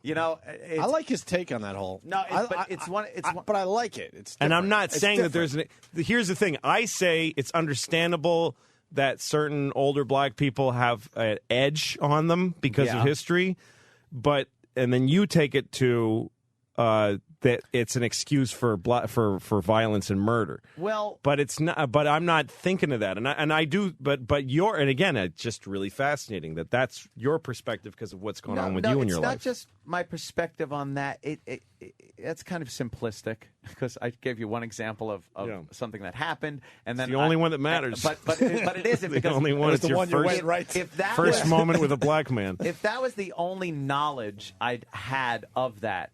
I like his take on that whole. No, but I like it. It's and I'm different. not It's saying that different. here's the thing. I say it's understandable that certain older black people have an edge on them because of history, and then you take it to that it's an excuse for violence and murder. Well, but it's not. But I'm not thinking of that, and I do. But and again, it's just really fascinating that that's your perspective because of what's going on with you in your life. It's not just my perspective on that. That's kind of simplistic because I gave you one example of something that happened, and then it's the only one that matters. But it isn't the because only one. It's your first moment with a black man. If that was the only knowledge I'd had of that.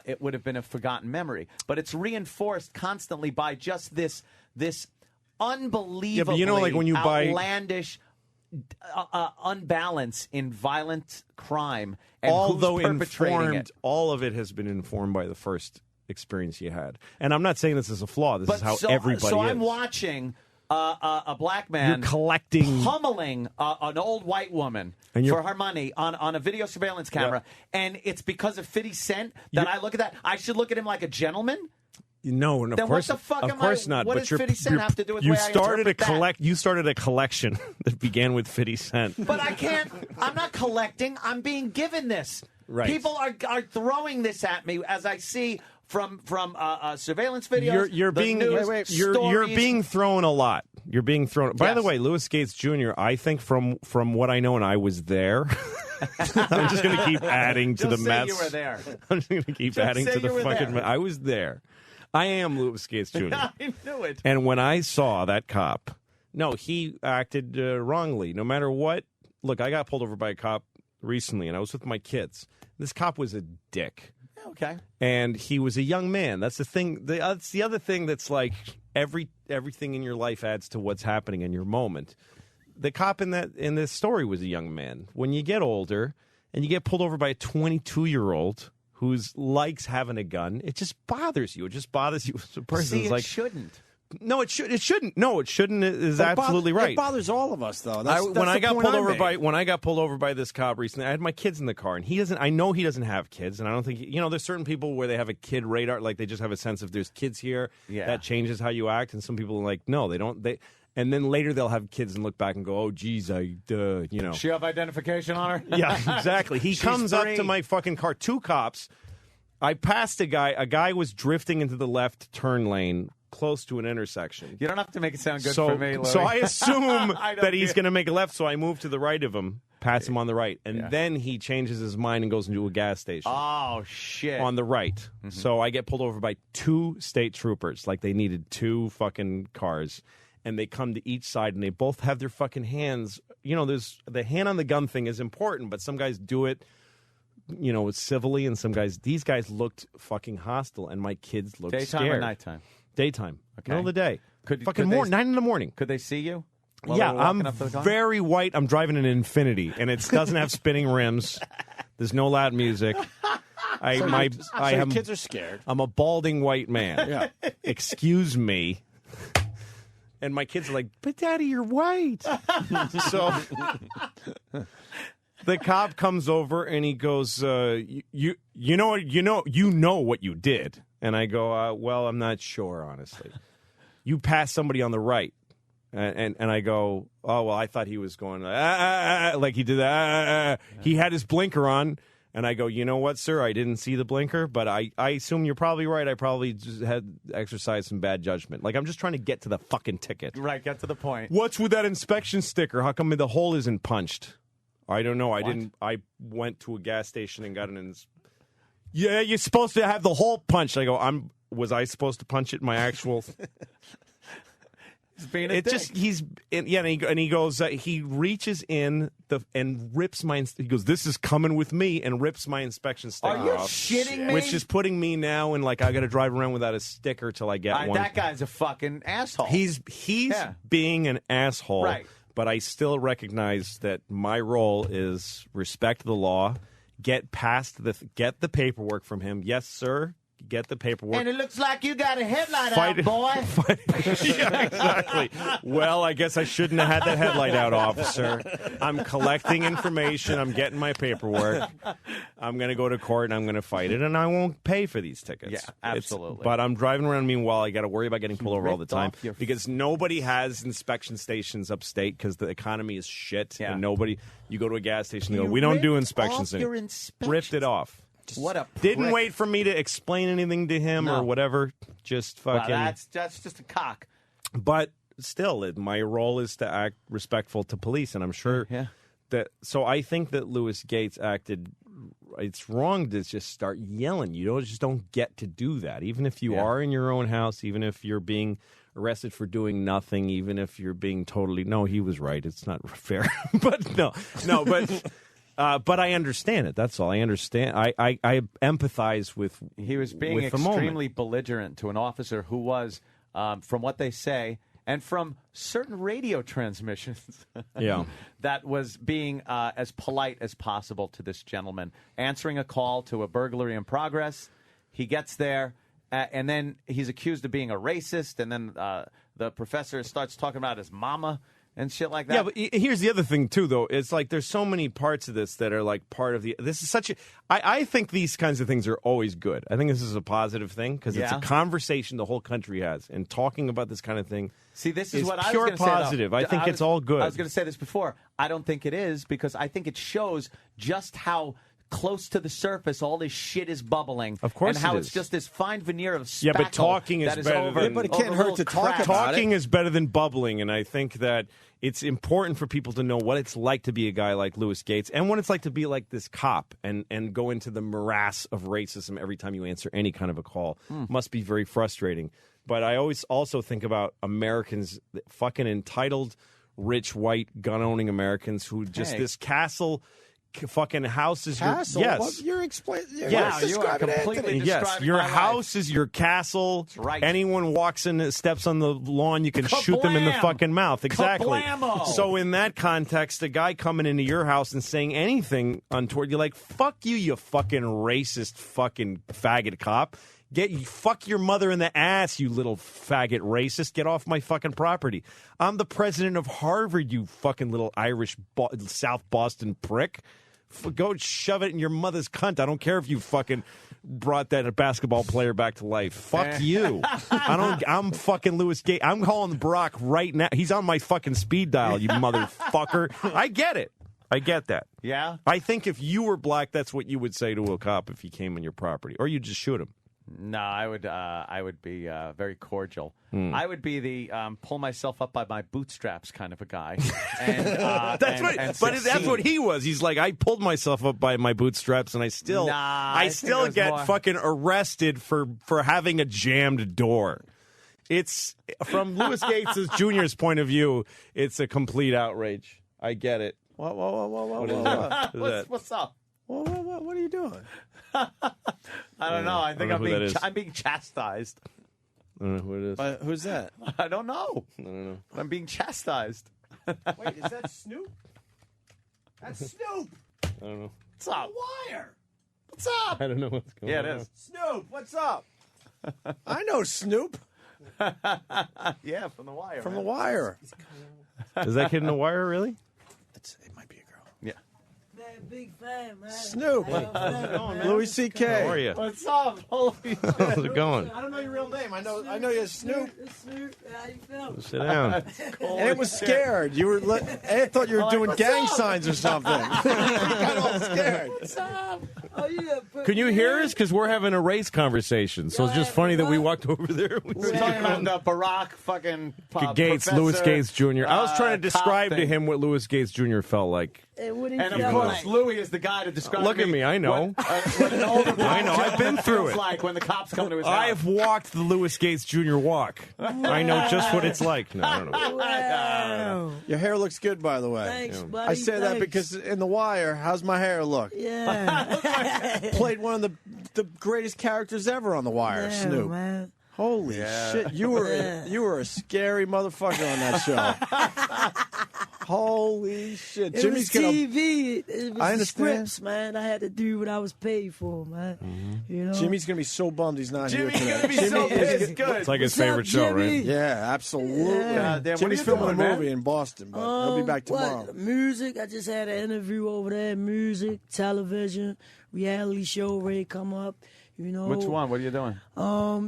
It would have been a forgotten memory. But it's reinforced constantly by just this unbelievably like when you outlandish unbalance in violent crime and although who's perpetrating it. All of it has been informed by the first experience you had. And I'm not saying this is a flaw. This is how everybody is. So I'm watching a black man pummeling an old white woman for her money on a video surveillance camera, and it's because of 50 Cent that I look at that. I should look at him like a gentleman? No, and of course, what the fuck of course not. What but does 50 Cent have to do with the way I interpret that? You started a collection that began with 50 Cent. But I can't. I'm not collecting. I'm being given this. Right. People are throwing this at me as I see from surveillance videos. You're being thrown a lot. You're being thrown. By the way, Louis Gates Jr. I think from what I know, and I was there. I'm just going to keep adding to the mess. You were there. I'm just going to keep adding to the fucking mess. I was there. I am Louis Gates Jr. I knew it. And when I saw that cop, no, he acted wrongly. No matter what. Look, I got pulled over by a cop recently, and I was with my kids. This cop was a dick. Okay. And he was a young man. That's the thing. That's the other thing that's like everything in your life adds to what's happening in your moment. The cop in this story was a young man. When you get older and you get pulled over by a 22-year-old who likes having a gun, it just bothers you. It just bothers you as a person. See, it shouldn't. No, it shouldn't. No, it shouldn't. Is absolutely right. It bothers all of us, though. When I got pulled over by this cop recently, I had my kids in the car, and he doesn't. I know he doesn't have kids, and I don't think there's certain people where they have a kid radar, like they just have a sense of there's kids here. Yeah. That changes how you act, and some people are like, no, they don't. And then later they'll have kids and look back and go, oh, geez, She have identification on her? Yeah, exactly. He comes up to my fucking car. Two cops. I passed a guy. A guy was drifting into the left turn lane close to an intersection. You don't have to make it sound good for me, Louis. So I assume that he's going to make a left, so I move to the right of him, pass him on the right, and then he changes his mind and goes into a gas station. Oh, shit. On the right. Mm-hmm. So I get pulled over by two state troopers, like they needed two fucking cars, and they come to each side, and they both have their fucking hands. There's the hand on the gun thing is important, but some guys do it civilly, and these guys looked fucking hostile, and my kids looked scared. Daytime or nighttime? Daytime. Okay. Middle of the day. Could 9 in the morning. Could they see you? Yeah, I'm very white. I'm driving an Infinity, and it doesn't have spinning rims. There's no loud music. Your kids are scared. I'm a balding white man. Yeah. Excuse me. And my kids are like, but Daddy, you're white. So the cop comes over and he goes, you know what you did. And I go, well, I'm not sure, honestly. You passed somebody on the right. And I go, oh, well, I thought he was going, like he did that. He had his blinker on. And I go, you know what, sir? I didn't see the blinker, but I assume you're probably right. I probably just had exercised some bad judgment. Like, I'm just trying to get to the fucking ticket. Right, get to the point. What's with that inspection sticker? How come the hole isn't punched? I don't know. I went to a gas station and got an Yeah, you're supposed to have the hole punched. I go, was I supposed to punch it in my actual... being a it dick. just and he goes he reaches in and rips my he goes, this is coming with me, and rips my inspection sticker Are you off, shitting me? which is putting me now in like I got to drive around without a sticker till I get one. That guy's a fucking asshole. He's being an asshole, Right. But I still recognize that my role is respect the law, get the paperwork from him. Yes, sir. Get the paperwork. And it looks like you got a headlight out, boy. Yeah, exactly. Well, I guess I shouldn't have had that headlight out, officer. I'm collecting information. I'm getting my paperwork. I'm going to go to court and I'm going to fight it, and I won't pay for these tickets. Yeah, absolutely. But I'm driving around. Meanwhile, I got to worry about getting pulled over all the ripped time off your because nobody has inspection stations upstate because the economy is shit. Yeah. And nobody, you go to a gas station and You go, we don't do ripped inspections. off your anymore." inspections. Ripped it off. What a Didn't prick. wait for me to explain anything to him or whatever. Just fucking. Well, that's just a cock. But still, my role is to act respectful to police, and I'm sure that. So I think that Louis Gates acted. It's wrong to just start yelling. You just don't get to do that, even if you are in your own house, even if you're being arrested for doing nothing, even if you're being totally. No, he was right. It's not fair. But but. But I understand it. That's all. I understand. I empathize with. He was being with the extremely moment. belligerent to an officer who was, from what they say, and from certain radio transmissions, that was being as polite as possible to this gentleman, answering a call to a burglary in progress. He gets there, and then he's accused of being a racist, and then the professor starts talking about his mama and shit like that. Yeah, but here's the other thing, too, though. It's like there's so many parts of this that are like part of the... This is such a... I think these kinds of things are always good. I think this is a positive thing because it's a conversation the whole country has. And talking about this kind of thing See, this is what I was pure going to say. positive. I think it's all good. I was going to say this before. I don't think it is because I think it shows just how close to the surface all this shit is bubbling. Of course and how it it's is. just this fine veneer of spackle. Yeah, but talking is that better over, than... But it can't over hurt little to talk crap. about Talking is better than bubbling, and I think that it's important for people to know what it's like to be a guy like Louis Gates and what it's like to be like this cop and go into the morass of racism every time you answer any kind of a call. Must be very frustrating. But I always also think about Americans, fucking entitled, rich, white, gun-owning Americans who just this castle... fucking house is Castle? your yes. Well, you're explaining. Wow, you are completely Yes, describing your my life. house is your castle. That's right. Anyone walks in and steps on the lawn, you can shoot them in the fucking mouth. Exactly. Kablamo! So in that context, a guy coming into your house and saying anything untoward, you're like, fuck you, you fucking racist fucking faggot cop. Fuck your mother in the ass, you little faggot racist. Get off my fucking property. I'm the president of Harvard, you fucking little Irish South Boston prick. Go shove it in your mother's cunt. I don't care if you fucking brought that basketball player back to life. Fuck you. I'm fucking Louis Gates. I'm calling Barack right now. He's on my fucking speed dial, you motherfucker. I get it. I get that. Yeah? I think if you were black, that's what you would say to a cop if he came on your property. Or you just shoot him. No, I would be very cordial. I would be the pull myself up by my bootstraps kind of a guy. And, that's what he was. He's like, I pulled myself up by my bootstraps, and I still get fucking arrested for having a jammed door. It's from Louis Gates Jr.'s point of view. It's a complete outrage. I get it. Whoa. What is that? What's up? What are you doing? I don't know. I think I'm being chastised. I don't know who it is. Who's that? I don't know. I don't know. I'm being chastised. Wait, is that Snoop? That's Snoop. I don't know. What's up? Wire. What's up? I don't know what's going on. Yeah, it is. Snoop, what's up? I know Snoop. Yeah, from The Wire. From man. The Wire. Is that kid in the wire, really? It might be a girl. Yeah. Big fan, man. Snoop. Louis C.K. How are you? What's up? Holy How's it going? I don't know your real name. I know you're Snoop. Snoop, how you feeling? Sit down. And it was scared. You were. I thought you were doing gang signs or something. You got all scared. What's up? Oh, yeah. Can you hear us? Because we're having a race conversation. So it's just funny that we walked over there. We're talking about Barack fucking Gates, Louis Gates Jr. I was trying to describe to Kaufman. him what Louis Gates Jr. felt like. Hey, what do you And of feel course, like? Louis is the guy to describe. Look at me, I know. What an older I know, I've been through feels it. like when the cops come to his house. I've walked the Louis Gates Jr. walk. I know just what it's like. No, I don't know. Wow. Your hair looks good, by the way. Thanks, buddy. I say that because in The Wire, how's my hair look? Yeah. Played one of the greatest characters ever on The Wire, Yeah, Snoop. man. Holy shit, you were a scary motherfucker on that show. Holy shit, It Jimmy's was gonna. TV. It was I the understand. scripts, man. I had to do what I was paid for, man. You know. Jimmy's gonna be so bummed he's not here Jimmy's today. gonna be so pissed. Good. It's like his What's up, favorite show, Jimmy? right? Yeah, absolutely. Yeah. Damn, what Jimmy's are you filming doing, a movie man? in Boston, but he'll be back tomorrow. What? Music. I just had an interview over there. Music, television, reality show ready to come up. You know. Which one? What are you doing?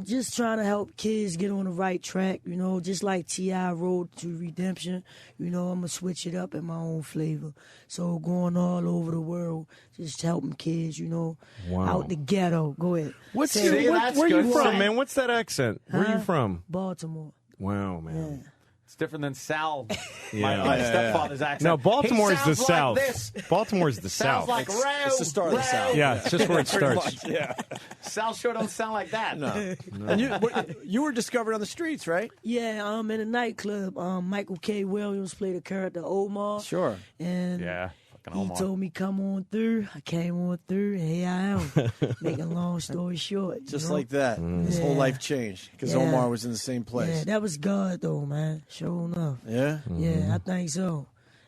Just trying to help kids get on the right track. You know, just like T.I. Road to Redemption. You know, I'm gonna switch it up in my own flavor. So going all over the world, just helping kids. You know, out the ghetto. Go ahead. What's Say your, it. where you from, man? What's that accent? Where are you from? Baltimore. Wow, man. It's different than Sal, Yeah. my stepfather's accent. No, Baltimore He is the sounds South. like this. Baltimore's the Sounds South. like It's the start of the South. Yeah, it's just where it Pretty starts. much, yeah. Sal sure don't sound like that. No. And you were discovered on the streets, right? Yeah, in a nightclub. Michael K. Williams played a character Omar. Sure. And Yeah. he told me come on through. I came on through, and here I am. Making a long story short. Just you know? like that. His whole life changed because Yeah. Omar was in the same Yeah, place. that was God, though, man. Sure enough. Yeah? Yeah, I think so.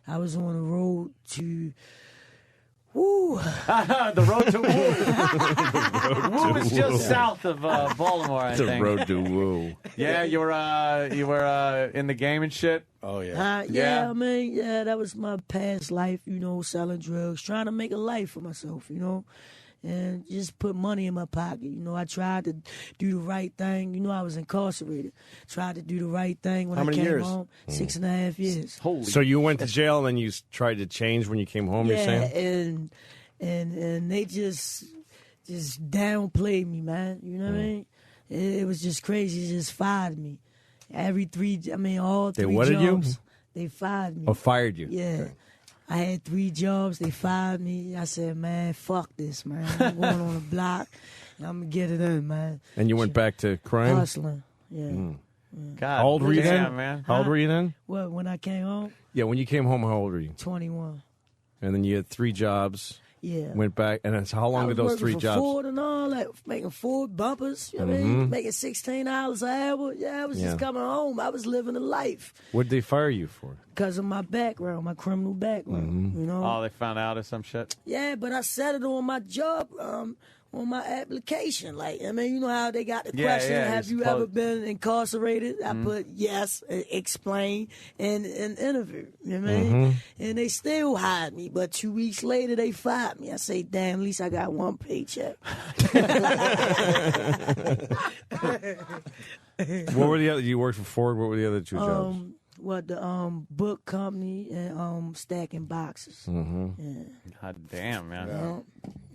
I was on the road to. Woo! The road to Woo. Woo is just south of Baltimore, I The think. road to Woo. Yeah, you were in the game and shit. Oh yeah. Yeah, I mean, that was my past life, you know, selling drugs, trying to make a life for myself, you know, and just put money in my pocket. You know, I tried to do the right thing. You know, I was incarcerated. Tried to do the right thing when How I many came years? home. 6.5 years. So you went to jail and then you tried to change when you came home, you're saying? and they just downplayed me, man. You know what I mean? It was just crazy. They just fired me. All three They what did you? jobs. They fired me. Oh, fired you. Yeah. Okay. I had 3 jobs. They fired me. I said, man, fuck this, man. I'm going on the block. And I'm going to get it in, man. And you went back to crime? Hustling. Yeah. God, How old were you damn, then? man. How old were you then? What, when I came home? Yeah, when you came home, how old were you? 21. And then you had 3 jobs. Yeah. Went back, and that's how long I did was those 3 working for jobs? Ford and all that, making Ford bumpers, you know what I mean? Mhm. Making $16 an hour. Yeah, I was Yeah. just coming home. I was living a life What did they fire you for? because of my background, my criminal background, you know? Oh, they found out or some shit. Yeah, but I said it on my job, on my application. Like, I mean, you know how they got the Yeah, question, yeah, have you're you ever supposed- been incarcerated? I put yes, explain, and interview. You know what I mean? And they still hired me, but 2 weeks later they fired me. I say, damn, at least I got 1 paycheck. What were the other? You worked for Ford. What were the other 2 jobs? The book company and stacking boxes. Yeah. God damn, man. Yeah.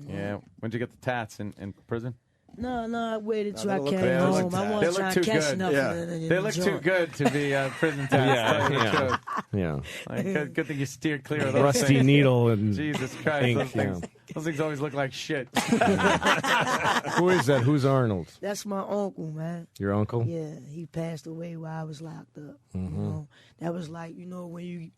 Yeah. When'd you get the tats in prison? No, I waited till I they look came bad. home. I They wasn't look trying too to catch good. nothing. Yeah. in They the look too joint. good to be prison tats. Yeah. Yeah. Like, good thing you steered clear of those Rusty things. needle and Jesus Christ, ink, those things always look like shit. Who is that? Who's Arnold? That's my uncle, man. Your uncle? Yeah, he passed away while I was locked up. You know, that was like, you know, when you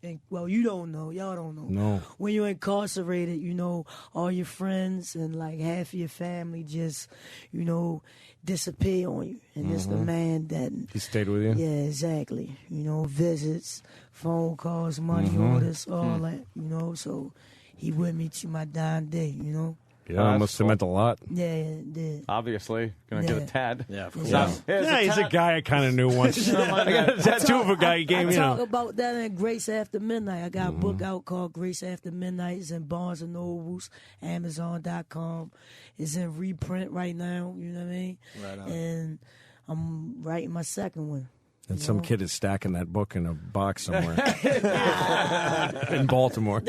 you don't know, y'all don't know. No. When you're incarcerated, you know, all your friends and like half of your family just, you know, disappear on you, and it's the man that He stayed with you? Yeah, exactly. You know, visits, phone calls, money orders, all that. You know, so he with me to my dying day. You know. Yeah, it must have meant a lot. Yeah, it did. Obviously, gonna get a tad. Yeah, of course. Yeah, he's a guy I kind of knew once. I got a tattoo of a guy he gave me. I talk about that in Grace After Midnight. I got a book out called Grace After Midnight. It's in Barnes & Nobles, Amazon.com. It's in reprint right now, you know what I mean? Right on. And I'm writing my second one. And some kid is stacking that book in a box somewhere in Baltimore.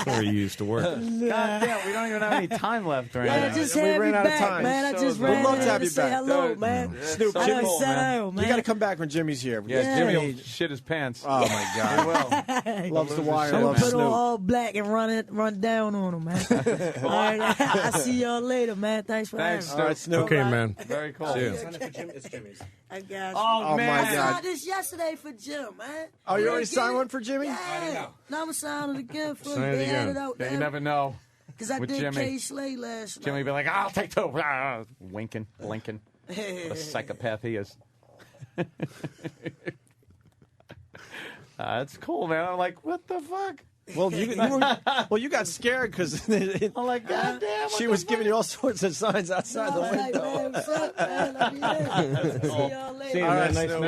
Where you used to work. God damn, we don't even have any time left right Yeah, now. just We have ran me out of back, time. man. I just ran We'd love in to have to you say back. hello, man. Snoop, I Jimmy, done sat down, man. you got to come back when Jimmy's here. Yeah, Jimmy will shit his pants. Oh my God, He will. loves the wire. I'm gonna Loves put on Snoop. all black and run down on him, man. All right, I'll see y'all later, man. Thanks for having me. All right, Snoop. Okay, man. Very cool. See you. It's Jimmy's. I got you. Oh, man. I signed this yesterday for Jim, man. Oh, you already signed one for Jimmy? Yeah. Now I'm signing it again for Sign it they had again. it out Yeah, there. you never know. Because I with did Jimmy. K. Slay last night. Jimmy be like, I'll take two. Ah, winking, blinking. What a psychopath he is. That's cool, man. I'm like, what the fuck? Well, you got scared because I'm like, God damn. she was giving you all sorts of signs outside the I was like, window. man, what's up, man? I'll be there. See y'all later. See you, All man. right, Nice Snoop.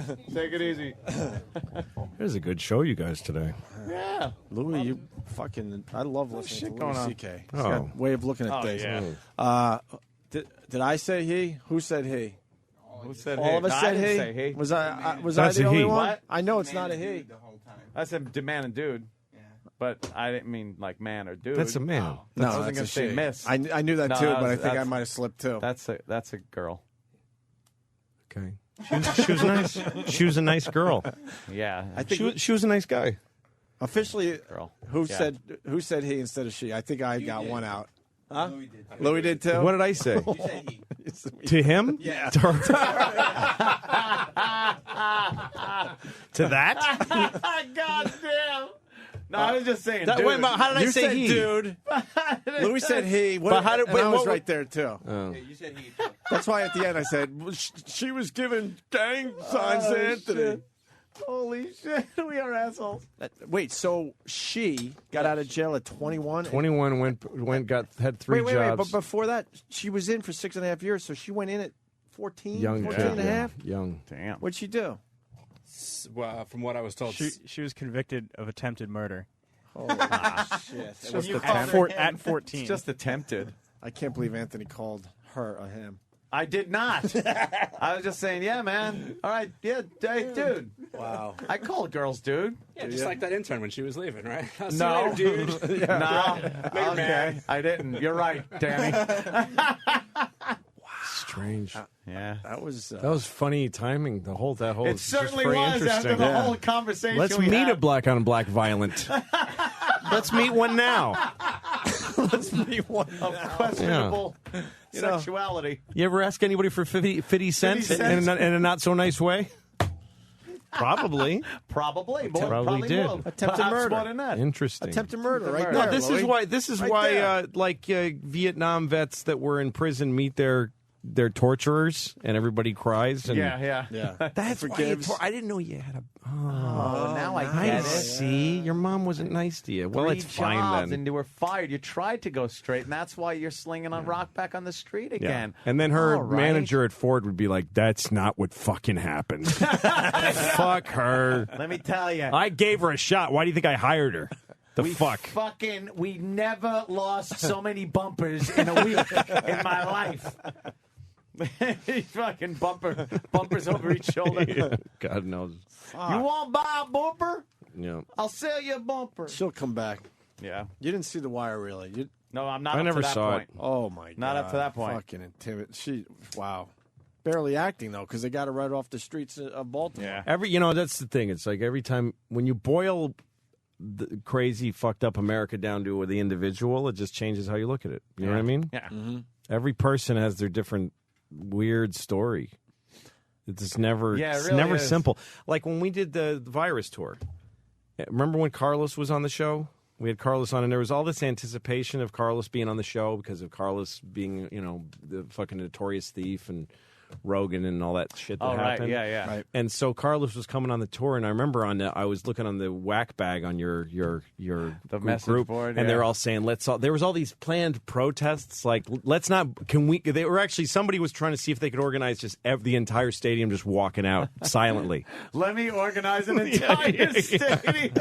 meeting you. Take it easy. It was a good show, you guys, today. Yeah. Louis, you fucking... I love listening shit to going Louis on. C.K. He's Oh. got a way of looking at Oh, things. yeah. Did I say he? Who said he? Who said All he? of us No, said I didn't he? say he. Was I That's the a only he. one? What? I know it's not a he. I said man and dude. But I didn't mean like man or dude. That's a man. No, I wasn't that's gonna a say she. miss. I knew that No, too, that but I was- think I that's- might have slipped too. That's a girl. Okay. She was nice. She was a nice girl. Yeah. I think She was a nice guy. officially, Girl. who Yeah. said he instead of she? I think I got one out. Huh? Louis did. Louis did too. What did I say? You said he. To him? Yeah. To that? God damn. No, I was just saying. That- dude. wait, but how did I You say said he? dude. Louis said he. What, But how did- and wait, I was what- right there too. Oh. You said he. Too. That's why at the end I said well, she was giving gang signs to Anthony. shit. Holy shit, we are assholes. Wait, so she got out of jail at 21? 21 had three Wait, jobs. but before that, she was in for 6.5 years, so she went in at 14, Young 14 kid, and a yeah. half? Young. Damn. What'd she do? Well, from what I was told, She was convicted of attempted murder. Holy shit. So What's you the called temp? her At 14. It's just attempted. I can't believe Anthony called her a him. I did not. I was just saying, yeah, man. All right, yeah, hey, dude. Wow. I call girls, dude. yeah, just like that intern when she was leaving, right? I'll see No, you later, dude. No, Later, okay, man. I didn't. You're right, Danny. Strange. Yeah, That was funny timing. That whole. it It's certainly just very was interesting. after the whole conversation. Let's we meet had. a black on black violent. Let's meet one now. Let's be one of questionable You know. sexuality. You ever ask anybody for 50 cents, 50 cents? in a not so nice way? Probably. Probably Probably did. Will. Attempted Perhaps murder. more than that. Interesting. Attempted murder, right No, there. this Louis. is why. This is Right why, there. Vietnam vets that were in prison meet their torturers, and everybody cries. And Yeah. That's why Forgives. I didn't know you had a. Oh, now I I get it. see. Your mom wasn't nice to you. Well, 3 it's fine jobs then. and you were fired. You tried to go straight, and that's why you're slinging a rock back on the street again. And then her All right. manager at Ford would be like, "That's not what fucking happened." Fuck her. Let me tell you. I gave her a shot. Why do you think I hired her? We never lost so many bumpers in a week in my life. Fucking bumpers over each shoulder. God knows. You want to buy a bumper? Yeah. I'll sell you a bumper. She'll come back. Yeah. You didn't see The Wire, really. No, I'm not I up never to that saw point. it. Oh, my God. Not up to that point. Fucking intimidating. Wow. Barely acting, though, because they got her right off the streets of Baltimore. Yeah. That's the thing. It's like every time when you boil the crazy, fucked up America down to the individual, it just changes how you look at it. You know what I mean? Yeah. Mm-hmm. Every person has their different weird story. It's never, Yeah, it it's really never is. simple. Like when we did the virus tour. Remember when Carlos was on the show? We had Carlos on, and there was all this anticipation of Carlos being on the show because of Carlos being, the fucking notorious thief and Rogen and all that shit that Oh, right. happened. Yeah. Right. And so Carlos was coming on the tour, and I remember I was looking on the whack bag on your The message group, board, and yeah. they're all saying there was all these planned protests, like let's not. They were actually somebody was trying to see if they could organize just the entire stadium just walking out silently. Let me organize an entire stadium.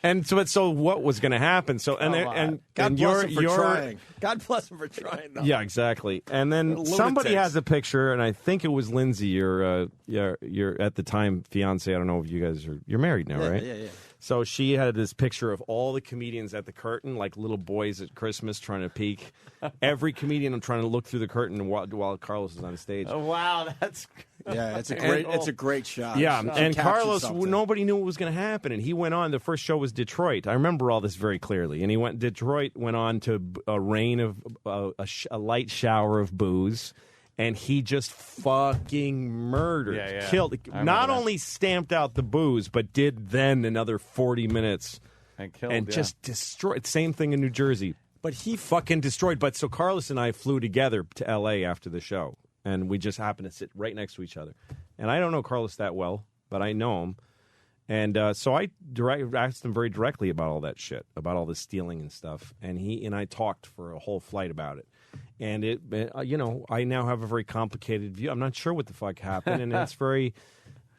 And so what was going to happen? So and God bless him for you're trying. God bless him for trying, though. yeah, exactly. And then Lunatics. somebody has a picture, and I think it was Lindsay, your at the time fiance. I don't know if you guys you're married now, right? Yeah. So she had this picture of all the comedians at the curtain, like little boys at Christmas trying to peek. Every comedian I'm trying to look through the curtain while Carlos is on stage. Oh, wow, that's it's a great shot. Yeah, She and captured Carlos, something. nobody knew what was going to happen, and he went on. The first show was Detroit. I remember all this very clearly. And Detroit went on to a rain of a light shower of booze. And he just fucking murdered, killed. Not only stamped out the booze, but did then another 40 minutes and killed, and just destroyed. Same thing in New Jersey. But he fucking destroyed. But so Carlos and I flew together to L.A. after the show, and we just happened to sit right next to each other. And I don't know Carlos that well, but I know him. And so I asked him very directly about all that shit, about all the stealing and stuff. And he and I talked for a whole flight about it. And I now have a very complicated view. I'm not sure what the fuck happened, and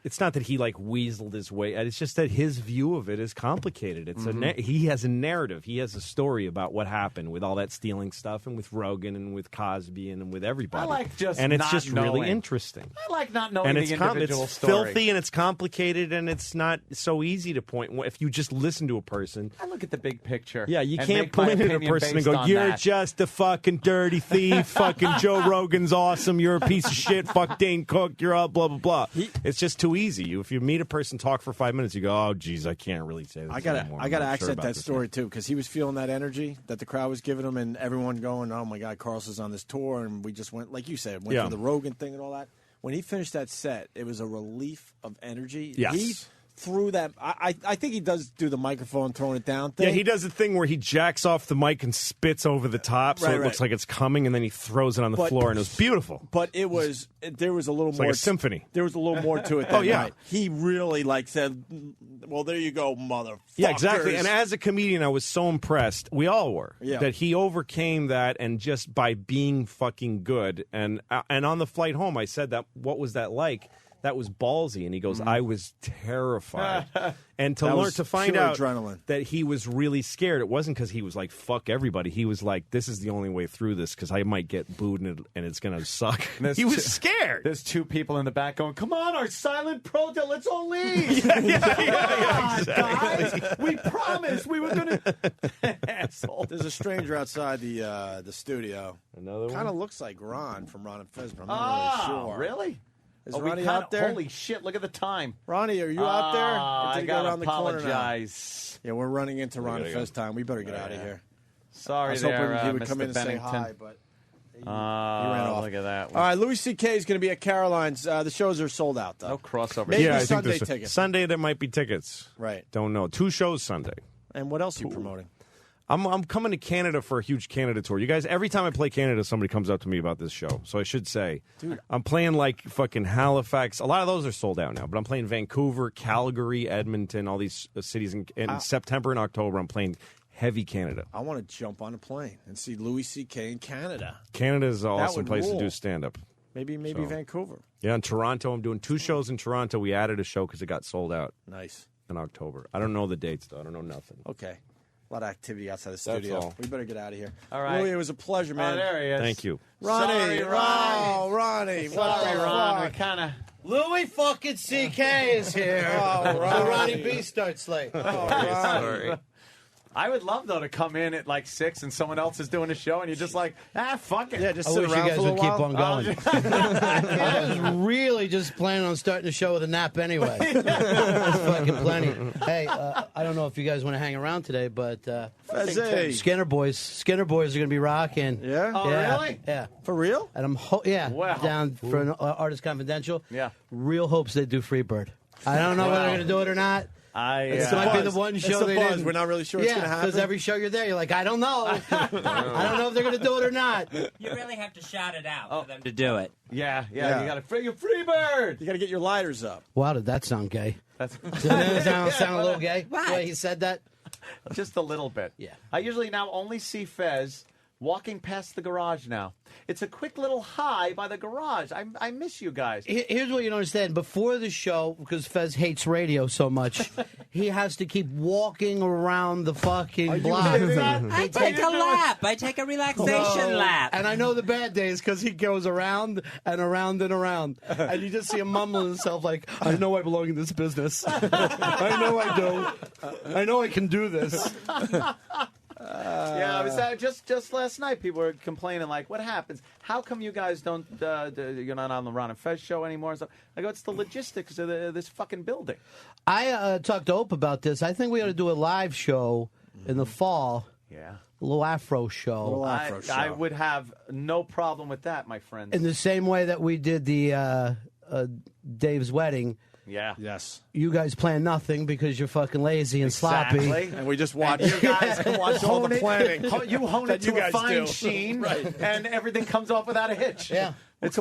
it's not that he like weaseled his way. It's just that his view of it is complicated. It's he has a narrative. He has a story about what happened with all that stealing stuff, and with Rogen, and with Cosby, and with everybody. I like just and it's not just knowing. really interesting. I like not knowing And the it's individual it's story. filthy, and it's complicated, and it's not so easy to point. If you just listen to a person, I look at the big picture. yeah, you and can't make my point at a opinion person and based go, on "You're that." just a fucking dirty thief." Fucking Joe Rogan's awesome. You're a piece of shit. Fuck Dane Cook. You're all blah blah blah. It's just too easy. If you meet a person, talk for 5 minutes, you go, "Oh, geez, I can't really say this." I gotta anymore. accent I'm not sure about that this story too, because he was feeling that energy that the crowd was giving him, and everyone going, "Oh my God, Carlos is on this tour," and we just went, like you said, went for the Rogan thing and all that. When he finished that set, it was a relief of energy. Yes. He threw that. I think he does do the microphone throwing it down thing. Yeah, he does the thing where he jacks off the mic and spits over the top, so Right, it looks right. like it's coming, and then he throws it on the floor, and it was beautiful. But there was a little It's more like a symphony. There was a little more to it. Oh, yeah. night. He really said, "Well, there you go, motherfuckers." Yeah, exactly. And as a comedian, I was so impressed. We all were. Yeah. That he overcame that, and just by being fucking good. And on the flight home, I said that. What was that like? That was ballsy. And he goes, I was terrified. And That learn was to find pure out adrenaline. that he was really scared. It wasn't because he was like, fuck everybody. He was like, this is the only way through this, because I might get booed and it's going to suck. He was scared. There's two people in the back going, "Come on, our silent protest, let's all leave." Exactly. Guys, we promised we were going to. Asshole. There's a stranger outside the studio. Another one? Kind of looks like Ron from Ron and Fez, but I'm not really sure. Really? Is Are Ronnie we out there? Holy shit, look at the time. Ronnie, are you out there? Or did I he go gotta around the corner now? apologize. Yeah, we're running into Ron and gotta go. Fez time. We better get out of here. I Sorry was there, hoping he would Mr. come in and say Bennington. hi, but he ran Oh, off. look at that All one. right, Louis C.K. is going to be at Caroline's. The shows are sold out, though. No crossover. Maybe I Sunday think tickets. Sunday there might be tickets. Right. Don't know. 2 shows Sunday. And what else are you promoting? I'm coming to Canada for a huge Canada tour. You guys, every time I play Canada, somebody comes up to me about this show. So I should say, Dude. I'm playing like fucking Halifax. A lot of those are sold out now, but I'm playing Vancouver, Calgary, Edmonton, all these cities in September and October. I'm playing heavy Canada. I want to jump on a plane and see Louis C.K. in Canada. Canada is an awesome would place to rule. do stand-up. Maybe So. Vancouver. Yeah, in Toronto, I'm doing 2 shows in Toronto. We added a show because it got sold out Nice. in October. I don't know the dates, though. I don't know nothing. Okay. A lot of activity outside the That's studio. all. We better get out of here. All right. Louis, it was a pleasure, man. Oh, there he is. Thank you. Ronnie. Sorry, Ronnie. Oh, Ronnie. What Sorry, the Ron. We fuck? kind of. Louis fucking C.K. is here. Oh, Ronnie. So Ronnie B starts late. Oh, Ronnie. I would love, though, to come in at like 6 and someone else is doing a show and you're just like, fuck it. Yeah, just I sit wish you around guys for a would keep while. on going. I was really just planning on starting the show with a nap anyway. That's fucking plenty. Hey, I don't know if you guys want to hang around today, but Fezzy. Skinner Boys are going to be rocking. Yeah? Oh, really? Yeah. For real? And I'm Wow. down for an Artist Confidential. Yeah. Real hopes they do Freebird. I don't know whether they're going to do it or not. It's This might be buzz. the one It's show the they buzz. didn't. We're not really sure it's going to happen. because every show you're there, you're like, I don't know. I don't know if they're going to do it or not. You really have to shout it out for them to do it. Yeah. Yeah. You got to free bird. You got to get your lighters up. Wow, did that sound gay? That's Doesn't that sound a little gay? The way he said that? just a little bit. Yeah. I usually now only see Fez walking past the garage now. It's a quick little hi by the garage. I miss you guys. Here's what you don't understand. Before the show, because Fez hates radio so much, he has to keep walking around the fucking block. I take a lap. I take a relaxation lap. And I know the bad days because he goes around and around and around. And you just see him mumbling himself like, I know I belong in this business. I know I do. I know I can do this. Yeah, it was just last night. People were complaining, like, "What happens? How come you guys don't? You're not on the Ron and Fez show anymore?" And stuff. I go, "It's the logistics of this fucking building." I talked to Ope about this. I think we ought to do a live show in the fall. Yeah, a little Afro show. I would have no problem with that, my friends. In the same way that we did the Dave's wedding. Yeah. Yes. You guys plan nothing because you're fucking lazy and sloppy. And we just watch. You guys can watch all the planning. You hone it that you to a guys fine do. sheen, Right. and everything comes off without a hitch. Yeah. It's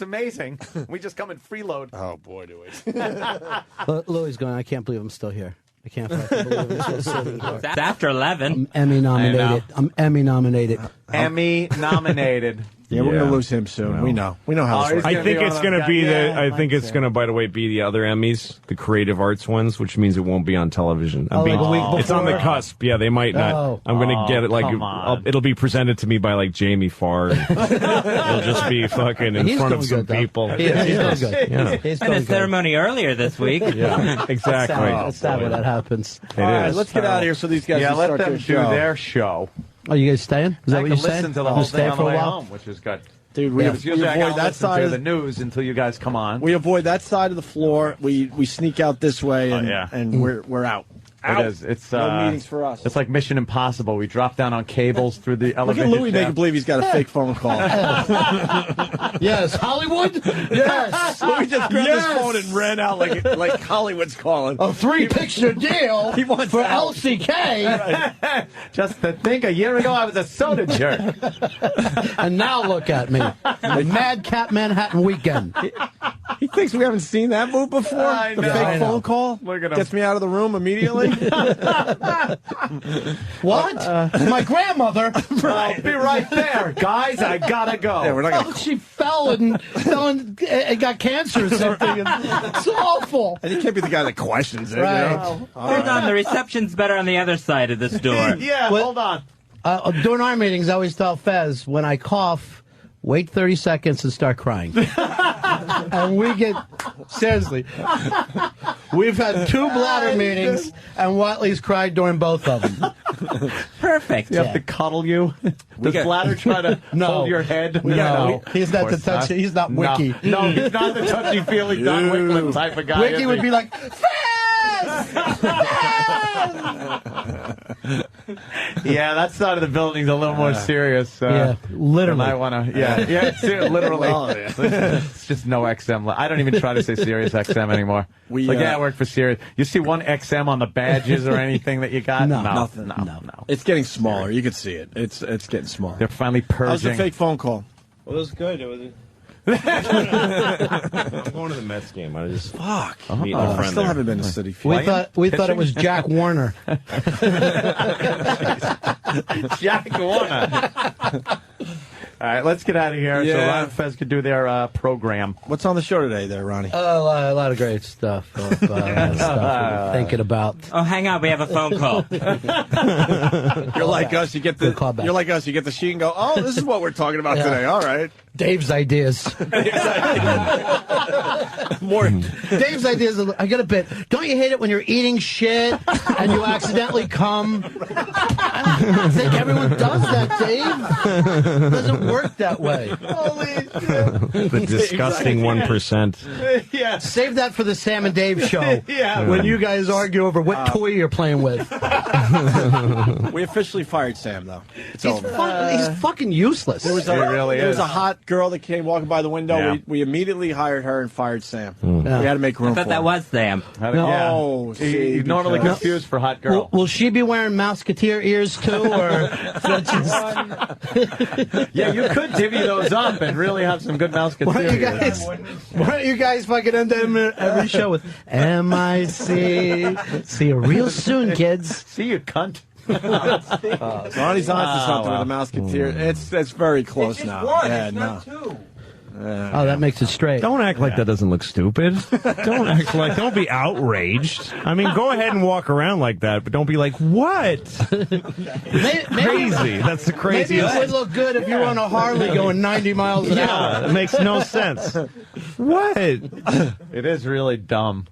amazing. We just come in freeload. Oh, boy, do we. Louis going, I can't believe I'm still here. I can't fucking believe I'm still sitting here. It's after 11. I'm Emmy nominated. I'm Emmy nominated. Emmy nominated. Yeah, we're gonna lose him soon. We know. We know how this works. I think it's gonna be I think it's gonna, by the way, be the other Emmys, the creative arts ones, which means it won't be on television. Like a week It's on the before? cusp. Yeah, they might not. Oh. I'm gonna get it come on. it'll be presented to me by like Jamie Farr. It'll just be fucking in He's front of doing some good, though. people. He's doing good. Yeah. He's And doing a good. ceremony earlier this week. Yeah, exactly. That's not where that happens. It All right, is. let's get out of here so these guys Yeah, can let start them their do show. their show. Oh, you guys staying? Is that I what can you're saying? listen to the You whole stay thing on for the a way while? home, which is good. Dude, we Because usually I avoid gotta that listen side to of the news until you guys come on. We avoid that side of the floor. We sneak out this way, and, and we're out. It is. It's no meetings for us. It's like Mission Impossible. We drop down on cables through the Look elevator. at Louis shaft. making believe he's got a fake phone call. Yes, Hollywood? Yes. Louis just grabbed his phone and ran out like Hollywood's calling. A 3-picture deal He wants for out. LCK. Just to think, a year ago I was a soda jerk. And now look at me. The Madcap Manhattan Weekend. He thinks we haven't seen that move before. I The know. fake I know. phone call Look at him. gets me out of the room immediately. What? My grandmother. I'll be right there, guys. I gotta go. Yeah, we're not gonna. Oh, she fell and got cancer or something. It's awful. And he can't be the guy that questions it. Right. You know? Hold on, the reception's better on the other side of this door. Yeah, Well- hold on. During our meetings, I always tell Fez, when I cough, wait 30 seconds and start crying. And we get, seriously, we've had 2 bladder meetings, and Watley's cried during both of them. Perfect. You have to cuddle you. Does Bladder try to hold your head? No. He's not Of the course touchy. He's not Wiki. No, he's not the touchy-feely Don Wickman type of guy. Wiki is would he? be like, Fez! Yeah, that side of the building's a little more serious. Yeah, literally. I want to. Yeah, literally. Oh, yeah. It's just no XM. I don't even try to say Sirius XM anymore. I work for Sirius. You see one XM on the badges or anything that you got? No. Nothing. No. It's getting smaller. You can see it. It's getting smaller. They're finally purging. How's the fake phone call? Well, it was good. It was. I'm going to the Mets game. I just meeting a I friend still there. haven't been to City We Field. thought it was Jack Warner. Jack Warner. All right, let's get out of here so Yeah. Ron and Fez could do their program. What's on the show today, there, Ronnie? A lot of great stuff. Stuff we're thinking about. Oh, hang on, we have a phone call. You're like us. You get the. call back. You're like us. You get the sheet and go. Oh, this is what we're talking about Yeah. today. All right. Dave's ideas. More. Dave's ideas. I got a bit. Don't you hate it when you're eating shit and you accidentally come? I think everyone does that, Dave. It doesn't work that way. Holy shit. The disgusting 1%. Yeah. Save that for the Sam and Dave show. Yeah. When you guys argue over what toy you're playing with. We officially fired Sam, though. It's He's, over. he's fucking useless. There was really is. a hot girl that came walking by the window. Yeah. We immediately hired her and fired Sam. Yeah. We had to make room I for thought that her. was Sam. No, He's see, normally because- confused for hot girl. Will she be wearing Mouseketeer ears too, or Yeah, you could divvy those up and really have some good mouse why don't you guys fucking end every show with M-I-C? See you real soon, kids. See you, cunt. Ronnie's onto something with a Mouseketeer. It's very close now. One. Yeah, It's not two. Oh, that makes it straight. Don't act like that doesn't look stupid. Don't be outraged. I mean, go ahead and walk around like that, but don't be like, what? Crazy. That's the craziest. Maybe it would look good if you were on a Harley going 90 miles an hour. It makes no sense. What? It is really dumb.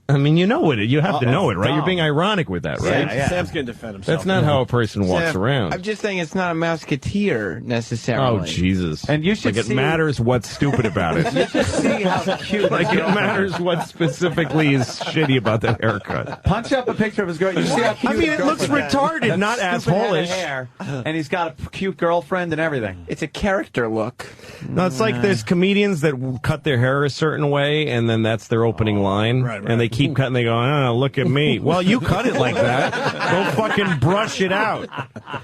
I mean, you know it. You have to know it, right? You're being ironic with that, right? Sam's going to defend himself. That's not how a person walks Sam, around. I'm just saying it's not a Mouseketeer necessarily. Oh, Jesus. And you should it matters what's stupid about it. You should see how cute. Like, it matters what specifically is shitty about that haircut. Punch up a picture of his girl. You see how cute I mean, his it looks girlfriend is. retarded, not Stupid head of assholeish. hair, and he's got a cute girlfriend and everything. It's a character look. No, it's like there's comedians that cut their hair a certain way, and then that's their opening line, and they keep cutting. They go, "Oh, look at me." Well, you cut it like that. Go fucking brush it out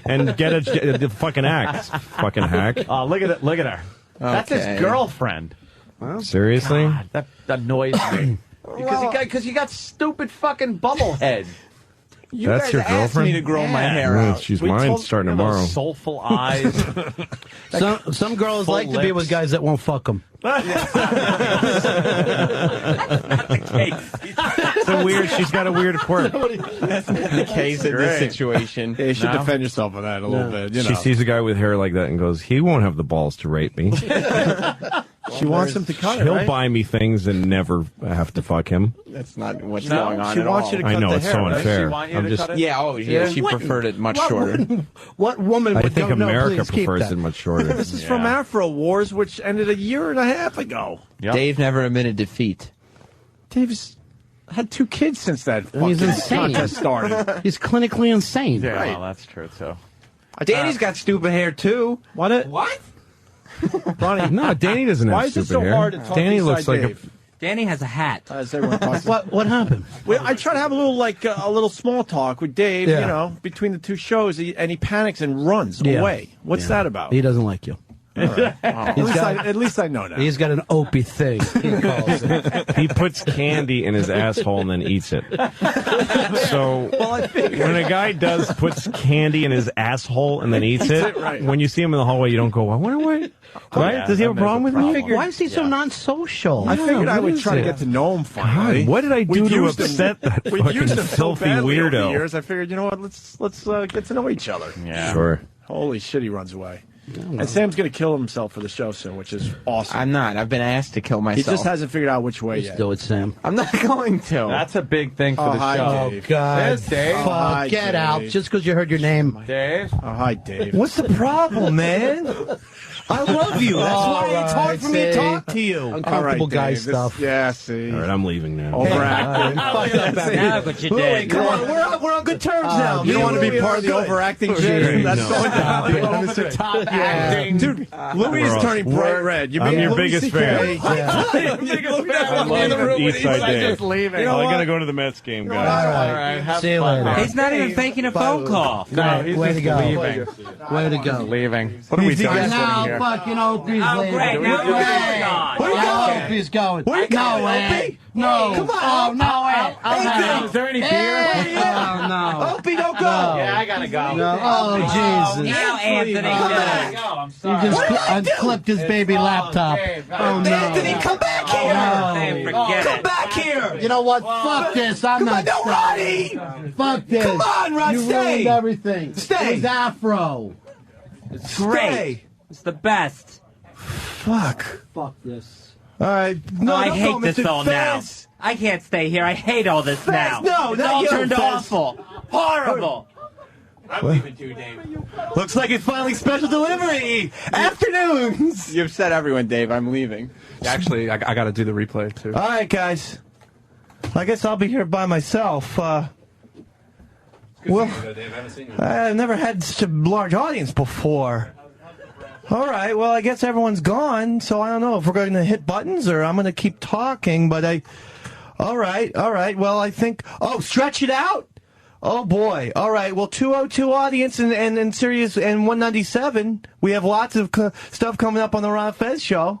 and get a fucking act, fucking hack. Oh, look at it! Look at her. That's his girlfriend. Seriously? God, that annoys me. Because you got stupid fucking bubble head. You That's guys your asked girlfriend? me to grow my hair Yeah, out. she's mine starting tomorrow. Soulful eyes. Some girls Full like to be with lips. guys that won't fuck them. She's got a weird quirk. That's not the case in this situation. Yeah, you should defend yourself on that a little bit. You know. She sees a guy with hair like that and goes, "He won't have the balls to rape me." She wants him to cut it, He'll right? buy me things and never have to fuck him. That's not what's No, going on she at wants all. you to I cut know the it's hair, so right? unfair. Does she want you I'm to just. cut it? Yeah, oh, yeah, she preferred it much shorter. What woman I would think go, "No, America please keep prefers that." it much shorter. This is from Afro Wars, which ended a year and a half ago. Yep. Dave never admitted defeat. Dave's had 2 kids since that He's fucking insane. contest started. He's clinically insane. Yeah, Right. well, that's true too. Danny's got stupid hair too. What? Ronnie, No, Danny doesn't have why is it stupid so hair. hard to talk Danny inside looks like Dave? Danny has a hat. As everyone talks. What happened? Well, I try to have a little small talk with Dave, Yeah. you know, between the 2 shows, and he panics and runs Yeah. away. What's that about? He doesn't like you. At least I know that. He's got an Opie thing. He calls it. He puts candy in his asshole and then eats it. So when a guy puts candy in his asshole and then eats it, right. when you see him in the hallway, you don't go, "I wonder what." Right? Yeah, Does he have a that problem with makes a me? problem. Why is he so non-social? I figured I what would is try to it? get to know him finally. God, what did I do We've to used him- upset that We've fucking used him so filthy badly over the weirdo? years. I figured, you know what? Let's get to know each other. Yeah. Sure. Holy shit, he runs away. And Sam's going to kill himself for the show soon, which is awesome. I'm not. I've been asked to kill He myself. just hasn't figured out which way Let's yet. do it, Sam. I'm not going to. That's a big thing for Oh, the hi, show. Dave. God. There's Dave. Fuck, Hi, get Dave. out. Just because you heard your name. Dave. Oh, hi, Dave. What's the problem, man? I love you. That's why it's hard for me to talk to you. Uncomfortable guy Dave. stuff. Yeah, see. All right, I'm leaving now. Overacting. Now look what you Wait, did. come on, we're on good terms now. You don't want to be part of the overacting shit? That's going down. Mr. Top acting. Dude, Louis is turning bright red. I'm your biggest fan. I love East Side Dave. just leaving. I gotta go to the Mets game, guys. All right, have See you fun. later. He's not even faking a phone call. No, he's Way just to go. leaving. Way to go. Leaving. What are we doing And now sitting here? fucking Opie's Oh, leaving. great. Now Now Opie's gone. Where you going? Opie's going. Where you going, Opie? No. Come on. Oh, no, Ed. Oh, no. Is there any beer? Oh, no. Opie, don't go. Yeah, I gotta go. No. Oh, Jesus. Now Anthony does. He just unclipped his baby laptop. Oh, no. Anthony, come back here. Hey, forget Come it. back here. You know what? Fuck this. I'm not No, staying. Ronnie. Fuck this. Come on, Ron, You stay. ruined everything. Stay. It was Afro. It's great. It's the best. Fuck. Fuck this. All right. No, I don't hate go, this Mr. all Fez. now. I can't stay here. I hate all this now. no, it's not all you, turned Fez. awful. Horrible. I'm leaving too, Dave. Looks like it's finally special delivery. Afternoons. You've said everyone, Dave. I'm leaving. Actually, I got to do the replay too. All right, guys. I guess I'll be here by myself. Well, I've never had such a large audience before. All right, well, I guess everyone's gone, so I don't know if we're going to hit buttons or I'm going to keep talking, but all right, well, I think, stretch it out? Oh, boy. All right, well, 202 audience and Sirius and 197, we have lots of stuff coming up on the Ron Fez show.